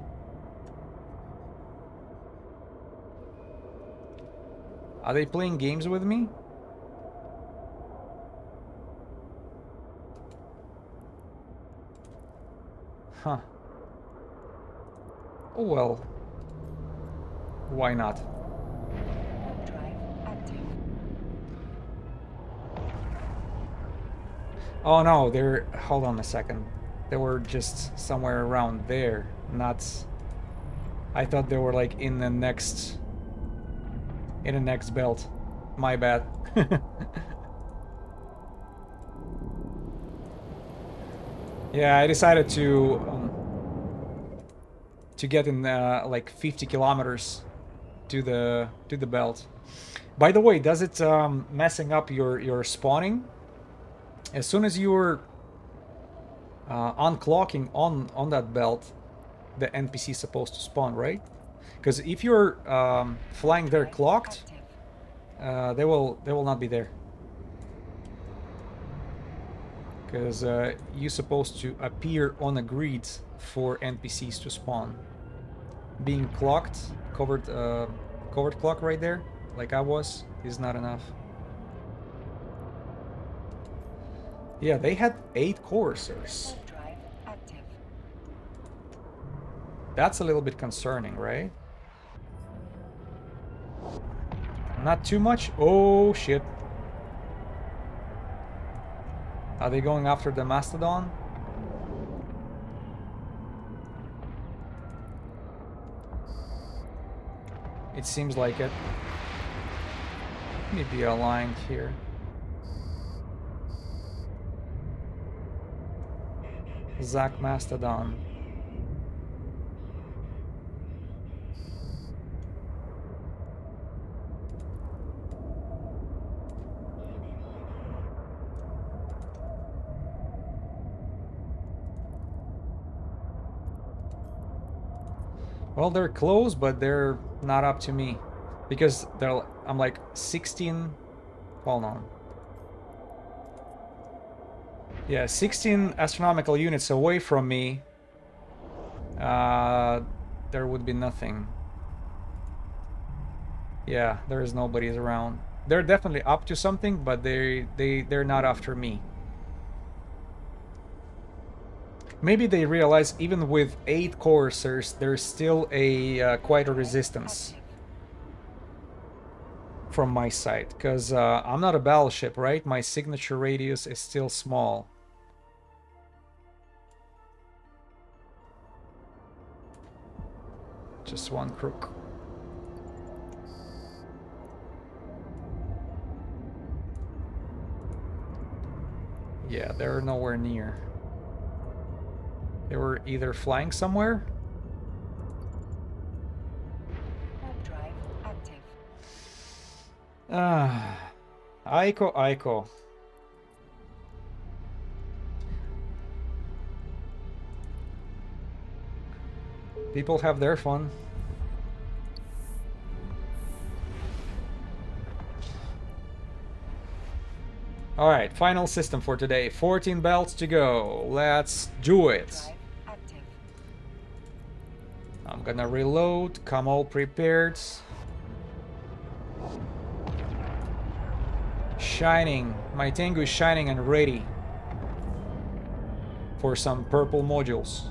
Are they playing games with me? Huh. Oh well. Why not? Drive active. Oh no, they're... Hold on a second. They were just somewhere around there, not... I thought they were like in the next... in the next belt. My bad. Yeah, I decided to get in like 50 kilometers to the belt. By the way, does it messing up your spawning? As soon as you're unclocking on that belt, the NPC is supposed to spawn, right? Because if you're flying there clocked, they will not be there. Because you're supposed to appear on a grid for NPCs to spawn. Being clocked, covered clock right there, like I was, is not enough. Yeah, they had 8 coursers. Drive active. That's a little bit concerning, right? Not too much? Oh, shit. Are they going after the Mastodon? It seems like it. Maybe aligned here. Zack Mastodon. Well, they're close, but they're not up to me. Because I'm like 16... Hold on. Yeah, 16 astronomical units away from me. There would be nothing. Yeah, there is nobody around. They're definitely up to something, but they're not after me. Maybe they realize even with 8 coursers, there's still a quite a resistance from my side, because I'm not a battleship, right? My signature radius is still small. Just one crook. Yeah, they're nowhere near. They were either flying somewhere. Warp drive active. Ah, Aiko, Aiko. People have their fun. Alright, final system for today. 14 belts to go. Let's do it. Drive active. I'm gonna reload. Come all prepared. Shining. My Tengu is shining and ready for some purple modules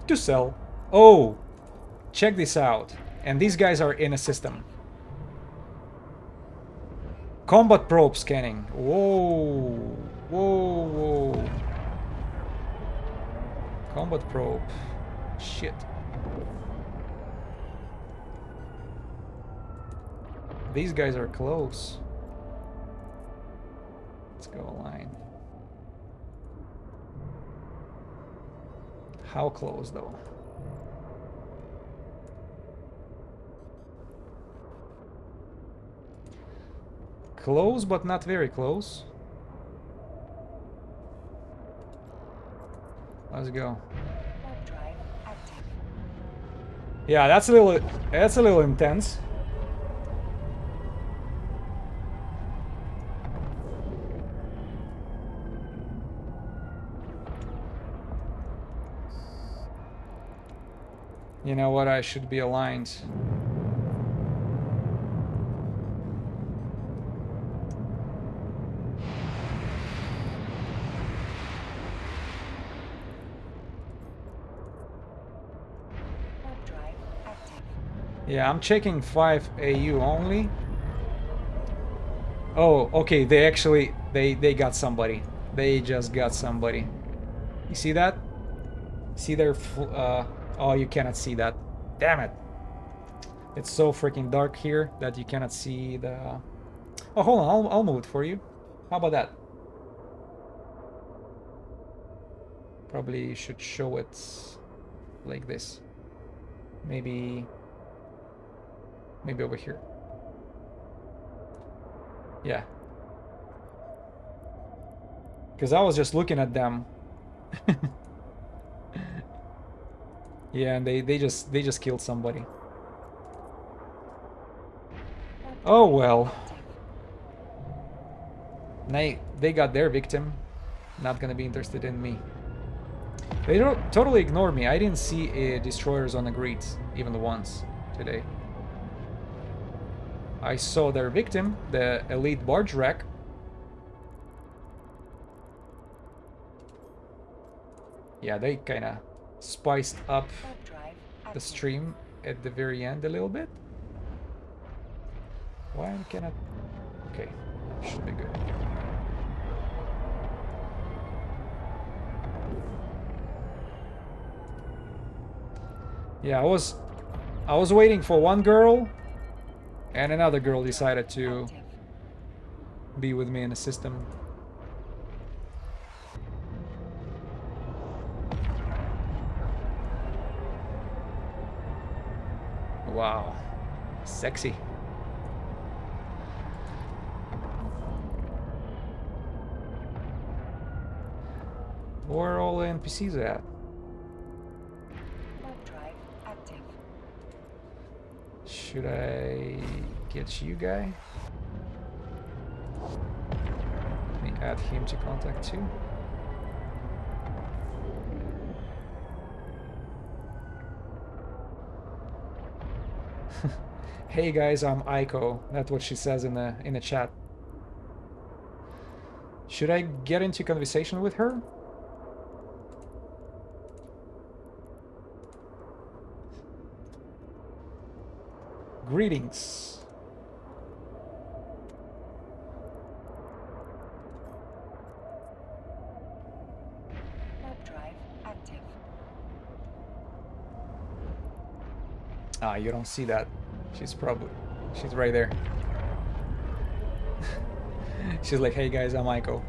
to sell. Oh, check this out. And these guys are in a system. Combat probe scanning. Whoa. Whoa, whoa. Combat probe. Shit. These guys are close. Let's go align. How close though? Close, but not very close. Let's go. Warp drive active. Yeah, that's a little intense. You know what? I should be aligned. Warp drive active. Yeah, I'm checking 5 AU only. Oh, okay. They actually they got somebody. They just got somebody. You see that? See their oh, you cannot see that. Damn it. It's so freaking dark here that you cannot see the... Oh, hold on. I'll move it for you. How about that? Probably should show it like this. Maybe over here. Yeah. Because I was just looking at them. Yeah, and they just killed somebody. Oh well. They got their victim. Not gonna be interested in me. They don't totally ignored me. I didn't see destroyers on the grid even once today. I saw their victim, the elite barge wreck. Yeah, they kinda spiced up Warp drive the active. stream at the very end a little bit. Why cannot... Okay, should be good. Yeah, I was waiting for one girl, and another girl decided to Active. be with me in the system. Wow, sexy. Where are all the NPCs at? Warp drive active. Should I get you guy? Let me add him to contact too. Hey guys, I'm Aiko. That's what she says in the chat. Should I get into conversation with her? Greetings. Warp drive active. Ah, you don't see that. She's right there. She's like, hey guys, I'm Aiko.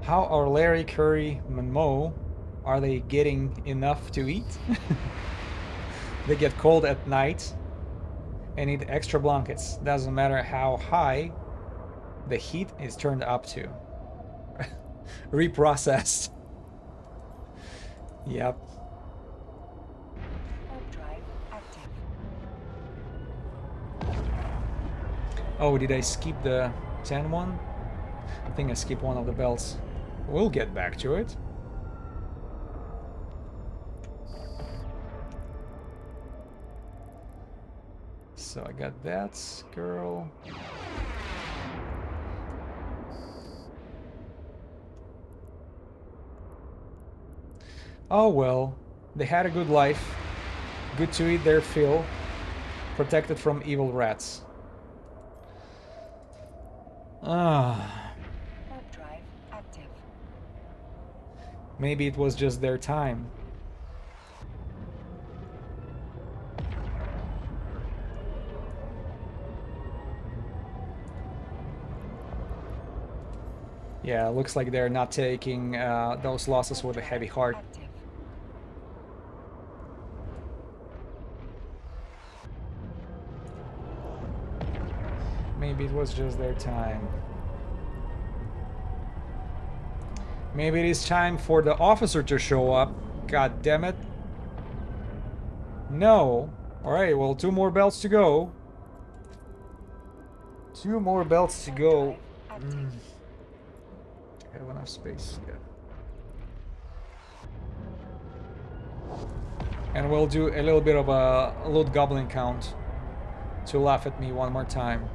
How are Larry, Curry, and Mo? Are they getting enough to eat? They get cold at night and need extra blankets. Doesn't matter how high the heat is turned up to. Reprocessed. Yep. Warp drive active. Oh, did I skip the 10 one? I think I skipped one of the belts. We'll get back to it. So I got that girl. Oh well, they had a good life. Good to eat their fill. Protected from evil rats. Ah. Warp drive active. Maybe it was just their time. Yeah, looks like they're not taking those losses with a heavy heart. Active. Maybe it was just their time. Maybe it is time for the officer to show up. God damn it. No. Alright, well, 2 more belts to go. 2 more belts to go. Warp drive active. I have enough space. Yeah. And we'll do a little bit of a loot goblin count to laugh at me one more time.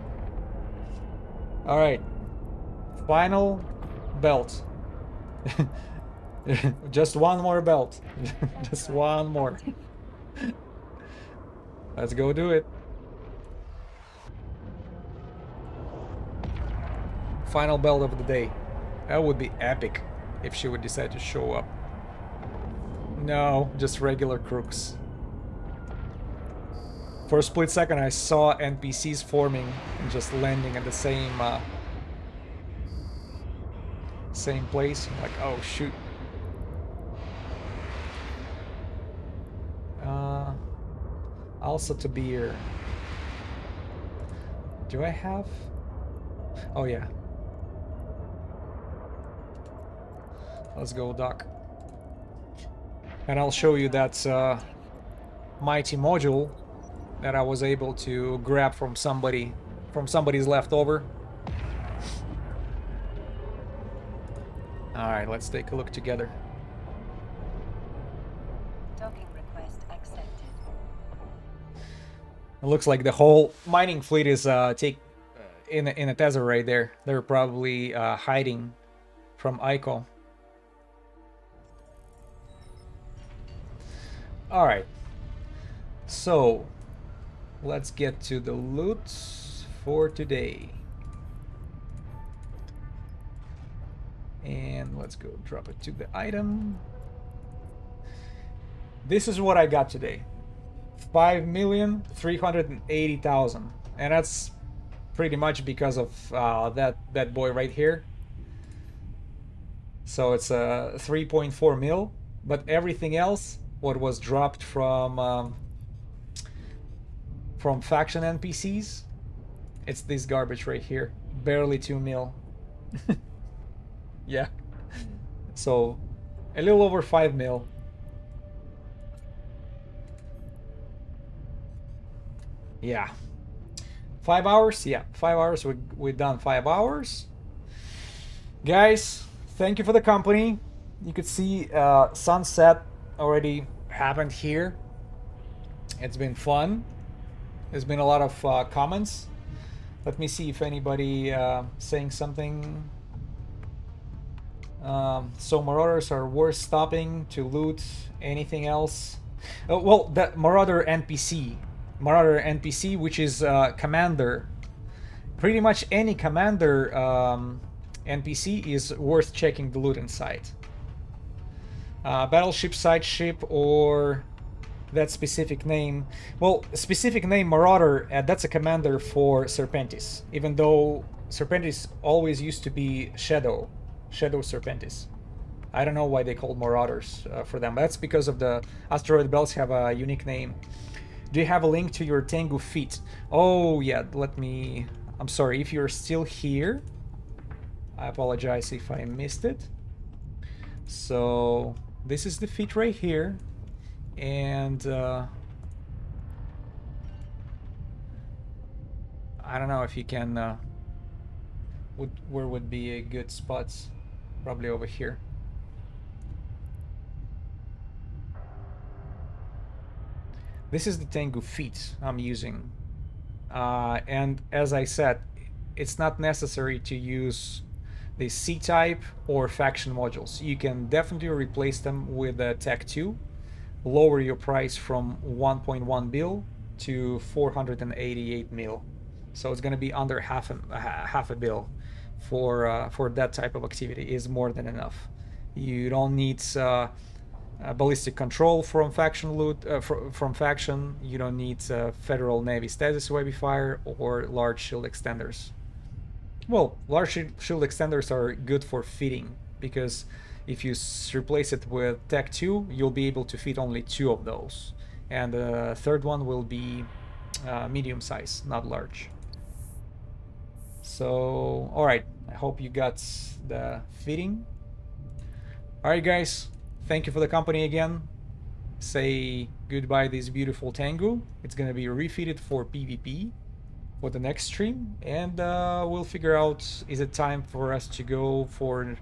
Alright. Final belt. Just one more belt. Just one more. Let's go do it. Final belt of the day. That would be epic if she would decide to show up. No, just regular crooks. For a split second I saw NPCs forming and just landing at the same place. I'm like, oh shoot. Also to beer. Do I have? Oh yeah. Let's go, Doc. And I'll show you that mighty module that I was able to grab from somebody's leftover. All right, let's take a look together. Docking request accepted. It looks like the whole mining fleet is in a tether right there. They're probably hiding from Aiko. All right. So let's get to the loot for today. And let's go drop it to the item. This is what I got today. 5,380,000, and that's pretty much because of that boy right here. So it's a 3.4 mil, but everything else, what was dropped from faction NPCs, it's this garbage right here, barely 2 mil. Yeah, so a little over 5 mil. Yeah, 5 hours. Yeah, 5 hours. We've done 5 hours, guys. Thank you for the company. You could see sunset already happened here. It's been fun. There's been a lot of comments. Let me see if anybody saying something. So marauders are worth stopping to loot. Anything else? Well, that Marauder NPC, which is commander. pretty much any commander NPC is worth checking the loot inside. Battleship, side ship, or that specific name. Well, specific name Marauder, that's a commander for Serpentis, even though Serpentis always used to be Shadow Serpentis. I don't know why they called Marauders for them. That's because of the asteroid belts have a unique name. Do you have a link to your Tengu feat? Oh yeah, let me... I'm sorry, if you're still here, I apologize if I missed it. So this is the feat right here, and I don't know if you can where would be a good spot. Probably over here. This is the Tengu feat I'm using, and as I said, it's not necessary to use the C-type or faction modules. You can definitely replace them with a Tech 2, lower your price from 1.1 bill to 488 mil. So it's going to be under half a bill for that type of activity. Is more than enough. You don't need ballistic control from faction loot from faction. You don't need Federal Navy stasis webifier or large shield extenders. Well, large shield extenders are good for feeding, because if you replace it with Tech 2, you'll be able to feed only 2 of those. And the third one will be medium size, not large. So, alright, I hope you got the feeding. Alright guys, thank you for the company again. Say goodbye to this beautiful Tengu. It's gonna be refeeded for PvP for the next stream, and we'll figure out, is it time for us to go for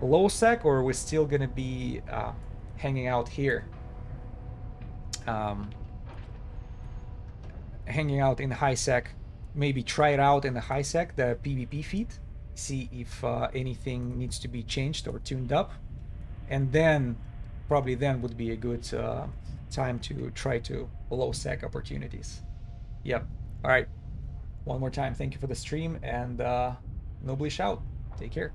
low sec, or we're still gonna be hanging out here, hanging out in high sec. Maybe try it out in the high sec, the PvP feed, see if anything needs to be changed or tuned up, and then probably then would be a good time to try to low sec opportunities. Yep. All right. One more time, thank you for the stream, and Noblish out. Take care.